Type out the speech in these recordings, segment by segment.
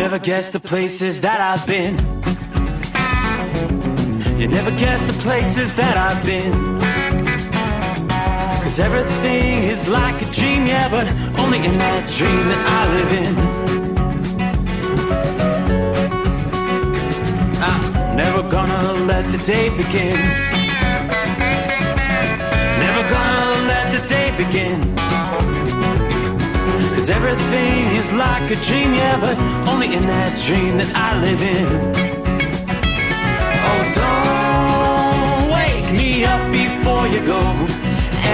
never guess the places that I've been. You never guess the places that I've been. 'Cause everything is like a dream, yeah, but only in that dream that I live in. I'm never gonna let the day begin. Never gonna let the day begin. 'Cause everything is like a dream, yeah, but only in that dream that I live in. Oh, don't wake me up before you go,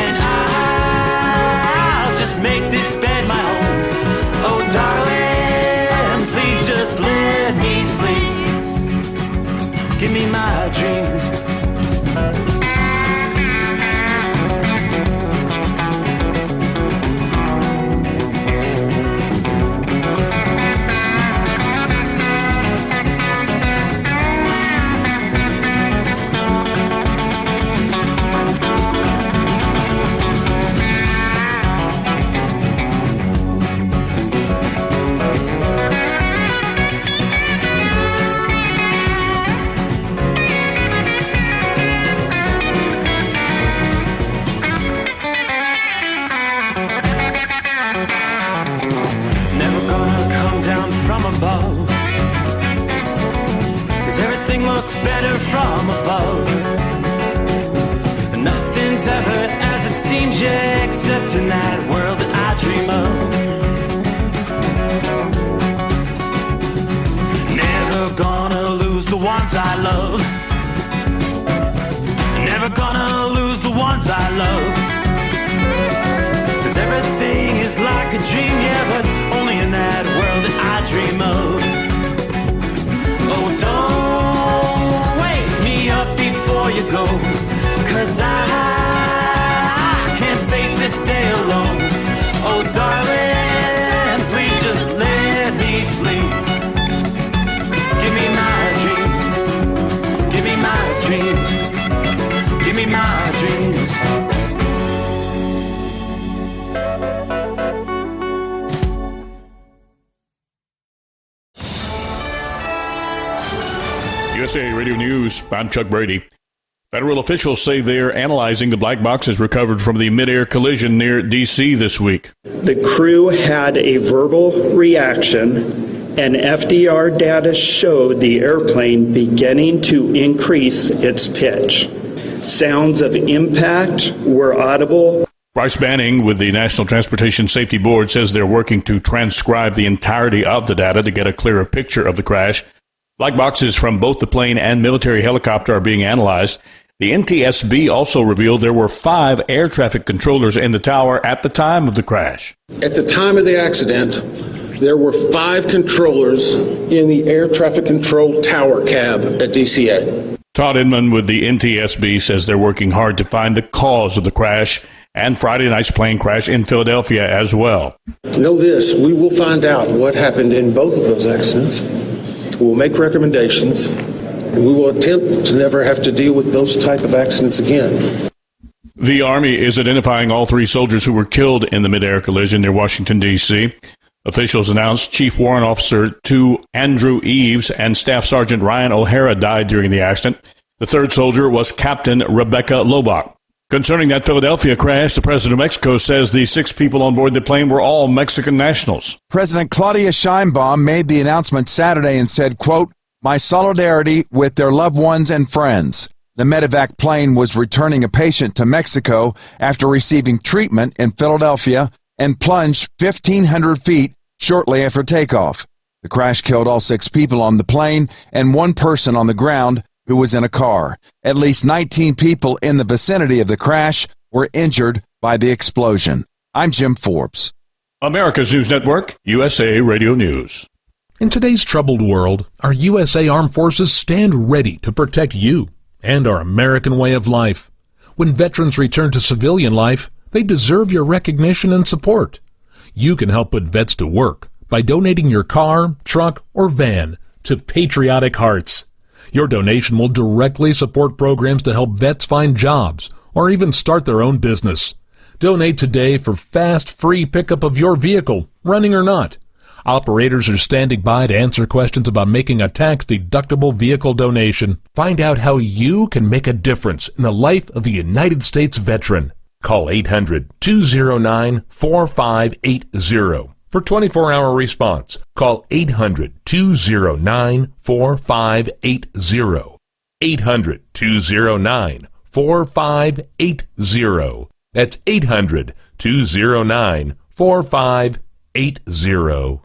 and I'll just make this bed my home. Oh, darling, please just let me sleep. Give me my dreams. Better from above. Nothing's ever as it seems, yeah, except in that world that I dream of. Never gonna lose the ones I love. Never gonna lose the ones I love. 'Cause everything is like a dream, yeah, but only in that world that I dream of. Oh, don't wake me up before you go, 'cause I can't face this day alone. Oh, darling, please just let me sleep. Give me my dreams. Give me my dreams. Give me my dreams. USA Radio News, I'm Chuck Brady. Federal officials say they're analyzing the black boxes recovered from the mid-air collision near D.C. this week. The crew had a verbal reaction, and FDR data showed the airplane beginning to increase its pitch. Sounds of impact were audible. Bryce Banning with the National Transportation Safety Board says they're working to transcribe the entirety of the data to get a clearer picture of the crash. Black boxes from both the plane and military helicopter are being analyzed. The NTSB also revealed there were 5 air traffic controllers in the tower at the time of the crash. At the time of the accident, there were 5 controllers in the air traffic control tower cab at DCA. Todd Inman with the NTSB says they're working hard to find the cause of the crash and Friday night's plane crash in Philadelphia as well. Know this, we will find out what happened in both of those accidents. We'll make recommendations, and we will attempt to never have to deal with those type of accidents again. The Army is identifying all 3 soldiers who were killed in the mid-air collision near Washington, D.C. Officials announced Chief Warrant Officer 2 Andrew Eves and Staff Sergeant Ryan O'Hara died during the accident. The 3rd soldier was Captain Rebecca Lobach. Concerning that Philadelphia crash, the president of Mexico says the 6 people on board the plane were all Mexican nationals. President Claudia Sheinbaum made the announcement Saturday and said, quote, "My solidarity with their loved ones and friends." The medevac plane was returning a patient to Mexico after receiving treatment in Philadelphia and plunged 1,500 feet shortly after takeoff. The crash killed all 6 people on the plane and 1 person on the ground who was in a car. At least 19 people in the vicinity of the crash were injured by the explosion. I'm Jim Forbes. America's News Network, USA Radio News. In today's troubled world, our USA Armed Forces stand ready to protect you and our American way of life. When veterans return to civilian life, they deserve your recognition and support. You can help put vets to work by donating your car, truck, or van to Patriotic Hearts. Your donation will directly support programs to help vets find jobs or even start their own business. Donate today for fast, free pickup of your vehicle, running or not. Operators are standing by to answer questions about making a tax-deductible vehicle donation. Find out how you can make a difference in the life of a United States veteran. Call 800-209-4580 for 24-hour response. Call 800-209-4580. 800-209-4580. That's 800-209-4580.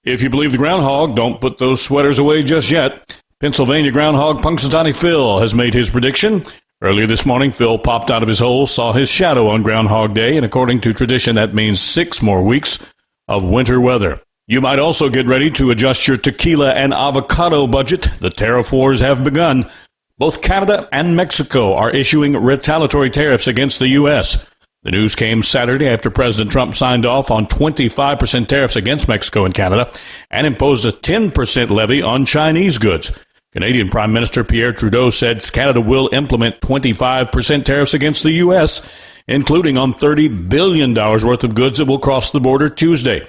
If you believe the groundhog, don't put those sweaters away just yet. Pennsylvania groundhog Punxsutawney Phil has made his prediction. Earlier this morning, Phil popped out of his hole, saw his shadow on Groundhog Day, and according to tradition, that means 6 more weeks of winter weather. You might also get ready to adjust your tequila and avocado budget. The tariff wars have begun. Both Canada and Mexico are issuing retaliatory tariffs against the U.S. The news came Saturday after President Trump signed off on 25% tariffs against Mexico and Canada and imposed a 10% levy on Chinese goods. Canadian Prime Minister Pierre Trudeau said Canada will implement 25% tariffs against the U.S., including on $30 billion worth of goods that will cross the border Tuesday.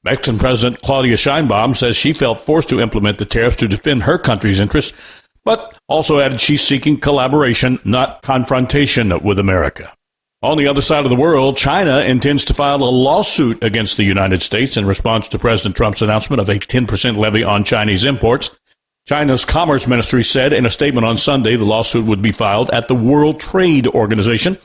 Mexican President Claudia Sheinbaum says she felt forced to implement the tariffs to defend her country's interests, but also added she's seeking collaboration, not confrontation with America. On the other side of the world, China intends to file a lawsuit against the United States in response to President Trump's announcement of a 10% levy on Chinese imports. China's Commerce Ministry said in a statement on Sunday the lawsuit would be filed at the World Trade Organization.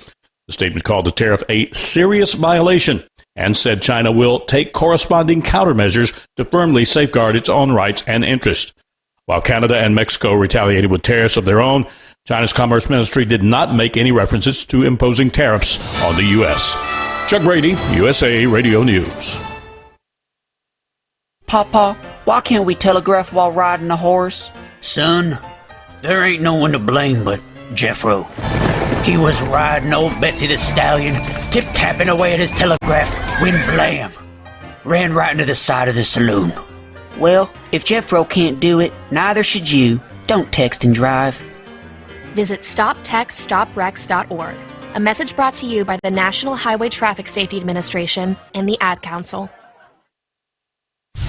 The statement called the tariff a serious violation and said China will take corresponding countermeasures to firmly safeguard its own rights and interests. While Canada and Mexico retaliated with tariffs of their own, China's Commerce Ministry did not make any references to imposing tariffs on the U.S. Chuck Brady, USA Radio News. Papa, why can't we telegraph while riding a horse? Son, there ain't no one to blame but Jeffro. He was riding old Betsy the Stallion, tip-tapping away at his telegraph, when blam! Ran right into the side of the saloon. Well, if Jeffro can't do it, neither should you. Don't text and drive. Visit StopTextStopWrecks.org. A message brought to you by the National Highway Traffic Safety Administration and the Ad Council.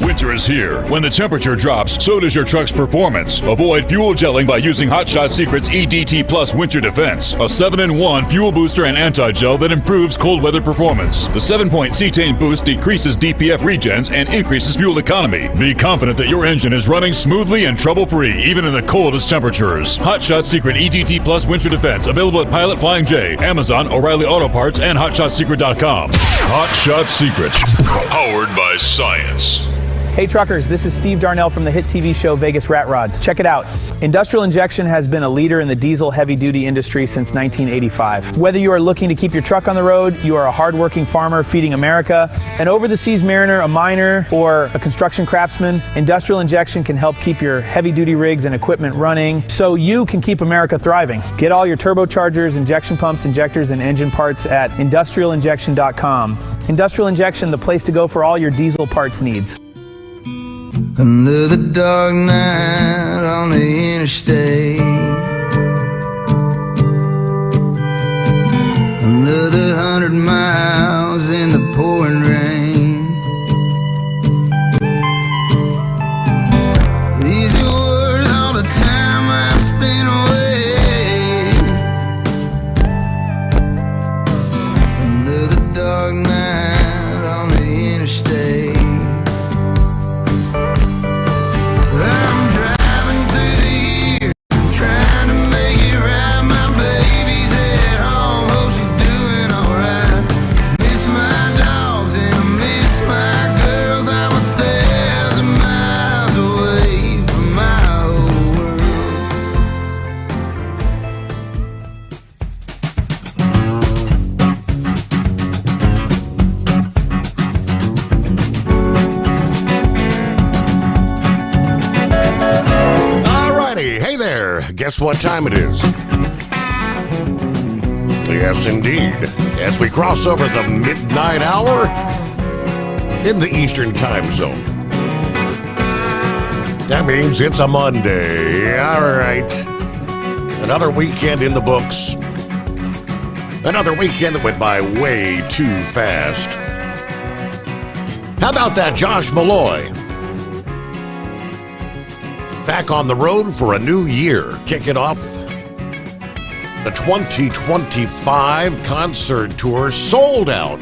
Winter is here. When the temperature drops, so does your truck's performance. Avoid fuel gelling by using Hot Shot Secret's EDT Plus Winter Defense, a 7-in-1 fuel booster and anti-gel that improves cold weather performance. The 7-point cetane boost decreases DPF regens and increases fuel economy. Be confident that your engine is running smoothly and trouble-free, even in the coldest temperatures. Hot Shot Secret EDT Plus Winter Defense, available at Pilot Flying J, Amazon, O'Reilly Auto Parts, and HotShotSecret.com. Hot Shot Secret, powered by science. Hey truckers, this is Steve Darnell from the hit TV show Vegas Rat Rods. Check it out. Industrial Injection has been a leader in the diesel heavy-duty industry since 1985. Whether you are looking to keep your truck on the road, you are a hardworking farmer feeding America, an over-the-seas mariner, a miner, or a construction craftsman, Industrial Injection can help keep your heavy-duty rigs and equipment running so you can keep America thriving. Get all your turbochargers, injection pumps, injectors, and engine parts at industrialinjection.com. Industrial Injection, the place to go for all your diesel parts needs. Another dark night on the interstate, another 100 miles in the pouring rain. These are worth all the time I've spent away. Another dark night on the interstate. Guess what time it is? Yes, indeed. As we cross over the midnight hour in the Eastern Time Zone. That means it's a Monday. All right. Another weekend in the books. Another weekend that went by way too fast. How about that, Josh Malloy? Back on the road for a new year, kicking off the 2025 concert tour, sold out,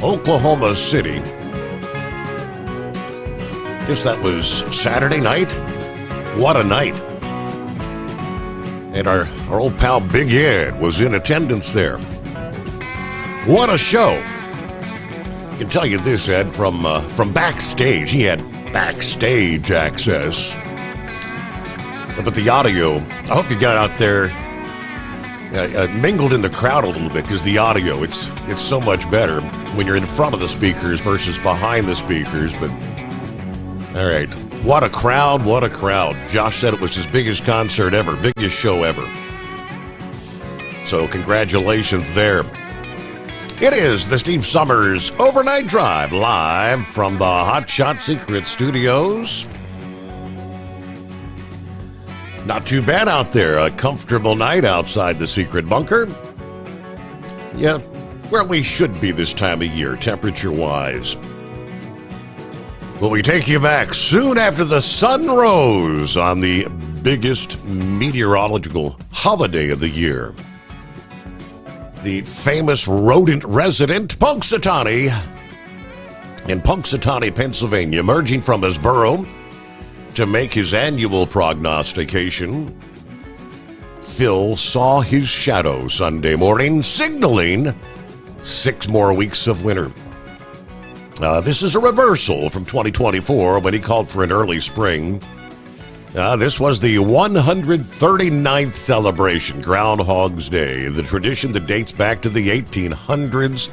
Oklahoma City. Guess that was Saturday night. What a night. And our old pal Big Ed was in attendance there. What a show. I can tell you this, Ed, from backstage. He had backstage access. But the audio, I hope you got out there, mingled in the crowd a little bit, because the audio, it's so much better when you're in front of the speakers versus behind the speakers. But all right, what a crowd, what a crowd. Josh said it was his biggest concert ever, biggest show ever. So congratulations there. It is the Steve Sommers Overnight Drive, live from the Hot Shot Secret Studios. Not too bad out there. A comfortable night outside the secret bunker. Yeah, where we should be this time of year, temperature-wise. Well, we take you back soon after the sun rose on the biggest meteorological holiday of the year. The famous rodent resident, Punxsutawney, in Punxsutawney, Pennsylvania, emerging from his burrow to make his annual prognostication. Phil saw his shadow Sunday morning, signaling 6 more weeks of winter. This is a reversal from 2024 when he called for an early spring. This was the 139th celebration, Groundhog's Day, the tradition that dates back to the 1800s,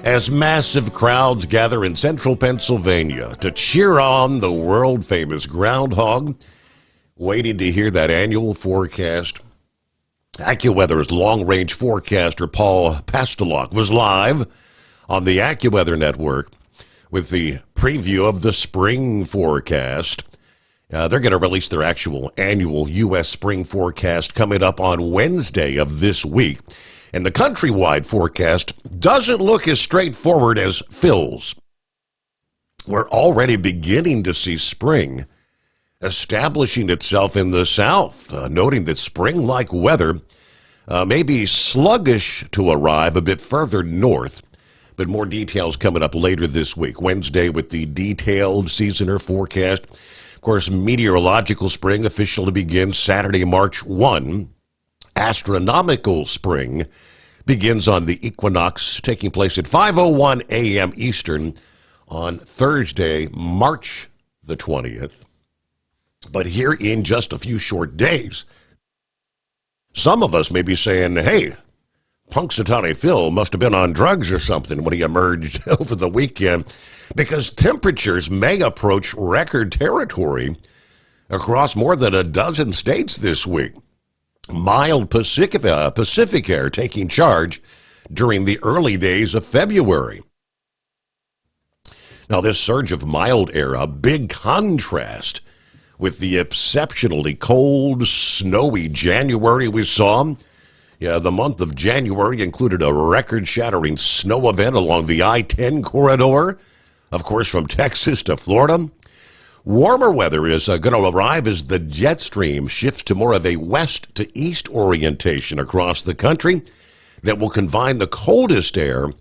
as massive crowds gather in central Pennsylvania to cheer on the world-famous groundhog, waiting to hear that annual forecast. AccuWeather's long-range forecaster Paul Pastelok was live on the AccuWeather network with the preview of the spring forecast. They're going to release their actual annual U.S. spring forecast coming up on Wednesday of this week. And the countrywide forecast doesn't look as straightforward as Phil's. We're already beginning to see spring establishing itself in the south, noting that spring-like weather may be sluggish to arrive a bit further north. But more details coming up later this week, Wednesday, with the detailed seasoner forecast. Of course, meteorological spring officially begins Saturday, March 1. Astronomical spring begins on the equinox, taking place at 5:01 a.m. Eastern on Thursday, March the 20th. But here in just a few short days, some of us may be saying, hey, Punxsutawney Phil must have been on drugs or something when he emerged over the weekend, because temperatures may approach record territory across more than a dozen states this week. Mild Pacific air taking charge during the early days of February. Now, this surge of mild air, a big contrast with the exceptionally cold, snowy January we saw. Yeah, the month of January included a record-shattering snow event along the I-10 corridor, of course, from Texas to Florida. Warmer weather is going to arrive as the jet stream shifts to more of a west to east orientation across the country that will confine the coldest air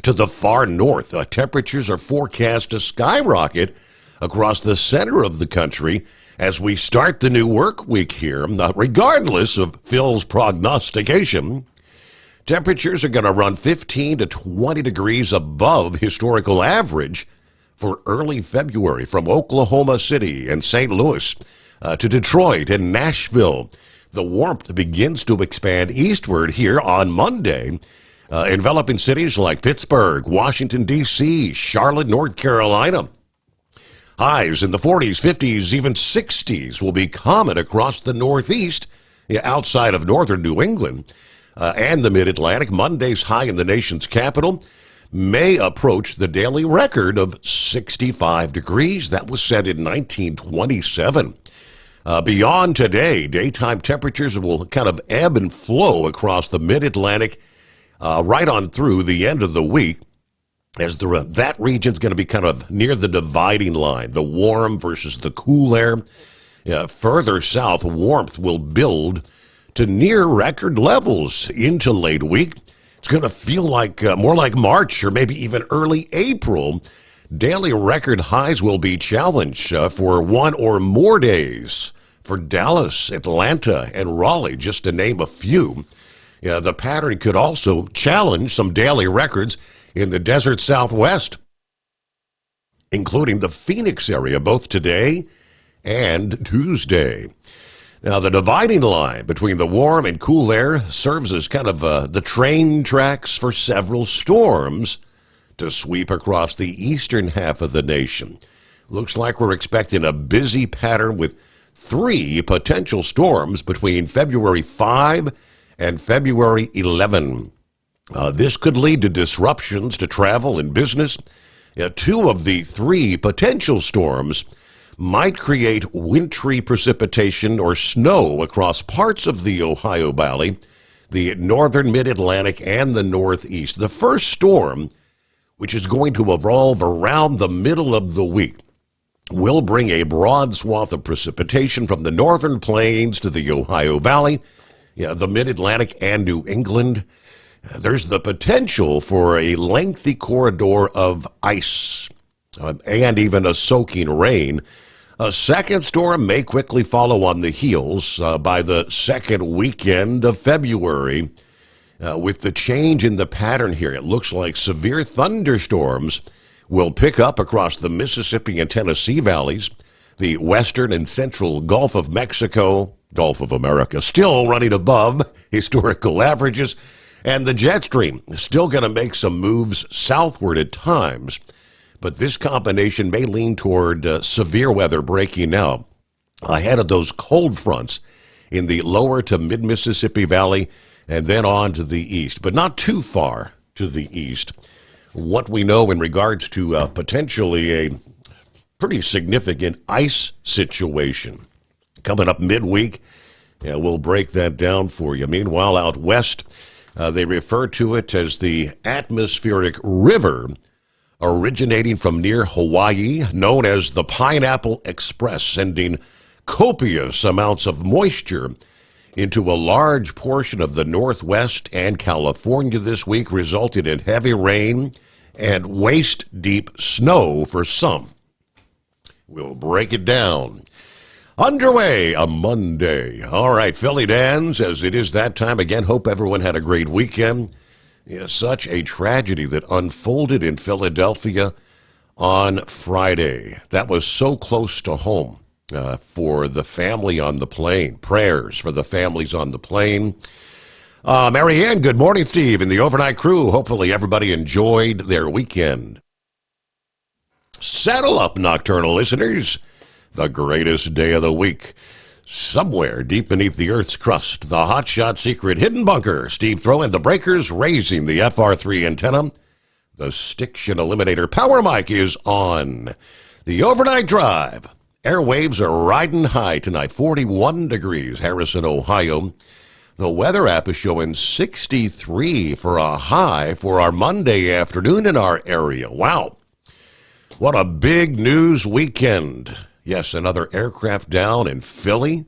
to the far north. Temperatures are forecast to skyrocket across the center of the country as we start the new work week here. Regardless of Phil's prognostication, temperatures are going to run 15 to 20 degrees above historical average for early February, from Oklahoma City and St. Louis to Detroit and Nashville. The warmth begins to expand eastward here on Monday, enveloping cities like Pittsburgh, Washington, D.C., Charlotte, North Carolina. Highs in the 40s, 50s, even 60s will be common across the Northeast, outside of northern New England, and the Mid-Atlantic. Monday's high in the nation's capital may approach the daily record of 65 degrees. That was set in 1927. Beyond today, daytime temperatures will kind of ebb and flow across the Mid-Atlantic right on through the end of the week. as that region's going to be kind of near the dividing line, the warm versus the cool air. Further south, warmth will build to near record levels into late week. It's going to feel like more like March or maybe even early April. Daily record highs will be challenged for one or more days for Dallas, Atlanta, and Raleigh, just to name a few. The pattern could also challenge some daily records in the desert Southwest, including the Phoenix area, both today and Tuesday. Now, the dividing line between the warm and cool air serves as kind of the train tracks for several storms to sweep across the eastern half of the nation. Looks like we're expecting a busy pattern with 3 potential storms between February 5 and February 11. This could lead to disruptions to travel and business. 2 of the 3 potential storms might create wintry precipitation or snow across parts of the Ohio Valley, the northern mid-Atlantic, and the Northeast. The first storm, which is going to evolve around the middle of the week, will bring a broad swath of precipitation from the northern plains to the Ohio Valley, the mid-Atlantic, and New England. There's the potential for a lengthy corridor of ice and even a soaking rain. A second storm may quickly follow on the heels by the second weekend of February. With the change in the pattern here, it looks like severe thunderstorms will pick up across the Mississippi and Tennessee valleys, the western and central Gulf of Mexico, Gulf of America, still running above historical averages, and the jet stream is still going to make some moves southward at times. But this combination may lean toward severe weather breaking out ahead of those cold fronts in the lower to mid-Mississippi Valley and then on to the east, but not too far to the east. What we know in regards to potentially a pretty significant ice situation coming up midweek, we'll break that down for you. Meanwhile, out west, they refer to it as the atmospheric river originating from near Hawaii, known as the Pineapple Express, sending copious amounts of moisture into a large portion of the Northwest and California this week, resulting in heavy rain and waist-deep snow for some. We'll break it down. Underway a Monday. All right, Philly Dan says it is that time again. Hope everyone had a great weekend. Such a tragedy that unfolded in Philadelphia on Friday. That was so close to home for the family on the plane. Prayers for the families on the plane. Mary Ann, good morning, Steve, and the overnight crew. Hopefully everybody enjoyed their weekend. Saddle up, nocturnal listeners. The greatest day of the week. Somewhere deep beneath the Earth's crust, the hotshot secret hidden bunker. Steve Throw and the Breakers raising the FR3 antenna. The Stiction Eliminator power mic is on. The overnight drive. Airwaves are riding high tonight, 41 degrees, Harrison, Ohio. The weather app is showing 63 for a high for our Monday afternoon in our area. Wow. What a big news weekend. Yes, another aircraft down in Philly.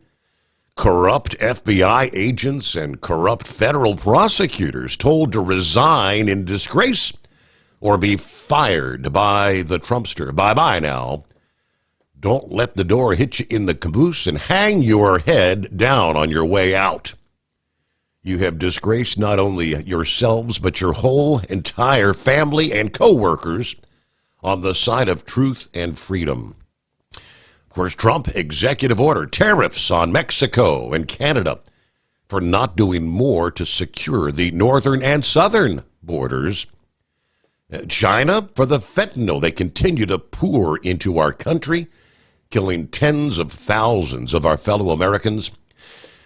Corrupt FBI agents and corrupt federal prosecutors told to resign in disgrace or be fired by the Trumpster. Bye-bye now. Don't let the door hit you in the caboose and hang your head down on your way out. You have disgraced not only yourselves, but your whole entire family and co-workers on the side of truth and freedom. Of course, Trump executive order tariffs on Mexico and Canada for not doing more to secure the northern and southern borders. China for the fentanyl they continue to pour into our country, killing tens of thousands of our fellow Americans.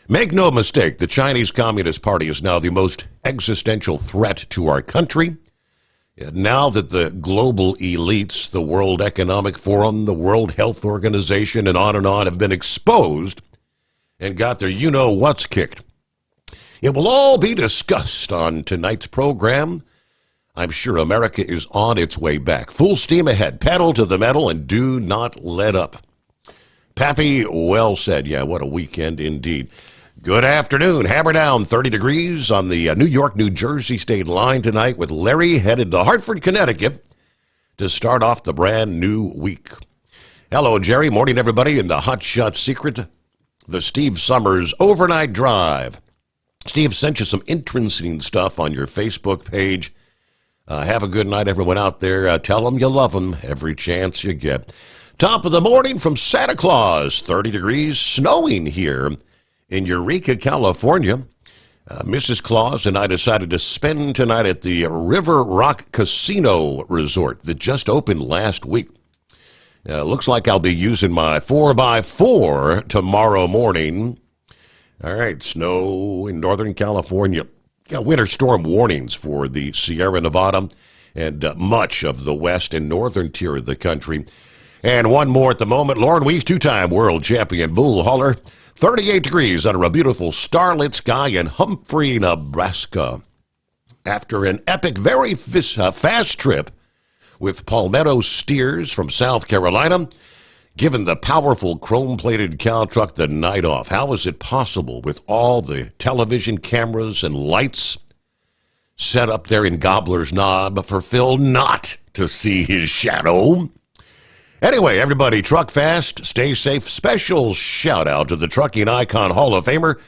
Make no mistake, the Chinese Communist Party is now the most existential threat to our country. Now that the global elites, the World Economic Forum, the World Health Organization, and on have been exposed and got their you-know-what's kicked. It will all be discussed on tonight's program. I'm sure America is on its way back. Full steam ahead. Pedal to the metal and do not let up. Pappy, well said. Yeah, what a weekend indeed. Good afternoon. Hammer down 30 degrees on the New York-New Jersey state line tonight with Larry headed to Hartford, Connecticut to start off the brand new week. Hello, Jerry. Morning, everybody. In the Hot Shot Secret, the Steve Sommers Overnight Drive. Steve sent you some interesting stuff on your Facebook page. Have a good night, everyone out there. Tell them you love them every chance you get. Top of the morning from Santa Claus. 30 degrees, snowing here in Eureka, California. Mrs. Claus and I decided to spend tonight at the River Rock Casino Resort that just opened last week. Looks like I'll be using my 4x4 tomorrow morning. All right, snow in Northern California. Got winter storm warnings for the Sierra Nevada and much of the west and northern tier of the country. And one more at the moment. Lauren Weiss, two-time world champion bull hauler. 38 degrees under a beautiful starlit sky in Humphrey, Nebraska. After an epic, very fast trip with Palmetto steers from South Carolina, given the powerful chrome-plated cow truck the night off. How is it possible with all the television cameras and lights set up there in Gobbler's Knob for Phil not to see his shadow? Anyway, everybody, truck fast, stay safe. Special shout-out to the trucking icon Hall of Famer,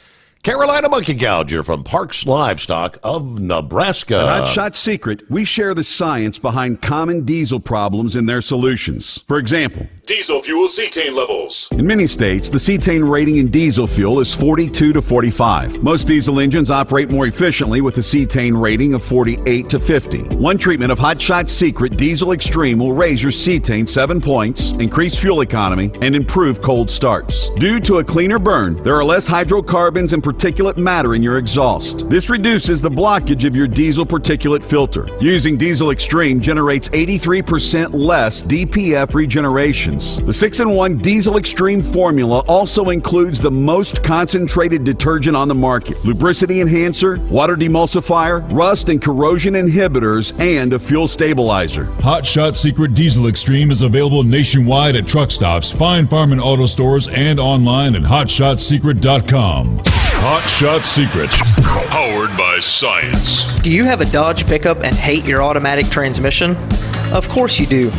Carolina Monkey Gouger from Parks Livestock of Nebraska. At Hot Shot Secret, we share the science behind common diesel problems and their solutions. For example, Diesel fuel cetane levels. in many states, the cetane rating in diesel fuel is 42 to 45. Most diesel engines operate more efficiently with a cetane rating of 48 to 50. One treatment of Hot Shot Secret Diesel Extreme will raise your cetane 7 points, increase fuel economy, and improve cold starts. Due to a cleaner burn, there are less hydrocarbons and particulate matter in your exhaust. This reduces the blockage of your diesel particulate filter. Using Diesel Extreme generates 83% less DPF regeneration. The 6-in-1 Diesel Extreme formula also includes the most concentrated detergent on the market, lubricity enhancer, water demulsifier, rust and corrosion inhibitors, and a fuel stabilizer. Hot Shot Secret Diesel Extreme is available nationwide at truck stops, fine farm and auto stores, and online at hotshotsecret.com. Hot Shot Secret, powered by science. Do you have a Dodge pickup and hate your automatic transmission? Of course you do.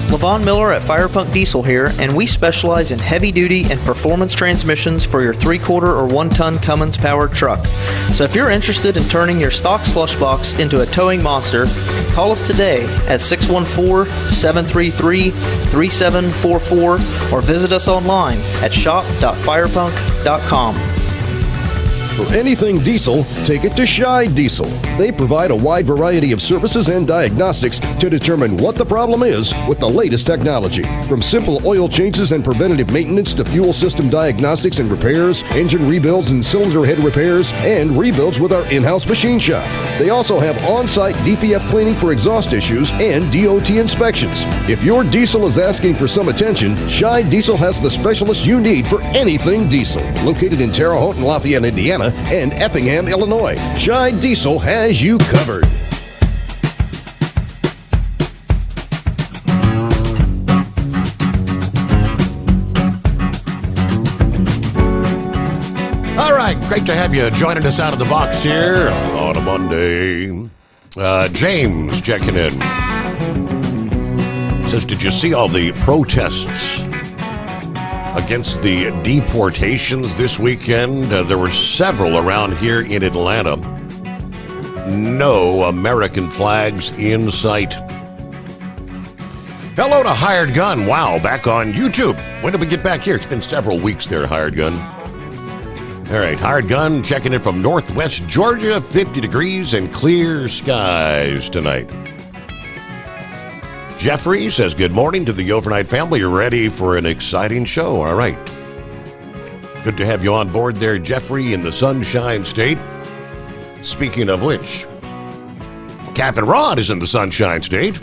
Levon Miller at Firepunk Diesel here, and we specialize in heavy-duty and performance transmissions for your 3-quarter or 1-ton Cummins-powered truck. So if you're interested in turning your stock slush box into a towing monster, call us today at 614-733-3744 or visit us online at shop.firepunk.com. For anything diesel, take it to Shy Diesel. They provide a wide variety of services and diagnostics to determine what the problem is with the latest technology. From simple oil changes and preventative maintenance to fuel system diagnostics and repairs, engine rebuilds and cylinder head repairs, and rebuilds with our in-house machine shop. They also have on-site DPF cleaning for exhaust issues and DOT inspections. If your diesel is asking for some attention, Shy Diesel has the specialist you need for anything diesel. Located in Terre Haute and Lafayette, Indiana, and Effingham, Illinois, Shy Diesel has you covered. All right, great to have you joining us out of the box here on a Monday. James checking in. Says, did you see all the protests against the deportations this weekend? There were several around here in Atlanta. No American flags in sight. Hello to Hired Gun. Wow, back on YouTube. When did we get back here? It's been several weeks there, Hired Gun. All right, Hired Gun checking in from Northwest Georgia, 50 degrees and clear skies tonight. Jeffrey says, good morning to the Overnight family. You're ready for an exciting show. All right. Good to have you on board there, Jeffrey, in the Sunshine State. Speaking of which, Captain Rod is in the Sunshine State.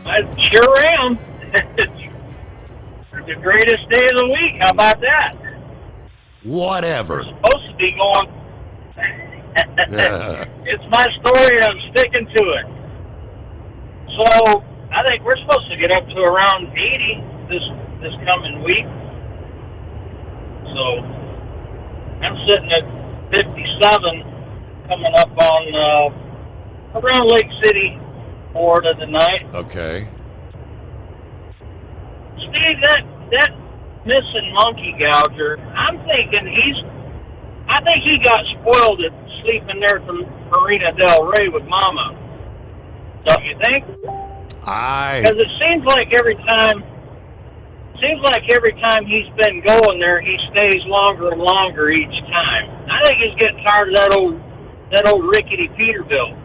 I sure am. It's the greatest day of the week. How about that? Whatever. We're supposed to be going. It's my story, and I'm sticking to it. So I think we're supposed to get up to around 80 this coming week. So I'm sitting at 57, coming up on around Lake City, Florida tonight. Okay. Steve, that missing monkey gouger, I think he got spoiled at sleeping there at the Marina Del Rey with Mama. Don't you think? Because it seems like every time he's been going there, he stays longer and longer each time. I think he's getting tired of that old rickety Peterbilt.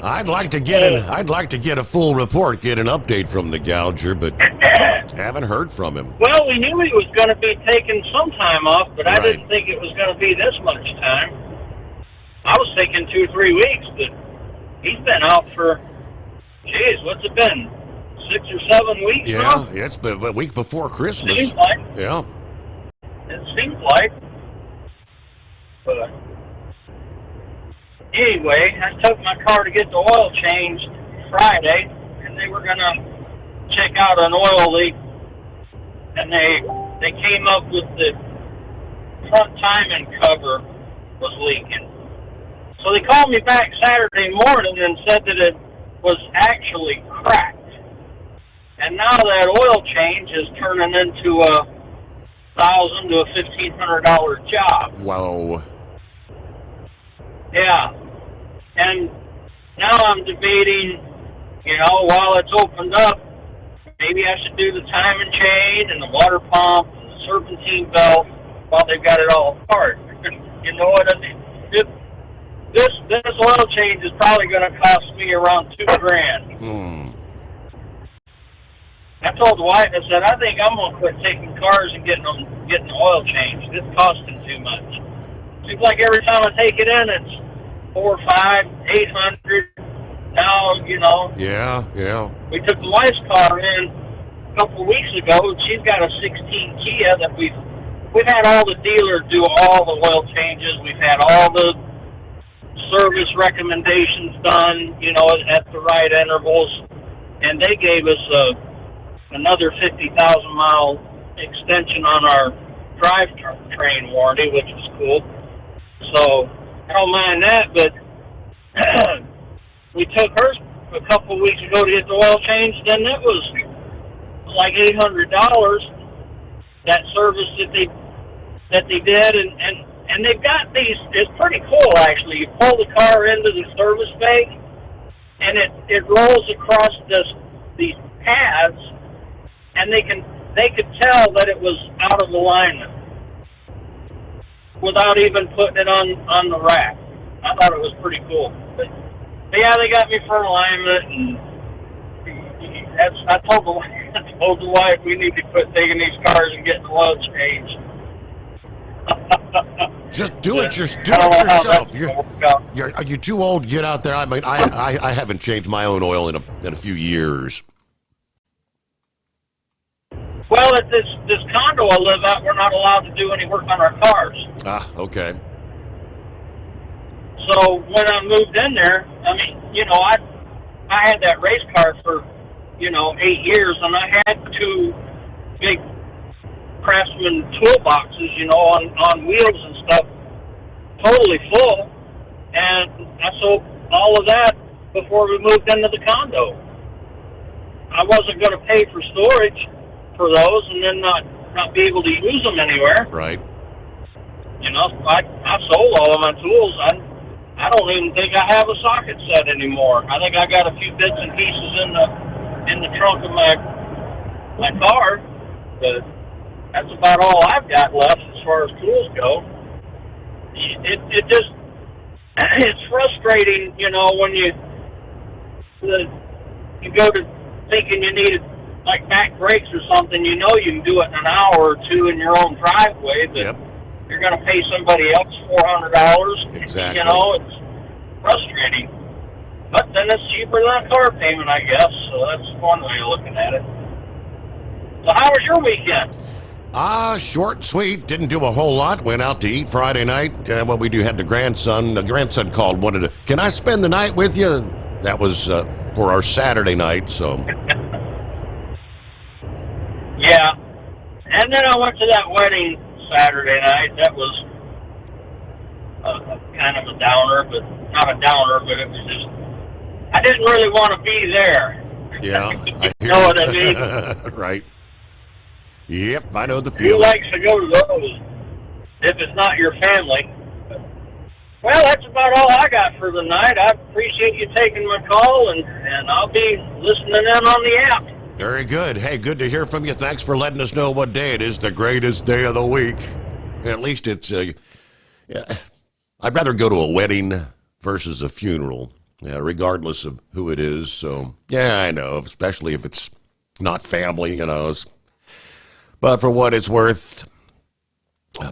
I'd like to get a full report, get an update from the gouger, but haven't heard from him. Well, we knew he was going to be taking some time off, but I didn't think it was going to be this much time. I was thinking 2-3 weeks, but he's been out for, what's it been? 6 or 7 weeks now? Yeah, it's been a week before Christmas. Seems like. Yeah. It seems like. But anyway, I took my car to get the oil changed Friday, and they were going to check out an oil leak, and they came up with the front timing cover was leaking. So they called me back Saturday morning and said that it was actually cracked. And now that oil change is turning into a $1,000 to a $1,500 job. Whoa. Yeah. And now I'm debating, while it's opened up, maybe I should do the timing chain and the water pump and the serpentine belt while they've got it all apart. You know what I mean? This oil change is probably going to cost me around $2,000. I told the wife, I said, I think I'm going to quit taking cars and getting the oil changed. It's costing too much. Seems like every time I take it in, it's $400, $500, $800. Now, Yeah. We took the wife's car in a couple of weeks ago, and she's got a 16 Kia that we've had all the dealers do all the oil changes. We've had all the service recommendations done, at the right intervals, and they gave us another 50,000-mile extension on our drivetrain warranty, which was cool. So I don't mind that, but we took hers a couple of weeks ago to get the oil changed, and it was like $800. That service that they did, and they've got these. It's pretty cool, actually. You pull the car into the service bay, and it rolls across these pads, and they could tell that it was out of alignment without even putting it on the rack. I thought it was pretty cool. But yeah, they got me for alignment, and I told the wife we need to quit taking these cars and getting the oil changed. Just do it yourself. Are you too old to get out there? I mean, I haven't changed my own oil in a few years. Well, at this condo I live at, we're not allowed to do any work on our cars. Ah, okay. So when I moved in there, I mean, I had that race car for, 8 years, and I had 2 big Craftsman toolboxes, on wheels and stuff, totally full. And I sold all of that before we moved into the condo. I wasn't going to pay for storage for those and then not be able to use them anywhere. Right. I sold all of my tools. I don't even think I have a socket set anymore. I think I got a few bits and pieces in the trunk of my car, but that's about all I've got left as far as tools go. It's frustrating, when you go to thinking you need like back brakes or something. You can do it in an hour or two in your own driveway, but you're going to pay somebody else $400. Exactly. It's frustrating. But then it's cheaper than a car payment, I guess. So that's one way of looking at it. So how was your weekend? Short, sweet. Didn't do a whole lot. Went out to eat Friday night. What we do had the grandson. The grandson called, wanted to, can I spend the night with you? That was for our Saturday night, so. Yeah. And then I went to that wedding Saturday night. That was kind of a downer, but not a downer, but it was just, I didn't really want to be there. Yeah. You know what I mean? Right. Yep, I know the Who feeling. likes to go to those if it's not your family? Well, that's about all I got for the night. I appreciate you taking my call, and I'll be listening in on the app. Very good. Hey, good to hear from you. Thanks for letting us know what day it is, the greatest day of the week. At least it's, I'd rather go to a wedding versus a funeral, regardless of who it is. So, yeah, I know, especially if it's not family, But for what it's worth,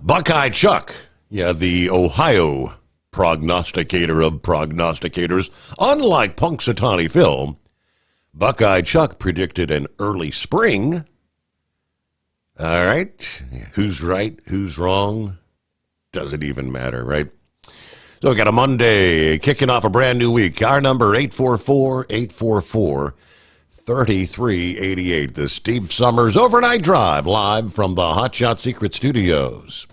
Buckeye Chuck, the Ohio prognosticator of prognosticators, unlike Punxsutawney Phil, Buckeye Chuck predicted an early spring. All right. Who's right? Who's wrong? Doesn't even matter, right? So we got a Monday kicking off a brand new week. Our number 844-844-3388. The Steve Sommers Overnight Drive live from the Hot Shot Secret Studios.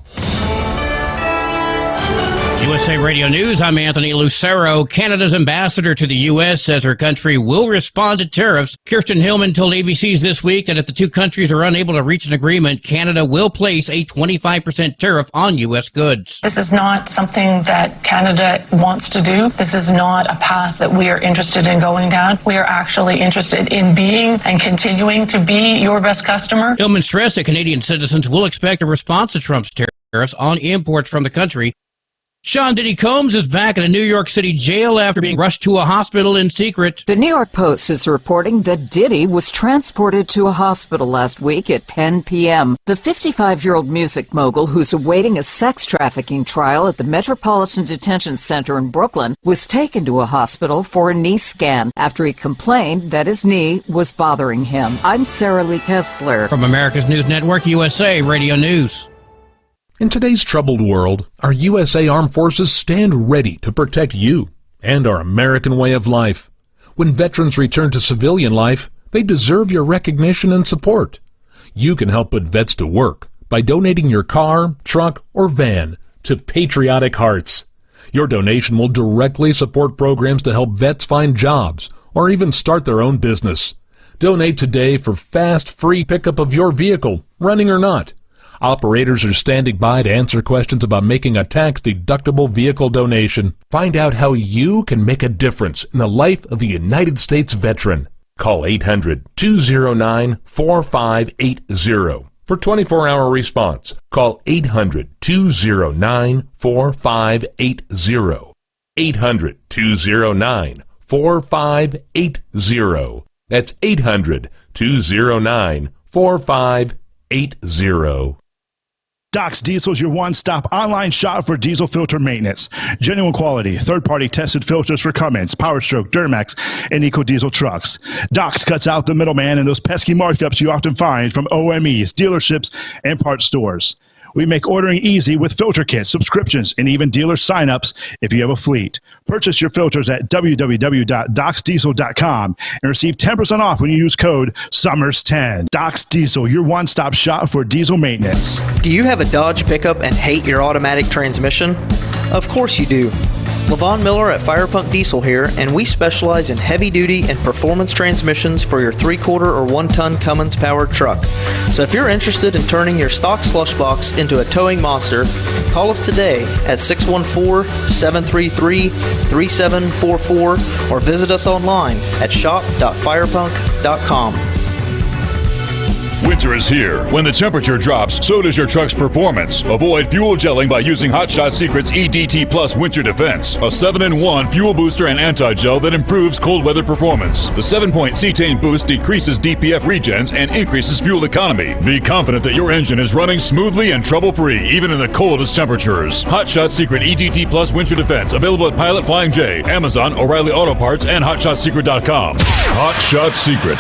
USA Radio News, I'm Anthony Lucero. Canada's ambassador to the U.S. says her country will respond to tariffs. Kirsten Hillman told ABC's This Week that if the two countries are unable to reach an agreement, Canada will place a 25% tariff on U.S. goods. This is not something that Canada wants to do. This is not a path that we are interested in going down. We are actually interested in being and continuing to be your best customer. Hillman stressed that Canadian citizens will expect a response to Trump's tariffs on imports from the country. Sean Diddy Combs is back in a New York City jail after being rushed to a hospital in secret. The New York Post is reporting that Diddy was transported to a hospital last week at 10 p.m. The 55-year-old music mogul, who's awaiting a sex trafficking trial at the Metropolitan Detention Center in Brooklyn, was taken to a hospital for a knee scan after he complained that his knee was bothering him. I'm Sarah Lee Kessler. From America's News Network, USA Radio News. In today's troubled world, our USA Armed Forces stand ready to protect you and our American way of life. When veterans return to civilian life, they deserve your recognition and support. You can help put vets to work by donating your car, truck, or van to Patriotic Hearts. Your donation will directly support programs to help vets find jobs or even start their own business. Donate today for fast, free pickup of your vehicle, running or not. Operators are standing by to answer questions about making a tax-deductible vehicle donation. Find out how you can make a difference in the life of a United States veteran. Call 800-209-4580 for 24-hour response. Call 800-209-4580. 800-209-4580. That's 800-209-4580. Doc's Diesel is your one-stop online shop for diesel filter maintenance. Genuine quality, third-party tested filters for Cummins, PowerStroke, Duramax, and EcoDiesel trucks. Doc's cuts out the middleman and those pesky markups you often find from OMEs, dealerships, and parts stores. We make ordering easy with filter kits, subscriptions, and even dealer sign-ups if you have a fleet. Purchase your filters at www.docsdiesel.com and receive 10% off when you use code SUMMERS10. Doc's Diesel, your one-stop shop for diesel maintenance. Do you have a Dodge pickup and hate your automatic transmission? Of course you do. Levon Miller at Firepunk Diesel here, and we specialize in heavy-duty and performance transmissions for your 3-quarter or 1-ton Cummins-powered truck. So if you're interested in turning your stock slush box into a towing monster, call us today at 614-733-3744 or visit us online at shop.firepunk.com. Winter is here. When the temperature drops, so does your truck's performance. Avoid fuel gelling by using Hot Shot Secret's EDT Plus Winter Defense, a 7-in-1 fuel booster and anti-gel that improves cold weather performance. The 7-point cetane boost decreases DPF regens and increases fuel economy. Be confident that your engine is running smoothly and trouble-free, even in the coldest temperatures. Hot Shot Secret EDT Plus Winter Defense, available at Pilot Flying J, Amazon, O'Reilly Auto Parts, and HotShotSecret.com. Hot Shot Secret,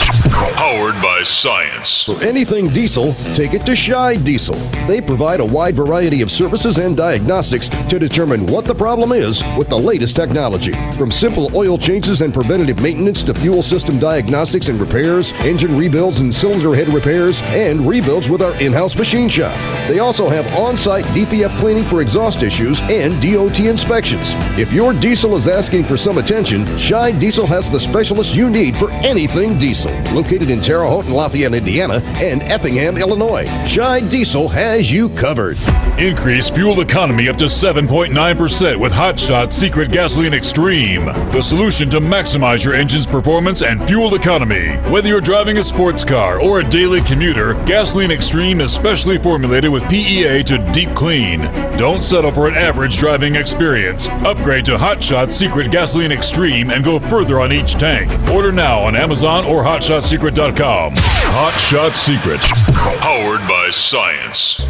powered by science. For any anything diesel, take it to Shy Diesel. They provide a wide variety of services and diagnostics to determine what the problem is with the latest technology. From simple oil changes and preventative maintenance to fuel system diagnostics and repairs, engine rebuilds and cylinder head repairs, and rebuilds with our in-house machine shop. They also have on-site DPF cleaning for exhaust issues and DOT inspections. If your diesel is asking for some attention, Shy Diesel has the specialist you need for anything diesel. Located in Terre Haute and Lafayette, Indiana, and Effingham, Illinois, Shy Diesel has you covered. Increase fuel economy up to 7.9% with Hot Shot Secret Gasoline Extreme, the solution to maximize your engine's performance and fuel economy. Whether you're driving a sports car or a daily commuter, Gasoline Extreme is specially formulated with PEA to deep clean. Don't settle for an average driving experience. Upgrade to Hot Shot Secret Gasoline Extreme and go further on each tank. Order now on Amazon or HotShotSecret.com. Hot Shot Secret, powered by science.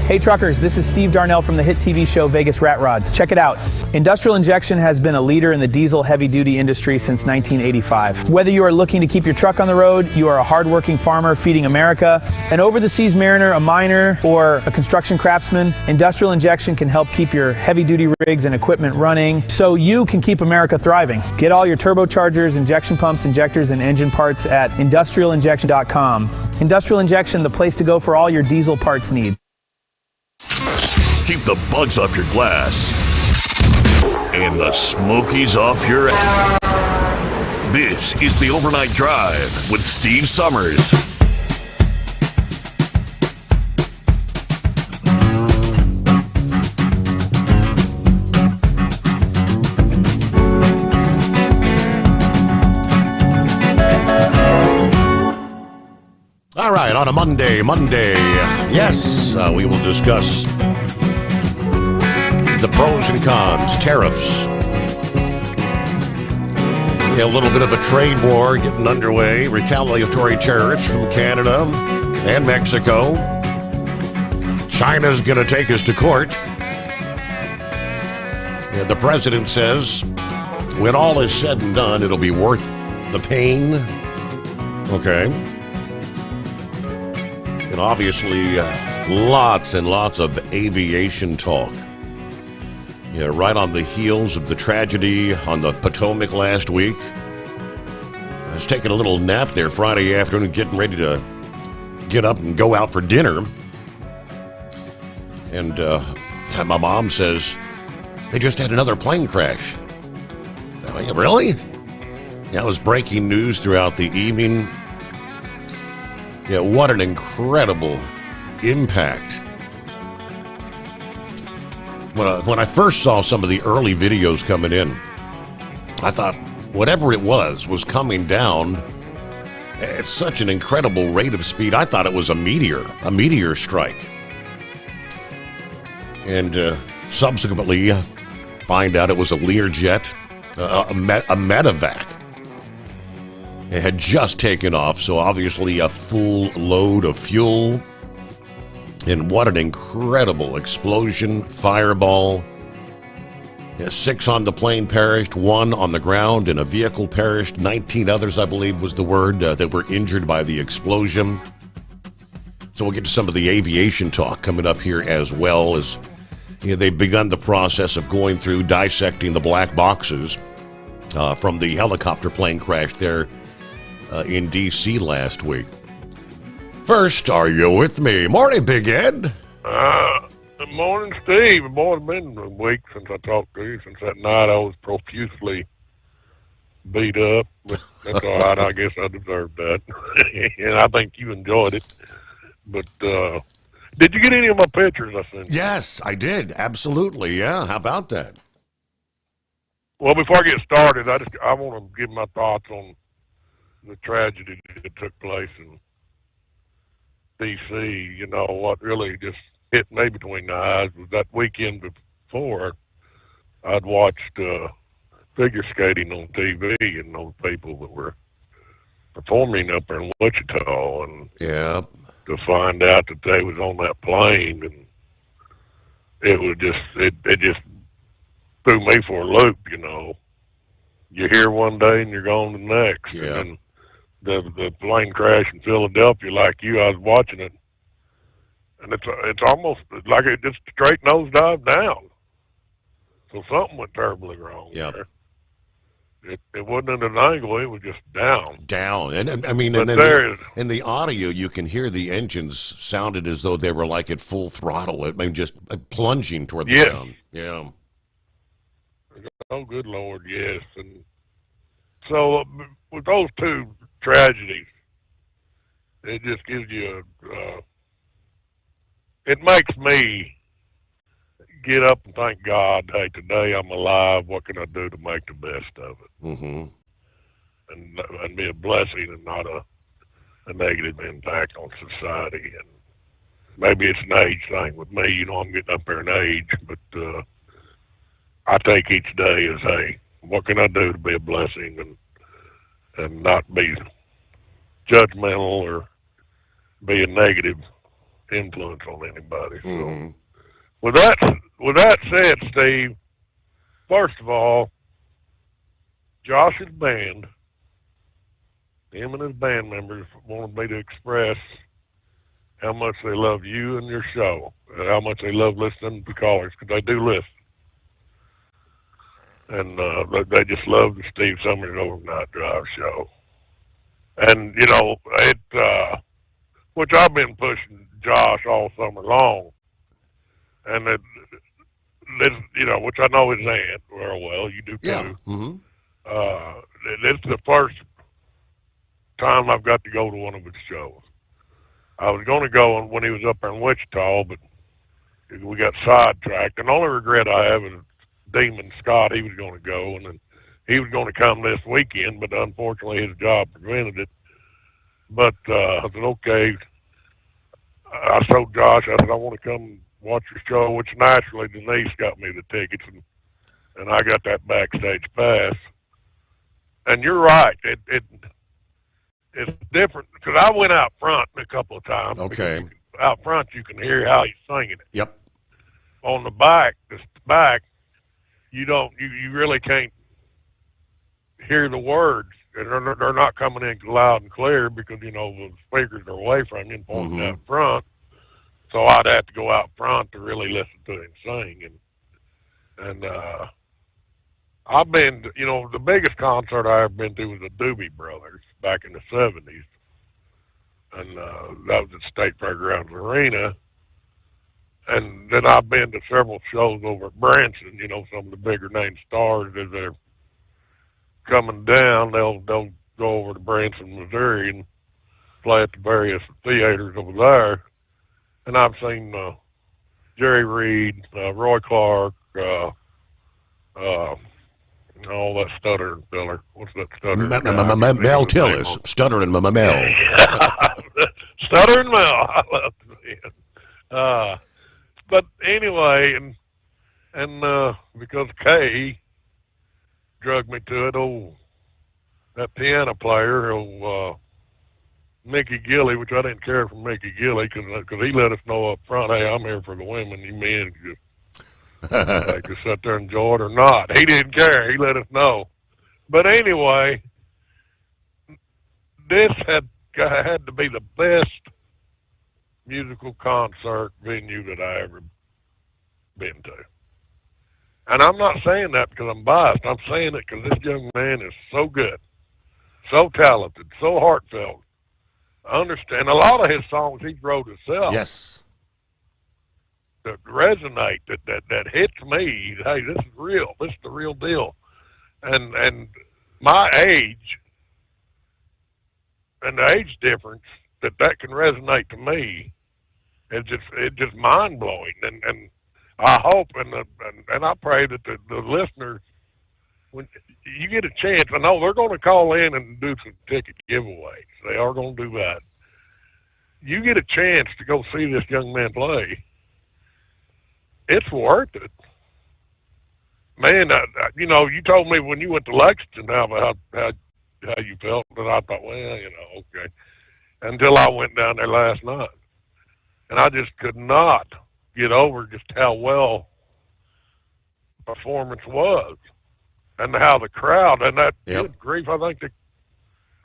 Hey truckers, this is Steve Darnell from the hit TV show Vegas Rat Rods. Check it out. Industrial Injection has been a leader in the diesel heavy-duty industry since 1985. Whether you are looking to keep your truck on the road, you are a hardworking farmer feeding America, an over-the-seas mariner, a miner, or a construction craftsman, Industrial Injection can help keep your heavy-duty rigs and equipment running so you can keep America thriving. Get all your turbochargers, injection pumps, injectors, and engine parts at industrialinjection.com. Industrial Injection, the place to go for all your diesel parts needs. Keep the bugs off your glass and the smokies off your ass. This is the Overnight Drive with Steve Sommers. All right, on a Monday. Yes, we will discuss the pros and cons, tariffs. A little bit of a trade war getting underway, retaliatory tariffs from Canada and Mexico. China's going to take us to court. And the president says, when all is said and done, it'll be worth the pain. Okay. And obviously, lots and lots of aviation talk. Yeah, right on the heels of the tragedy on the Potomac last week. I was taking a little nap there Friday afternoon, getting ready to get up and go out for dinner. And my mom says, they just had another plane crash. Oh, yeah, really? That was breaking news throughout the evening. Yeah, what an incredible impact. When I first saw some of the early videos coming in, I thought whatever it was coming down at such an incredible rate of speed. I thought it was a meteor strike. And subsequently find out it was a Learjet, a medevac. It had just taken off, so obviously a full load of fuel. And what an incredible explosion, fireball. Yeah, 6 on the plane perished, 1 on the ground, and a vehicle perished. 19 others, I believe, was the word, that were injured by the explosion. So we'll get to some of the aviation talk coming up here as well, as they've begun the process of going through dissecting the black boxes from the helicopter plane crash there in D.C. last week. First, are you with me? Morning, Big Ed. Good morning, Steve. Boy, it's been a week since I talked to you. Since that night, I was profusely beat up. But that's all right. I guess I deserved that. And I think you enjoyed it. But did you get any of my pictures I sent you? Yes, I did. Absolutely. Yeah. How about that? Well, before I get started, I want to give my thoughts on the tragedy that took place in D.C. You know, what really just hit me between the eyes was that weekend before I'd watched figure skating on TV and those people that were performing up there in Wichita, and to find out that they was on that plane, and it was just it just threw me for a loop. You know, you're here one day and you're gone the next. Yeah. And the plane crash in Philadelphia like you. I was watching it, and it's almost like it just straight nosedive down. So something went terribly wrong there. It wasn't at an angle; it was just down. Down, and I mean, But and then there, in the audio, you can hear the engines sounded as though they were like at full throttle. I mean, just plunging toward the Yes. ground. Yeah. oh good Lord, yes. And so with those two tragedies, it just gives you it makes me get up and thank God, hey, today I'm alive. What can I do to make the best of it? Mm-hmm. And be a blessing and not a negative impact on society. And maybe it's an age thing with me. You know, I'm getting up there in age, but I take each day as, hey, what can I do to be a blessing and not be judgmental or be a negative influence on anybody. Mm-hmm. So with that said, Steve, first of all, Josh's band, him and his band members wanted me to express how much they love you and your show, and how much they love listening to callers, because they do listen. And they just love the Steve Sommers Overnight Drive show. And, you know, which I've been pushing Josh all summer long. And you know, which I know his aunt very well. You do too. Yeah. Mm-hmm. This is the first time I've got to go to one of his shows. I was going to go when he was up there in Wichita, but we got sidetracked. And the only regret I have is Demon Scott. He was going to go, and then he was going to come this weekend, but unfortunately his job prevented it. But I said, okay. I told Josh, I said, I want to come watch your show, which naturally Denise got me the tickets, and I got that backstage pass. And you're right, it's different, because I went out front a couple of times. Okay. Out front you can hear how he's singing it. Yep. On the back, you really can't hear the words. They're not coming in loud and clear because, you know, the speakers are away from you and pointing out front. So I'd have to go out front to really listen to him sing. And I've been, you know, the biggest concert I ever been to was the Doobie Brothers back in the 70s. And that was at State Fairgrounds Arena. And then I've been to several shows over at Branson, you know, some of the bigger name stars as they're coming down, they'll go over to Branson, Missouri and play at the various theaters over there. And I've seen Jerry Reed, Roy Clark, all that stuttering filler. What's that stuttering? Mel Tillis, stuttering Mel. Stuttering Mel. I love it. But anyway, and because Kay drugged me to it, that piano player, Mickey Gilley, which I didn't care for Mickey Gilley because he let us know up front, hey, I'm here for the women, you men just sit there and enjoy it or not. He didn't care. He let us know. But anyway, this had to be the best musical concert venue that I ever been to. And I'm not saying that because I'm biased. I'm saying it because this young man is so good, so talented, so heartfelt. I understand a lot of his songs he wrote himself. Yes. That resonate, that hits me. Hey, this is real. This is the real deal. And my age and the age difference that can resonate to me is just mind blowing. And I hope and I pray that the listeners, when you get a chance, I know they're going to call in and do some ticket giveaways. They are going to do that. You get a chance to go see this young man play. It's worth it. Man, you know, you told me when you went to Lexington how you felt, and I thought, well, you know, okay. Until I went down there last night. And I just could not get over just how well the performance was and how the crowd, and that, good grief, I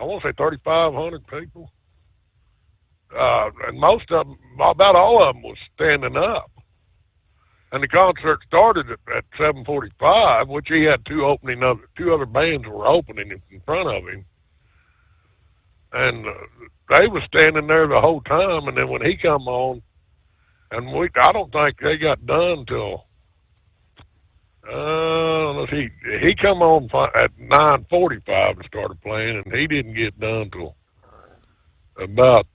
I want to say 3,500 people. And most of them, about all of them, was standing up. And the concert started at 7:45, which he had two other bands were opening in front of him. And they was standing there the whole time. And then when he come on, and I don't think they got done till he come on at 9:45 and started playing, and he didn't get done till about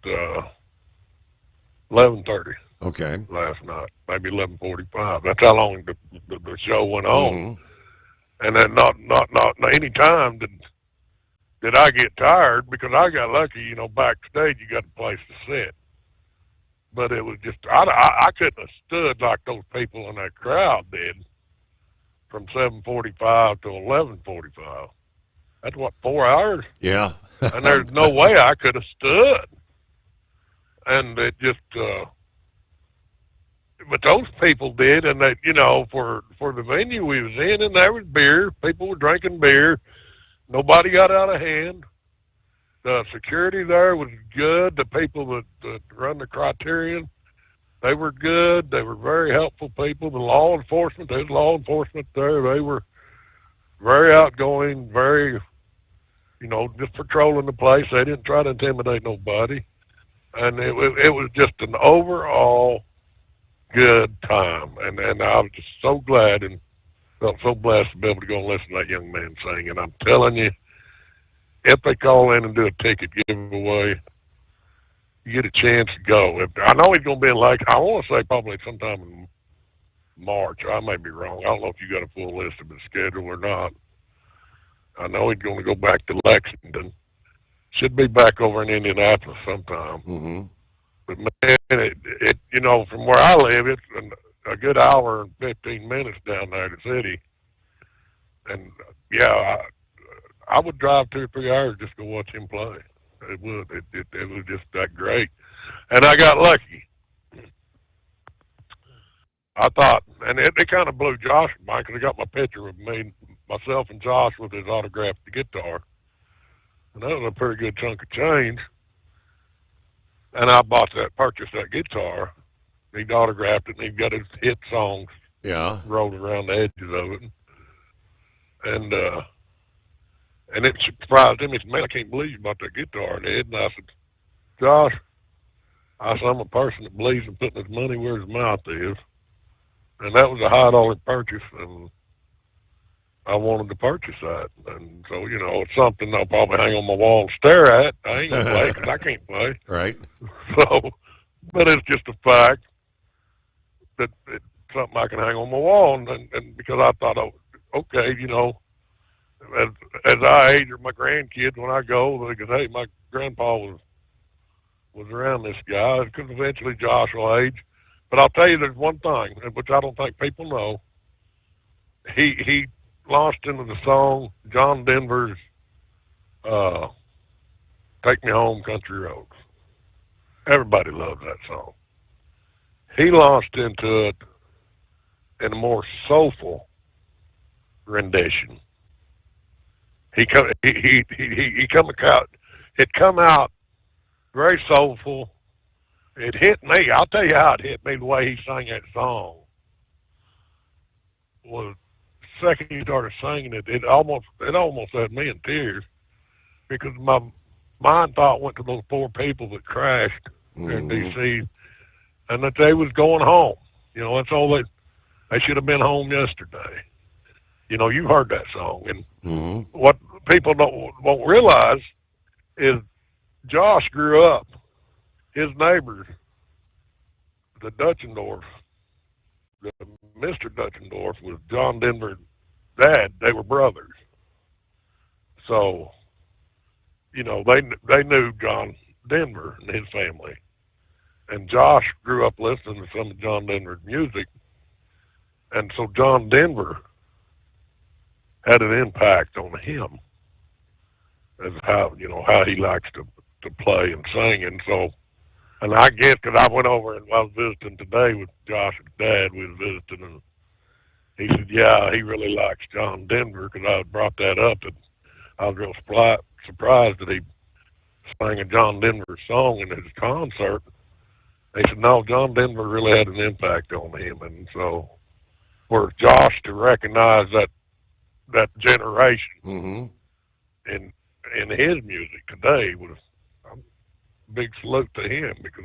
11:30. Okay. Last night, maybe 11:45. That's how long the show went on. Mm-hmm. And then not any time did I get tired, because I got lucky. You know, backstage you got a place to sit. But it was just I couldn't have stood like those people in that crowd did from 7:45 to 11:45. That's what, 4 hours? Yeah. And there's no way I could have stood. And it just, but those people did, and they, you know, for the venue we was in, and there was beer. People were drinking beer. Nobody got out of hand. The security there was good. The people that run the Criterion, they were good. They were very helpful people. The law enforcement, there's law enforcement there. They were very outgoing, very, you know, just patrolling the place. They didn't try to intimidate nobody. And it was just an overall good time. And I was just so glad and felt so blessed to be able to go and listen to that young man sing. And I'm telling you, if they call in and do a ticket giveaway, you get a chance to go. I know he's going to be in Lake. I want to say probably sometime in March. I may be wrong. I don't know if you got a full list of his schedule or not. I know he's going to go back to Lexington. Should be back over in Indianapolis sometime. Mm-hmm. But man, it you know, from where I live, it's a good hour and 15 minutes down there to the city. And yeah, I would drive 2 or 3 hours just to watch him play. It would. It was just that great. And I got lucky. I thought, and it kind of blew Josh mind, because I got my picture of myself and Josh with his autographed guitar. And that was a pretty good chunk of change. And I purchased that guitar. He'd autographed it, and he'd got his hit songs rolled around the edges of it. And it surprised him. He said, man, I can't believe you bought that guitar, Ed. And I said, Josh, I'm a person that believes in putting his money where his mouth is. And that was a high dollar purchase, and I wanted to purchase that. And so, you know, it's something I'll probably hang on my wall and stare at. I ain't going to play because I can't play. Right. So, but it's just a fact that it's something I can hang on my wall. And because I thought, oh, okay, you know, as I age or my grandkids, when I go, they go, hey, my grandpa was around this guy, because eventually Josh will age. But I'll tell you, there's one thing, which I don't think people know. He launched into the song John Denver's Take Me Home Country Roads. Everybody loves that song. He launched into it in a more soulful rendition. It come out very soulful. It hit me. I'll tell you how it hit me, the way he sang that song. Was the second he started singing it, it almost had me in tears, because my mind thought went to those poor people that crashed here in D.C. and that they was going home. You know, that's all they should have been home yesterday. You know, you heard that song, and what people won't realize is Josh grew up. His neighbors, the Dutchendorf, Mr. Dutchendorf was John Denver's dad. They were brothers. So, you know, they knew John Denver and his family. And Josh grew up listening to some of John Denver's music. And so John Denver had an impact on him as how he likes to play and sing. And so, and I guess because I went over and I was visiting today with Josh's dad, we was visiting, and he said, yeah, he really likes John Denver, because I brought that up, and I was real surprised that sang a John Denver song in his concert. He said, no, John Denver really had an impact on him. And so for Josh to recognize that generation in his music today was a big salute to him, because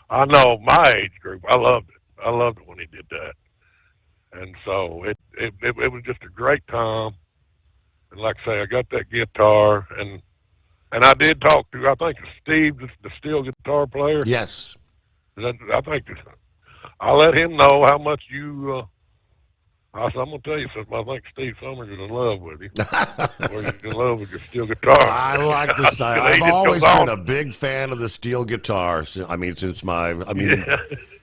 I know my age group, I loved it. I loved it when he did that. And so it was just a great time. And like I say, I got that guitar, and I did talk to, I think, Steve, the steel guitar player. Yes. I think I let him know how much you. I said, I'm gonna tell you something. I think Steve Sommers is in love with you, or he's in love with your steel guitar. I like the style. I've always been a big fan of the steel guitar. I mean,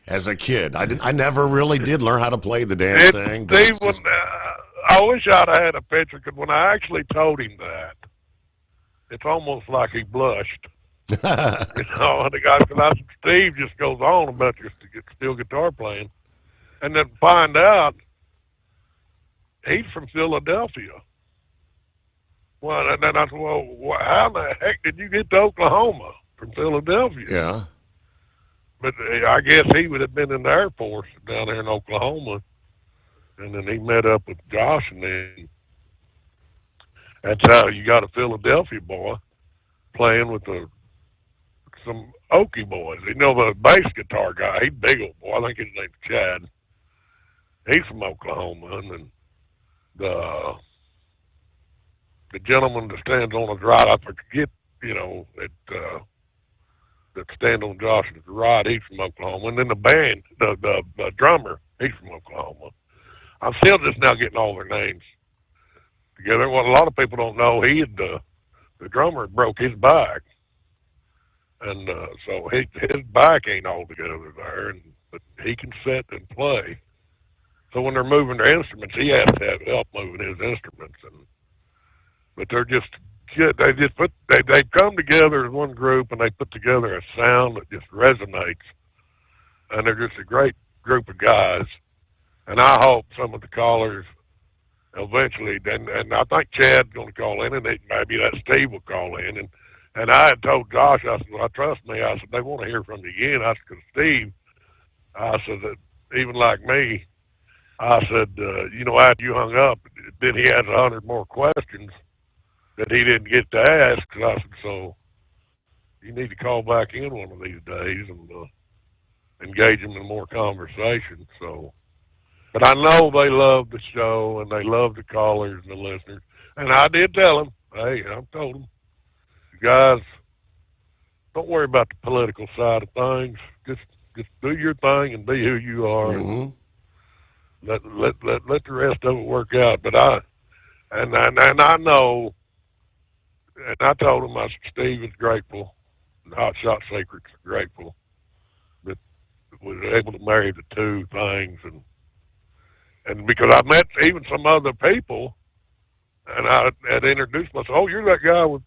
as a kid, I never really did learn how to play the damn thing. Steve, I wish I'd have had a picture, because when I actually told him that, it's almost like he blushed. You know, and the guy said, Steve just goes on about your steel guitar playing, and then find out he's from Philadelphia. Well, and then I said, well, how the heck did you get to Oklahoma from Philadelphia? Yeah. But I guess he would have been in the Air Force down there in Oklahoma, and then he met up with Josh, and then that's how you got a Philadelphia boy playing with some Okie boys. You know, the bass guitar guy, he's a big old boy. I think his name's Chad. He's from Oklahoma. And then the gentleman that stands on his right, I forget, you know, that stands on Josh's right, he's from Oklahoma. And then the band, the drummer, he's from Oklahoma. I'm still just now getting all their names together. What a lot of people don't know, the drummer broke his back. And so his back ain't all together there, but he can sit and play. So when they're moving their instruments, he has to have help moving his instruments. But they're just good. They come together as one group, and they put together a sound that just resonates. And they're just a great group of guys. And I hope some of the callers eventually, and I think Chad's going to call in, and maybe that Steve will call in. And I had told Josh, I said, well, trust me, I said, they want to hear from you again. I said, because Steve, I said, that even like me, I said, you know, after you hung up, then he has 100 more questions that he didn't get to ask. I said, so you need to call back in one of these days and engage them in more conversation. So, but I know they love the show, and they love the callers and the listeners. And I did tell them, hey, I told them, guys, don't worry about the political side of things. Just do your thing and be who you are. And let the rest of it work out. But I know, and I told him, I said, Steve is grateful, and Hot Shot Secrets are grateful that we were able to marry the two things, and because I met even some other people. And I had introduced myself. Oh, you're that guy with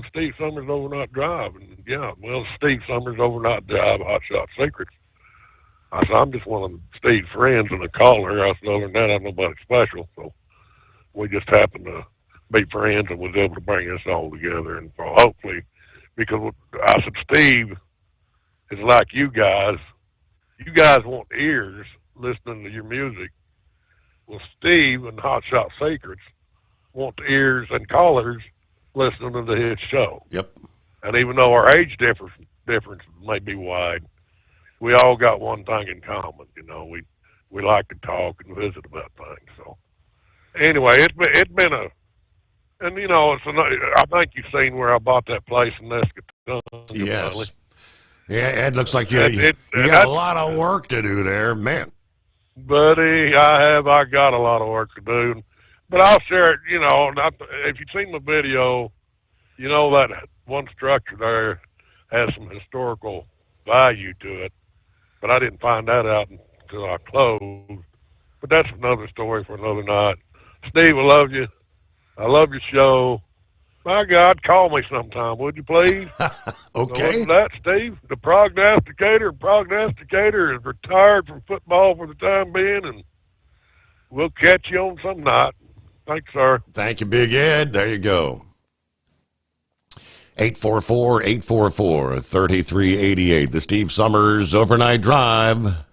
Steve Sommers Overnight Drive. And yeah, well, Steve Sommers Overnight Drive, Hot Shot Secrets. I said, I'm just one of Steve's friends and a caller. I said, other than that, I'm nobody special. So we just happened to be friends and was able to bring us all together. And so hopefully, because I said, Steve is like you guys. You guys want ears listening to your music. Well, Steve and Hot Shot Secrets want ears and callers listening to his show. Yep. And even though our age difference may be wide, we all got one thing in common. You know, we like to talk and visit about things. So anyway, it's been and you know, I think you've seen where I bought that place in Nescaton. Yes. Finally. Yeah, it looks like you got a lot of work to do there, man. Buddy, I got a lot of work to do. But I'll share it, you know, if you've seen the video, you know that one structure there has some historical value to it. But I didn't find that out until I closed. But that's another story for another night. Steve, I love you. I love your show. My God, call me sometime, would you please? Okay. So that, Steve, the prognosticator is retired from football for the time being, and we'll catch you on some night. Thanks, sir. Thank you, Big Ed. There you go. 844-844-3388. The Steve Sommers Overnight Drive.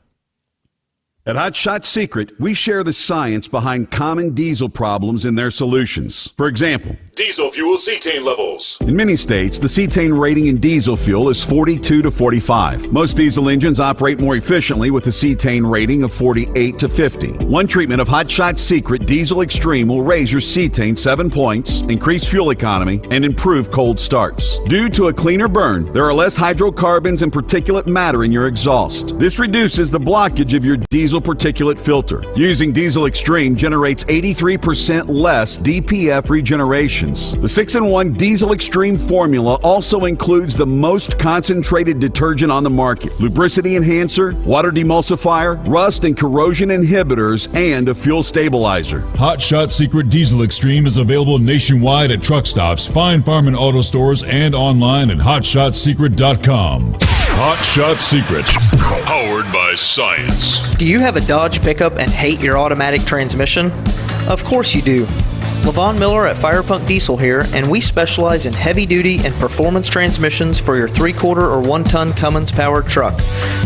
At Hot Shot Secret, we share the science behind common diesel problems and their solutions. For example, Diesel fuel cetane levels. in many states, the cetane rating in diesel fuel is 42 to 45. Most diesel engines operate more efficiently with a cetane rating of 48 to 50. One treatment of Hot Shot Secret Diesel Extreme will raise your cetane 7 points, increase fuel economy, and improve cold starts. Due to a cleaner burn, there are less hydrocarbons and particulate matter in your exhaust. This reduces the blockage of your diesel particulate filter. Using Diesel Extreme generates 83% less DPF regeneration. The 6-in-1 Diesel Extreme formula also includes the most concentrated detergent on the market, lubricity enhancer, water demulsifier, rust and corrosion inhibitors, and a fuel stabilizer. Hot Shot Secret Diesel Extreme is available nationwide at truck stops, fine farm and auto stores, and online at hotshotsecret.com. Hot Shot Secret, powered by science. Do you have a Dodge pickup and hate your automatic transmission? Of course you do. Levon Miller at Firepunk Diesel here, and we specialize in heavy-duty and performance transmissions for your 3-quarter or 1-ton Cummins-powered truck.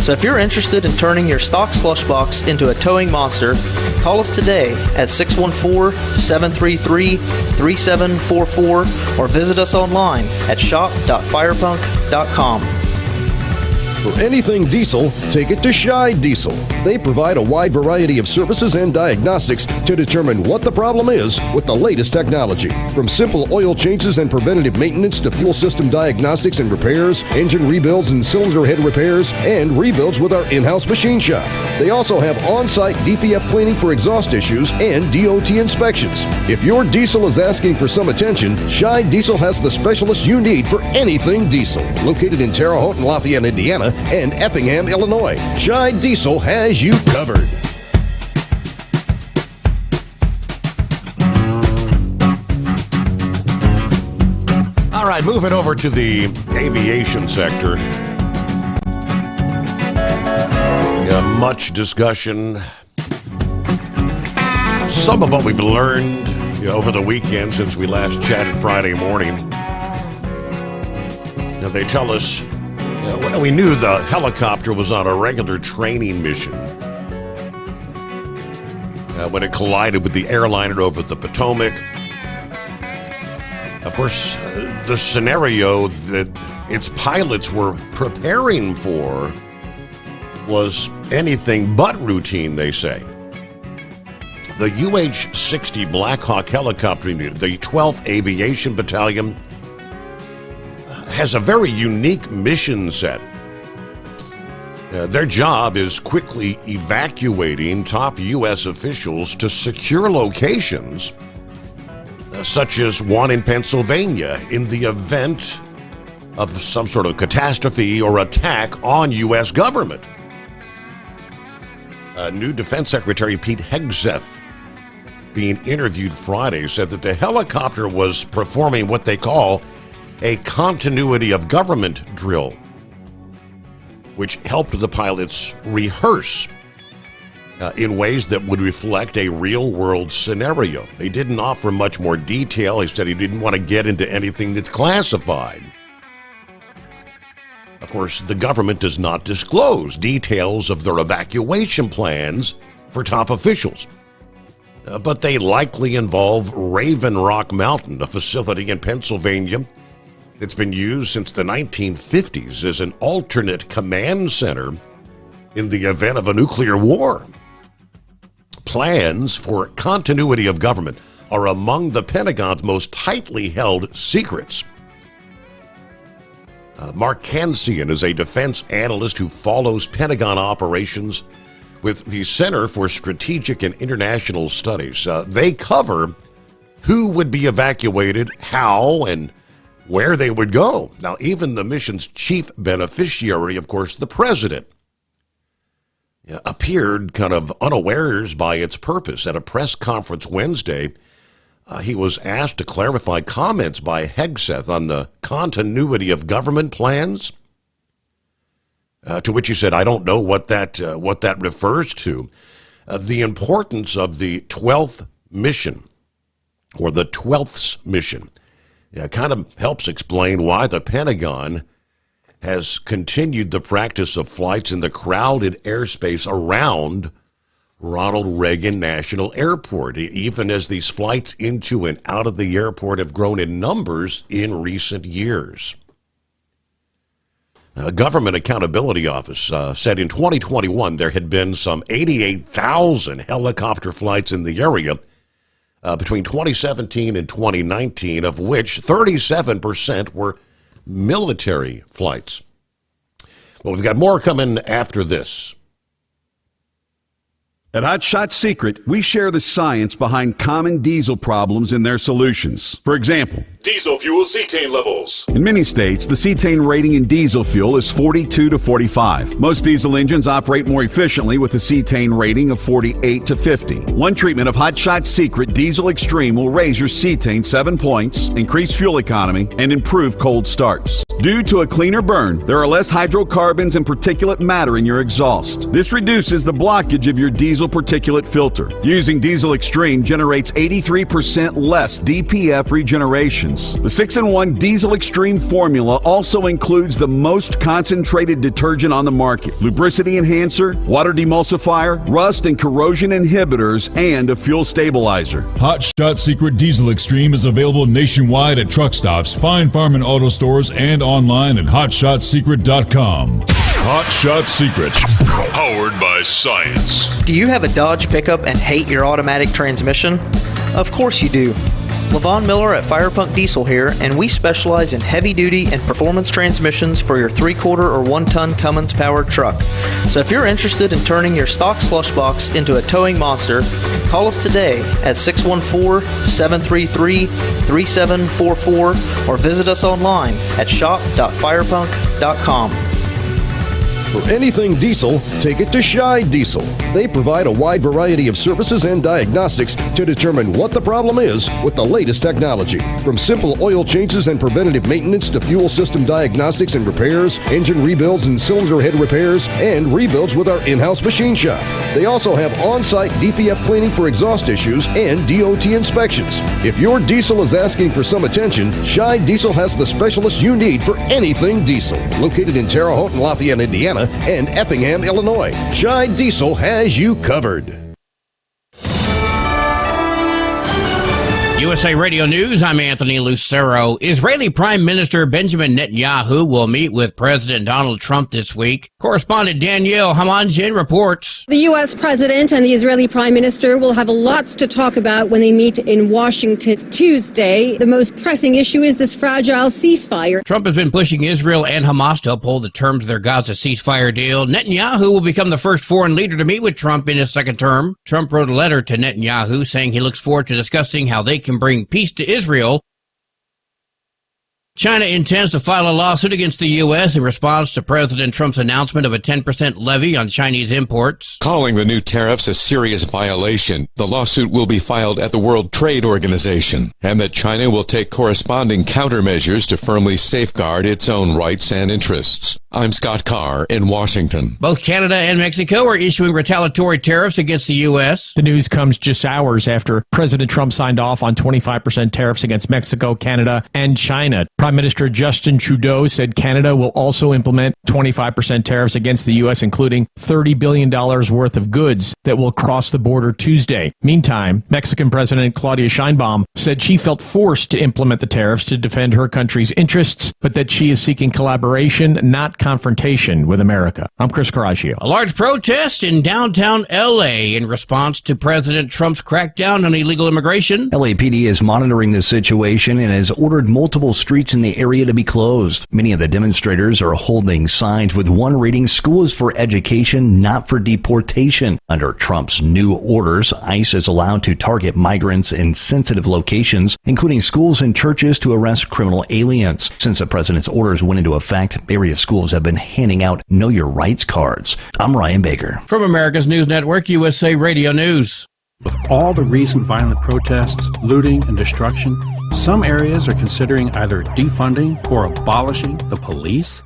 So if you're interested in turning your stock slush box into a towing monster, call us today at 614-733-3744 or visit us online at shop.firepunk.com. For anything diesel, take it to Shy Diesel. They provide a wide variety of services and diagnostics to determine what the problem is with the latest technology. From simple oil changes and preventative maintenance to fuel system diagnostics and repairs, engine rebuilds and cylinder head repairs, and rebuilds with our in-house machine shop. They also have on-site DPF cleaning for exhaust issues and DOT inspections. If your diesel is asking for some attention, Shy Diesel has the specialist you need for anything diesel. Located in Terre Haute and Lafayette, Indiana, and Effingham, Illinois, Shy Diesel has you covered. All right, moving over to the aviation sector. Much discussion. Some of what we've learned over the weekend since we last chatted Friday morning. They tell us we knew the helicopter was on a regular training mission when it collided with the airliner over the Potomac. Of course, the scenario that its pilots were preparing for was anything but routine, they say. The UH-60 Black Hawk helicopter unit, the 12th Aviation Battalion, has a very unique mission set. Their job is quickly evacuating top U.S. officials to secure locations, such as one in Pennsylvania, in the event of some sort of catastrophe or attack on U.S. government. New Defense Secretary Pete Hegseth, being interviewed Friday, said that the helicopter was performing what they call a continuity of government drill, which helped the pilots rehearse in ways that would reflect a real-world scenario. He didn't offer much more detail. He said he didn't want to get into anything that's classified. Of course, the government does not disclose details of their evacuation plans for top officials. But they likely involve Raven Rock Mountain, a facility in Pennsylvania that's been used since the 1950s as an alternate command center in the event of a nuclear war. Plans for continuity of government are among the Pentagon's most tightly held secrets. Mark Kansian is a defense analyst who follows Pentagon operations with the Center for Strategic and International Studies. They cover who would be evacuated, how, and where they would go. Now, even the mission's chief beneficiary, of course, the president, appeared kind of unawares by its purpose. At a press conference Wednesday, he was asked to clarify comments by Hegseth on the continuity of government plans, to which he said, I don't know what that refers to. The importance of the 12th mission, or the 12th's mission, It kind of helps explain why the Pentagon has continued the practice of flights in the crowded airspace around Ronald Reagan National Airport, even as these flights into and out of the airport have grown in numbers in recent years. A Government Accountability Office said in 2021 there had been some 88,000 helicopter flights in the area between 2017 and 2019, of which 37% were military flights. Well, we've got more coming after this. At Hot Shot Secret, we share the science behind common diesel problems and their solutions. For example, Diesel fuel cetane levels. in many states, the cetane rating in diesel fuel is 42 to 45. Most diesel engines operate more efficiently with a cetane rating of 48 to 50. One treatment of Hot Shot Secret Diesel Extreme will raise your cetane 7 points, increase fuel economy, and improve cold starts. Due to a cleaner burn, there are less hydrocarbons and particulate matter in your exhaust. This reduces the blockage of your diesel particulate filter. Using Diesel Extreme generates 83% less DPF regenerations. The 6-in-1 Diesel Extreme formula also includes the most concentrated detergent on the market, lubricity enhancer, water demulsifier, rust and corrosion inhibitors, and a fuel stabilizer. Hot Shot Secret Diesel Extreme is available nationwide at truck stops, fine farm and auto stores, and online at hotshotsecret.com. Hot Shot Secret, powered by science. Do you have a Dodge pickup and hate your automatic transmission? Of course you do. Levon Miller at Fire Punk Diesel here, and we specialize in heavy-duty and performance transmissions for your 3-quarter or 1-ton Cummins-powered truck. So if you're interested in turning your stock slush box into a towing monster, call us today at 614-733-3744 or visit us online at shop.firepunk.com. For anything diesel, take it to Shy Diesel. They provide a wide variety of services and diagnostics to determine what the problem is with the latest technology. From simple oil changes and preventative maintenance to fuel system diagnostics and repairs, engine rebuilds and cylinder head repairs, and rebuilds with our in-house machine shop. They also have on-site DPF cleaning for exhaust issues and DOT inspections. If your diesel is asking for some attention, Shy Diesel has the specialist you need for anything diesel. Located in Terre Haute and Lafayette, Indiana, and Effingham, Illinois, Shy Diesel has you covered. USA Radio News, I'm Anthony Lucero. Israeli Prime Minister Benjamin Netanyahu will meet with President Donald Trump this week. Correspondent Danielle Hamanjin reports. The U.S. President and the Israeli Prime Minister will have lots to talk about when they meet in Washington Tuesday. The most pressing issue is this fragile ceasefire. Trump has been pushing Israel and Hamas to uphold the terms of their Gaza ceasefire deal. Netanyahu will become the first foreign leader to meet with Trump in his second term. Trump wrote a letter to Netanyahu saying he looks forward to discussing how they can bring peace to Israel. China intends to file a lawsuit against the U.S. in response to President Trump's announcement of a 10% levy on Chinese imports. Calling the new tariffs a serious violation, the lawsuit will be filed at the World Trade Organization, and that China will take corresponding countermeasures to firmly safeguard its own rights and interests. I'm Scott Carr in Washington. Both Canada and Mexico are issuing retaliatory tariffs against the U.S. The news comes just hours after President Trump signed off on 25% tariffs against Mexico, Canada, and China. Prime Minister Justin Trudeau said Canada will also implement 25% tariffs against the U.S., including $30 billion worth of goods that will cross the border Tuesday. Meantime, Mexican President Claudia Sheinbaum said she felt forced to implement the tariffs to defend her country's interests, but that she is seeking collaboration, not confrontation with America. I'm Chris Caraccio. A large protest in downtown L.A. in response to President Trump's crackdown on illegal immigration. LAPD is monitoring the situation and has ordered multiple streets in the area to be closed. Many of the demonstrators are holding signs with one reading, "School is for education, not for deportation." Under Trump's new orders, ICE is allowed to target migrants in sensitive locations, including schools and churches, to arrest criminal aliens. Since the president's orders went into effect, area schools have been handing out Know Your Rights cards. I'm Ryan Baker. From America's News Network, USA Radio News. With all the recent violent protests, looting, and destruction, some areas are considering either defunding or abolishing the police.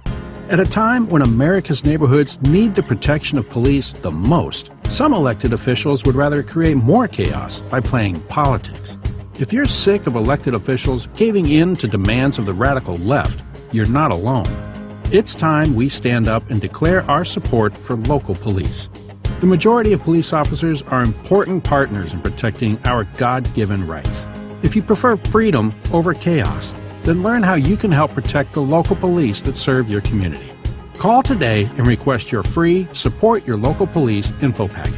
At a time when America's neighborhoods need the protection of police the most, some elected officials would rather create more chaos by playing politics. If you're sick of elected officials caving in to demands of the radical left, you're not alone. It's time we stand up and declare our support for local police. The majority of police officers are important partners in protecting our God-given rights. If you prefer freedom over chaos, then learn how you can help protect the local police that serve your community. Call today and request your free Support Your Local Police info packet.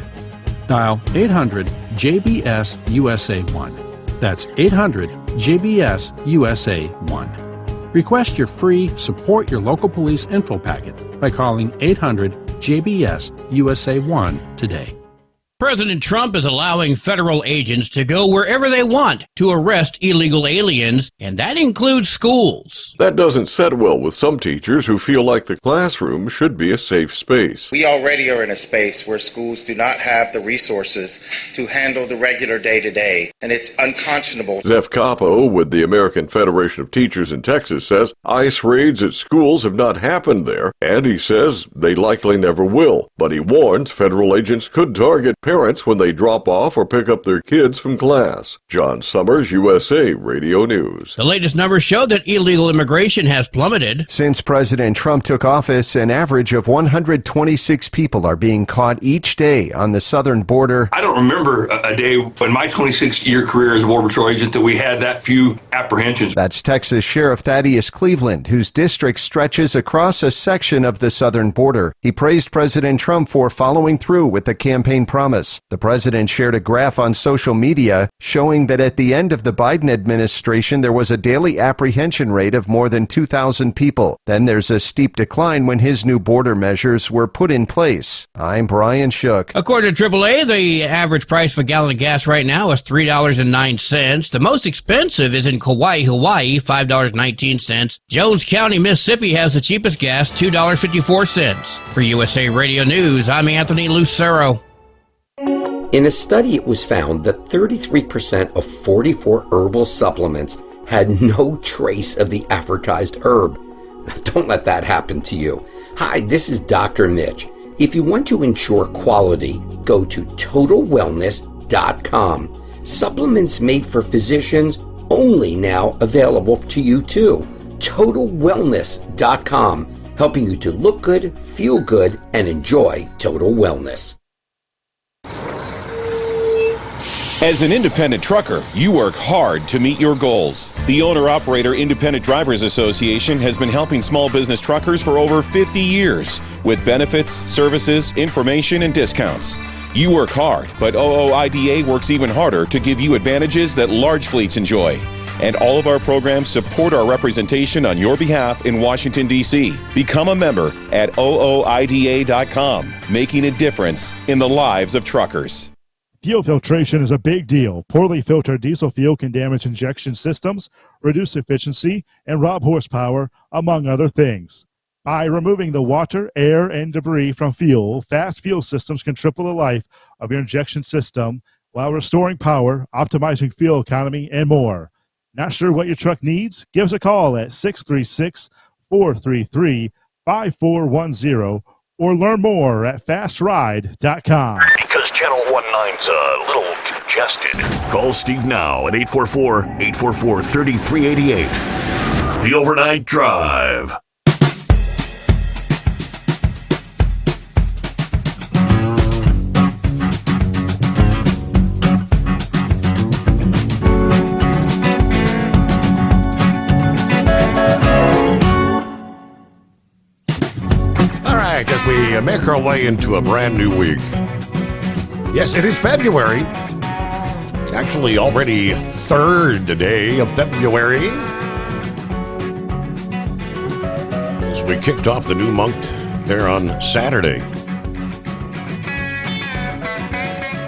Dial 800-JBS-USA-1. That's 800-JBS-USA-1. Request your free Support Your Local Police info packet by calling 800-JBS-USA-1 today. President Trump is allowing federal agents to go wherever they want to arrest illegal aliens, and that includes schools. That doesn't set well with some teachers who feel like the classroom should be a safe space. We already are in a space where schools do not have the resources to handle the regular day-to-day, and it's unconscionable. Zeph Capo with the American Federation of Teachers in Texas says ICE raids at schools have not happened there, and he says they likely never will. But he warns federal agents could target parents when they drop off or pick up their kids from class. John Sommers, USA Radio News. The latest numbers show that illegal immigration has plummeted. Since President Trump took office, an average of 126 people are being caught each day on the southern border. I don't remember a day in my 26-year career as a Border Patrol agent that we had that few apprehensions. That's Texas Sheriff Thaddeus Cleveland, whose district stretches across a section of the southern border. He praised President Trump for following through with the campaign promise. The president shared a graph on social media showing that at the end of the Biden administration, there was a daily apprehension rate of more than 2,000 people. Then there's a steep decline when his new border measures were put in place. I'm Brian Shook. According to AAA, the average price for a gallon of gas right now is $3.09. The most expensive is in Kauai, Hawaii, $5.19. Jones County, Mississippi has the cheapest gas, $2.54. For USA Radio News, I'm Anthony Lucero. In a study, it was found that 33% of 44 herbal supplements had no trace of the advertised herb. Now, don't let that happen to you. Hi, this is Dr. Mitch. If you want to ensure quality, go to TotalWellness.com. Supplements made for physicians, only now available to you too. TotalWellness.com, helping you to look good, feel good, and enjoy total wellness. As an independent trucker, you work hard to meet your goals. The Owner-Operator Independent Drivers Association has been helping small business truckers for over 50 years with benefits, services, information, and discounts. You work hard, but OOIDA works even harder to give you advantages that large fleets enjoy. And all of our programs support our representation on your behalf in Washington, D.C. Become a member at OOIDA.com, making a difference in the lives of truckers. Fuel filtration is a big deal. Poorly filtered diesel fuel can damage injection systems, reduce efficiency, and rob horsepower, among other things. By removing the water, air, and debris from fuel, fast fuel systems can triple the life of your injection system while restoring power, optimizing fuel economy, and more. Not sure what your truck needs? Give us a call at 636-433-5410 or learn more at fastride.com. Because Channel 19's a little congested. Call Steve now at 844-844-3388. The Overnight Drive. As we make our way into a brand new week. Yes, it is February. Actually, already third day of February. As we kicked off the new month there on Saturday.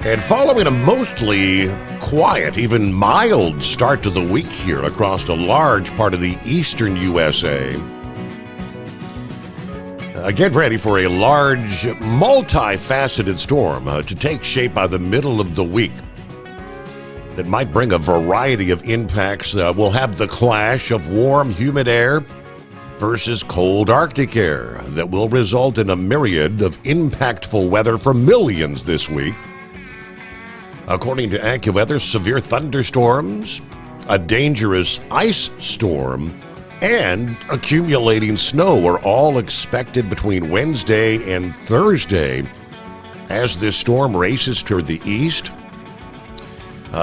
And following a mostly quiet, even mild start to the week here across a large part of the eastern USA, get ready for a large, multifaceted storm to take shape by the middle of the week that might bring a variety of impacts. We'll have the clash of warm, humid air versus cold Arctic air that will result in a myriad of impactful weather for millions this week. According to AccuWeather, severe thunderstorms, a dangerous ice storm, and accumulating snow are all expected between Wednesday and Thursday as this storm races toward the east.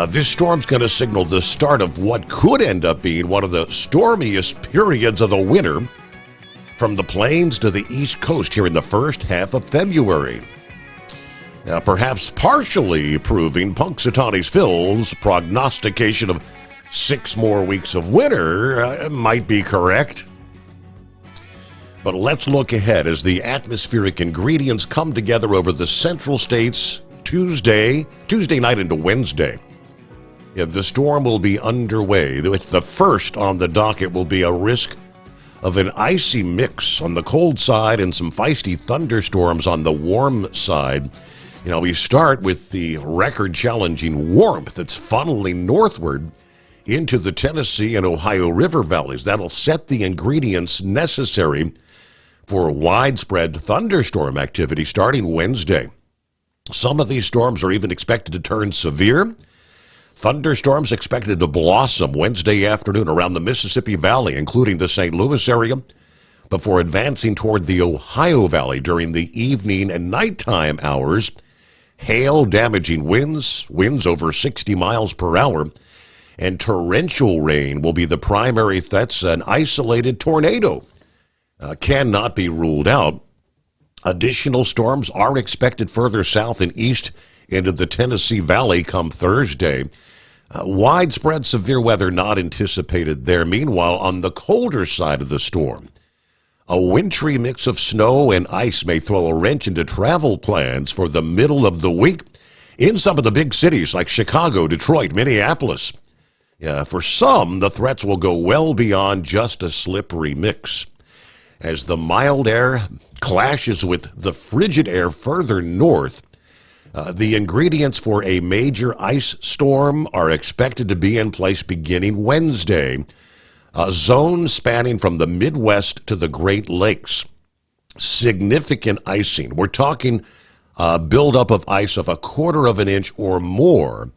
This storm's going to signal the start of what could end up being one of the stormiest periods of the winter from the plains to the east coast here in the first half of February. Perhaps partially proving Punxsutawney Phil's prognostication of 6 more weeks of winter might be correct. But let's look ahead as the atmospheric ingredients come together over the central states Tuesday night into Wednesday. The storm will be underway. It's the first on the docket. Will be a risk of an icy mix on the cold side and some feisty thunderstorms on the warm side. We start with the record-challenging warmth that's funneling northward into the Tennessee and Ohio River valleys. That'll set the ingredients necessary for widespread thunderstorm activity starting Wednesday. Some of these storms are even expected to turn severe. Thunderstorms expected to blossom Wednesday afternoon around the Mississippi Valley, including the St. Louis area, before advancing toward the Ohio Valley during the evening and nighttime hours. Hail, damaging winds over 60 miles per hour, and torrential rain will be the primary threats. An isolated tornado cannot be ruled out. Additional storms are expected further south and east into the Tennessee Valley come Thursday. Widespread severe weather not anticipated there. Meanwhile, on the colder side of the storm, a wintry mix of snow and ice may throw a wrench into travel plans for the middle of the week in some of the big cities like Chicago, Detroit, Minneapolis. For some, the threats will go well beyond just a slippery mix. As the mild air clashes with the frigid air further north, the ingredients for a major ice storm are expected to be in place beginning Wednesday. A zone spanning from the Midwest to the Great Lakes. Significant icing. We're talking buildup of ice of 1/4 of an inch or more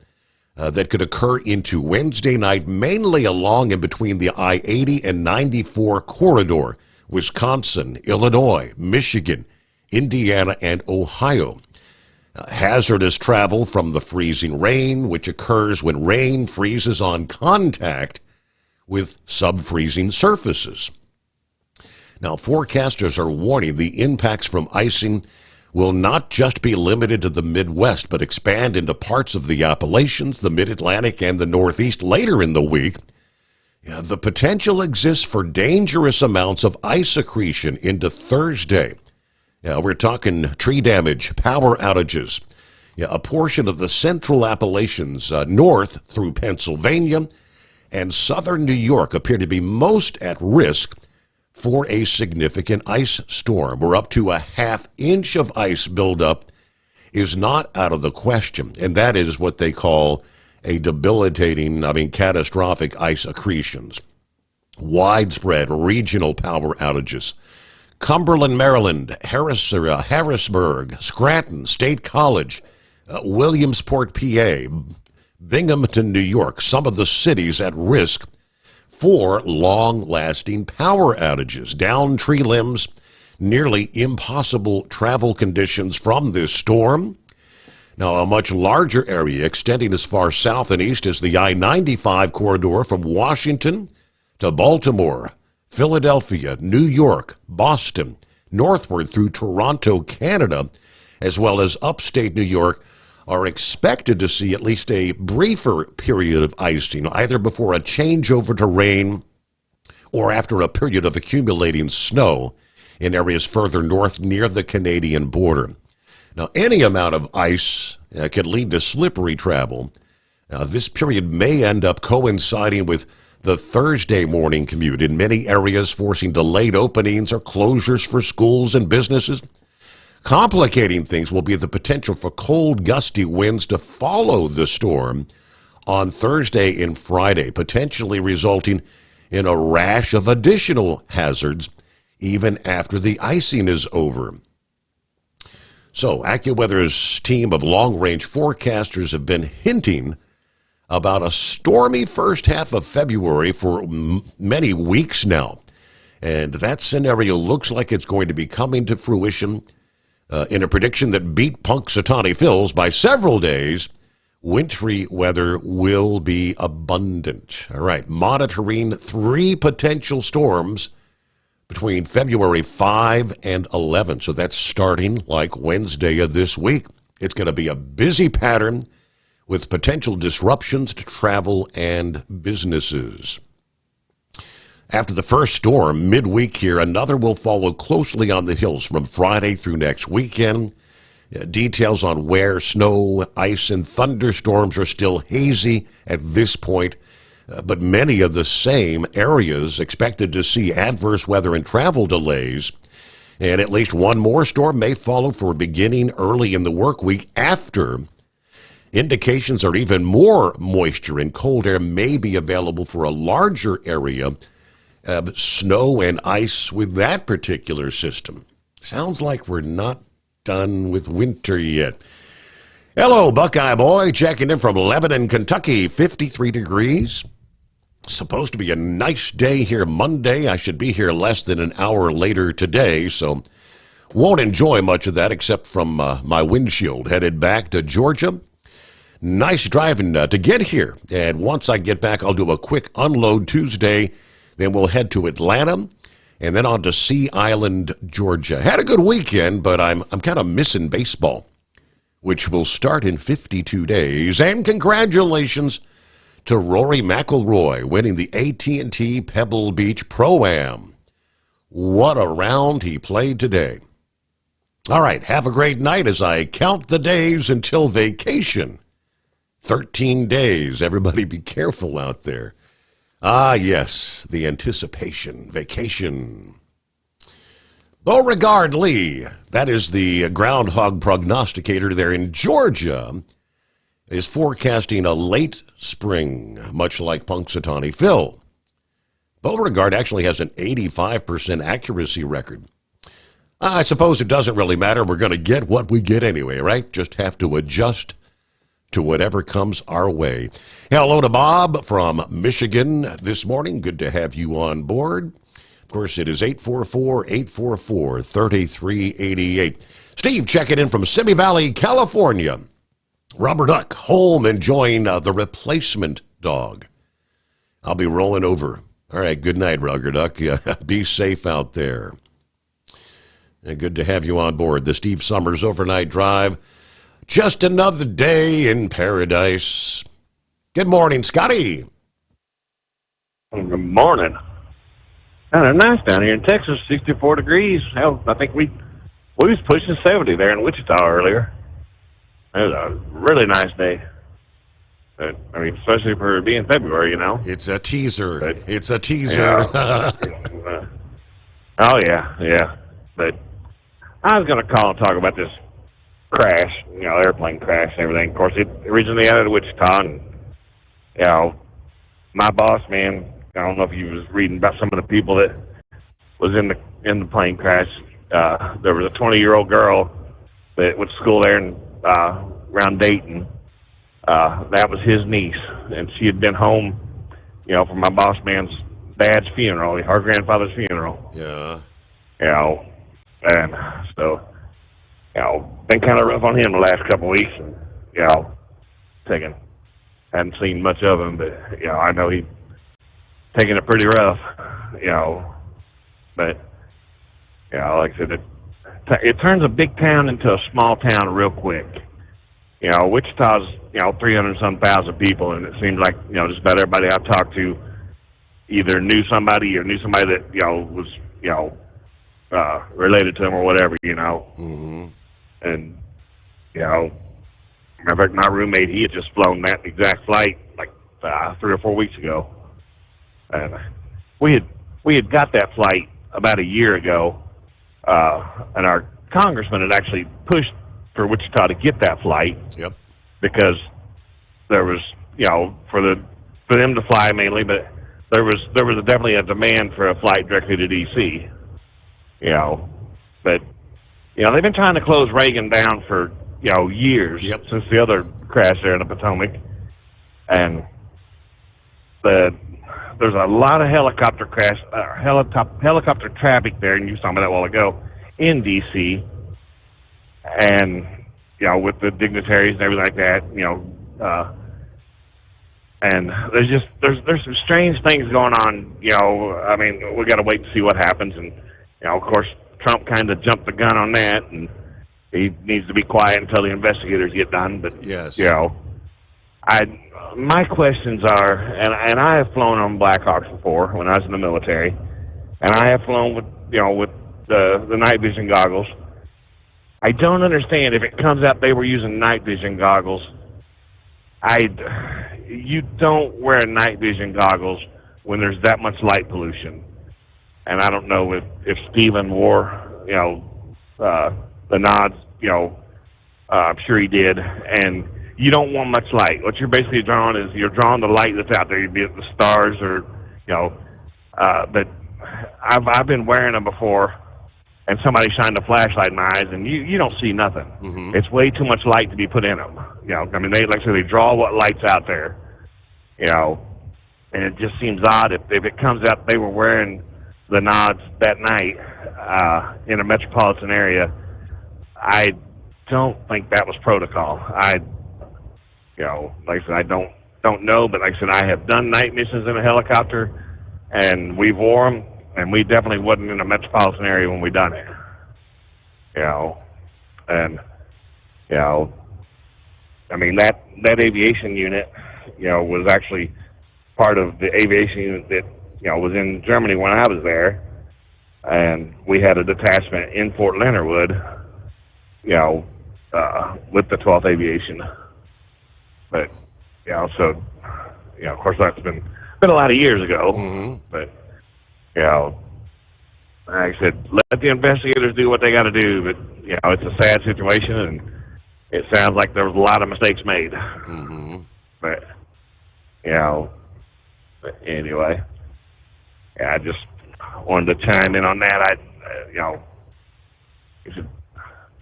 that could occur into Wednesday night, mainly along and between the I-80 and 94 corridor, Wisconsin, Illinois, Michigan, Indiana, and Ohio. Hazardous travel from the freezing rain, which occurs when rain freezes on contact with sub-freezing surfaces. Now, forecasters are warning the impacts from icing will not just be limited to the Midwest, but expand into parts of the Appalachians, the Mid-Atlantic, and the Northeast later in the week. The potential exists for dangerous amounts of ice accretion into Thursday. We're talking tree damage, power outages. A portion of the central Appalachians north through Pennsylvania and southern New York appear to be most at risk for a significant ice storm. We're up to a 1/2 inch of ice buildup is not out of the question, and that is what they call a catastrophic ice accretions. Widespread regional power outages. Cumberland, Maryland, Harrisburg, Scranton, State College, Williamsport, PA, Binghamton, New York, some of the cities at risk for long-lasting power outages. Downed tree limbs, nearly impossible travel conditions from this storm. Now, a much larger area extending as far south and east as the I-95 corridor from Washington to Baltimore, Philadelphia, New York, Boston, northward through Toronto, Canada, as well as upstate New York, are expected to see at least a briefer period of icing, either before a changeover to rain or after a period of accumulating snow in areas further north near the Canadian border. Now, any amount of ice could lead to slippery travel. This period may end up coinciding with the Thursday morning commute in many areas, forcing delayed openings or closures for schools and businesses. Complicating things will be the potential for cold, gusty winds to follow the storm on Thursday and Friday, potentially resulting in a rash of additional hazards even after the icing is over. So, AccuWeather's team of long-range forecasters have been hinting about a stormy first half of February for many weeks now. And that scenario looks like it's going to be coming to fruition in a prediction that beat Punxsutawney Phil's by several days. Wintry weather will be abundant. All right, monitoring 3 potential storms between February 5 and 11. So that's starting like Wednesday of this week. It's going to be a busy pattern with potential disruptions to travel and businesses. After the first storm, midweek here, another will follow closely on the hills from Friday through next weekend. Details on where snow, ice, and thunderstorms are still hazy at this point, but many of the same areas expected to see adverse weather and travel delays. And at least one more storm may follow for beginning early in the work week after. Indications are even more moisture and cold air may be available for a larger area of snow and ice with that particular system. Sounds like we're not done with winter yet. Hello, Buckeye Boy, checking in from Lebanon, Kentucky, 53 degrees. Supposed to be a nice day here Monday. I should be here less than an hour later today, so won't enjoy much of that except from my windshield. Headed back to Georgia. Nice driving to get here. And once I get back, I'll do a quick unload Tuesday. Then we'll head to Atlanta and then on to Sea Island, Georgia. Had a good weekend, but I'm kind of missing baseball, which will start in 52 days. And congratulations to Rory McIlroy winning the AT&T Pebble Beach Pro-Am. What a round he played today. All right, have a great night as I count the days until vacation. 13 days. Everybody be careful out there. Ah, yes, the anticipation, vacation. Beauregard Lee, that is the groundhog prognosticator there in Georgia, is forecasting a late spring, much like Punxsutawney Phil. Beauregard actually has an 85% accuracy record. I suppose it doesn't really matter. We're going to get what we get anyway, right? Just have to adjust to whatever comes our way. Hello to Bob from Michigan this morning. Good to have you on board. Of course, it is 844-844-3388. Steve checking in from Simi Valley, California. Rubber Duck home enjoying the replacement dog. I'll be rolling over. All right, good night, Rubber Duck. Be safe out there. And good to have you on board. The Steve Sommers Overnight Drive. Just another day in paradise. Good morning, Scotty. Good morning. Kind of nice down here in Texas, 64 degrees. Hell, I think we was pushing 70 there in Wichita earlier. It was a really nice day. I mean, especially for being February, you know. It's a teaser. It's a teaser. Yeah. Oh, yeah. But I was going to call and talk about this crash, airplane crash and everything. Of course, it originally out of Wichita, and, my boss, man, I don't know if you was reading about some of the people that was in the plane crash. There was a 20-year-old girl that went to school there around Dayton. That was his niece, and she had been home, for my boss man's dad's funeral, her grandfather's funeral. Yeah. And so, been kind of rough on him the last couple of weeks, and, hadn't seen much of him, but, I know he's taking it pretty rough, but, like I said, it turns a big town into a small town real quick. Wichita's, 300-some thousand people, and it seems like, just about everybody I've talked to either knew somebody or knew somebody that, was, related to them or whatever, Mm-hmm. And, matter of fact, my roommate, he had just flown that exact flight like 3 or 4 weeks ago. And we had got that flight about a year ago, and our congressman had actually pushed for Wichita to get that flight. Yep. Because there was, for them to fly mainly, but there was definitely a demand for a flight directly to D.C. But they've been trying to close Reagan down for, years since the other crash there in the Potomac. And there's a lot of helicopter traffic there, and you saw me that a while ago, in D.C. And, with the dignitaries and everything like that, and there's some strange things going on, we got to wait to see what happens. And, of course, Trump kind of jumped the gun on that, and he needs to be quiet until the investigators get done. But, yes. My questions are, and I have flown on Blackhawks before when I was in the military, and I have flown with the night vision goggles. I don't understand if it comes out they were using night vision goggles. You don't wear night vision goggles when there's that much light pollution. And I don't know if Stephen wore, the nods, I'm sure he did. And you don't want much light. What you're basically drawing is you're drawing the light that's out there, be it the stars or, but I've been wearing them before, and somebody shined a flashlight in my eyes, and you don't see nothing. Mm-hmm. It's way too much light to be put in them. They draw what light's out there, and it just seems odd if it comes out they were wearing the nods that night in a metropolitan area. I don't think that was protocol. Like I said, I don't know, but like I said, I have done night missions in a helicopter, and we've wore them, and we definitely wasn't in a metropolitan area when we done it. That aviation unit, was actually part of the aviation unit that, was in Germany when I was there, and we had a detachment in Fort Leonard Wood, with the 12th Aviation. But, of course that's been a lot of years ago. Mm-hmm. But, like I said, let the investigators do what they got to do. But, it's a sad situation, and it sounds like there was a lot of mistakes made. Mm-hmm. But anyway, I just wanted to chime in on that.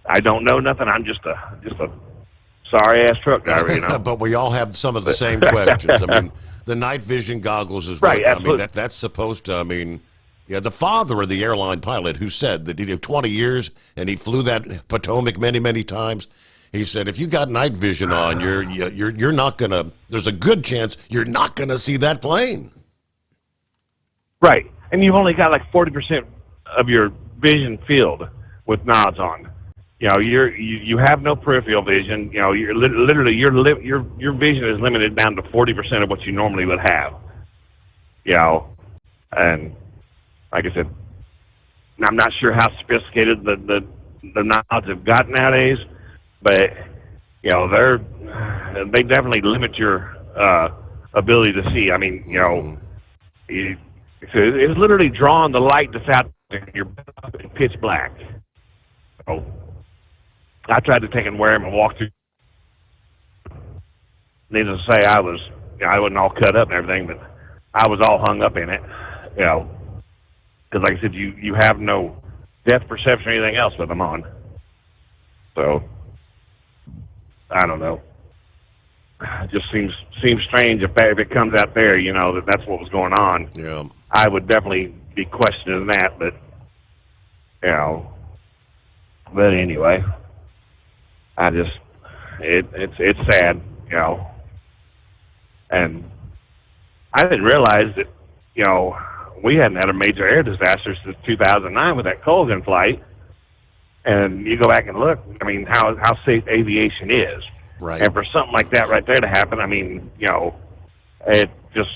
I don't know nothing. I'm just a sorry-ass truck driver, But we all have some of the same questions. The night vision goggles is right. What, that's supposed to, the father of the airline pilot who said that he did 20 years and he flew that Potomac many, many times. He said, if you got night vision on, you're not going to, there's a good chance you're not going to see that plane. Right. And you've only got like 40% of your vision field with nods on. You have no peripheral vision. You're literally your vision is limited down to 40% of what you normally would have. And like I said, I'm not sure how sophisticated the nods have gotten nowadays, but they definitely limit your ability to see. It's literally drawing the light that's out there. You're pitch black. So I tried to take and wear them and walk through. Needless to say, I wasn't all cut up and everything, but I was all hung up in it, because like I said, you have no depth perception or anything else with them on. So I don't know. It just seems strange if it comes out there, that's what was going on. Yeah, I would definitely be questioning that, but But anyway, it's sad, and I didn't realize that, we hadn't had a major air disaster since 2009 with that Colgan flight. And you go back and look, how safe aviation is. Right. And for something like that right there to happen, it just,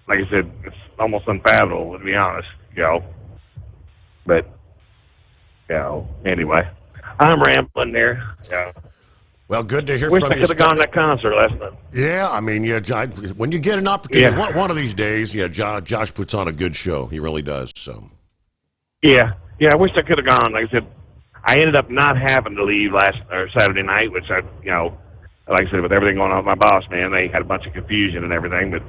like I said, it's almost unfathomable, to be honest, But, anyway, I'm rambling there. Well, good to hear Wish from you. I could have gone to that concert last night. Yeah, when you get an opportunity, one of these days, Josh puts on a good show. He really does. So. Yeah, I wish I could have gone. Like I said, I ended up not having to leave Saturday night, which like I said, with everything going on with my boss, man, they had a bunch of confusion and everything. But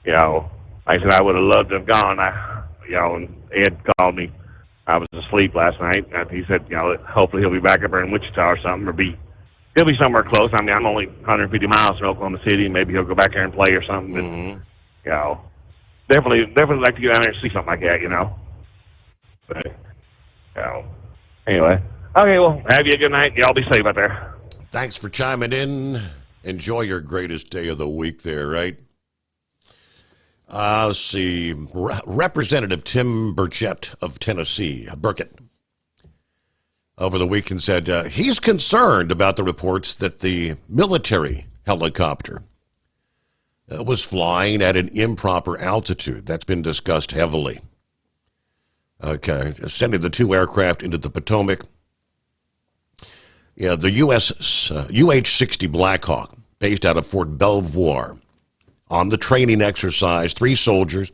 like I said, I would have loved to have gone. And Ed called me. I was asleep last night, and he said, hopefully he'll be back up there in Wichita or something, he'll be somewhere close. I mean, I'm only 150 miles from Oklahoma City. Maybe he'll go back there and play or something. But, definitely like to get down there and see something like that, But, anyway. Okay, well, have you a good night. Y'all be safe out there. Thanks for chiming in. Enjoy your greatest day of the week there, right? Let's see. Representative Tim Burchett of Tennessee, Burkett, over the weekend said he's concerned about the reports that the military helicopter was flying at an improper altitude. That's been discussed heavily. Okay, sending the two aircraft into the Potomac. Yeah, the U.S. UH-60 Blackhawk, based out of Fort Belvoir, on the training exercise, 3 soldiers.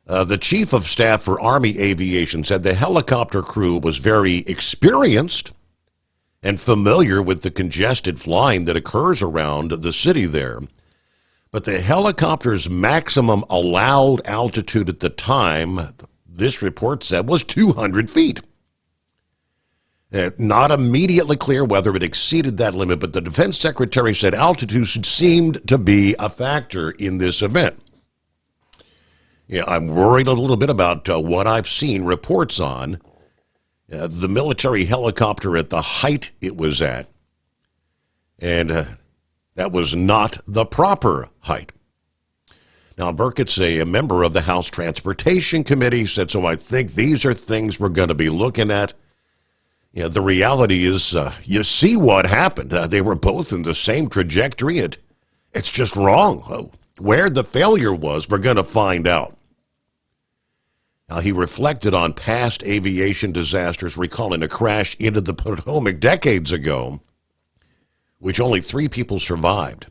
The chief of staff for Army Aviation said the helicopter crew was very experienced and familiar with the congested flying that occurs around the city there. But the helicopter's maximum allowed altitude at the time, this report said, was 200 feet. Not immediately clear whether it exceeded that limit, but the defense secretary said altitude seemed to be a factor in this event. Yeah, I'm worried a little bit about what I've seen reports on the military helicopter at the height it was at. And that was not the proper height. Now, Burkett's a member of the House Transportation Committee, said, so I think these are things we're going to be looking at. Yeah, the reality is, you see what happened. They were both in the same trajectory. It's just wrong. Where the failure was, we're going to find out. Now, he reflected on past aviation disasters, recalling a crash into the Potomac decades ago, which only 3 people survived.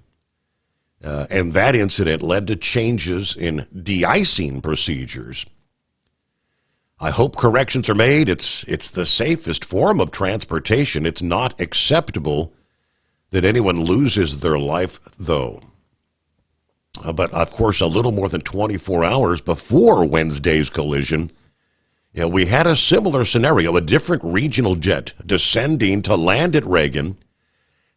And that incident led to changes in de-icing procedures. I hope corrections are made. It's the safest form of transportation. It's not acceptable that anyone loses their life, though. But, of course, a little more than 24 hours before Wednesday's collision, we had a similar scenario. A different regional jet descending to land at Reagan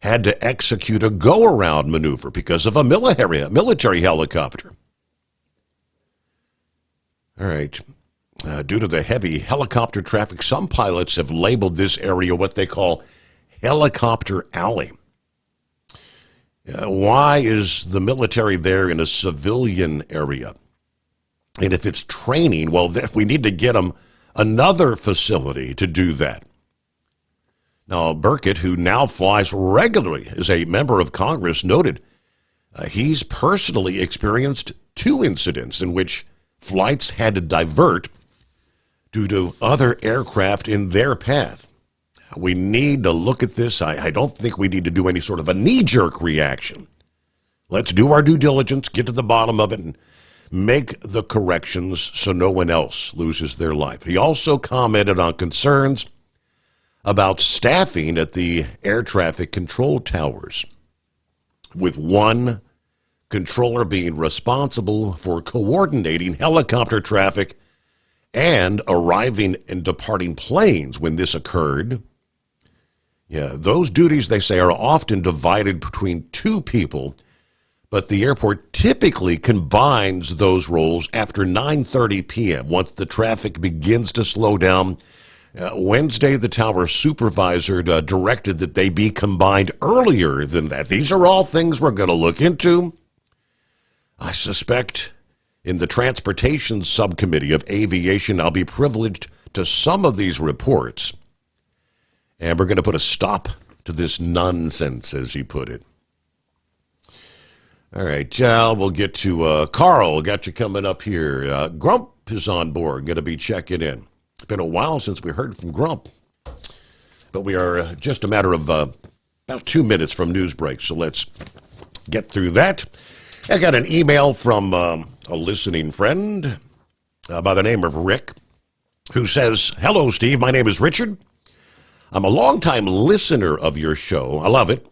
had to execute a go-around maneuver because of a military helicopter. All right. Due to the heavy helicopter traffic, some pilots have labeled this area what they call Helicopter Alley. Why is the military there in a civilian area? And if it's training, well, we need to get them another facility to do that. Now, Burkett, who now flies regularly as a member of Congress, noted he's personally experienced 2 incidents in which flights had to divert due to other aircraft in their path. We need to look at this. I don't think we need to do any sort of a knee-jerk reaction. Let's do our due diligence, get to the bottom of it, and make the corrections so no one else loses their life. He also commented on concerns about staffing at the air traffic control towers, with one controller being responsible for coordinating helicopter traffic and arriving and departing planes when this occurred. Yeah, those duties, they say, are often divided between 2 people, but the airport typically combines those roles after 9:30 p.m. once the traffic begins to slow down. Wednesday, the tower supervisor directed that they be combined earlier than that. These are all things we're going to look into. I suspect in the Transportation Subcommittee of Aviation, I'll be privileged to some of these reports. And we're going to put a stop to this nonsense, as he put it. All right, we'll get to Carl. Got you coming up here. Grump is on board, going to be checking in. It's been a while since we heard from Grump. But we are just a matter of about 2 minutes from news break, so let's get through that. I got an email from a listening friend by the name of Rick, who says, "Hello, Steve. My name is Richard. I'm a longtime listener of your show. I love it.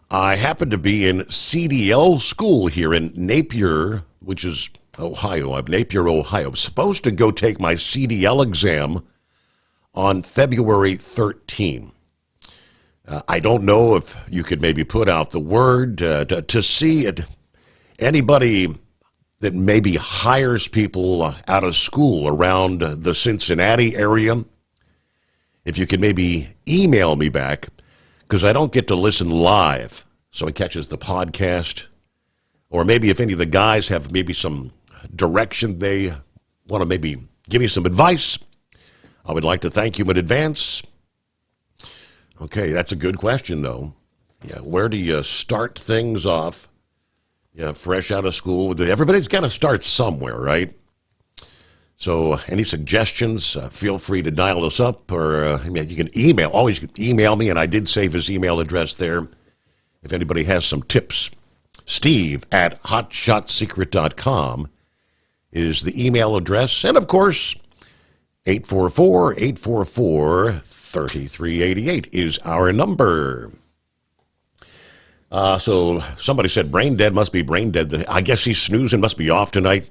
I happen to be in CDL school here in Napier, which is Ohio. I'm Napier, Ohio. I'm supposed to go take my CDL exam on February 13. I don't know if you could maybe put out the word to see it. Anybody that maybe hires people out of school around the Cincinnati area, if you could maybe email me back, because I don't get to listen live, so it catches the podcast. Or maybe if any of the guys have maybe some direction they want to maybe give me some advice, I would like to thank you in advance. Okay, that's a good question, though. Yeah, where do you start things off? Yeah, fresh out of school. Everybody's got to start somewhere, right? So any suggestions, feel free to dial us up, or you can email. Always email me, and I did save his email address there. If anybody has some tips, steve@hotshotsecret.com is the email address. And, of course, 844-844-3388 is our number. So somebody said brain dead, must be brain dead. I guess he's snoozing, must be off tonight.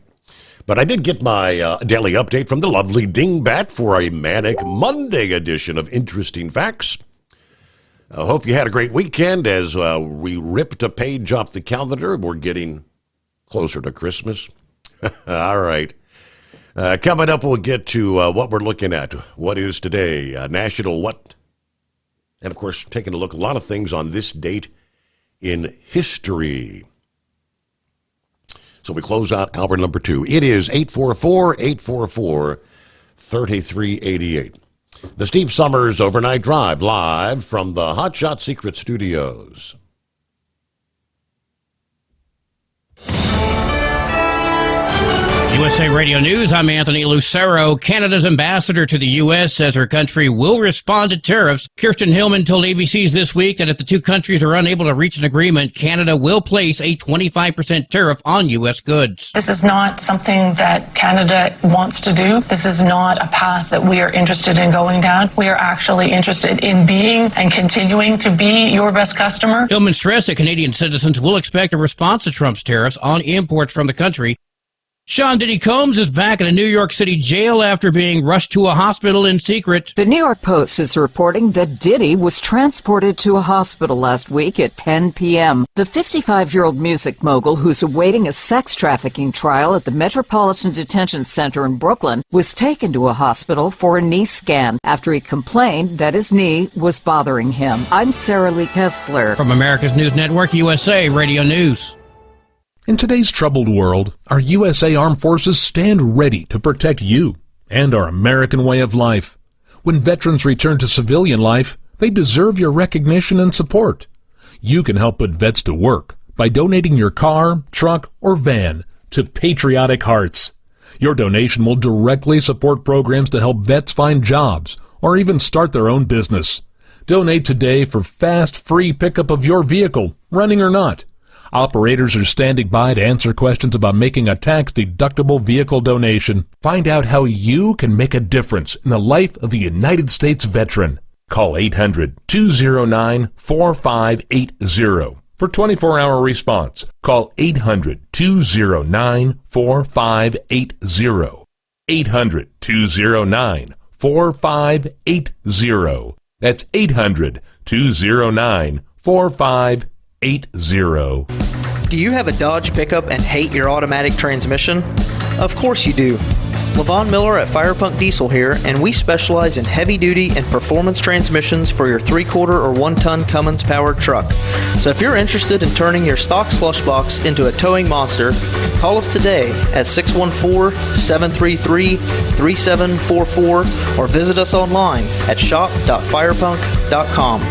But I did get my daily update from the lovely Dingbat for a manic Monday edition of Interesting Facts. I hope you had a great weekend as we ripped a page off the calendar. We're getting closer to Christmas. All right. Coming up, we'll get to what we're looking at. What is today? National what? And, of course, taking a look at a lot of things on this date in history. So we close out hour number 2. It is 844-844-3388. The Steve Sommers Overnight Drive, live from the Hot Shot Secret Studios. USA Radio News, I'm Anthony Lucero. Canada's ambassador to the U.S. says her country will respond to tariffs. Kirsten Hillman told ABC's This Week that if the two countries are unable to reach an agreement, Canada will place a 25% tariff on U.S. goods. This is not something that Canada wants to do. This is not a path that we are interested in going down. We are actually interested in being and continuing to be your best customer. Hillman stressed that Canadian citizens will expect a response to Trump's tariffs on imports from the country. Sean Diddy Combs is back in a New York City jail after being rushed to a hospital in secret. The New York Post is reporting that Diddy was transported to a hospital last week at 10 p.m. The 55-year-old music mogul, who's awaiting a sex trafficking trial at the Metropolitan Detention Center in Brooklyn, was taken to a hospital for a knee scan after he complained that his knee was bothering him. I'm Sarah Lee Kessler. From America's News Network, USA Radio News. In today's troubled world, our USA Armed Forces stand ready to protect you and our American way of life. When veterans return to civilian life, they deserve your recognition and support. You can help put vets to work by donating your car, truck, or van to Patriotic Hearts. Your donation will directly support programs to help vets find jobs or even start their own business. Donate today for fast, free pickup of your vehicle, running or not. Operators are standing by to answer questions about making a tax-deductible vehicle donation. Find out how you can make a difference in the life of a United States veteran. Call 800-209-4580 for 24-hour response. Call 800-209-4580. 800-209-4580. That's 800-209-4580. Do you have a Dodge pickup and hate your automatic transmission? Of course you do. Levon Miller at Firepunk Diesel here, and we specialize in heavy-duty and performance transmissions for your 3/4 or 1-ton Cummins-powered truck. So if you're interested in turning your stock slush box into a towing monster, call us today at 614-733-3744 or visit us online at shop.firepunk.com.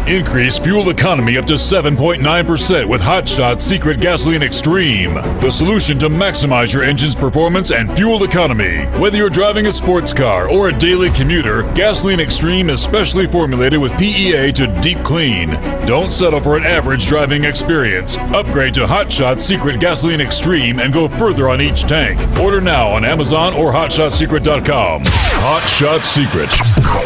Increase fuel economy up to 7.9% with Hot Shot Secret Gasoline Extreme. The solution to maximize your engine's performance and fuel economy. Whether you're driving a sports car or a daily commuter, Gasoline Extreme is specially formulated with PEA to deep clean. Don't settle for an average driving experience. Upgrade to Hot Shot Secret Gasoline Extreme and go further on each tank. Order now on Amazon or HotShotSecret.com. Hot Shot Secret.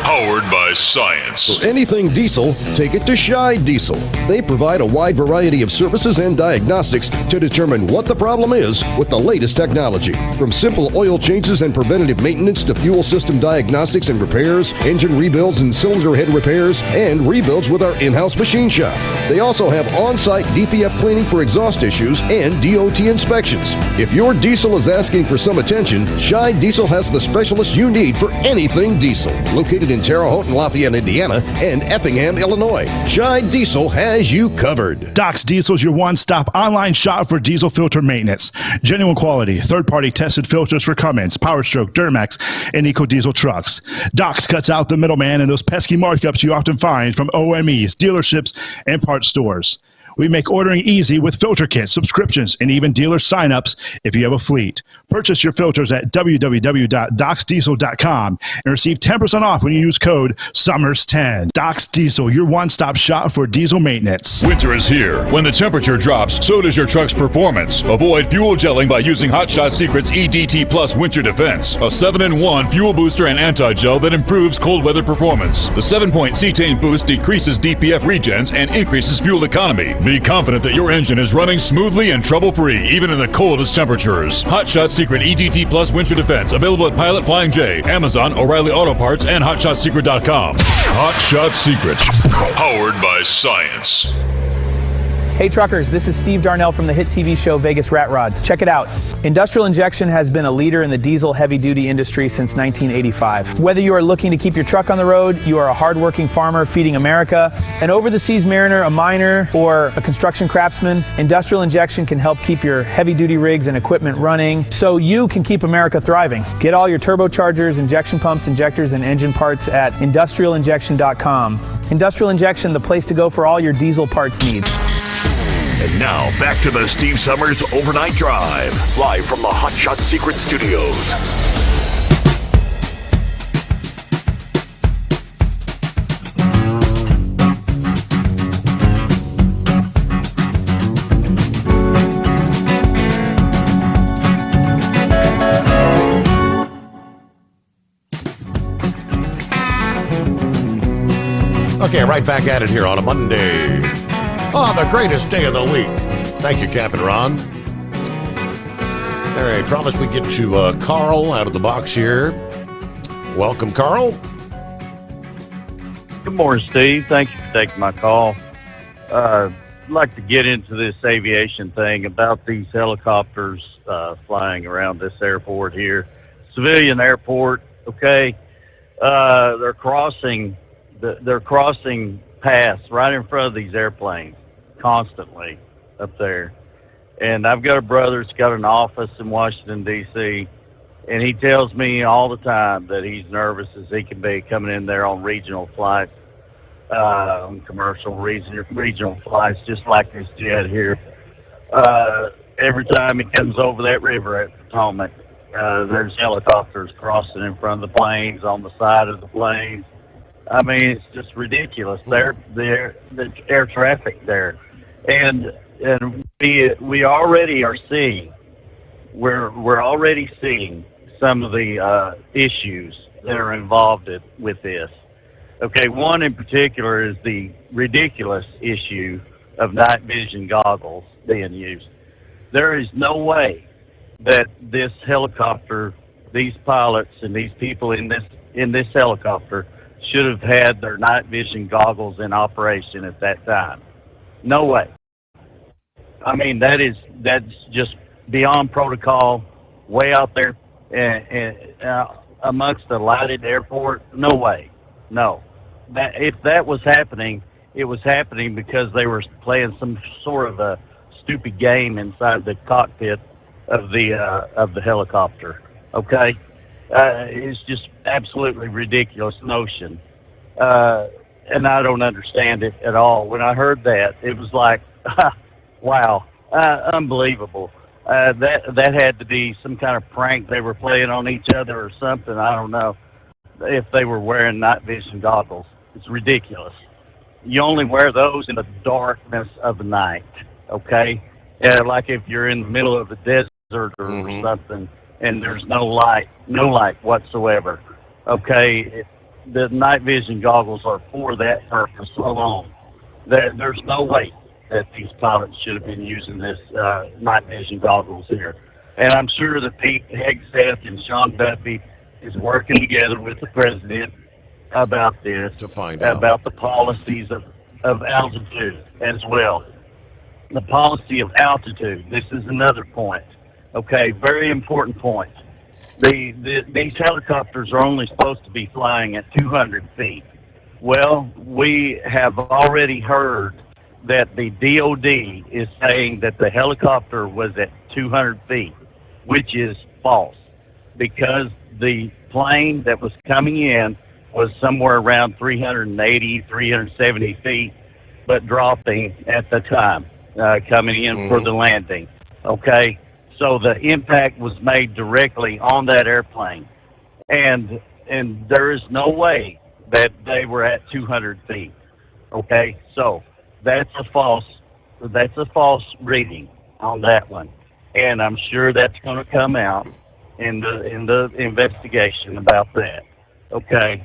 Powered by science. For anything diesel, take it to Scheid Diesel. They provide a wide variety of services and diagnostics to determine what the problem is with the latest technology. From simple oil changes and preventative maintenance to fuel system diagnostics and repairs, engine rebuilds and cylinder head repairs, and rebuilds with our in-house machine shop. They also have on-site DPF cleaning for exhaust issues and DOT inspections. If your diesel is asking for some attention, Scheid Diesel has the specialist you need for anything diesel. Located in Terre Haute and Lafayette, Indiana, and Effingham, Illinois, Scheid Diesel has you covered. Doc's Diesel is your one-stop online shop for diesel filter maintenance. Genuine quality, third-party tested filters for Cummins, PowerStroke, Duramax, and EcoDiesel trucks. Doc's cuts out the middleman and those pesky markups you often find from OMEs, dealerships, and parts stores. We make ordering easy with filter kits, subscriptions, and even dealer signups if you have a fleet. Purchase your filters at www.docsdiesel.com and receive 10% off when you use code SOMMERS10. Doc's Diesel, your one-stop shop for diesel maintenance. Winter is here. When the temperature drops, so does your truck's performance. Avoid fuel gelling by using Hot Shot Secret's EDT Plus Winter Defense, a 7-in-1 fuel booster and anti-gel that improves cold weather performance. The 7-point cetane boost decreases DPF regens and increases fuel economy. Be confident that your engine is running smoothly and trouble-free, even in the coldest temperatures. Hot Shot Secret EDT Plus Winter Defense, available at Pilot Flying J, Amazon, O'Reilly Auto Parts, and HotShotSecret.com. Hot Shot Secret, powered by science. Hey truckers, this is Steve Darnell from the hit TV show Vegas Rat Rods. Check it out. Industrial Injection has been a leader in the diesel heavy-duty industry since 1985. Whether you are looking to keep your truck on the road, you are a hard-working farmer feeding America, an over-the-seas mariner, a miner, or a construction craftsman, Industrial Injection can help keep your heavy-duty rigs and equipment running so you can keep America thriving. Get all your turbochargers, injection pumps, injectors, and engine parts at industrialinjection.com. Industrial Injection, the place to go for all your diesel parts needs. And now, back to the Steve Sommers Overnight Drive, live from the Hot Shot Secret Studios. Okay, right back at it here on a Monday. Oh, the greatest day of the week. Thank you, Captain Ron. All right, promise we get to Carl out of the box here. Welcome, Carl. Good morning, Steve. Thank you for taking my call. I'd like to get into this aviation thing about these helicopters flying around this airport here. Civilian airport, okay? They're crossing paths right in front of these airplanes constantly up there. And I've got a brother that's got an office in Washington, D.C., and he tells me all the time that he's nervous as he can be coming in there on regional flights, commercial regional flights, just like this jet here. Every time he comes over that river at Potomac, there's helicopters crossing in front of the planes, on the side of the planes. I mean, it's just ridiculous. The air traffic there, and we already are seeing. We're already seeing some of the issues that are involved with this. Okay, one in particular is the ridiculous issue of night vision goggles being used. There is no way that this helicopter, these pilots, and these people in this helicopter should have had their night vision goggles in operation at that time. No way. I mean, that's just beyond protocol, way out there and amongst a lighted airport. No way. No. If that was happening, it was happening because they were playing some sort of a stupid game inside the cockpit of the helicopter. Okay? It's just absolutely ridiculous notion. And I don't understand it at all. When I heard that, it was like, wow, unbelievable. That had to be some kind of prank they were playing on each other or something. I don't know if they were wearing night vision goggles. It's ridiculous. You only wear those in the darkness of the night, okay? Like if you're in the middle of the desert or something, and there's no light whatsoever. Okay, the night vision goggles are for that purpose alone. There's no way that these pilots should have been using this night vision goggles here. And I'm sure that Pete Hegseth and Sean Duffy is working together with the president about this, to find out about the policies of altitude as well. The policy of altitude, this is another point. Okay, very important point. These helicopters are only supposed to be flying at 200 feet. Well, we have already heard that the DOD is saying that the helicopter was at 200 feet, which is false, because the plane that was coming in was somewhere around 380, 370 feet, but dropping at the time, coming in for the landing. Okay, so the impact was made directly on that airplane, and there is no way that they were at 200 feet. Okay, so that's a false reading on that one, and I'm sure that's going to come out in the investigation about that. Okay,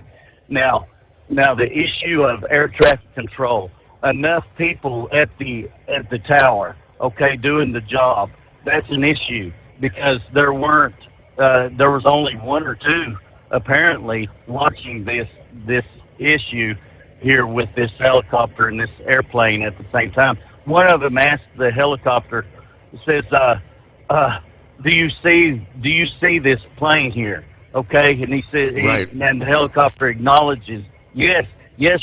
now the issue of air traffic control. Enough people at the tower, okay, doing the job. That's an issue, because there was only one or two apparently watching this issue here with this helicopter and this airplane at the same time. One of them asked the helicopter, says, do you see this plane here? Okay, and he said, right. And the helicopter acknowledges, yes,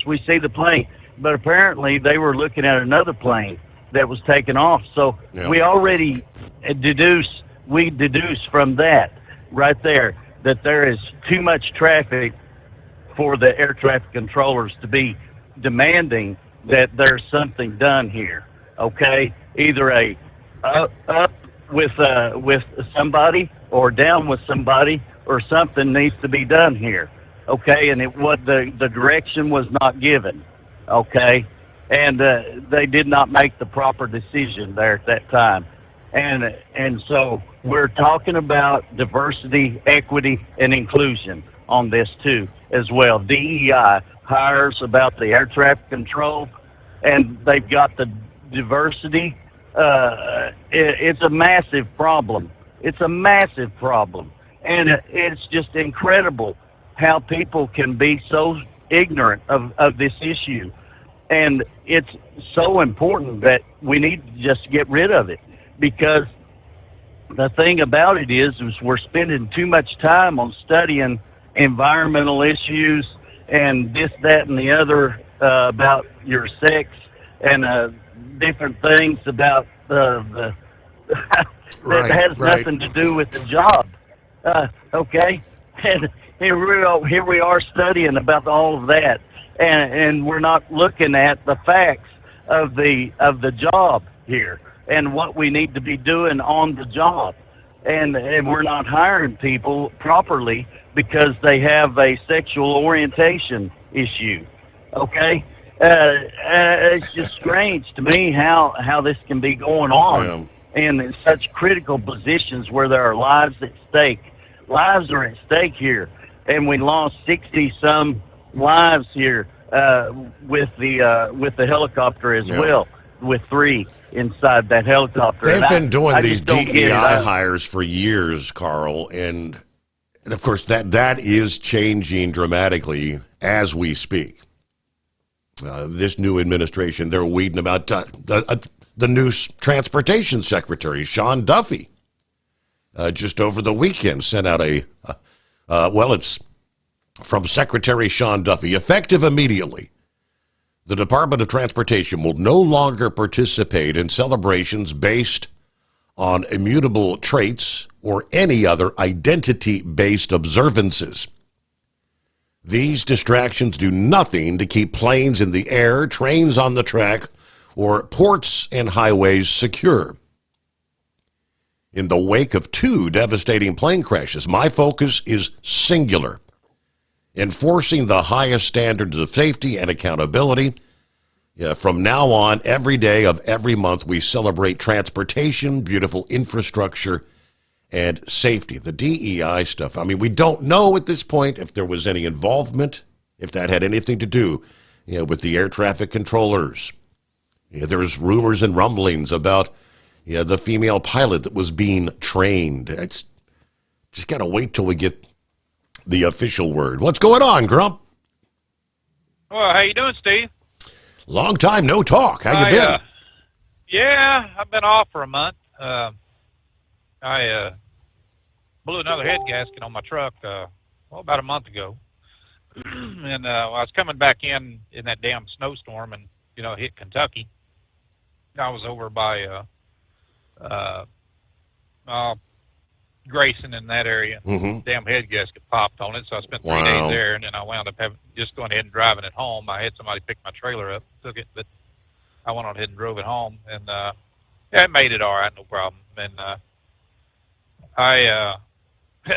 we see the plane. But apparently they were looking at another plane that was taken off. So we already deduce from that right there that there is too much traffic for the air traffic controllers to be demanding that there's something done here. Okay, either a up with somebody or down with somebody, or something needs to be done here. Okay, and the direction was not given. Okay, and they did not make the proper decision there at that time, and so we're talking about diversity, equity, and inclusion on this too as well. DEI hires about the air traffic control, and they've got the diversity. It's a massive problem. It's a massive problem, and it's just incredible how people can be so ignorant of this issue. And it's so important that we need to just get rid of it, because the thing about it is we're spending too much time on studying environmental issues and this, that, and the other about your sex and different things about that has nothing to do with the job. Okay, and here we are studying about all of that, and we're not looking at the facts of the job here and what we need to be doing on the job, and we're not hiring people properly because they have a sexual orientation issue. Okay, it's just strange to me how this can be going on, and in such critical positions where there are lives at stake. Lives are at stake here, and we lost 60-some lives here with the helicopter as well, with 3 inside that helicopter. They've been doing these DEI hires for years, Carl, and of course that is changing dramatically as we speak. This new administration, they're weeding about the new transportation secretary, Sean Duffy. Just over the weekend sent out it's from Secretary Sean Duffy. Effective immediately, the Department of Transportation will no longer participate in celebrations based on immutable traits or any other identity-based observances. These distractions do nothing to keep planes in the air, trains on the track, or ports and highways secure. In the wake of 2 devastating plane crashes, my focus is singular: enforcing the highest standards of safety and accountability. From now on, every day of every month, we celebrate transportation, beautiful infrastructure, and safety. The DEI stuff, I mean, we don't know at this point if there was any involvement if that had anything to do, with the air traffic controllers. There's rumors and rumblings about the female pilot that was being trained. It's just got to wait till we get the official word. What's going on, Grump? Well, how you doing, Steve? Long time no talk. How you been? Yeah, I've been off for a month. I blew another head gasket on my truck, about a month ago. And I was coming back in that damn snowstorm and, hit Kentucky. I was over by Grayson in that area. Damn head gasket popped on it, so I spent 3 days there, and then I wound up just going ahead and driving it home. I had somebody pick my trailer up, took it, but I went on ahead and drove it home, and it made it all right, no problem. And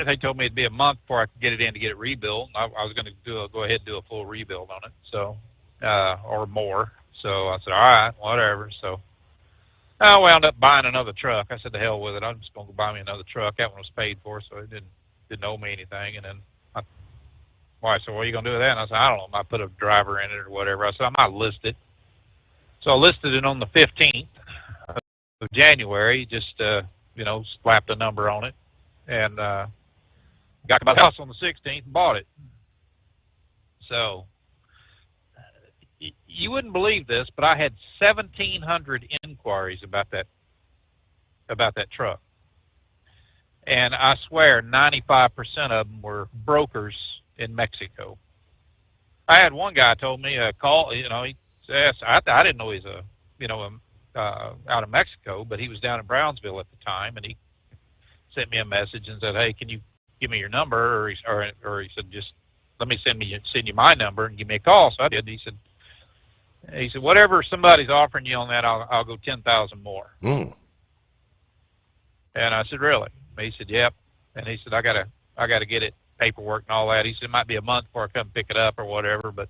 they told me it'd be a month before I could get it in to get it rebuilt. I was going to go ahead and do a full rebuild on it, so or more. So I said, all right, whatever. So I wound up buying another truck. I said, the hell with it. I'm just going to buy me another truck. That one was paid for, so it didn't owe me anything. And then my wife said, what are you going to do with that? And I said, I don't know. I might put a driver in it or whatever. I said, I might list it. So I listed it on the 15th of January, just, slapped a number on it. And got to my house on the 16th and bought it. So you wouldn't believe this, but I had 1,700 inquiries about that truck, and I swear 95% of them were brokers in Mexico. I had one guy told me call. He says I didn't know he's out of Mexico, but he was down in Brownsville at the time, and he sent me a message and said, "Hey, can you give me your number?" Or he said, "Just let me send you my number and give me a call." So I did. He said, "Whatever somebody's offering you on that, I'll go 10,000 more." And I said, "Really?" He said, "Yep." And he said, "I gotta get it paperwork and all that." He said, "It might be a month before I come pick it up or whatever." But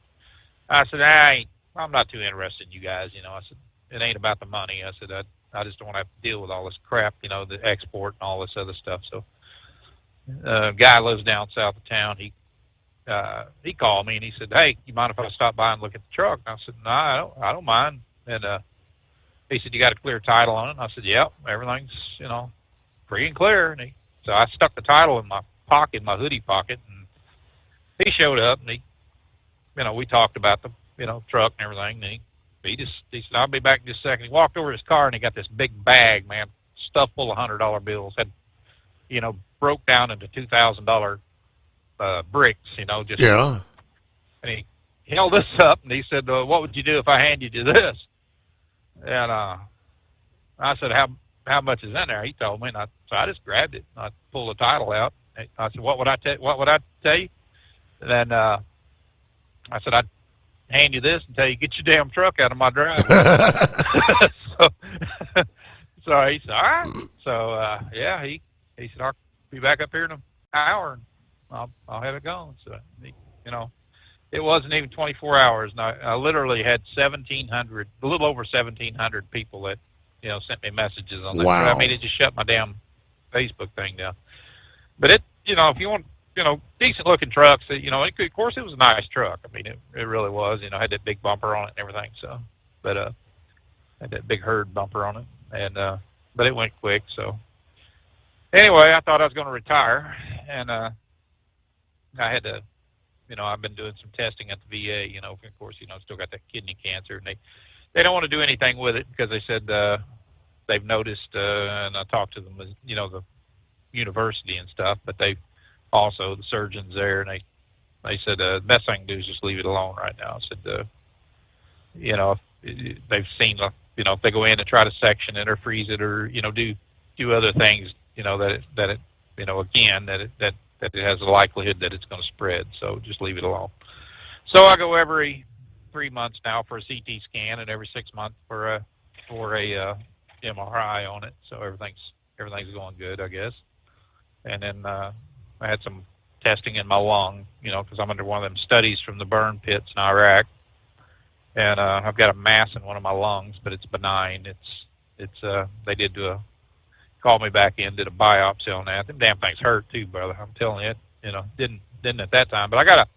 I said, "I'm not too interested in you guys." I said, "It ain't about the money." I said, I just don't want to have to deal with all this crap, the export and all this other stuff. So, guy lives down south of town. He called me and he said, "Hey, you mind if I stop by and look at the truck?" And I said, "No, I don't mind." And he said, "You got a clear title on it?" And I said, "Yep, everything's free and clear." And so I stuck the title in my pocket, my hoodie pocket, and he showed up and we talked about the truck and everything. And he said, "I'll be back in just a second." He walked over to his car and he got this big bag, man, stuffed full of $100 bills. Had broke down into $2,000 bricks, just yeah. And he held this up and he said, "What would you do if I handed you this?" And I said, "How much is in there?" He told me, and so I just grabbed it. I pulled the title out. I said, "What would I tell you?" And then I said, "I'd hand you this and tell you, get your damn truck out of my driveway." so he said, "All right." So he said, "I'll be back up here in an hour and I'll have it gone." So it wasn't even 24 hours, and I literally had 1,700, a little over 1,700 people that sent me messages on that. Wow. I mean, it just shut my damn Facebook thing down. But it, if you want, decent looking trucks, of course it was a nice truck. I mean, it really was. Had that big bumper on it and everything. So, but had that big herd bumper on it, and but it went quick. So anyway, I thought I was going to retire, and I had to. I've been doing some testing at the VA. Of course, still got that kidney cancer, and they don't want to do anything with it because they said they've noticed, and I talked to them, the university and stuff, but they also the surgeons there, and they said the best thing to do is just leave it alone right now. I said, if they've seen, if they go in and try to section it or freeze it or do other things, that it has a likelihood that it's going to spread. So just leave it alone. So I go every 3 months now for a CT scan, and every 6 months for a MRI on it. So everything's going good, I guess. And then I had some testing in my lung, because I'm under one of them studies from the burn pits in Iraq, and I've got a mass in one of my lungs, but it's benign. They did call me back in, did a biopsy on that. Them damn things hurt too, brother. I'm telling you, didn't at that time. But I got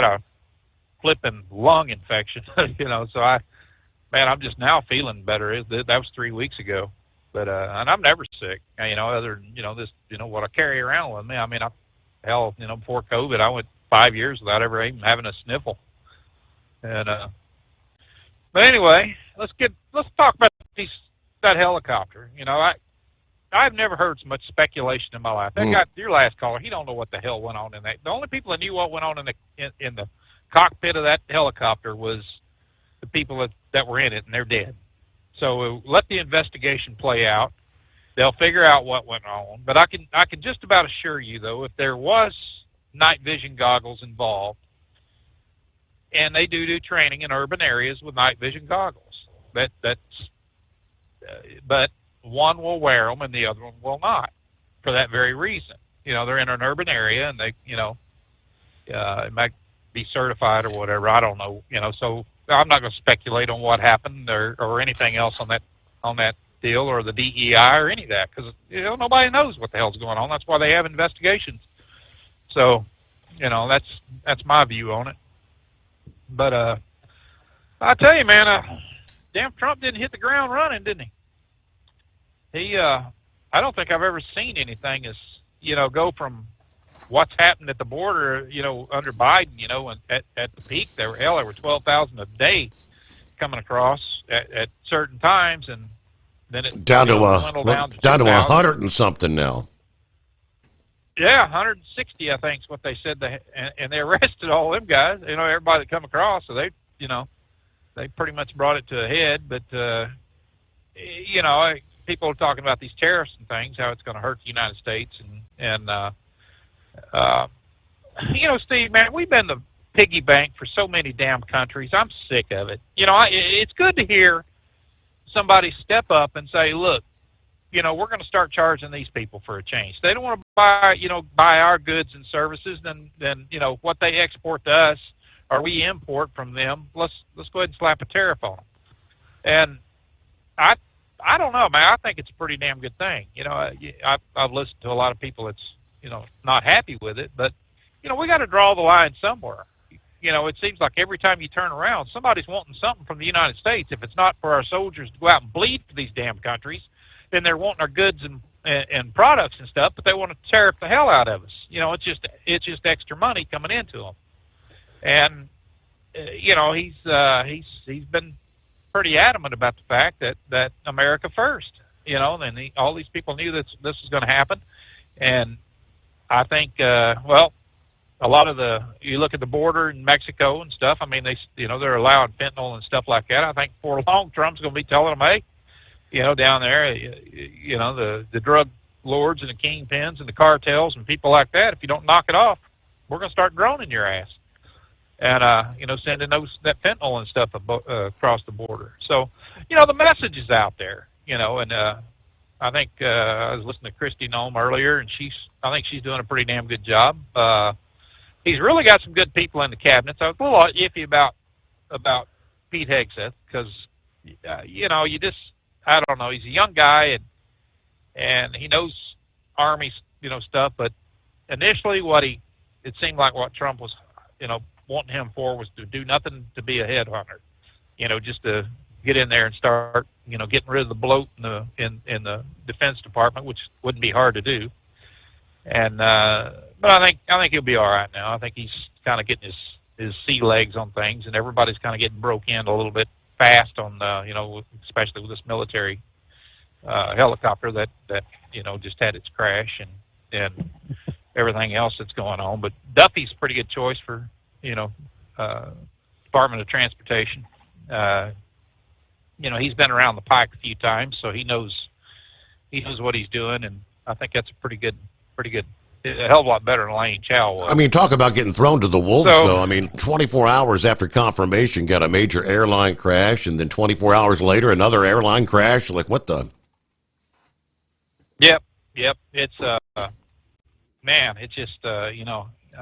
a flipping lung infection. So I'm just now feeling better. That was 3 weeks ago, but and I'm never sick. Other than this, what I carry around with me. I mean, before COVID, I went 5 years without ever even having a sniffle. And but anyway, let's talk about that helicopter. I've never heard so much speculation in my life. That guy, your last caller, he don't know what the hell went on in that. The only people that knew what went on in the cockpit of that helicopter was the people that were in it, and they're dead. So let the investigation play out. They'll figure out what went on. But I can just about assure you, though, if there was night vision goggles involved, and they do training in urban areas with night vision goggles, but one will wear them and the other one will not, for that very reason. They're in an urban area, and they, it might be certified or whatever. I don't know. So I'm not going to speculate on what happened or anything else on that deal or the DEI or any of that, because nobody knows what the hell's going on. That's why they have investigations. So, that's my view on it. But I tell you, man, damn Trump didn't hit the ground running, didn't he? I don't think I've ever seen anything as go from what's happened at the border, under Biden, and at the peak there were 12,000 a day coming across at certain times, and then it down to down to 100 and something now. Yeah, 160, I think, is what they said. And they arrested all them guys. Everybody that come across. So they pretty much brought it to a head. But people are talking about these tariffs and things, how it's going to hurt the United States, and Steve, man, we've been the piggy bank for so many damn countries. I'm sick of it. It's good to hear somebody step up and say, look, we're going to start charging these people for a change. They don't want to buy our goods and services, then what they export to us or we import from them, let's go ahead and slap a tariff on them. And I don't know, man. I think it's a pretty damn good thing. I've listened to a lot of people that's not happy with it, but we got to draw the line somewhere. It seems like every time you turn around, somebody's wanting something from the United States. If it's not for our soldiers to go out and bleed for these damn countries, then they're wanting our goods and products and stuff, but they want to tariff the hell out of us. It's just extra money coming into them. And he's been pretty adamant about the fact that America first. And all these people knew that this was going to happen. And I think a lot of you look at the border in Mexico and stuff. I mean, they're allowing fentanyl and stuff like that. I think before long, Trump's going to be telling them, hey, down there, the drug lords and the kingpins and the cartels and people like that, if you don't knock it off, we're going to start droning your ass. And, sending that fentanyl and stuff across the border. So, the message is out there, and I think I was listening to Kristi Noem earlier, and I think she's doing a pretty damn good job. He's really got some good people in the cabinet. So I was a little iffy about Pete Hegseth because, you just, I don't know. He's a young guy and he knows Army, stuff. But initially, it seemed like what Trump was, wanting him for was to do nothing to be a headhunter. Just to get in there and start, getting rid of the bloat in the Defense Department, which wouldn't be hard to do. And but I think he'll be all right now. I think he's kind of getting his sea legs on things, and everybody's kind of getting broke in a little bit fast on especially with this military helicopter that just had its crash and everything else that's going on. But Duffy's a pretty good choice for Department of Transportation. He's been around the pike a few times, so he knows what he's doing, and I think that's a pretty good, a hell of a lot better than Lane Chow was. I mean, talk about getting thrown to the wolves, though. I mean, 24 hours after confirmation, got a major airline crash, and then 24 hours later, another airline crash. Like, what the? Yep. It's man, it's just I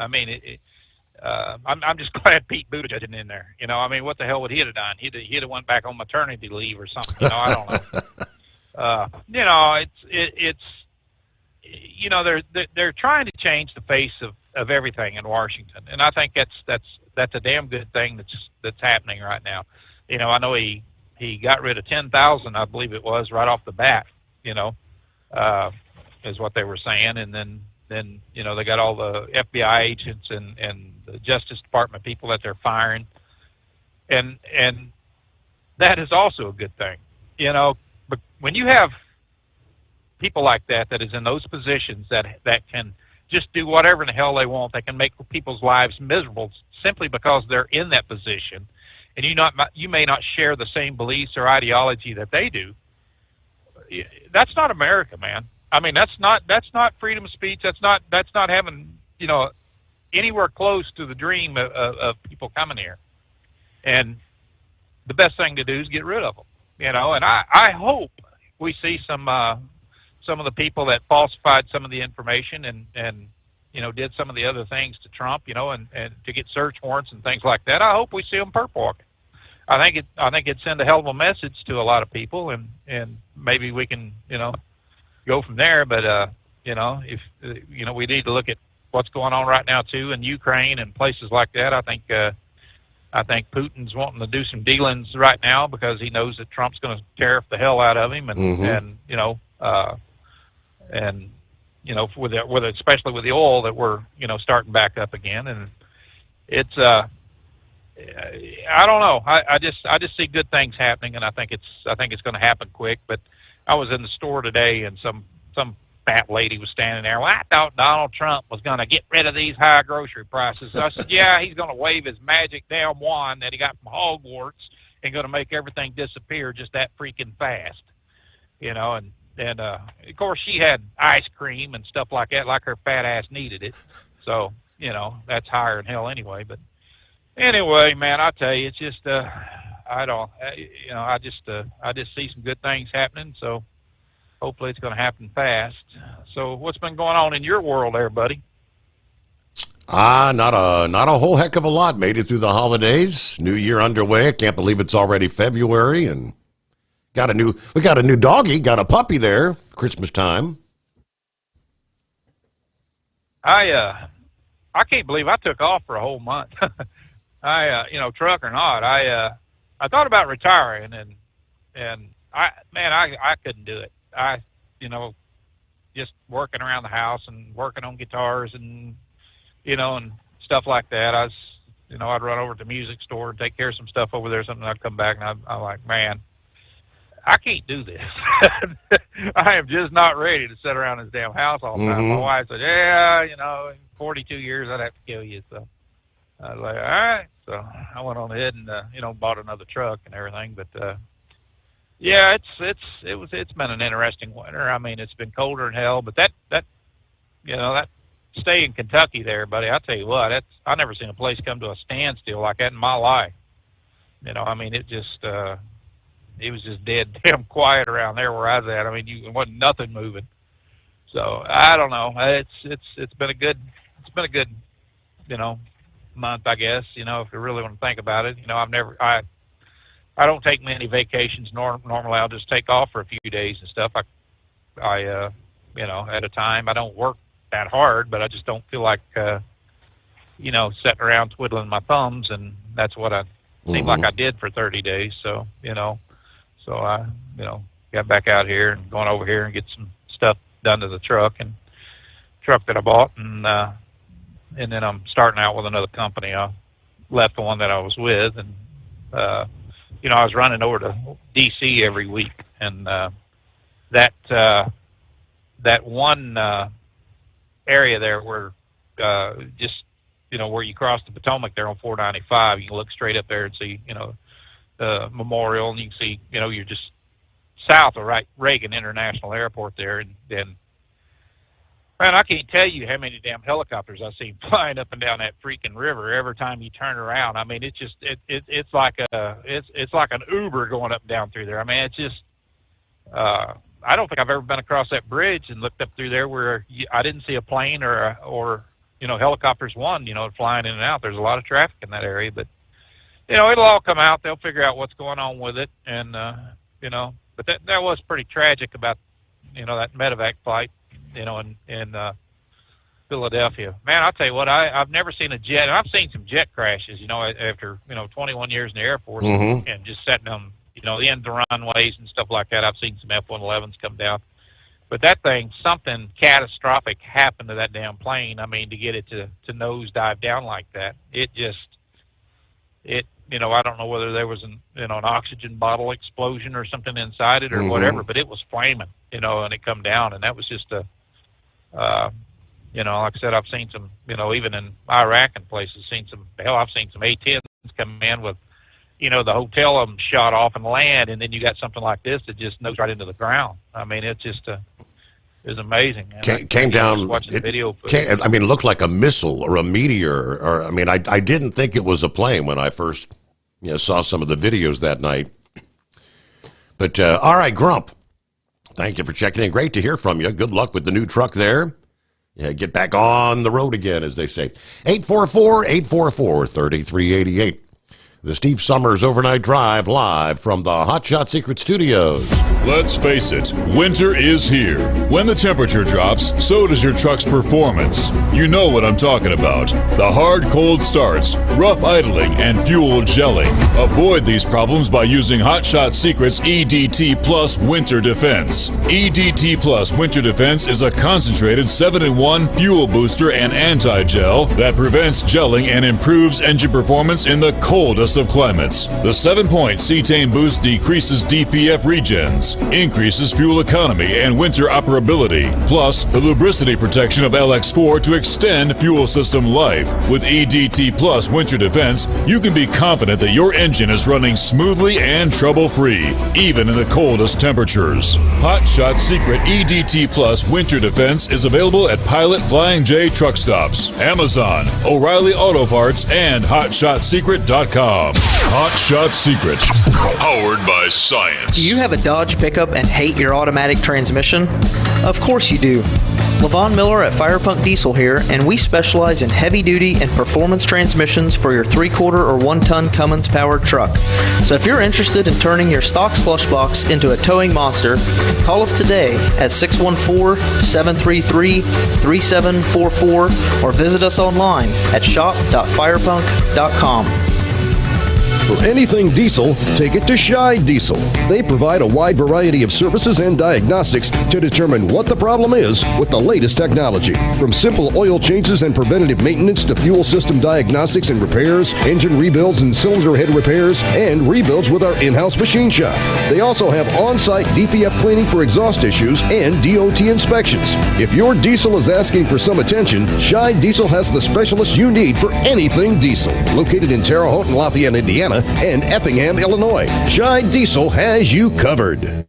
mean, I'm just glad Pete Buttigieg isn't in there. I mean, what the hell would he have done? He'd have went back on maternity leave or something. I don't know. It's they're trying to change the face of everything in Washington, and I think that's that's a damn good thing that's happening right now. You know, I know he got rid of 10,000, I believe it was, right off the bat. You know, is what they were saying, and then you know, they got all the FBI agents and the Justice Department people that they're firing, and that is also a good thing. You know, but when you have people like that is in those positions that can just do whatever in the hell they want, they can make people's lives miserable simply because they're in that position, and you may not share the same beliefs or ideology that they do. That's not America, man. I mean, that's not freedom of speech. That's not having, you know, anywhere close to the dream of people coming here. And the best thing to do is get rid of them, you know. And I hope we see some of the people that falsified some of the information and you know, did some of the other things to Trump, you know, and to get search warrants and things like that. I hope we see them perp walking. I think it'd send a hell of a message to a lot of people, and maybe we can, you know, go from there. But you know, if you know, we need to look at what's going on right now too in Ukraine and places like that. I think Putin's wanting to do some dealings right now because he knows that Trump's going to tariff the hell out of him, and you know, and you know, with especially with the oil that we're, you know, starting back up again, and it's I don't know. I just see good things happening, and I think it's going to happen quick. But I was in the store today, and some fat lady was standing there. Well, I thought Donald Trump was going to get rid of these high grocery prices. I said, yeah, he's going to wave his magic damn wand that he got from Hogwarts and going to make everything disappear just that freaking fast, you know. And of course, she had ice cream and stuff like that, like her fat ass needed it. So, you know, that's higher than hell anyway. But anyway, man, I tell you, it's just I just see some good things happening. So hopefully it's going to happen fast. So what's been going on in your world there, buddy? Not a whole heck of a lot. Made it through the holidays. New year underway. I can't believe it's already February, and we got a new doggy, got a puppy there, Christmas time. I can't believe I took off for a whole month. You know, truck or not, I thought about retiring, and I couldn't do it. You know, just working around the house and working on guitars and, you know, and stuff like that. I'd run over to the music store and take care of some stuff over there, something. I'd come back and I'm like, man, I can't do this. I am just not ready to sit around this damn house all the time. My wife said, yeah, you know, in 42 years I'd have to kill you. So I was like, all right. So I went on ahead and, you know, bought another truck and everything. But, yeah, it's been an interesting winter. I mean, it's been colder than hell, but that, you know, that stay in Kentucky there, buddy, I tell you what, I never seen a place come to a standstill like that in my life. You know, I mean, it was just dead damn quiet around there where I was at. I mean, it wasn't nothing moving. So I don't know. It's been a good, you know, month, I guess. You know, if you really want to think about it. You know, I don't take many vacations. Normally, I'll just take off for a few days and stuff. I you know, at a time. I don't work that hard, but I just don't feel like, you know, sitting around twiddling my thumbs, and that's what I seemed like I did for 30 days. So, you know, I, you know, got back out here and going over here and get some stuff done to the truck that I bought, and then I'm starting out with another company. I left the one that I was with, and you know, I was running over to D.C. every week, and that one area there where just, you know, where you cross the Potomac there on 495, you can look straight up there and see, you know, the memorial, and you can see, you know, you're just south of Reagan International Airport there, and then, man, I can't tell you how many damn helicopters I've seen flying up and down that freaking river every time you turn around. I mean, it's just it's like an Uber going up and down through there. I mean, it's just I don't think I've ever been across that bridge and looked up through there where I didn't see a plane or you know, helicopters you know, flying in and out. There's a lot of traffic in that area, but you know, it'll all come out. They'll figure out what's going on with it, and you know, but that was pretty tragic about, you know, that medevac flight, you know, in Philadelphia. Man, I'll tell you what, I've never seen a jet, and I've seen some jet crashes, after, 21 years in the Air Force and just setting them, the end of the runways and stuff like that. I've seen some F-111s come down. But that thing, something catastrophic happened to that damn plane. I mean, to get it to nosedive down like that, I don't know whether there was an oxygen bottle explosion or something inside it or whatever, but it was flaming, and it come down, and that was just like I said, I've seen some, even in Iraq and places, I've seen some A-10s come in with, the hotel of them shot off and land, and then you got something like this that just nose right into the ground. I mean, it's just, it was amazing. Came down, watching the video. it looked like a missile or a meteor, or, I didn't think it was a plane when I first, saw some of the videos that night. But, all right, Grump, thank you for checking in. Great to hear from you. Good luck with the new truck there. Yeah, get back on the road again, as they say. 844-844-3388. The Steve Sommers Overnight Drive live from the Hot Shot Secret Studios. Let's face it, winter is here. When the temperature drops, so does your truck's performance. You know what I'm talking about. The hard, cold starts, rough idling, and fuel gelling. Avoid these problems by using Hot Shot Secret's EDT Plus Winter Defense. EDT Plus Winter Defense is a concentrated 7-in-1 fuel booster and anti-gel that prevents gelling and improves engine performance in the coldest of climates. The 7-point cetane boost decreases DPF regens, increases fuel economy and winter operability, plus the lubricity protection of LX4 to extend fuel system life. With EDT Plus Winter Defense, you can be confident that your engine is running smoothly and trouble-free, even in the coldest temperatures. Hot Shot Secret EDT Plus Winter Defense is available at Pilot Flying J truck stops, Amazon, O'Reilly Auto Parts, and HotShotSecret.com. Hot Shot Secret, powered by science. Do you have a Dodge pickup and hate your automatic transmission? Of course you do. Levon Miller at Firepunk Diesel here, and we specialize in heavy-duty and performance transmissions for your 3-quarter or 1-ton Cummins-powered truck. So if you're interested in turning your stock slush box into a towing monster, call us today at 614-733-3744 or visit us online at shop.firepunk.com. For anything diesel, take it to Scheid Diesel. They provide a wide variety of services and diagnostics to determine what the problem is with the latest technology. From simple oil changes and preventative maintenance to fuel system diagnostics and repairs, engine rebuilds and cylinder head repairs, and rebuilds with our in-house machine shop. They also have on-site DPF cleaning for exhaust issues and DOT inspections. If your diesel is asking for some attention, Scheid Diesel has the specialist you need for anything diesel. Located in Terre Haute and Lafayette, Indiana, and Effingham, Illinois. Scheid Diesel has you covered.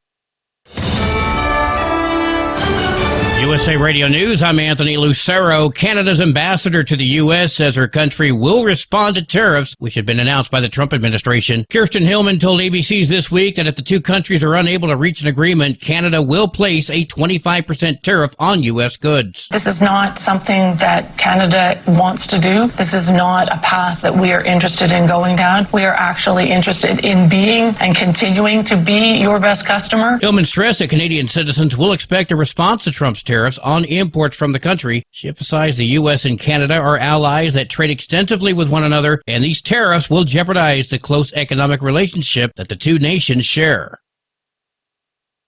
USA Radio News, I'm Anthony Lucero. Canada's ambassador to the U.S. says her country will respond to tariffs, which had been announced by the Trump administration. Kirsten Hillman told ABC's This Week that if the two countries are unable to reach an agreement, Canada will place a 25% tariff on U.S. goods. This is not something that Canada wants to do. This is not a path that we are interested in going down. We are actually interested in being and continuing to be your best customer. Hillman stressed that Canadian citizens will expect a response to Trump's tariffs on imports from the country. She emphasized the U.S. and Canada are allies that trade extensively with one another, and these tariffs will jeopardize the close economic relationship that the two nations share.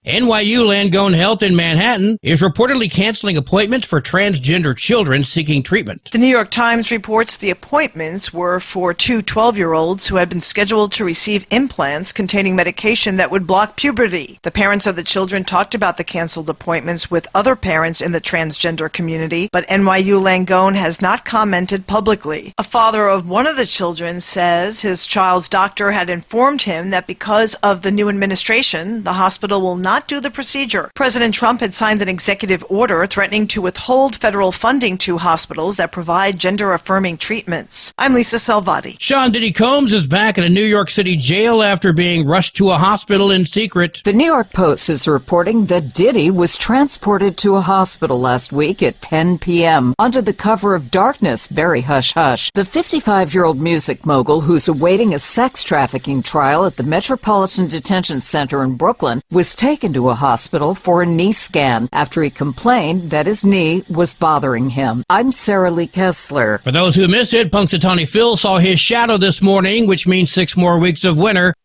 NYU Langone Health in Manhattan is reportedly canceling appointments for transgender children seeking treatment. The New York Times reports the appointments were for two 12-year-olds who had been scheduled to receive implants containing medication that would block puberty. The parents of the children talked about the canceled appointments with other parents in the transgender community, but NYU Langone has not commented publicly. A father of one of the children says his child's doctor had informed him that because of the new administration, the hospital will not do the procedure. President Trump had signed an executive order threatening to withhold federal funding to hospitals that provide gender-affirming treatments. I'm Lisa Salvati. Sean Diddy Combs is back in a New York City jail after being rushed to a hospital in secret. The New York Post is reporting that Diddy was transported to a hospital last week at 10 p.m. under the cover of darkness, very hush-hush. The 55-year-old music mogul, who's awaiting a sex trafficking trial at the Metropolitan Detention Center in Brooklyn, was taken taken to a hospital for a knee scan after he complained that his knee was bothering him. I'm Sarah Lee Kessler. For those who missed it, Punxsutawney Phil saw his shadow this morning, which means 6 more weeks of winter.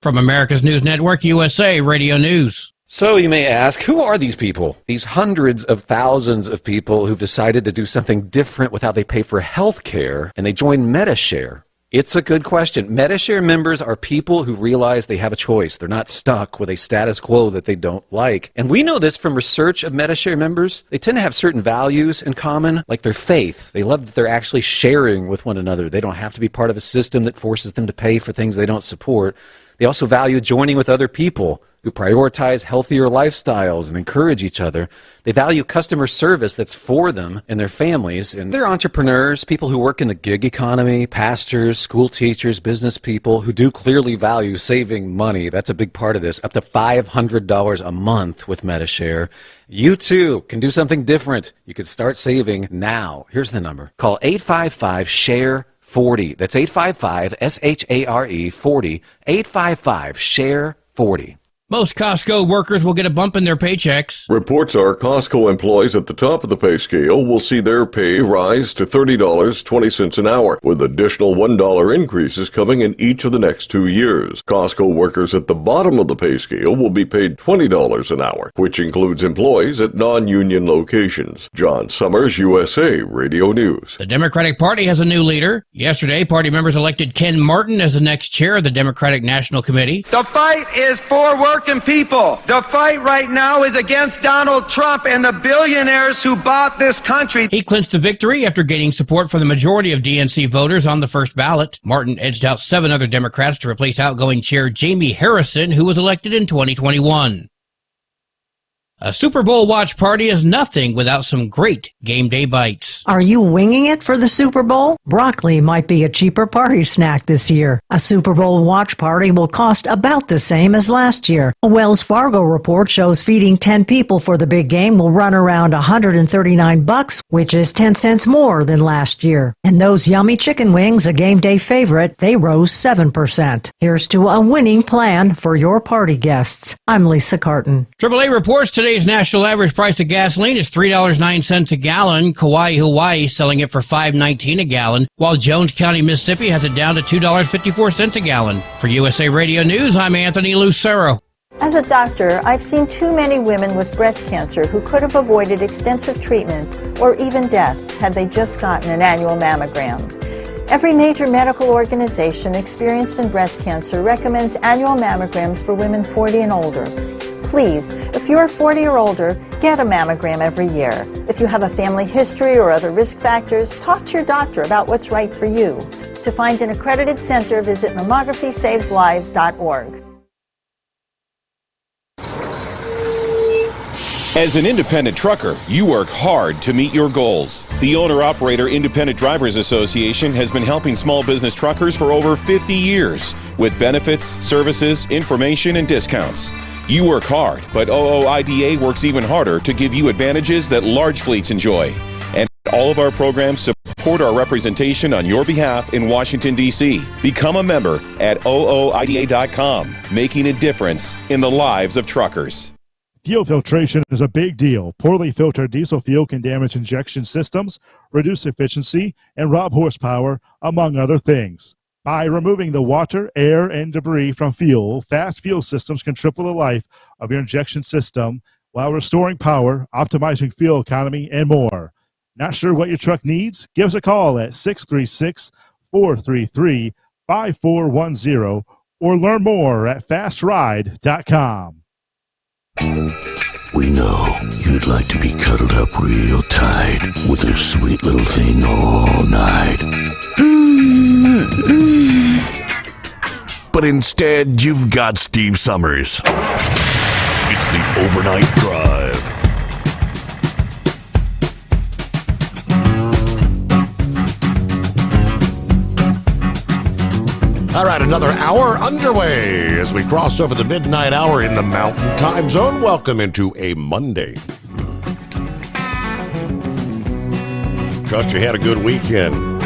From America's News Network, USA Radio News. So you may ask, who are these people? These hundreds of thousands of people who've decided to do something different with how they pay for health care, and they join MediShare. It's a good question. MediShare members are people who realize they have a choice. They're not stuck with a status quo that they don't like. And we know this from research of MediShare members. They tend to have certain values in common, like their faith. They love that they're actually sharing with one another. They don't have to be part of a system that forces them to pay for things they don't support. They also value joining with other people who prioritize healthier lifestyles and encourage each other. They value customer service that's for them and their families. And they're entrepreneurs, people who work in the gig economy, pastors, school teachers, business people who do clearly value saving money. That's a big part of this. Up to $500 a month with MediShare. You too can do something different. You can start saving now. Here's the number. Call 855-SHARE-40. That's 855-SHARE 40. 855-SHARE-40. Most Costco workers will get a bump in their paychecks. Reports are Costco employees at the top of the pay scale will see their pay rise to $30.20 an hour, with additional $1 increases coming in each of the next 2 years. Costco workers at the bottom of the pay scale will be paid $20 an hour, which includes employees at non-union locations. John Sommers, USA Radio News. The Democratic Party has a new leader. Yesterday, party members elected Ken Martin as the next chair of the Democratic National Committee. The fight is for working people. The fight right now is against Donald Trump and the billionaires who bought this country. He clinched the victory after gaining support from the majority of DNC voters on the first ballot. Martin edged out 7 other Democrats to replace outgoing chair Jamie Harrison, who was elected in 2021. A Super Bowl watch party is nothing without some great game day bites. Are you winging it for the Super Bowl? Broccoli might be a cheaper party snack this year. A Super Bowl watch party will cost about the same as last year. A Wells Fargo report shows feeding 10 people for the big game will run around $139, which is 10 cents more than last year. And those yummy chicken wings, a game day favorite, they rose 7%. Here's to a winning plan for your party guests. I'm Lisa Carton. AAA reports today's national average price of gasoline is $3.09 a gallon. Kauai, Hawaii selling it for $5.19 a gallon, while Jones County, Mississippi has it down to $2.54 a gallon. For USA Radio News, I'm Anthony Lucero. As a doctor, I've seen too many women with breast cancer who could have avoided extensive treatment or even death had they just gotten an annual mammogram. Every major medical organization experienced in breast cancer recommends annual mammograms for women 40 and older. Please, if you're 40 or older, get a mammogram every year. If you have a family history or other risk factors, talk to your doctor about what's right for you. To find an accredited center, visit mammography-saves-lives.org. As an independent trucker, you work hard to meet your goals. The Owner-Operator Independent Drivers Association has been helping small business truckers for over 50 years with benefits, services, information, and discounts. You work hard, but OOIDA works even harder to give you advantages that large fleets enjoy. And all of our programs support our representation on your behalf in Washington, D.C. Become a member at OOIDA.com, making a difference in the lives of truckers. Fuel filtration is a big deal. Poorly filtered diesel fuel can damage injection systems, reduce efficiency, and rob horsepower, among other things. By removing the water, air, and debris from fuel, fast fuel systems can triple the life of your injection system while restoring power, optimizing fuel economy, and more. Not sure what your truck needs? Give us a call at 636-433-5410 or learn more at fastride.com. We know you'd like to be cuddled up real tight with a sweet little thing all night. But instead, you've got Steve Sommers. It's the Overnight Drive. All right, another hour underway as we cross over the midnight hour in the Mountain Time Zone. Welcome into a Monday. Trust you had a good weekend.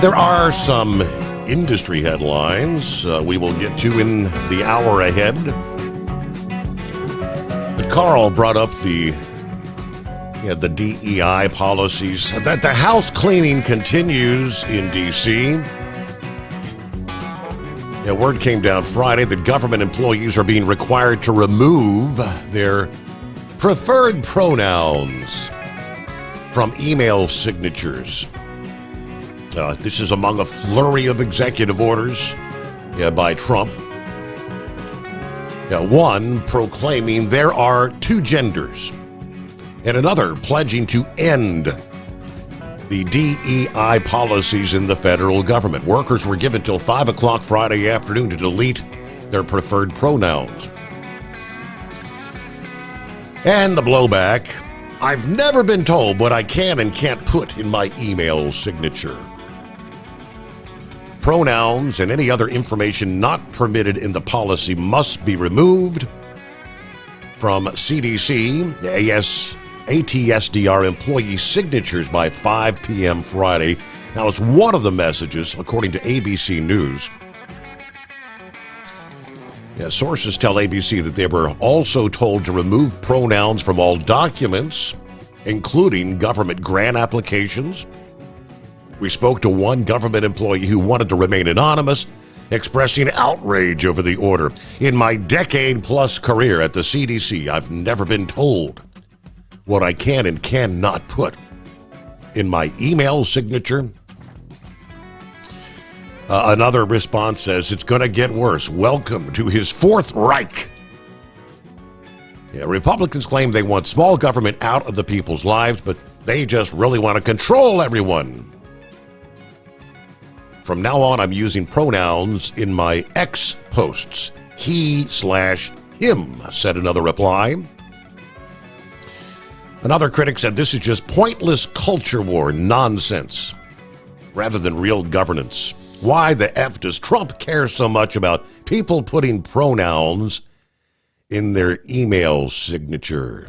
There are some industry headlines we will get to in the hour ahead. Carl brought up the DEI policies. That the house cleaning continues in D.C. Word came down Friday that government employees are being required to remove their preferred pronouns from email signatures. This is among a flurry of executive orders by Trump. One proclaiming there are two genders, and another pledging to end the DEI policies in the federal government. Workers were given till 5 o'clock Friday afternoon to delete their preferred pronouns. And the blowback: I've never been told what I can and can't put in my email signature. Pronouns and any other information not permitted in the policy must be removed from CDC, ATSDR employee signatures by 5 p.m. Friday. Now, it's one of the messages, according to ABC News. Sources tell ABC that they were also told to remove pronouns from all documents, including government grant applications. We spoke to one government employee who wanted to remain anonymous, expressing outrage over the order. In my decade-plus career at the CDC, I've never been told what I can and cannot put in my email signature. Another response says, it's going to get worse. Welcome to his Fourth Reich. Republicans claim they want small government out of the people's lives, but they just really want to control everyone. From now on, I'm using pronouns in my X posts. He/him, said another reply. Another critic said this is just pointless culture war nonsense rather than real governance. Why the F does Trump care so much about people putting pronouns in their email signature?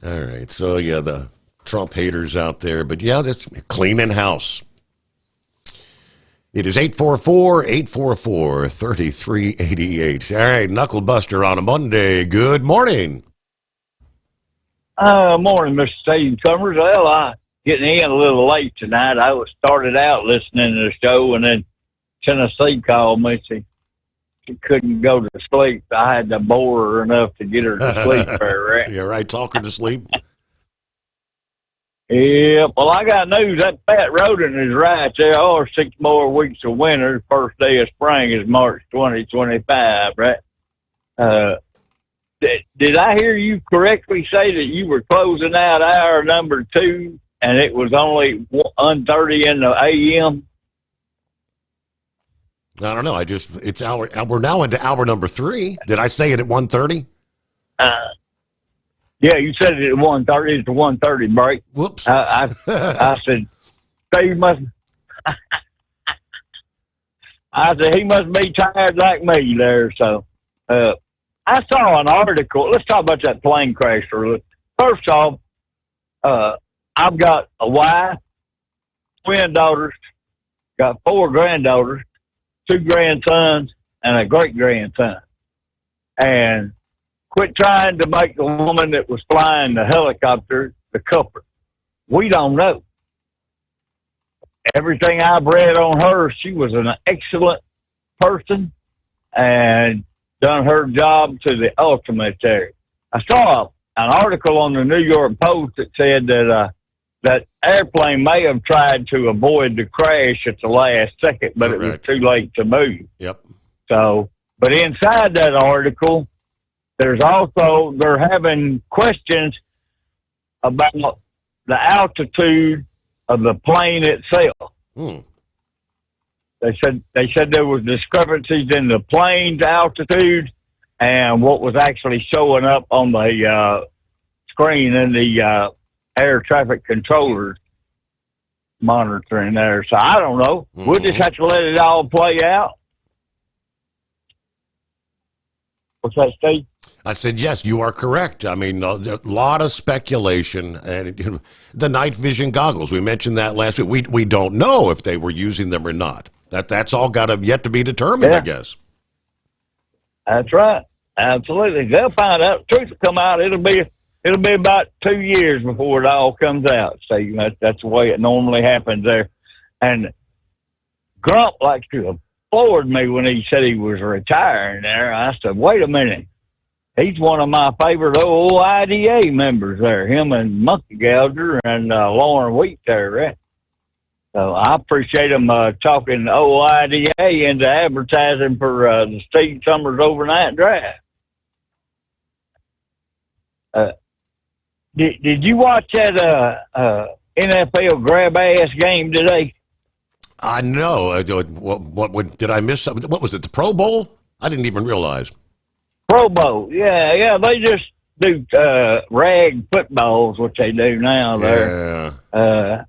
All right, so the Trump haters out there, but that's cleaning house. It is 844-844-3388. All right, Knuckle Buster on a Monday. Good morning. Morning, Mr. Steve Sommers. Well, I getting in a little late tonight. I was started out listening to the show, and then Tennessee called me. She couldn't go to sleep. I had to bore her enough to get her to sleep. Right? Yeah, right. Talk her to sleep. Yeah, well, I got news. That Pat Roden is right. There are 6 more weeks of winter. The first day of spring is March 2025, right? Did I hear you correctly say that you were closing out hour number 2 and it was only 1:30 in the a.m.? I don't know. We're now into hour number 3. Did I say it at 1:30? Yeah, you said it at 1:30. It's the 1:30 break. Whoops. I said, Steve must. I said he must be tired like me there. So, I saw an article. Let's talk about that plane crash for a little. First off, I've got a wife, twin daughters, got 4 granddaughters, 2 grandsons, and a great grandson. And quit trying to make the woman that was flying the helicopter the culprit. We don't know. Everything I've read on her, she was an excellent person and done her job to the ultimate. I saw an article on the New York Post that said that that airplane may have tried to avoid the crash at the last second, but Correct. It was too late to move. Yep. So, but inside that article, they're having questions about the altitude of the plane itself. They said there was discrepancies in the plane's altitude and what was actually showing up on the screen in the air traffic controllers monitoring there. So I don't know. We'll just have to let it all play out. What's that, Steve? I said, yes, you are correct. I mean, a lot of speculation. And the night vision goggles, we mentioned that last week. We don't know if they were using them or not. That's all got yet to be determined, I guess. That's right. Absolutely. They'll find out. The truth will come out. It'll be about 2 years before it all comes out. So that's the way it normally happens there. And Grump likes to have floored me when he said he was retiring there. I said, wait a minute. He's one of my favorite OIDA members there. Him and Monkey Gouger and Lauren Wheat there, right? So I appreciate him talking OIDA into advertising for the Steve Sommers overnight drive. Did you watch that NFL grab ass game today? No. What did I miss something? What was it? The Pro Bowl? I didn't even realize. Pro Bowl, yeah. They just do rag footballs, which they do now there. Yeah.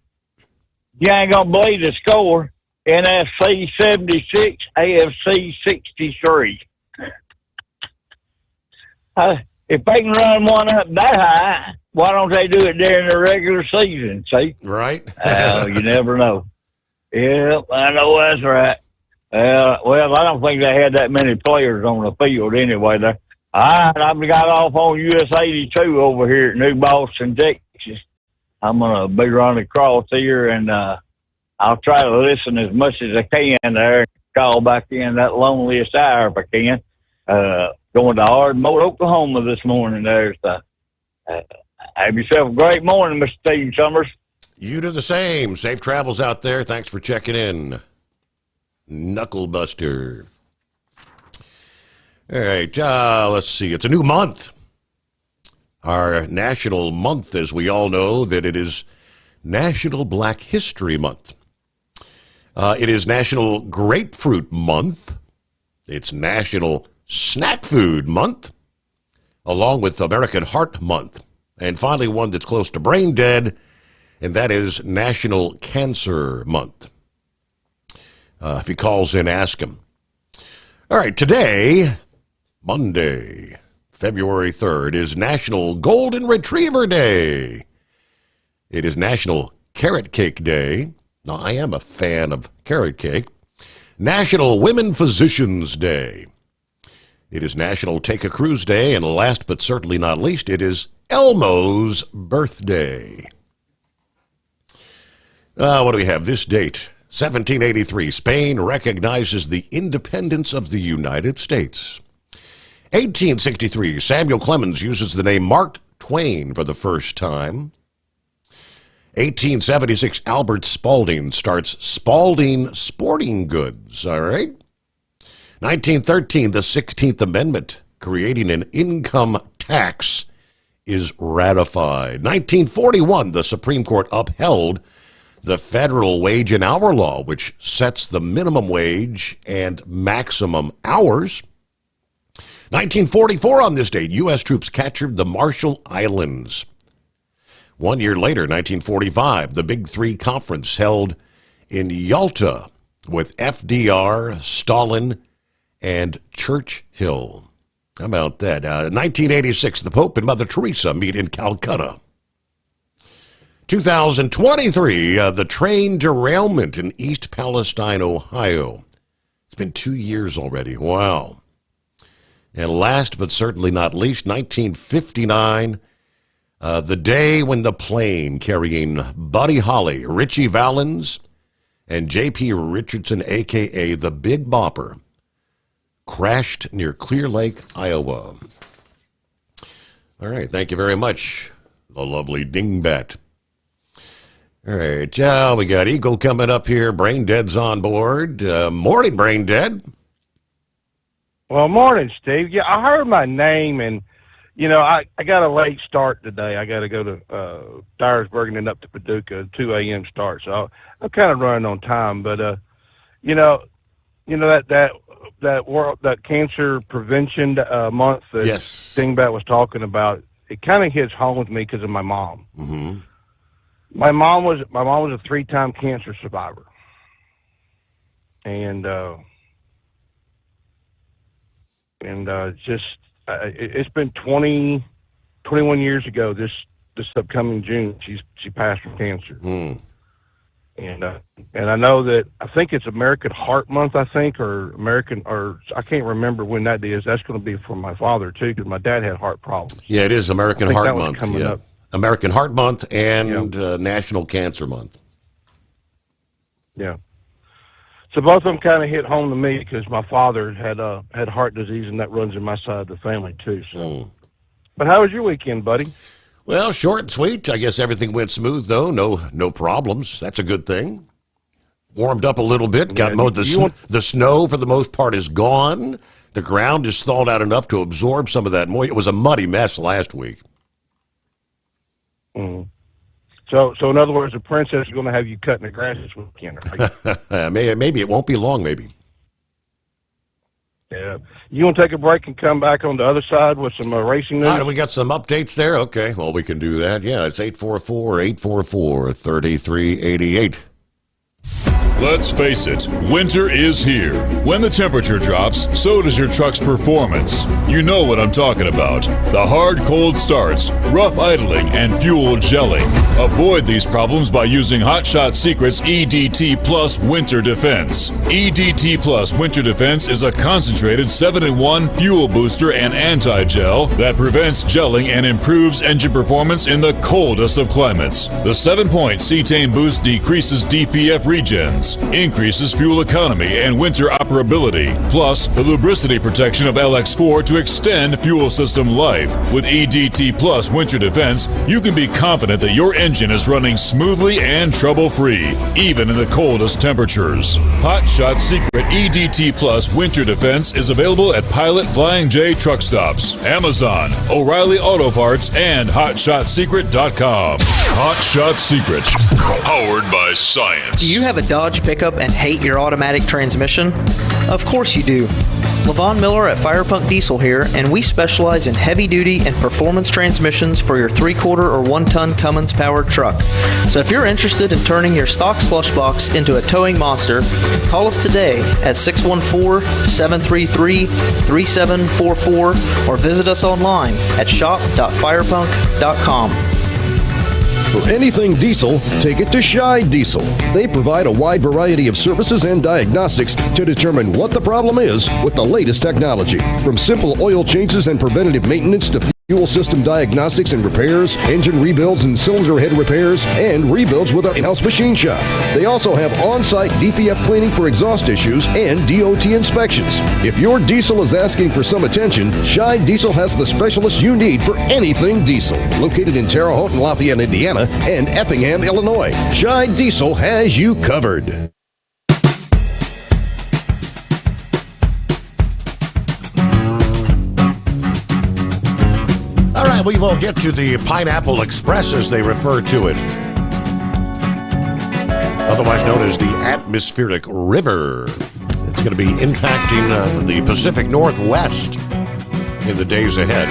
You ain't gonna believe the score. NFC 76, AFC 63. If they can run one up that high, why don't they do it during the regular season? See? Right. You never know. Yep, I know that's right. Well, I don't think they had that many players on the field anyway. There. All right, I've got off on US 82 over here at New Boston, Texas. I'm going to be running across here, and I'll try to listen as much as I can there. Call back in that loneliest hour if I can. Going to Ardmore, Oklahoma this morning there. So, have yourself a great morning, Mr. Steve Sommers. You do the same. Safe travels out there. Thanks for checking in. Knucklebuster. All right, let's see. It's a new month. Our national month, as we all know, that it is National Black History Month. It is National Grapefruit Month. It's National Snack Food Month, along with American Heart Month. And finally, one that's close to brain dead, and that is National Cancer Month. If he calls in, ask him. All right, today, Monday, February 3rd, is National Golden Retriever Day. It is National Carrot Cake Day. Now, I am a fan of carrot cake. National Women Physicians Day. It is National Take a Cruise Day. And last but certainly not least, it is Elmo's birthday. What do we have? This date, 1783, Spain recognizes the independence of the United States. 1863, Samuel Clemens uses the name Mark Twain for the first time. 1876, Albert Spalding starts Spalding Sporting Goods, all right? 1913, the 16th Amendment, creating an income tax, is ratified. 1941, the Supreme Court upheld the federal wage and hour law, which sets the minimum wage and maximum hours. 1944, on this date, U.S. troops captured the Marshall Islands. 1 year later, 1945, the Big Three Conference held in Yalta with FDR, Stalin, and Churchill. How about that? 1986, the Pope and Mother Teresa meet in Calcutta. 2023, the train derailment in East Palestine, Ohio. It's been 2 years already. Wow. And last but certainly not least, 1959, the day when the plane carrying Buddy Holly, Richie Valens, and J.P. Richardson, a.k.a. the Big Bopper, crashed near Clear Lake, Iowa. All right, thank you very much, the lovely Dingbat. All right, we got Eagle coming up here. Brain Dead's on board. Morning, Brain Dead. Well, morning, Steve. Yeah, I heard my name, and, you know, I got a late start today. I got to go to Dyersburg and then up to Paducah, 2 a.m. start. So I'm kind of running on time. But, you know that cancer prevention month that Dingbat was talking about, it kind of hits home with me because of my mom. Mm-hmm. My mom was a 3-time cancer survivor, and it's been 21 years ago. This upcoming June, she passed from cancer. And I know that I think it's American Heart Month, I think, or I can't remember when that is. That's going to be for my father too, because my dad had heart problems. Yeah, it is American Heart Month. Coming up. American Heart Month and National Cancer Month. Yeah. So both of them kind of hit home to me because my father had heart disease, and that runs in my side of the family too. So, But how was your weekend, buddy? Well, short and sweet. I guess everything went smooth though. No problems. That's a good thing. Warmed up a little bit. Got mowed. The snow for the most part is gone. The ground is thawed out enough to absorb some of that moisture. It was a muddy mess last week. Mm. So in other words, the princess is going to have you cutting the grass this weekend. Right? Maybe it won't be long. Maybe. Yeah. You want to take a break and come back on the other side with some racing news? We got some updates there. Okay, well, we can do that. Yeah, it's 844-844-3388. Let's face it, winter is here. When the temperature drops, so does your truck's performance. You know what I'm talking about. The hard cold starts, rough idling, and fuel gelling. Avoid these problems by using Hot Shot Secret's EDT Plus Winter Defense. EDT Plus Winter Defense is a concentrated 7-in-1 fuel booster and anti-gel that prevents gelling and improves engine performance in the coldest of climates. The 7-point cetane boost decreases DPF regens, increases fuel economy and winter operability, plus the lubricity protection of LX4 to extend fuel system life. With EDT Plus Winter Defense, you can be confident that your engine is running smoothly and trouble-free, even in the coldest temperatures. Hot Shot Secret EDT Plus Winter Defense is available at Pilot Flying J truck stops, Amazon, O'Reilly Auto Parts, and HotShotSecret.com. Hot Shot Secret, powered by science. Do you have a Dodge pickup and hate your automatic transmission? Of course you do. Levon Miller at Firepunk Diesel here, and we specialize in heavy-duty and performance transmissions for your 3-quarter or 1-ton Cummins-powered truck. So if you're interested in turning your stock slush box into a towing monster, call us today at 614-733-3744 or visit us online at shop.firepunk.com. For anything diesel, take it to Scheid Diesel. They provide a wide variety of services and diagnostics to determine what the problem is with the latest technology. From simple oil changes and preventative maintenance to fuel system diagnostics and repairs, engine rebuilds and cylinder head repairs, and rebuilds with our in-house machine shop. They also have on-site DPF cleaning for exhaust issues and DOT inspections. If your diesel is asking for some attention, Scheid Diesel has the specialist you need for anything diesel. Located in Terre Haute and Lafayette, Indiana, and Effingham, Illinois, Scheid Diesel has you covered. All right, we will get to the Pineapple Express, as they refer to it, otherwise known as the atmospheric river. It's going to be impacting the Pacific Northwest in the days ahead.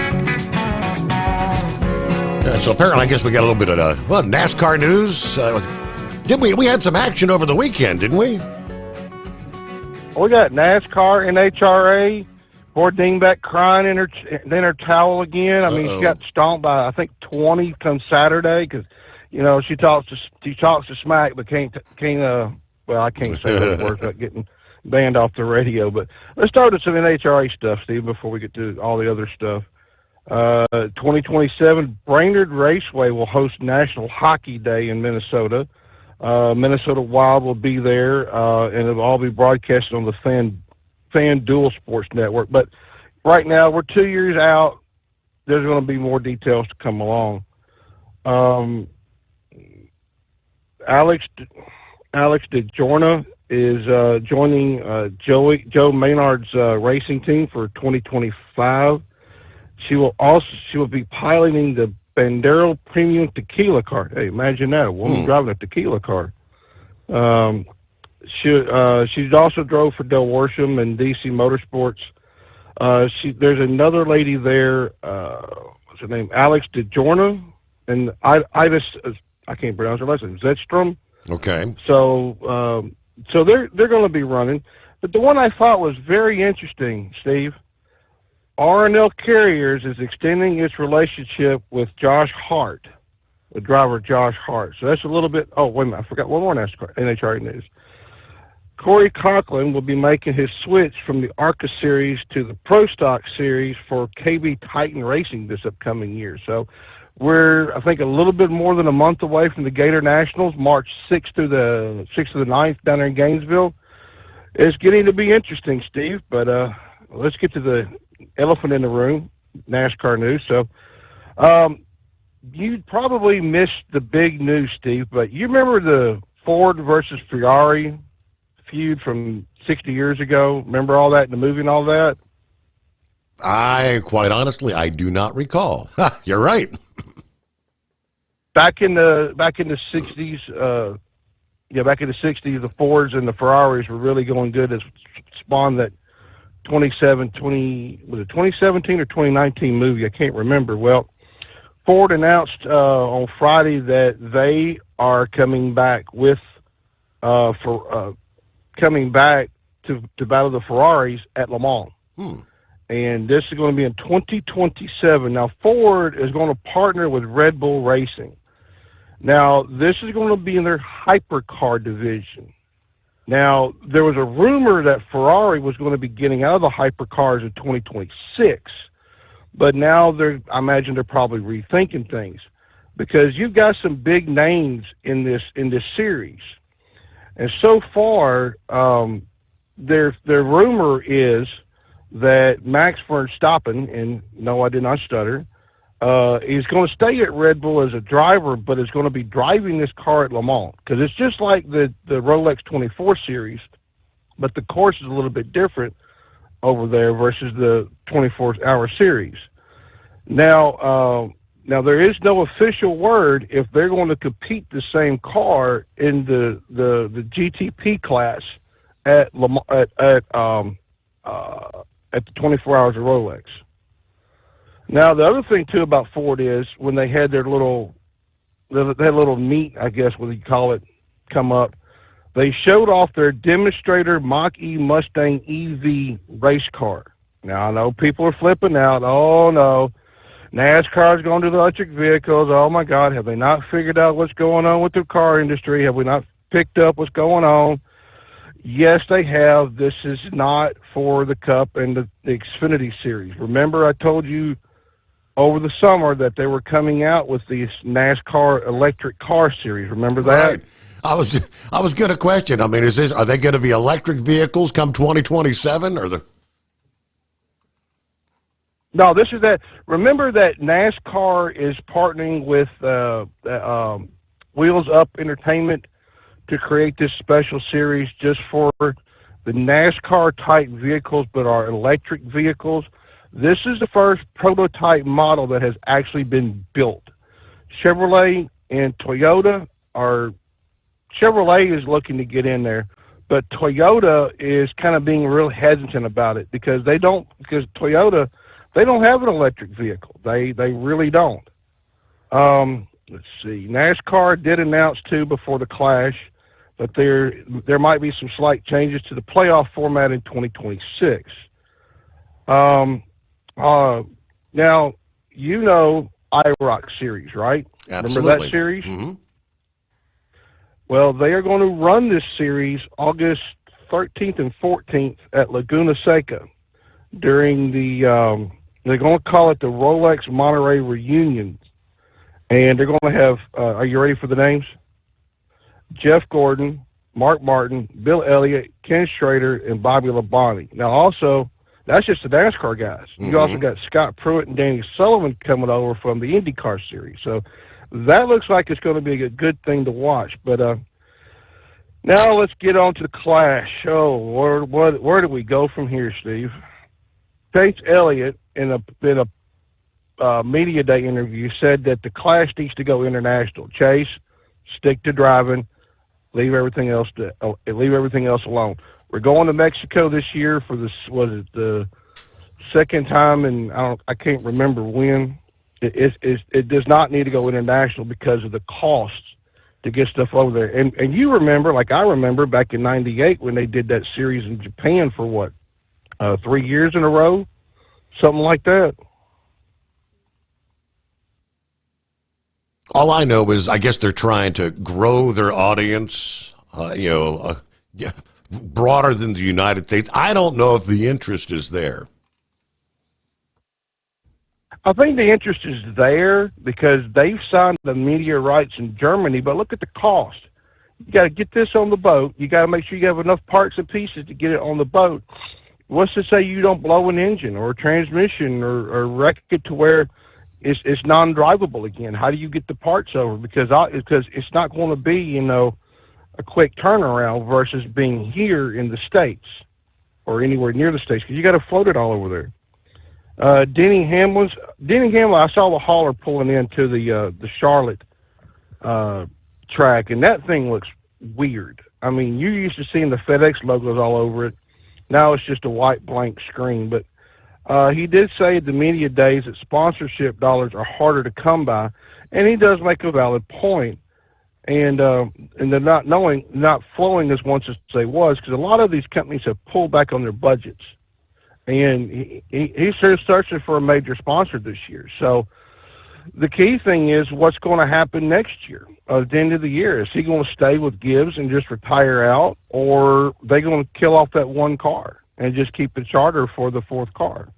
So apparently, I guess we got a little bit of NASCAR news. We had some action over the weekend, didn't we? We got NASCAR, NHRA. Poor Dingbat crying in her towel again. I mean, she got stomped by, I think, 20 come Saturday because, she talks to smack, but can't I can't say those words without getting banned off the radio. But let's start with some NHRA stuff, Steve, before we get to all the other stuff. 2027, Brainerd Raceway will host National Hockey Day in Minnesota. Minnesota Wild will be there, and it'll all be broadcasted on the Fan Dual Sports Network. But right now, we're 2 years out. There's going to be more details to come along. Alex DeJorna is joining Joe Maynard's racing team for 2025. She will be piloting the Bandero Premium Tequila car. Hey, imagine that, a woman driving a tequila car. She's also drove for Del Worsham and DC Motorsports. There's another lady there. What's her name? Alex DeJorna and Ivis. I can't pronounce her last name. Zetstrom. Okay. So they're going to be running. But the one I thought was very interesting, Steve. R&L Carriers is extending its relationship with Josh Hart. with driver Josh Hart. So that's a little bit. Oh, wait a minute, I forgot one more NHRA news. Corey Conklin will be making his switch from the ARCA Series to the Pro Stock Series for KB Titan Racing this upcoming year. So we're, I think, a little bit more than a month away from the Gator Nationals, March 6th to the 9th down there in Gainesville. It's getting to be interesting, Steve, but let's get to the elephant in the room, NASCAR news. So you probably missed the big news, Steve, but you remember the Ford versus Ferrari feud from 60 years ago? Remember all that in the movie and all that? Quite honestly, I do not recall. You're right. Back in the 60s, the Fords and the Ferraris were really going good. It spawned that 2017 or 2019 movie. I can't remember. Well, Ford announced on Friday that they are coming back to battle the Ferraris at Le Mans. And this is going to be in 2027. Now, Ford is going to partner with Red Bull Racing. Now, this is going to be in their hypercar division. Now, there was a rumor that Ferrari was going to be getting out of the hypercars in 2026. But now I imagine they're probably rethinking things, because you've got some big names in this series. And so far, their rumor is that Max Verstappen, and no, I did not stutter, is going to stay at Red Bull as a driver, but is going to be driving this car at Le Mans, because it's just like the Rolex 24 series, but the course is a little bit different over there versus the 24-hour series. Now there is no official word if they're going to compete the same car in the GTP class at the 24 Hours of Rolex. Now, the other thing too about Ford is when they had their little meet, I guess what you call it, come up, they showed off their demonstrator Mach-E Mustang EV race car. Now, I know people are flipping out. Oh no, NASCAR's going to the electric vehicles. Oh my God, have they not figured out what's going on with the car industry? Have we not picked up what's going on? Yes, they have. This is not for the Cup and the Xfinity Series. Remember, I told you over the summer that they were coming out with this NASCAR electric car series. Remember that? Right. I was going to question. I mean, are they going to be electric vehicles come 2027 or the? No, this is that. Remember that NASCAR is partnering with Wheels Up Entertainment to create this special series just for the NASCAR type vehicles, but are electric vehicles. This is the first prototype model that has actually been built. Chevrolet and Toyota Chevrolet is looking to get in there, but Toyota is kind of being real hesitant about it because Toyota, they don't have an electric vehicle. They really don't. Let's see. NASCAR did announce too before the Clash that there might be some slight changes to the playoff format in 2026. Now, you know IROC series, right? Absolutely. Remember that series? Mm-hmm. Well, they are going to run this series August 13th and 14th at Laguna Seca during they're going to call it the Rolex Monterey Reunion. And they're going to have, are you ready for the names? Jeff Gordon, Mark Martin, Bill Elliott, Ken Schrader, and Bobby Labonte. Now, also, that's just the NASCAR guys. Mm-hmm. You also got Scott Pruitt and Danny Sullivan coming over from the IndyCar series. So that looks like it's going to be a good thing to watch. But now let's get on to the Clash. Oh, where do we go from here, Steve? Chase Elliott, in a media day interview, said that the Clash needs to go international. Chase, stick to driving. Leave everything else alone. We're going to Mexico this year for the second time, and I can't remember when. It does not need to go international because of the costs to get stuff over there. And you remember, like I remember, back in '98 when they did that series in Japan for 3 years in a row, something like that. All I know is I guess they're trying to grow their audience, broader than the United States. I don't know if the interest is there. I think the interest is there because they've signed the media rights in Germany, but look at the cost. You got to get this on the boat. You got to make sure you have enough parts and pieces to get it on the boat. What's to say you don't blow an engine or a transmission or wreck it to where it's non-drivable again? How do you get the parts over? Because it's not going to be, a quick turnaround versus being here in the States or anywhere near the States, because you got to float it all over there. Denny Hamlin, I saw the hauler pulling into the Charlotte track, and that thing looks weird. I mean, you're used to seeing the FedEx logos all over it. Now it's just a white blank screen. But he did say at the media days that sponsorship dollars are harder to come by, and he does make a valid point. And they're not flowing as once as they was, because a lot of these companies have pulled back on their budgets. And he's searching for a major sponsor this year. So the key thing is what's going to happen next year at the end of the year. Is he going to stay with Gibbs and just retire out, or are they going to kill off that one car and just keep the charter for the fourth car?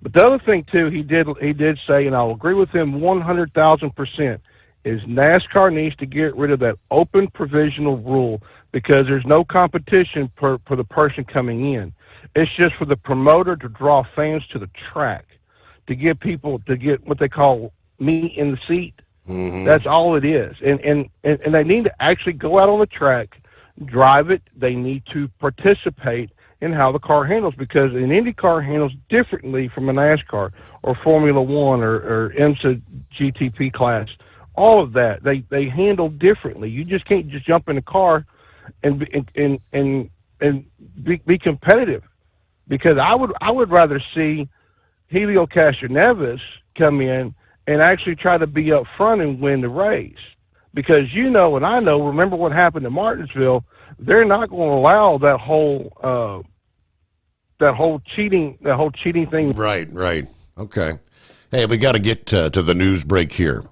But the other thing, too, he did say, and I'll agree with him 100,000%, is NASCAR needs to get rid of that open provisional rule, because there's no competition for the person coming in. It's just for the promoter to draw fans to the track, to get people to get what they call meat in the seat. Mm-hmm. That's all it is. And they need to actually go out on the track, drive it. They need to participate in how the car handles, because an Indy car handles differently from a NASCAR or Formula One or IMSA GTP class. All of that, they handle differently. You just can't just jump in a car and be competitive. Because I would rather see Helio Castroneves come in and actually try to be up front and win the race. Because and I know, remember what happened in Martinsville, they're not going to allow that whole cheating thing. Right. Okay. Hey, we got to get to the news break here.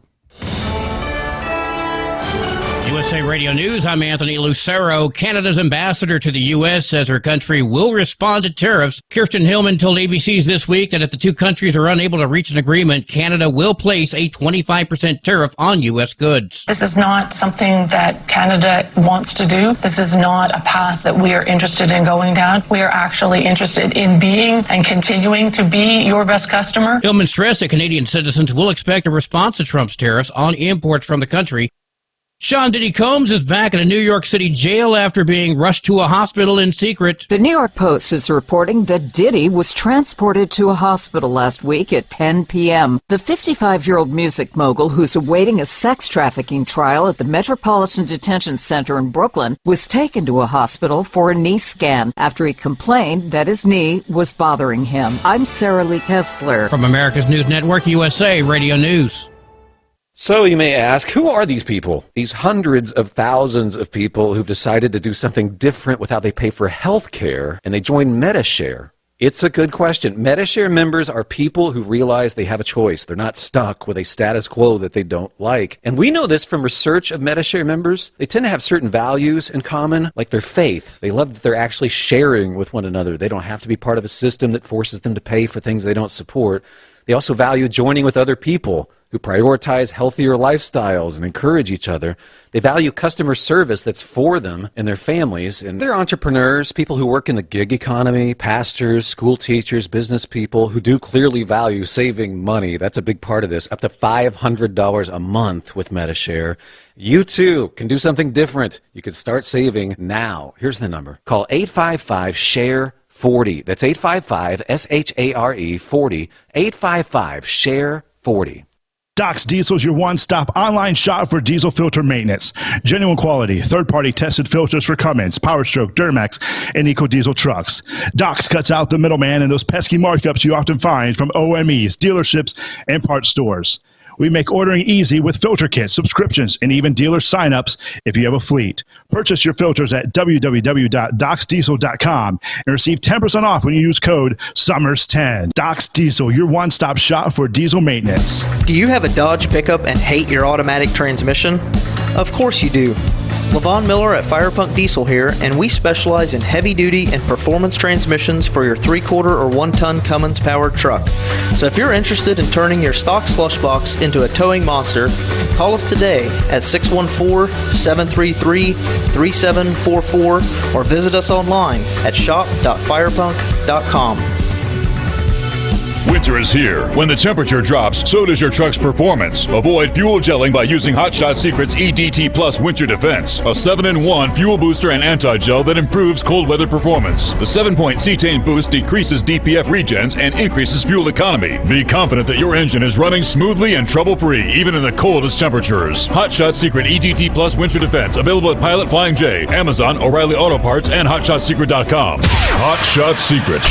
USA Radio News, I'm Anthony Lucero. Canada's ambassador to the U.S. says her country will respond to tariffs. Kirsten Hillman told ABC's This Week that if the two countries are unable to reach an agreement, Canada will place a 25% tariff on U.S. goods. This is not something that Canada wants to do. This is not a path that we are interested in going down. We are actually interested in being and continuing to be your best customer. Hillman stressed that Canadian citizens will expect a response to Trump's tariffs on imports from the country. Sean Diddy Combs is back in a New York City jail after being rushed to a hospital in secret. The New York Post is reporting that Diddy was transported to a hospital last week at 10 p.m. The 55-year-old music mogul, who's awaiting a sex trafficking trial at the Metropolitan Detention Center in Brooklyn, was taken to a hospital for a knee scan after he complained that his knee was bothering him. I'm Sarah Lee Kessler. From America's News Network, USA Radio News. So you may ask, who are these people? These hundreds of thousands of people who've decided to do something different with how they pay for health care, and they join Medi-Share. It's a good question. Medi-Share members are people who realize they have a choice. They're not stuck with a status quo that they don't like. And we know this from research of Medi-Share members. They tend to have certain values in common, like their faith. They love that they're actually sharing with one another. They don't have to be part of a system that forces them to pay for things they don't support. They also value joining with other people who prioritize healthier lifestyles and encourage each other. They value customer service that's for them and their families. And they're entrepreneurs, people who work in the gig economy, pastors, school teachers, business people who do clearly value saving money. That's a big part of this. Up to $500 a month with Medi-Share. You too can do something different. You can start saving now. Here's the number. Call 855-SHARE-40. That's 855-SHARE-40. 855-SHARE-40. Doc's Diesel is your one-stop online shop for diesel filter maintenance. Genuine quality, third-party tested filters for Cummins, PowerStroke, Duramax, and EcoDiesel trucks. Doc's cuts out the middleman and those pesky markups you often find from OMEs, dealerships, and parts stores. We make ordering easy with filter kits, subscriptions, and even dealer signups if you have a fleet. Purchase your filters at www.docsdiesel.com and receive 10% off when you use code SOMMERS10. Docs Diesel, your one-stop shop for diesel maintenance. Do you have a Dodge pickup and hate your automatic transmission? Of course you do. Levon Miller at Firepunk Diesel here, and we specialize in heavy-duty and performance transmissions for your 3/4 or 1-ton Cummins-powered truck. So if you're interested in turning your stock slush box into a towing monster, call us today at 614-733-3744 or visit us online at shop.firepunk.com. Winter is here. When the temperature drops, so does your truck's performance. Avoid fuel gelling by using Hot Shot Secret's EDT Plus Winter Defense, a 7-in-1 fuel booster and anti-gel that improves cold weather performance. The 7-point cetane boost decreases DPF regens and increases fuel economy. Be confident that your engine is running smoothly and trouble-free, even in the coldest temperatures. Hot Shot Secret EDT Plus Winter Defense, available at Pilot Flying J, Amazon, O'Reilly Auto Parts, and HotShotSecret.com. Hot Shot Secret,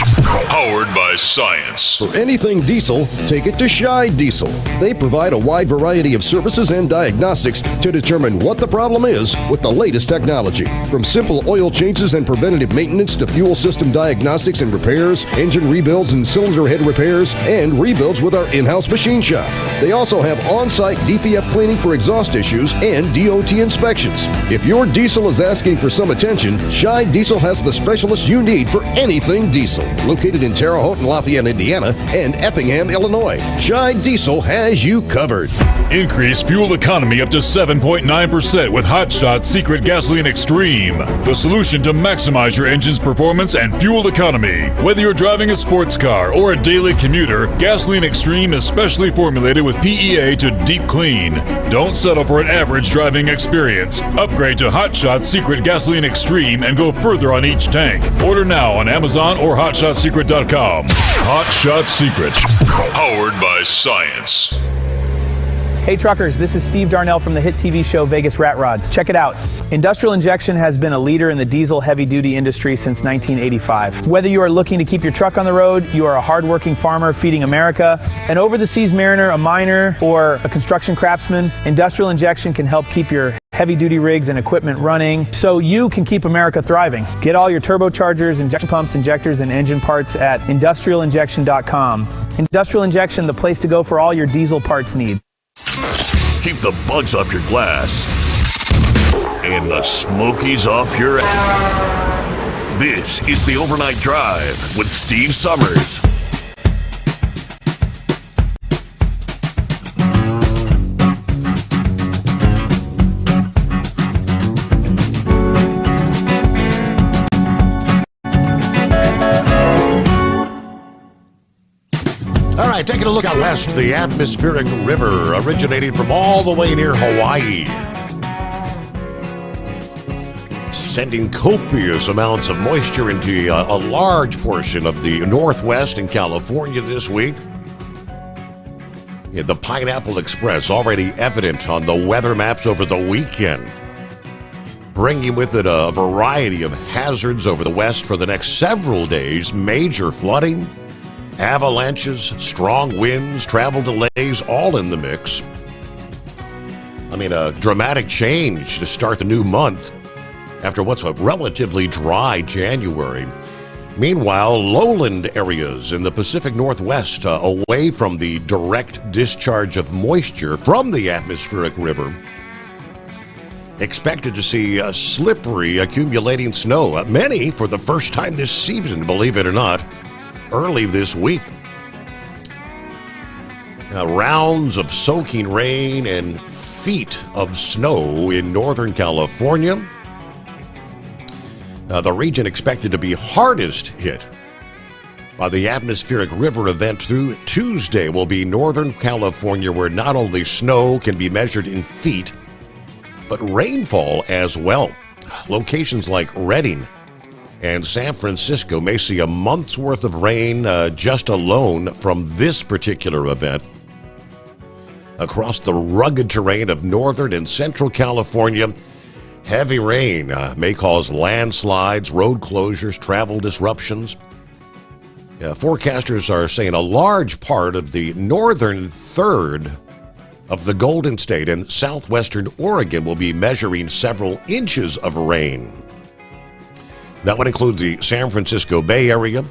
powered by science. For anything diesel, take it to Scheid Diesel. They provide a wide variety of services and diagnostics to determine what the problem is with the latest technology. From simple oil changes and preventative maintenance to fuel system diagnostics and repairs, engine rebuilds and cylinder head repairs, and rebuilds with our in-house machine shop. They also have on-site DPF cleaning for exhaust issues and DOT inspections. If your diesel is asking for some attention, Scheid Diesel has the specialist you need for anything diesel. Located in Terre Haute and Lafayette, Indiana, and Effingham, Illinois, Scheid Diesel has you covered. Increase fuel economy up to 7.9% with Hot Shot Secret Gasoline Extreme, the solution to maximize your engine's performance and fuel economy. Whether you're driving a sports car or a daily commuter, Gasoline Extreme is specially formulated with PEA to deep clean. Don't settle for an average driving experience. Upgrade to Hot Shot Secret Gasoline Extreme and go further on each tank. Order now on Amazon or HotShotSecret.com. Hot Shot Secret, powered by science. Hey truckers, this is Steve Darnell from the hit TV show Vegas Rat Rods. Check it out. Industrial Injection has been a leader in the diesel heavy-duty industry since 1985. Whether you are looking to keep your truck on the road, you are a hard-working farmer feeding America, an over-the-seas mariner, a miner, or a construction craftsman, Industrial Injection can help keep your heavy-duty rigs and equipment running so you can keep America thriving. Get all your turbochargers, injection pumps, injectors, and engine parts at industrialinjection.com. Industrial Injection, the place to go for all your diesel parts needs. Keep the bugs off your glass and the smokies off your ass. This is the Overnight Drive with Steve Sommers. All right, taking a look out west, the atmospheric river originating from all the way near Hawaii, sending copious amounts of moisture into a large portion of the Northwest and California this week. Yeah, the Pineapple Express already evident on the weather maps over the weekend, bringing with it a variety of hazards over the west for the next several days. Major flooding, avalanches, strong winds, travel delays, all in the mix. I mean, a dramatic change to start the new month after what's a relatively dry January. Meanwhile, lowland areas in the Pacific Northwest, away from the direct discharge of moisture from the atmospheric river, expected to see slippery accumulating snow. Many for the first time this season, believe it or not, early this week. Rounds of soaking rain and feet of snow in Northern California. The region expected to be hardest hit by the atmospheric river event through Tuesday will be Northern California, where not only snow can be measured in feet, but rainfall as well. Locations like Redding and San Francisco may see a month's worth of rain just alone from this particular event. Across the rugged terrain of northern and central California, heavy rain may cause landslides, road closures, travel disruptions. Forecasters are saying a large part of the northern third of the Golden State and southwestern Oregon will be measuring several inches of rain. That would include the San Francisco Bay Area,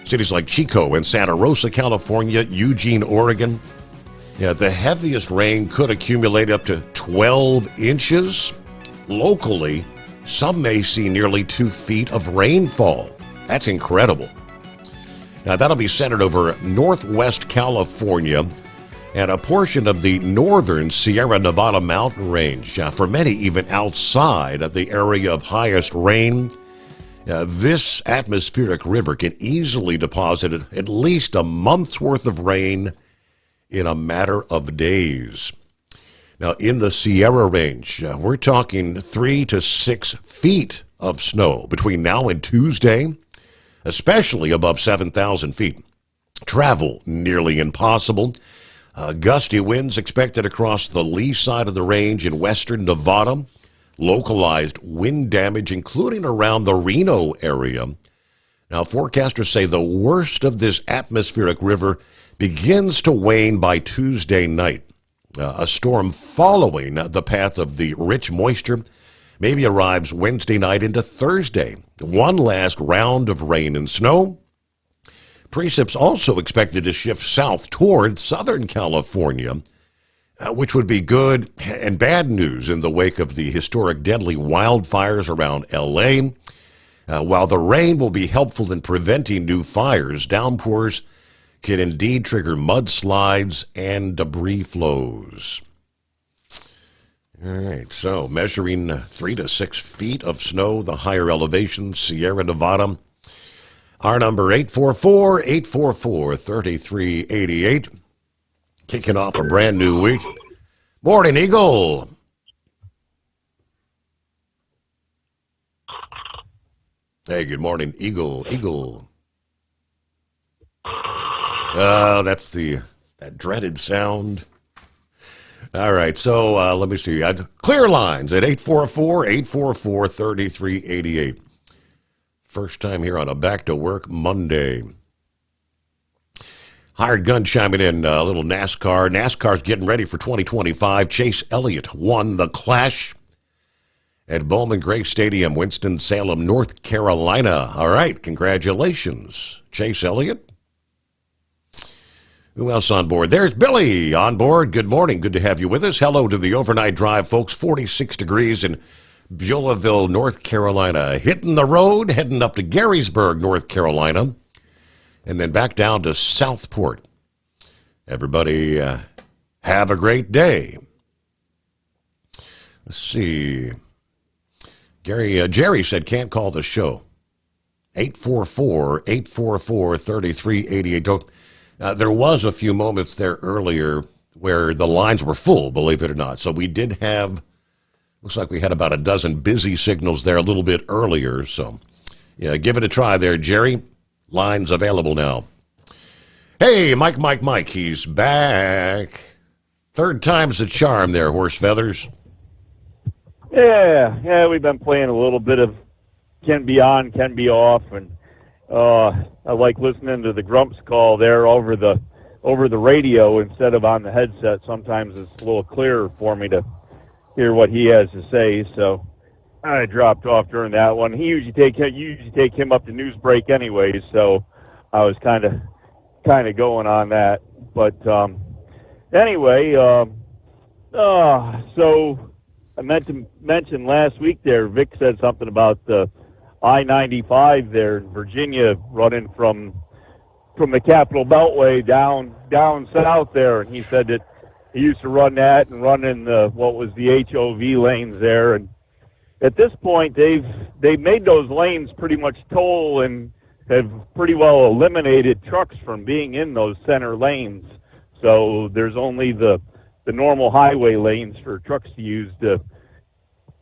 cities like Chico and Santa Rosa, California, Eugene, Oregon. Yeah, the heaviest rain could accumulate up to 12 inches. Locally, some may see nearly 2 feet of rainfall. That's incredible. Now, that'll be centered over northwest California and a portion of the northern Sierra Nevada mountain range. For many, even outside of the area of highest rain, this atmospheric river can easily deposit at least a month's worth of rain in a matter of days. Now, in the Sierra Range, we're talking 3 to 6 feet of snow between now and Tuesday, especially above 7,000 feet. Travel nearly impossible. Gusty winds expected across the lee side of the range in western Nevada. Localized wind damage, including around the Reno area. Now, forecasters say the worst of this atmospheric river begins to wane by Tuesday night. A storm following the path of the rich moisture maybe arrives Wednesday night into Thursday. One last round of rain and snow. Precip's also expected to shift south toward Southern California, which would be good and bad news in the wake of the historic deadly wildfires around L.A. While the rain will be helpful in preventing new fires, downpours can indeed trigger mudslides and debris flows. All right, so measuring 3 to 6 feet of snow, the higher elevations, Sierra Nevada. Our number 844-844-3388. Kicking off a brand new week. Morning, Eagle. Hey, good morning, Eagle. Eagle. That's that dreaded sound. All right, so let me see. Clear lines at 844-844-3388. First time here on a Back to Work Monday. Hired Gun chiming in, a little NASCAR. NASCAR's getting ready for 2025. Chase Elliott won the Clash at Bowman Gray Stadium, Winston-Salem, North Carolina. All right, congratulations, Chase Elliott. Who else on board? There's Billy on board. Good morning. Good to have you with us. Hello to the overnight drive, folks. 46 degrees in Beulahville, North Carolina. Hitting the road, heading up to Garysburg, North Carolina, and then back down to Southport. Everybody have a great day. Let's see. Jerry said can't call the show. 844-844-3388. There was a few moments there earlier where the lines were full, believe it or not. So we did have, looks like we had about a dozen busy signals there a little bit earlier. So yeah, give it a try there, Jerry. Lines available now. Hey, Mike, he's back. Third time's the charm there, Horse Feathers. Yeah, we've been playing a little bit of can be on, can be off, and I like listening to the Grumps call there over the radio instead of on the headset. Sometimes it's a little clearer for me to hear what he has to say, so I dropped off during that one. You usually take him up to news break anyways, so I was kind of going on that. But anyway, so I meant to mention last week there, Vic said something about the I-95 there in Virginia running from the Capitol Beltway down south there, and he said that he used to run that and run in the HOV lanes there, and at this point, they've made those lanes pretty much toll and have pretty well eliminated trucks from being in those center lanes. So there's only the normal highway lanes for trucks to use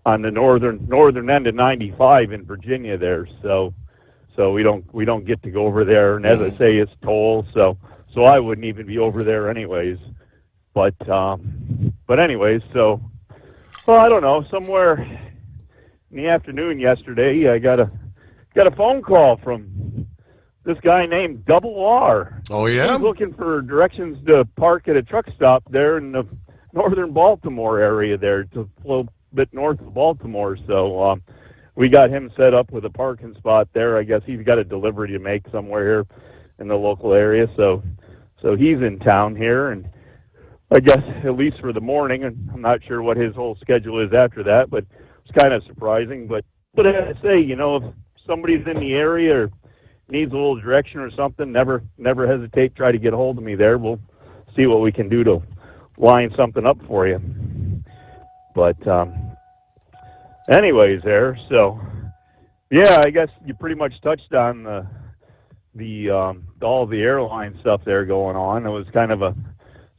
on the northern end of 95 in Virginia there. So we don't get to go over there. And as I say, it's toll. So I wouldn't even be over there anyways. But anyways, so well, I don't know, somewhere in the afternoon yesterday, I got a phone call from this guy named Double R. Oh, yeah? He's looking for directions to park at a truck stop there in the northern Baltimore area there, to a little bit north of Baltimore. So we got him set up with a parking spot there. I guess he's got a delivery to make somewhere here in the local area. So he's in town here, and I guess at least for the morning, and I'm not sure what his whole schedule is after that, but it's kind of surprising. But I say, if somebody's in the area or needs a little direction or something, never hesitate to try to get a hold of me there. We'll see what we can do to line something up for you. But anyways there, so yeah, I guess you pretty much touched on the all the airline stuff there going on. It was kind of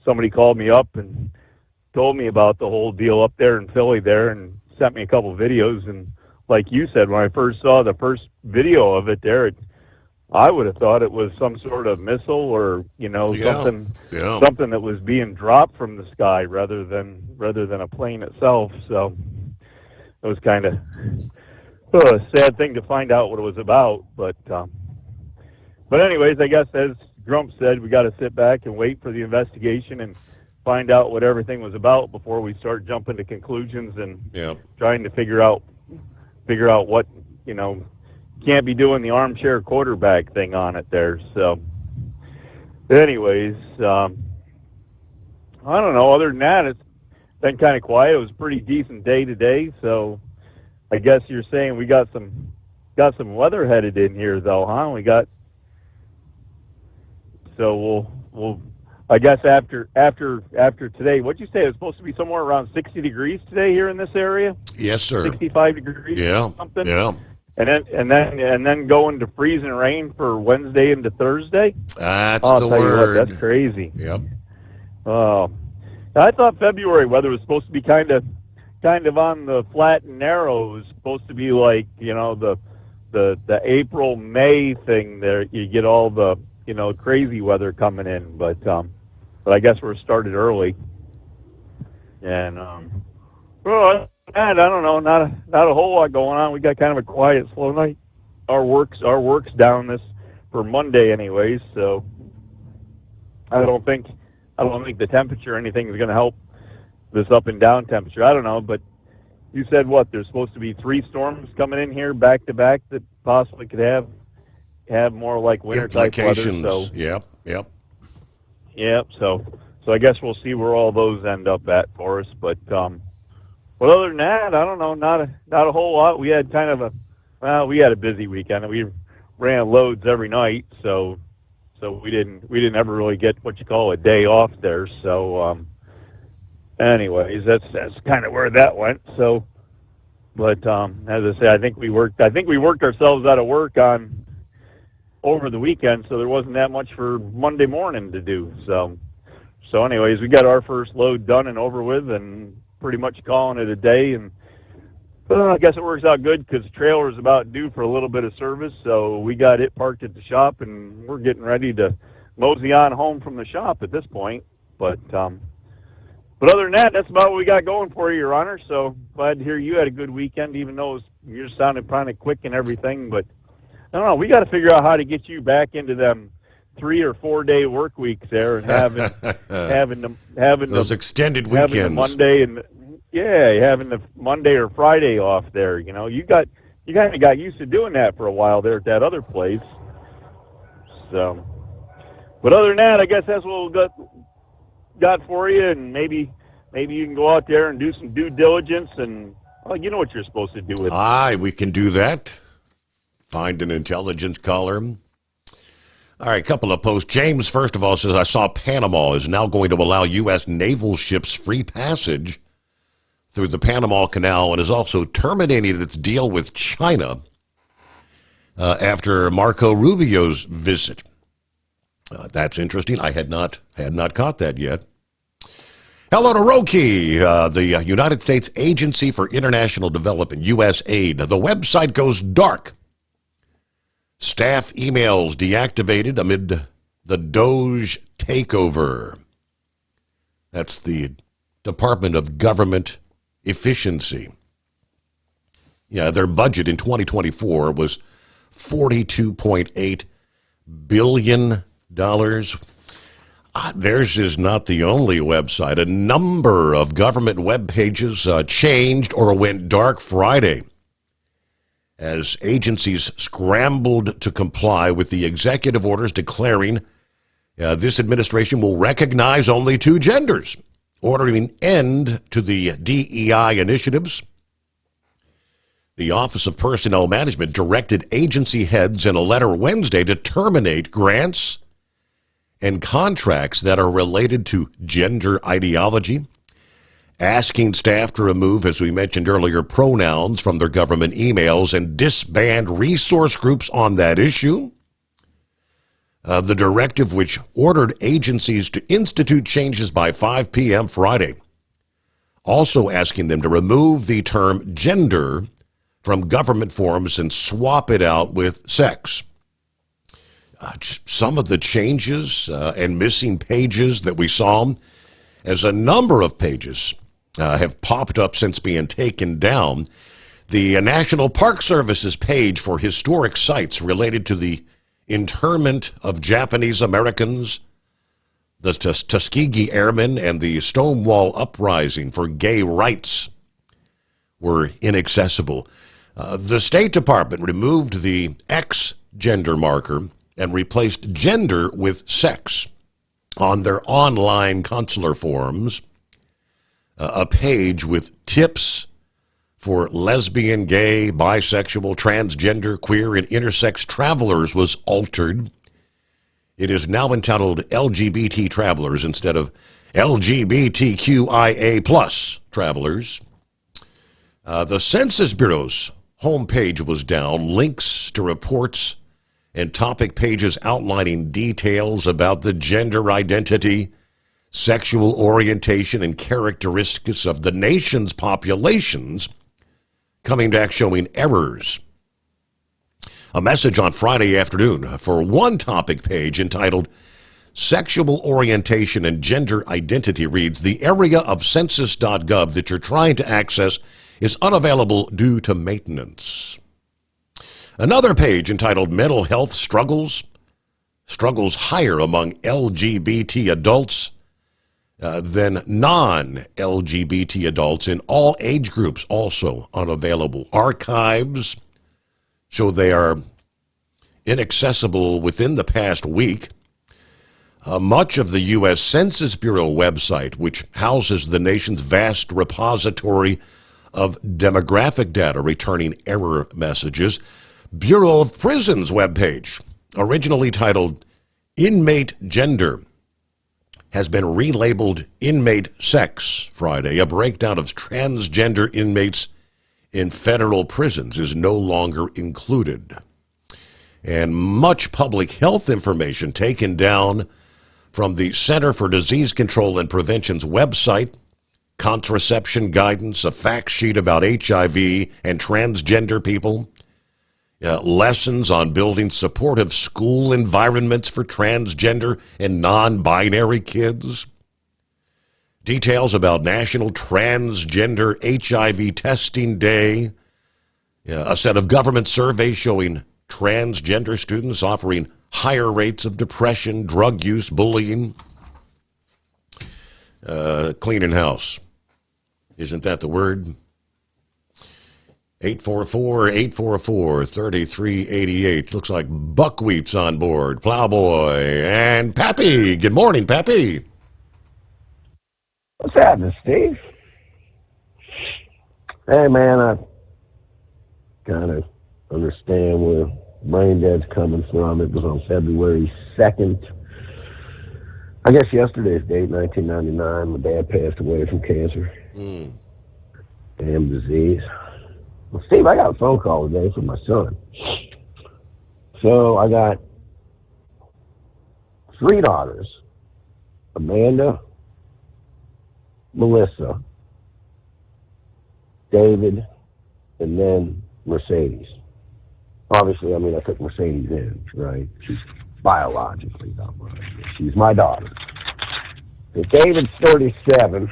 somebody called me up and told me about the whole deal up there in Philly there, and sent me a couple of videos. And like you said, when I first saw the first video of it there, I would have thought it was some sort of missile or something that was being dropped from the sky rather than a plane itself. So it was kind of a sad thing to find out what it was about. But anyways, I guess as Grump said, we got to sit back and wait for the investigation and find out what everything was about before we start jumping to conclusions and trying to figure out what, can't be doing the armchair quarterback thing on it there. So anyways, I don't know. Other than that, it's been kind of quiet. It was a pretty decent day today. So I guess you're saying we got some weather headed in here though, huh? So we'll I guess after today, what'd you say? It was supposed to be somewhere around 60 degrees today here in this area? Yes, sir. 65 degrees or something? Yeah. And then going to freezing rain for Wednesday into Thursday? That's I'll the tell word. You what, that's crazy. Yep. I thought February weather was supposed to be kind of on the flat and narrow. It was supposed to be like, the April, May thing there. You get all the, crazy weather coming in, but I guess we're started early. And I don't know, not a whole lot going on. We got kind of a quiet, slow night. Our work's down this for Monday anyways, so I don't think the temperature or anything is going to help this up and down temperature. I don't know, but you said what? There's supposed to be 3 storms coming in here back to back that possibly could have more like winter type weather. So Yep. So I guess we'll see where all those end up at for us. But other than that, I don't know. Not a whole lot. We had we had a busy weekend. We ran loads every night, so we didn't ever really get what you call a day off there. So anyways, that's kind of where that went. So, but as I say, I think we worked ourselves out of work over the weekend, so there wasn't that much for Monday morning to do. So anyways, we got our first load done and over with, and pretty much calling it a day. And I guess it works out good because the trailer is about due for a little bit of service, so we got it parked at the shop, and we're getting ready to mosey on home from the shop at this point. But other than that, that's about what we got going for you, Your Honor. So glad to hear you had a good weekend, even though you sounded kind of quick and everything. But I don't know, we got to figure out how to get you back into them 3 or 4 day work weeks there, and having those extended weekends, having the Monday and having the Monday or Friday off there. You kind of got used to doing that for a while there at that other place. So, but other than that, I guess that's what we got for you, and maybe you can go out there and do some due diligence, and you know what you're supposed to do with it. We can do that. Find an intelligence caller. All right, a couple of posts. James, first of all, says, I saw Panama is now going to allow U.S. naval ships free passage through the Panama Canal, and is also terminating its deal with China after Marco Rubio's visit. That's interesting. I had not caught that yet. Hello to Roki, the United States Agency for International Development, USAID. The website goes dark. Staff emails deactivated amid the Doge takeover. That's the Department of Government Efficiency. Yeah, their budget in 2024 was $42.8 billion. Theirs is not the only website. A number of government web pages changed or went dark Friday as agencies scrambled to comply with the executive orders declaring this administration will recognize only two genders, ordering an end to the DEI initiatives. The Office of Personnel Management directed agency heads in a letter Wednesday to terminate grants and contracts that are related to gender ideology, asking staff to remove, as we mentioned earlier, pronouns from their government emails and disband resource groups on that issue. The directive, which ordered agencies to institute changes by 5 p.m. Friday, also asking them to remove the term gender from government forms and swap it out with sex. Some of the changes and missing pages that we saw, as a number of pages have popped up since being taken down. The National Park Service's page for historic sites related to the internment of Japanese Americans, the Tuskegee Airmen, and the Stonewall Uprising for gay rights were inaccessible. The State Department removed the X gender marker and replaced gender with sex on their online consular forms. A page with tips for lesbian, gay, bisexual, transgender, queer, and intersex travelers was altered. It is now entitled LGBT Travelers instead of LGBTQIA plus travelers. The Census Bureau's homepage was down. Links to reports and topic pages outlining details about the gender identity, sexual orientation, and characteristics of the nation's populations coming back showing errors. A message on Friday afternoon for one topic page entitled Sexual Orientation and Gender Identity reads, the area of census.gov that you're trying to access is unavailable due to maintenance. Another page entitled Mental Health Struggles higher among LGBT adults than non-LGBT adults in all age groups, also unavailable. Archives show they are inaccessible within the past week. Much of the U.S. Census Bureau website, which houses the nation's vast repository of demographic data returning error messages, Bureau of Prisons webpage, originally titled Inmate Gender, has been relabeled Inmate Sex Friday. A breakdown of transgender inmates in federal prisons is no longer included. And much public health information taken down from the Center for Disease Control and Prevention's website, contraception guidance, a fact sheet about HIV and transgender people, lessons on building supportive school environments for transgender and non-binary kids, details about National Transgender HIV Testing Day, a set of government surveys showing transgender students offering higher rates of depression, drug use, bullying, cleaning house. Isn't that the word? 844-844-3388. Looks like Buckwheat's on board. Plowboy and Pappy. Good morning, Pappy. What's happening, Steve? Hey, man, I kind of understand where Brain Dead's coming from. It was on February 2nd. I guess yesterday's date, 1999. My dad passed away from cancer. Damn disease. Well, Steve, I got a phone call today from my son. So I got 3 daughters, Amanda, Melissa, David, and then Mercedes. Obviously, I mean, I took Mercedes in, right? She's biologically not mine. She's my daughter. So David's 37.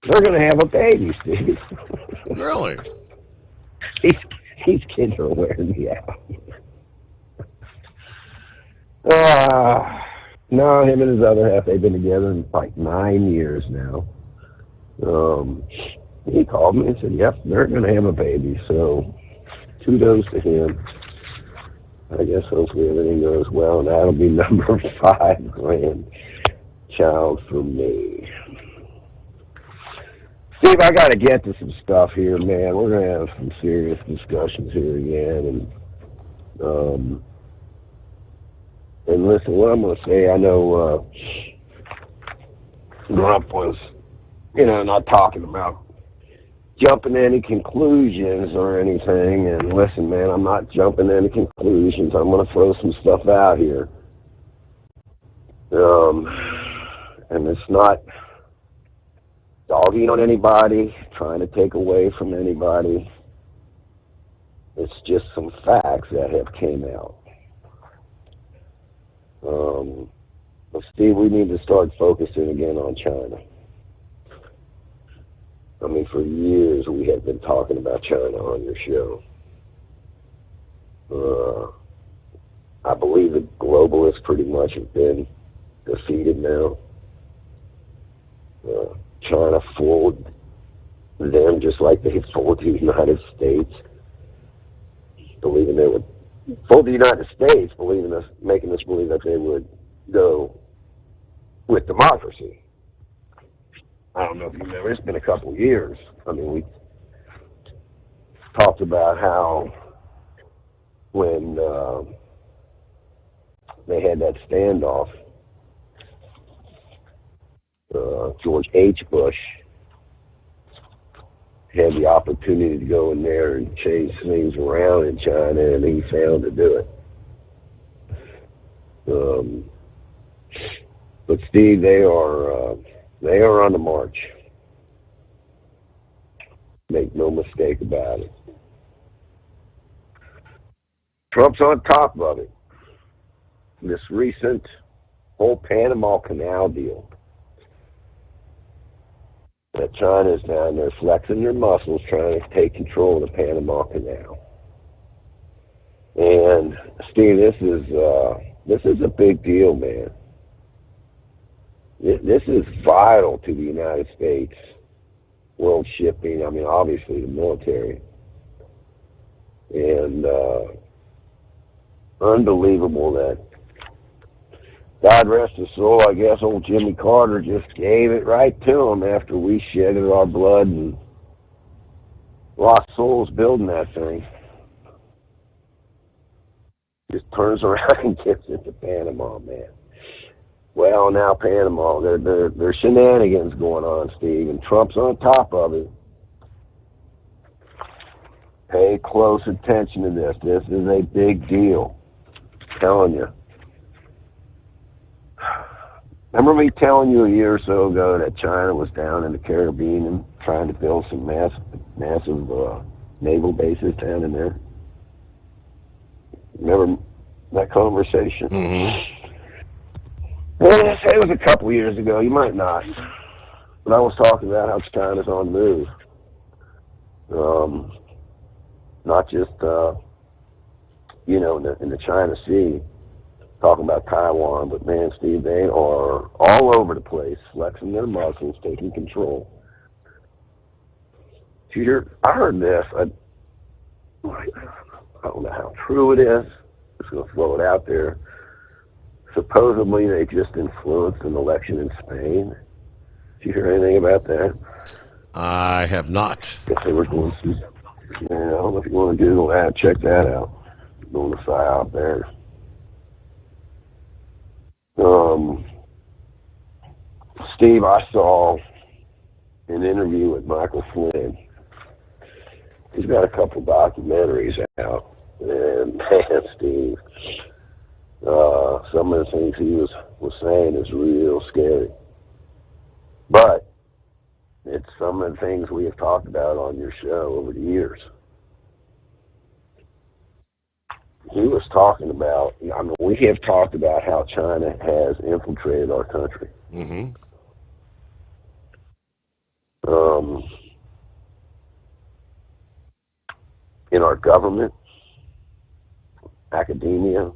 They're going to have a baby, Steve. Really? These kids are wearing me out. No, him and his other half, they've been together in like 9 years now. He called me and said, yep, they're going to have a baby. So kudos to him. I guess hopefully everything goes well, and that'll be number 5 grandchild for me. Steve, I got to get to some stuff here, man. We're going to have some serious discussions here again. And listen, what I'm going to say, I know Grump was, not talking about jumping to any conclusions or anything. And listen, man, I'm not jumping to any conclusions. I'm going to throw some stuff out here. And it's not dogging on anybody, trying to take away from anybody. It's just some facts that have came out. But Steve, we need to start focusing again on China. I mean, for years we have been talking about China on your show. I believe the globalists pretty much have been defeated now. China fooled them just like they fooled the United States, believing they would fool the United States, making us believe that they would go with democracy. I don't know if you remember, it's been a couple of years. I mean, we talked about how when they had that standoff, George H. Bush had the opportunity to go in there and change things around in China, and he failed to do it. But Steve, they are on the march. Make no mistake about it. Trump's on top of it. This recent whole Panama Canal deal. That China's down there flexing their muscles trying to take control of the Panama Canal. And Steve, this is a big deal, man. This is vital to the United States world shipping. I mean, obviously the military. And unbelievable that, God rest his soul, I guess old Jimmy Carter just gave it right to him after we shedded our blood and lost souls building that thing. Just turns around and gives it to Panama, man. Well, now Panama, there's shenanigans going on, Steve, and Trump's on top of it. Pay close attention to this. This is a big deal. I'm telling you. Remember me telling you a year or so ago that China was down in the Caribbean and trying to build some massive naval bases down in there? Remember that conversation? Mm-hmm. Well, it was a couple years ago. You might not. But I was talking about how China's on the move. Not just, in the China Sea, talking about Taiwan, but man, Steve, they are all over the place, flexing their muscles, taking control. I heard this. I don't know how true it is. Just going to throw it out there. Supposedly, they just influenced an election in Spain. Did you hear anything about that? I have not. Guess they were going to. I don't know if you want to Google that. Check that out. Going to fly out there. Steve, I saw an interview with Michael Flynn. He's got a couple documentaries out. And man, Steve, some of the things he was saying is real scary. But it's some of the things we have talked about on your show over the years. He was talking about, we have talked about how China has infiltrated our country. Mm-hmm. In our government, academia,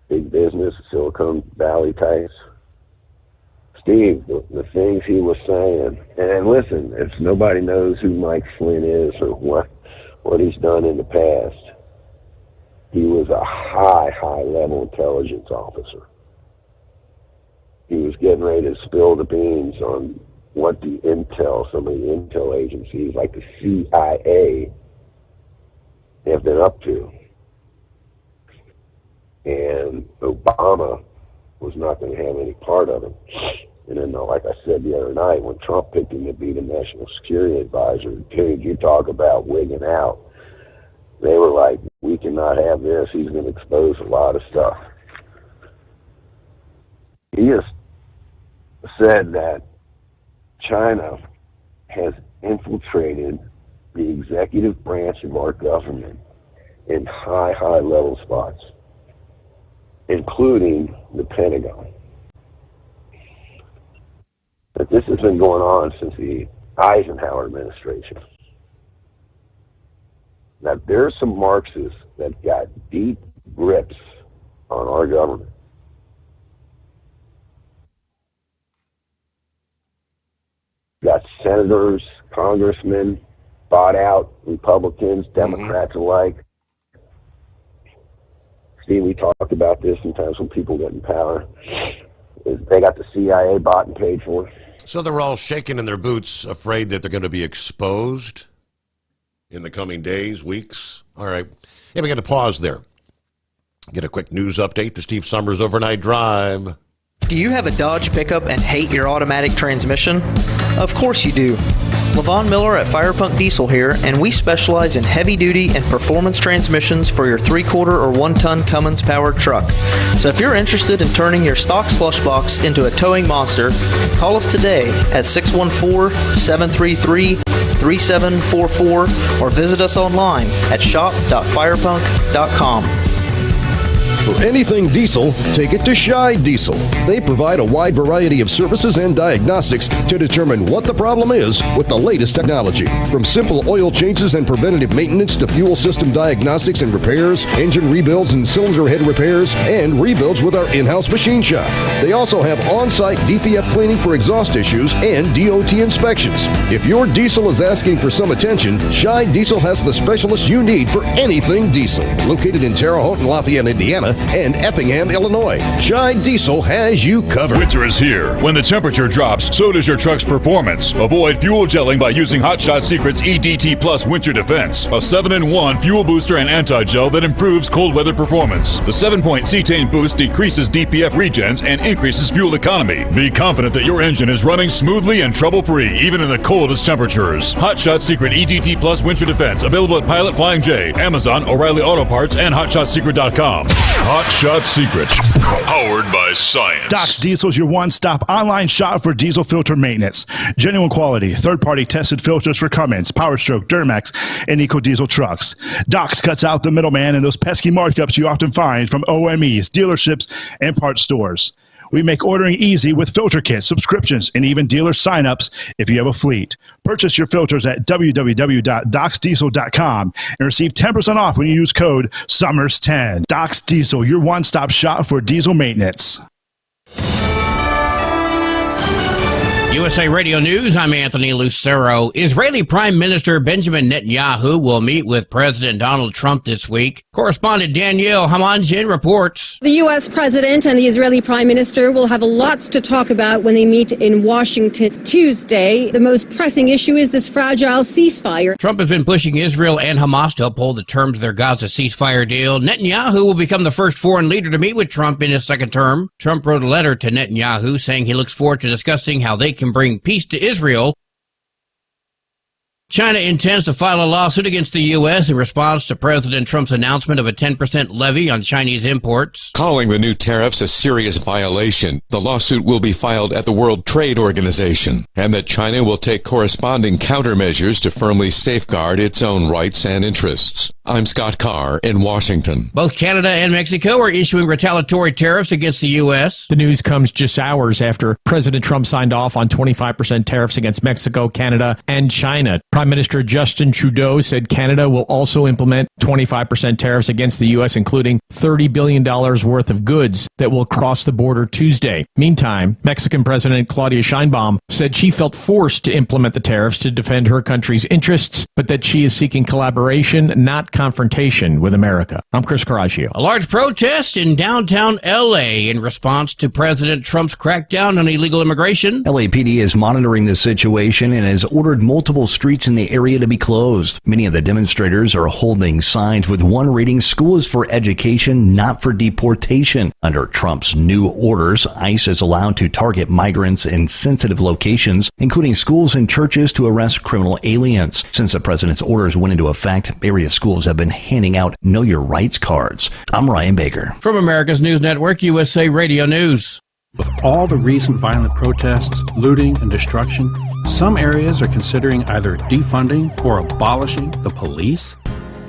big business, Silicon Valley types. Steve, the things he was saying, and listen, if nobody knows who Mike Flynn is or what he's done in the past, he was a high-level intelligence officer. He was getting ready to spill the beans on what some of the intel agencies like the CIA have been up to. And Obama was not going to have any part of it. And then, like I said the other night, when Trump picked him to be the national security advisor, dude, you talk about wigging out. They were like, we cannot have this. He's going to expose a lot of stuff. He has said that China has infiltrated the executive branch of our government in high level spots, including the Pentagon. But this has been going on since the Eisenhower administration. Now, there's some Marxists that got deep grips on our government. Got senators, congressmen, bought out Republicans, Democrats alike. Steve, we talked about this sometimes when people get in power. They got the CIA bought and paid for. So they're all shaking in their boots, afraid that they're going to be exposed in the coming days, weeks. All right. Yeah, we got to pause there. Get a quick news update. The Steve Sommers Overnight Drive. Do you have a Dodge pickup and hate your automatic transmission? Of course you do. Levon Miller at Firepunk Diesel here, and we specialize in heavy-duty and performance transmissions for your 3/4 or 1-ton Cummins-powered truck. So if you're interested in turning your stock slush box into a towing monster, call us today at 614-733-3744 or visit us online at shop.firepunk.com. For anything diesel, take it to Shy Diesel. They provide a wide variety of services and diagnostics to determine what the problem is with the latest technology. From simple oil changes and preventative maintenance to fuel system diagnostics and repairs, engine rebuilds and cylinder head repairs, and rebuilds with our in-house machine shop. They also have on-site DPF cleaning for exhaust issues and DOT inspections. If your diesel is asking for some attention, Shy Diesel has the specialist you need for anything diesel. Located in Terre Haute and Lafayette, Indiana, and Effingham, Illinois. Shy Diesel has you covered. Winter is here. When the temperature drops, so does your truck's performance. Avoid fuel gelling by using Hot Shot Secret's EDT Plus Winter Defense, a 7-in-1 fuel booster and anti-gel that improves cold weather performance. The 7-point cetane boost decreases DPF regens and increases fuel economy. Be confident that your engine is running smoothly and trouble-free, even in the coldest temperatures. Hot Shot Secret EDT Plus Winter Defense, available at Pilot Flying J, Amazon, O'Reilly Auto Parts, and HotShotSecret.com. Hot Shot Secret, powered by science. Doc's Diesel is your one-stop online shop for diesel filter maintenance. Genuine quality, third-party tested filters for Cummins, PowerStroke, Duramax, and EcoDiesel trucks. Doc's cuts out the middleman and those pesky markups you often find from OMEs, dealerships, and parts stores. We make ordering easy with filter kits, subscriptions, and even dealer sign-ups if you have a fleet. Purchase your filters at www.docsdiesel.com and receive 10% off when you use code SOMMERS10. Doc's Diesel, your one-stop shop for diesel maintenance. USA Radio News, I'm Anthony Lucero. Israeli Prime Minister Benjamin Netanyahu will meet with President Donald Trump this week. Correspondent Danielle Hamanjin reports. The U.S. President and the Israeli Prime Minister will have lots to talk about when they meet in Washington Tuesday. The most pressing issue is this fragile ceasefire. Trump has been pushing Israel and Hamas to uphold the terms of their Gaza ceasefire deal. Netanyahu will become the first foreign leader to meet with Trump in his second term. Trump wrote a letter to Netanyahu saying he looks forward to discussing how they can bring peace to Israel. China intends to file a lawsuit against the U.S. in response to President Trump's announcement of a 10% levy on Chinese imports. Calling the new tariffs a serious violation, the lawsuit will be filed at the World Trade Organization, and that China will take corresponding countermeasures to firmly safeguard its own rights and interests. I'm Scott Carr in Washington. Both Canada and Mexico are issuing retaliatory tariffs against the U.S. The news comes just hours after President Trump signed off on 25% tariffs against Mexico, Canada, and China. Prime Minister Justin Trudeau said Canada will also implement 25% tariffs against the U.S., including $30 billion worth of goods that will cross the border Tuesday. Meantime, Mexican President Claudia Sheinbaum said she felt forced to implement the tariffs to defend her country's interests, but that she is seeking collaboration, not confrontation with America. I'm Chris Caraccio. A large protest in downtown L.A. in response to President Trump's crackdown on illegal immigration. LAPD is monitoring the situation and has ordered multiple streets in the area to be closed. Many of the demonstrators are holding signs with one reading, "School is for education, not for deportation." Under Trump's new orders, ICE is allowed to target migrants in sensitive locations, including schools and churches, to arrest criminal aliens. Since the president's orders went into effect, area schools have been handing out Know Your Rights cards. I'm Ryan Baker. From America's News Network, USA Radio News. With all the recent violent protests, looting, and destruction, some areas are considering either defunding or abolishing the police.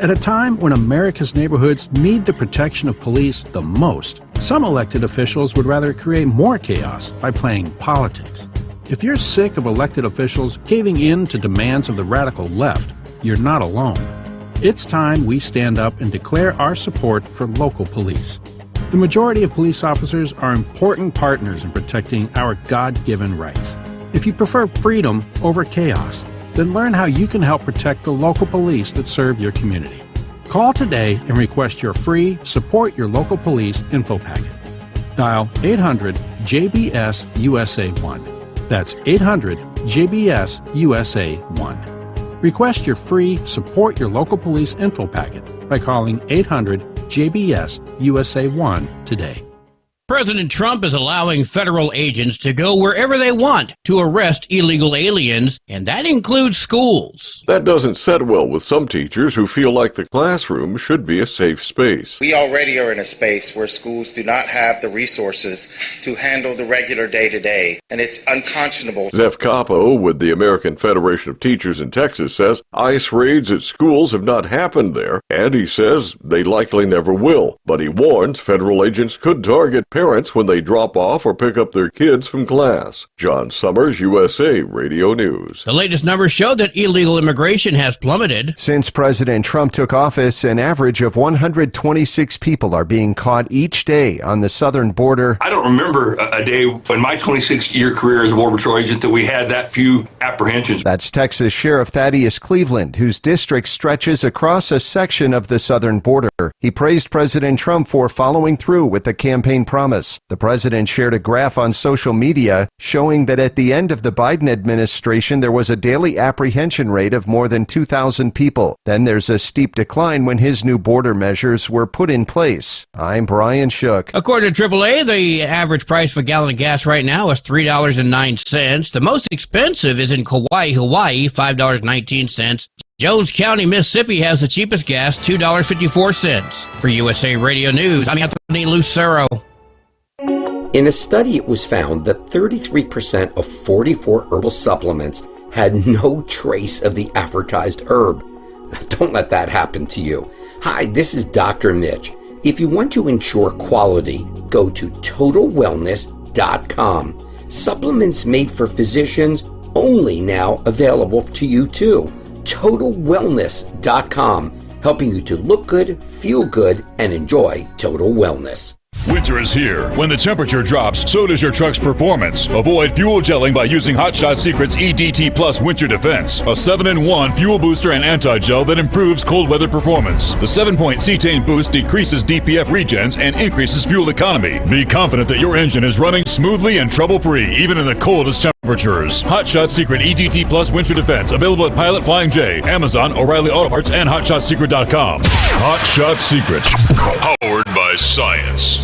At a time when America's neighborhoods need the protection of police the most, some elected officials would rather create more chaos by playing politics. If you're sick of elected officials caving in to demands of the radical left, you're not alone. It's time we stand up and declare our support for local police. The majority of police officers are important partners in protecting our God-given rights. If you prefer freedom over chaos, then learn how you can help protect the local police that serve your community. Call today and request your free Support Your Local Police info packet. Dial 800-JBS-USA-1. That's 800-JBS-USA-1. Request your free Support Your Local Police info packet by calling 800-JBS-USA-1 today. President Trump is allowing federal agents to go wherever they want to arrest illegal aliens, and that includes schools. That doesn't set well with some teachers who feel like the classroom should be a safe space. We already are in a space where schools do not have the resources to handle the regular day-to-day, and it's unconscionable. Zeph Capo with the American Federation of Teachers in Texas says ICE raids at schools have not happened there, and he says they likely never will. But he warns federal agents could target parents when they drop off or pick up their kids from class. John Sommers, USA Radio News. The latest numbers show that illegal immigration has plummeted. Since President Trump took office, an average of 126 people are being caught each day on the southern border. I don't remember a day in my 26-year career as a Border Patrol agent that we had that few apprehensions. That's Texas Sheriff Thaddeus Cleveland, whose district stretches across a section of the southern border. He praised President Trump for following through with the campaign promise. The president shared a graph on social media showing that at the end of the Biden administration, there was a daily apprehension rate of more than 2,000 people. Then there's a steep decline when his new border measures were put in place. I'm Brian Shook. According to AAA, the average price for a gallon of gas right now is $3.09. The most expensive is in Kauai, Hawaii, $5.19. Jones County, Mississippi has the cheapest gas, $2.54. For USA Radio News, I'm Anthony Lucero. In a study, it was found that 33% of 44 herbal supplements had no trace of the advertised herb. Don't let that happen to you. Hi, this is Dr. Mitch. If you want to ensure quality, go to TotalWellness.com. Supplements made for physicians, only now available to you too. TotalWellness.com, helping you to look good, feel good, and enjoy total wellness. Winter is here. When the temperature drops, so does your truck's performance. Avoid fuel gelling by using Hot Shot Secret's EDT Plus Winter Defense, a 7-in-1 fuel booster and anti-gel that improves cold weather performance. The 7-point cetane boost decreases DPF regens and increases fuel economy. Be confident that your engine is running smoothly and trouble-free, even in the coldest temperatures. Hot Shot Secret EDT Plus Winter Defense, available at Pilot Flying J, Amazon, O'Reilly Auto Parts, and HotShotSecret.com. Hot Shot Secret, powered by science.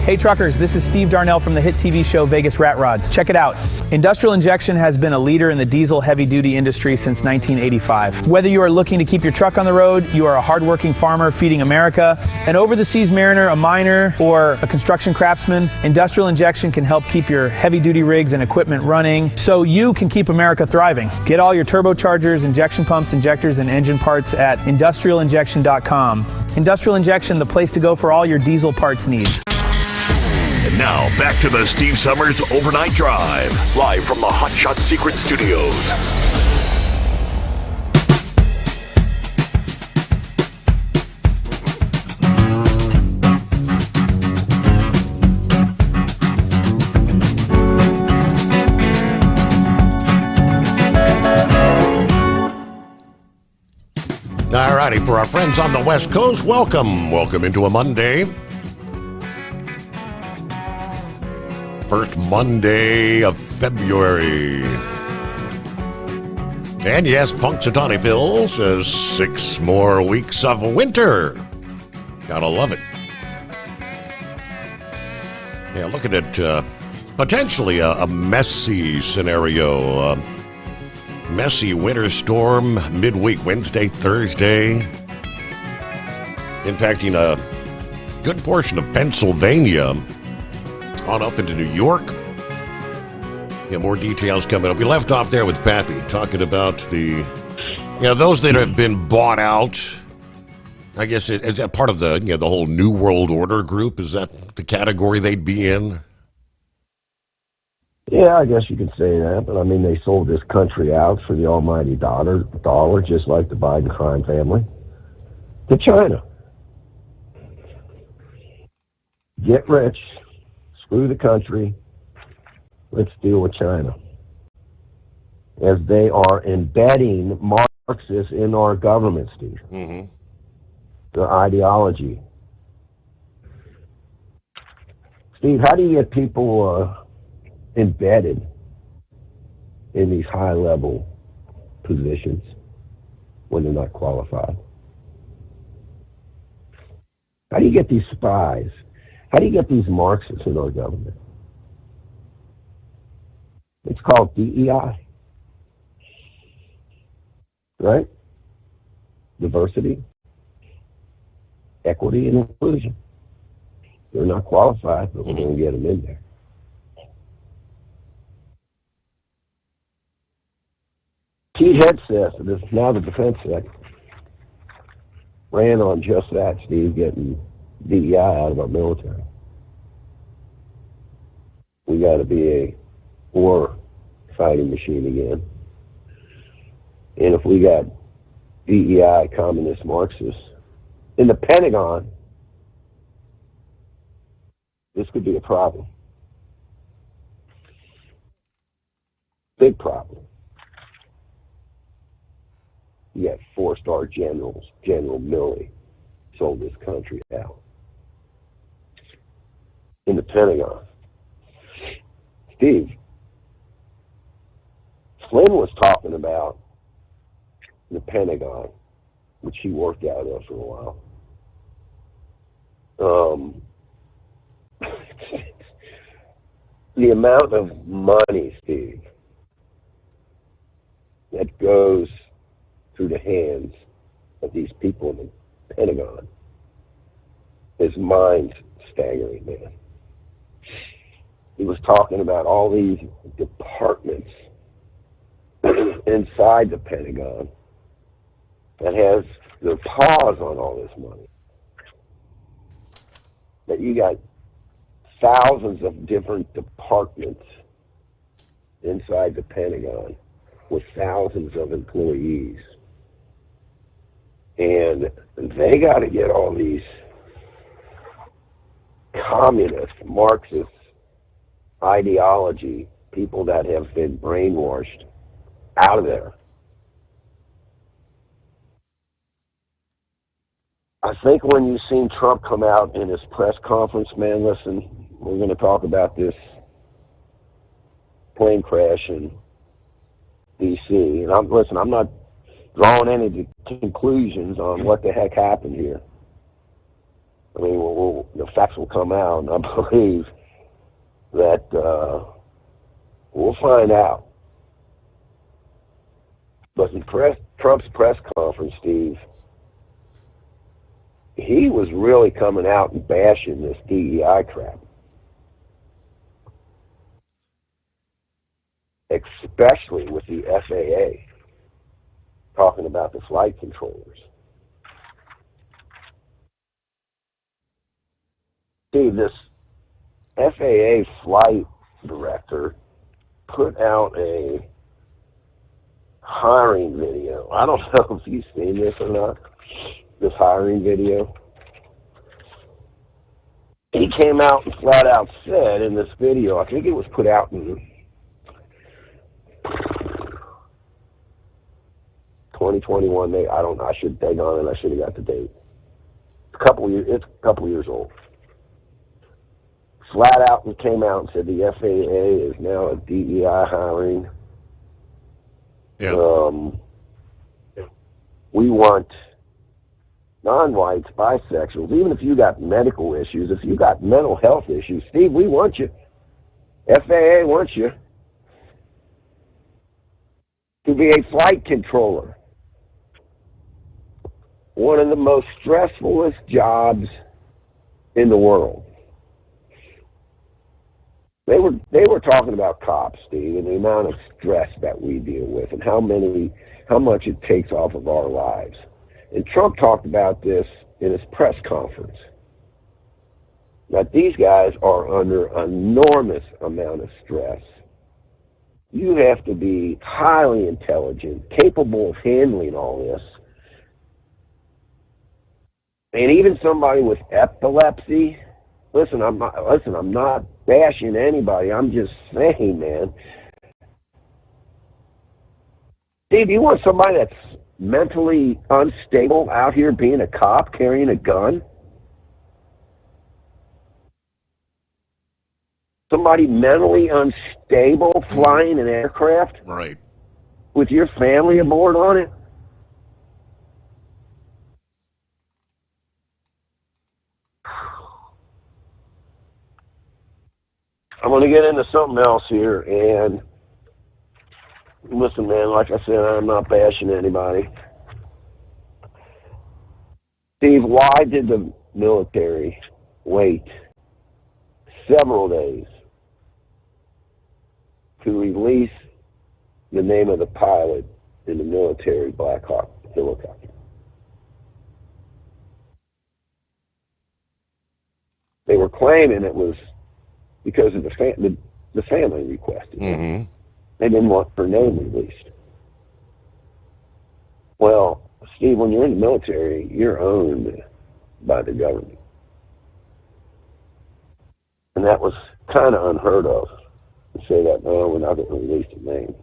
Hey truckers, this is Steve Darnell from the hit TV show Vegas Rat Rods. Check it out. Industrial Injection has been a leader in the diesel heavy-duty industry since 1985. Whether you are looking to keep your truck on the road, you are a hardworking farmer feeding America, an over-the-seas mariner, a miner, or a construction craftsman, Industrial Injection can help keep your heavy-duty rigs and equipment running so you can keep America thriving. Get all your turbochargers, injection pumps, injectors, and engine parts at industrialinjection.com. Industrial Injection, the place to go for all your diesel parts needs. And now, back to the Steve Sommers Overnight Drive, live from the Hot Shot Secret Studios. All righty, for our friends on the West Coast, welcome. Welcome into a Monday. First Monday of February. And yes, Punxsutawney Phil says 6 more weeks of winter. Gotta love it. Yeah, looking at potentially a messy scenario. Messy winter storm midweek, Wednesday, Thursday, impacting a good portion of Pennsylvania on up into New York. Yeah, more details coming up. We left off there with Pappy talking about those that have been bought out. I guess is that part of the the whole New World Order group? Is that the category they'd be in? Yeah, I guess you could say that, but I mean, they sold this country out for the almighty dollar, just like the Biden crime family, to China. Get rich, screw the country, let's deal with China. As they are embedding Marxists in our government, Steve. Mm-hmm. Their ideology. Steve, how do you get people embedded in these high-level positions when they're not qualified? How do you get these spies? How do you get these Marxists in our government? It's called DEI. Right? Diversity, equity, and inclusion. They're not qualified, but we're going to get them in there. Pete Hegseth, now the defense secretary, ran on just that, Steve, getting DEI out of our military. We got to be a war fighting machine again. And if we got DEI, communist Marxists, in the Pentagon, this could be a problem. Big problem. You got 4-star generals. General Milley sold this country out. In the Pentagon. Steve, Flynn was talking about the Pentagon, which he worked out of for a while. The amount of money, Steve, that goes through the hands of these people in the Pentagon is mind-staggering, man. He was talking about all these departments inside the Pentagon that has their paws on all this money. That you got thousands of different departments inside the Pentagon with thousands of employees. And they got to get all these communist, Marxist ideology, people that have been brainwashed, out of there. I think when you've seen Trump come out in his press conference, man, listen, we're going to talk about this plane crash in D.C. And I'm not drawing any conclusions on what the heck happened here. I mean, the facts will come out, and I believe that we'll find out. But in Trump's press conference, Steve, he was really coming out and bashing this DEI crap. Especially with the FAA, talking about the flight controllers. Steve, this FAA flight director put out a hiring video. I don't know if you've seen this or not, this hiring video. He came out and flat out said in this video, I think it was put out in 2021. I should dig on it. I should have got the date. It's a couple years old. Flat out and came out and said the FAA is now a DEI hiring. Yeah. We want non-whites, bisexuals, even if you got medical issues, if you got mental health issues, Steve, we want you. FAA wants you to be a flight controller. One of the most stressfulest jobs in the world. They were talking about cops, Steve, and the amount of stress that we deal with and how much it takes off of our lives. And Trump talked about this in his press conference. Now, these guys are under an enormous amount of stress. You have to be highly intelligent, capable of handling all this. And even somebody with epilepsy, listen, I'm not bashing anybody. I'm just saying, man. Steve, you want somebody that's mentally unstable out here being a cop, carrying a gun? Somebody mentally unstable flying an aircraft? Right. With your family aboard on it? I'm going to get into something else here, and listen, man, like I said, I'm not bashing anybody. Steve, why did the military wait several days to release the name of the pilot in the military Black Hawk helicopter? They were claiming it was because of the family requested. Mm-hmm. They didn't want her name released. Well, Steve, when you're in the military, you're owned by the government. And that was kind of unheard of to say that, no, we're not going to release the name.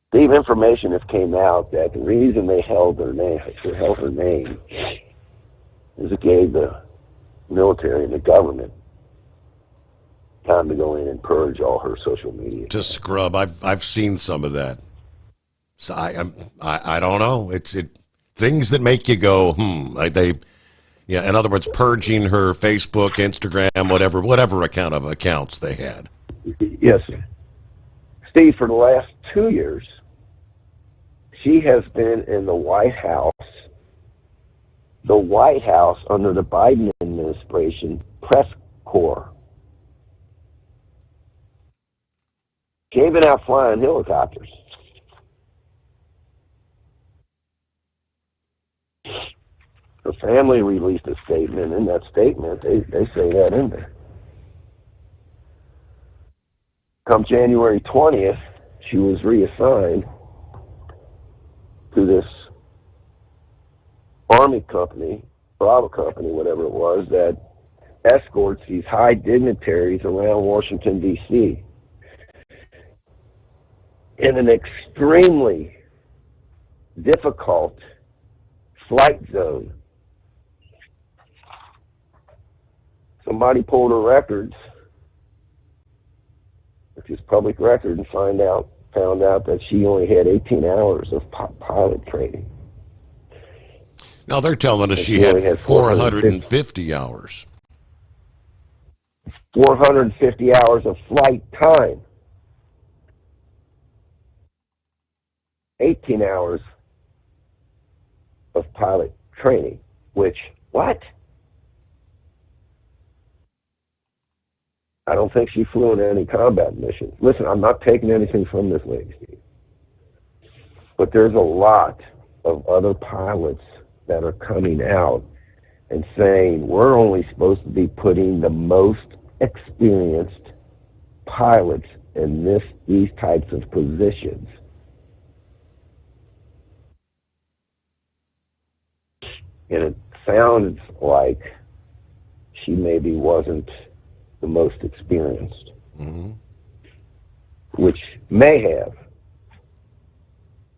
Steve, information has came out that the reason they held her name is it gave the military and the government time to go in and purge all her social media. To scrub. I've seen some of that. So I don't know. It's things that make you go, In other words, purging her Facebook, Instagram, whatever accounts they had. Yes, sir. Steve, for the last 2 years, she has been in the White House under the Biden administration press corps. She ain't been out flying helicopters. Her family released a statement. In that statement, they say that in there. Come January 20th, she was reassigned to this Army company, Bravo company, whatever it was, that escorts these high dignitaries around Washington, D.C. in an extremely difficult flight zone. Somebody pulled her records, which is public record, and found out that she only had 18 hours of pilot training. Now they're telling us And she only had 450 hours. 450 hours of flight time. 18 hours of pilot training, which, what? I don't think she flew in any combat missions. Listen, I'm not taking anything from this lady, Steve. But there's a lot of other pilots that are coming out and saying we're only supposed to be putting the most experienced pilots in these types of positions. And it sounds like she maybe wasn't the most experienced, which may have,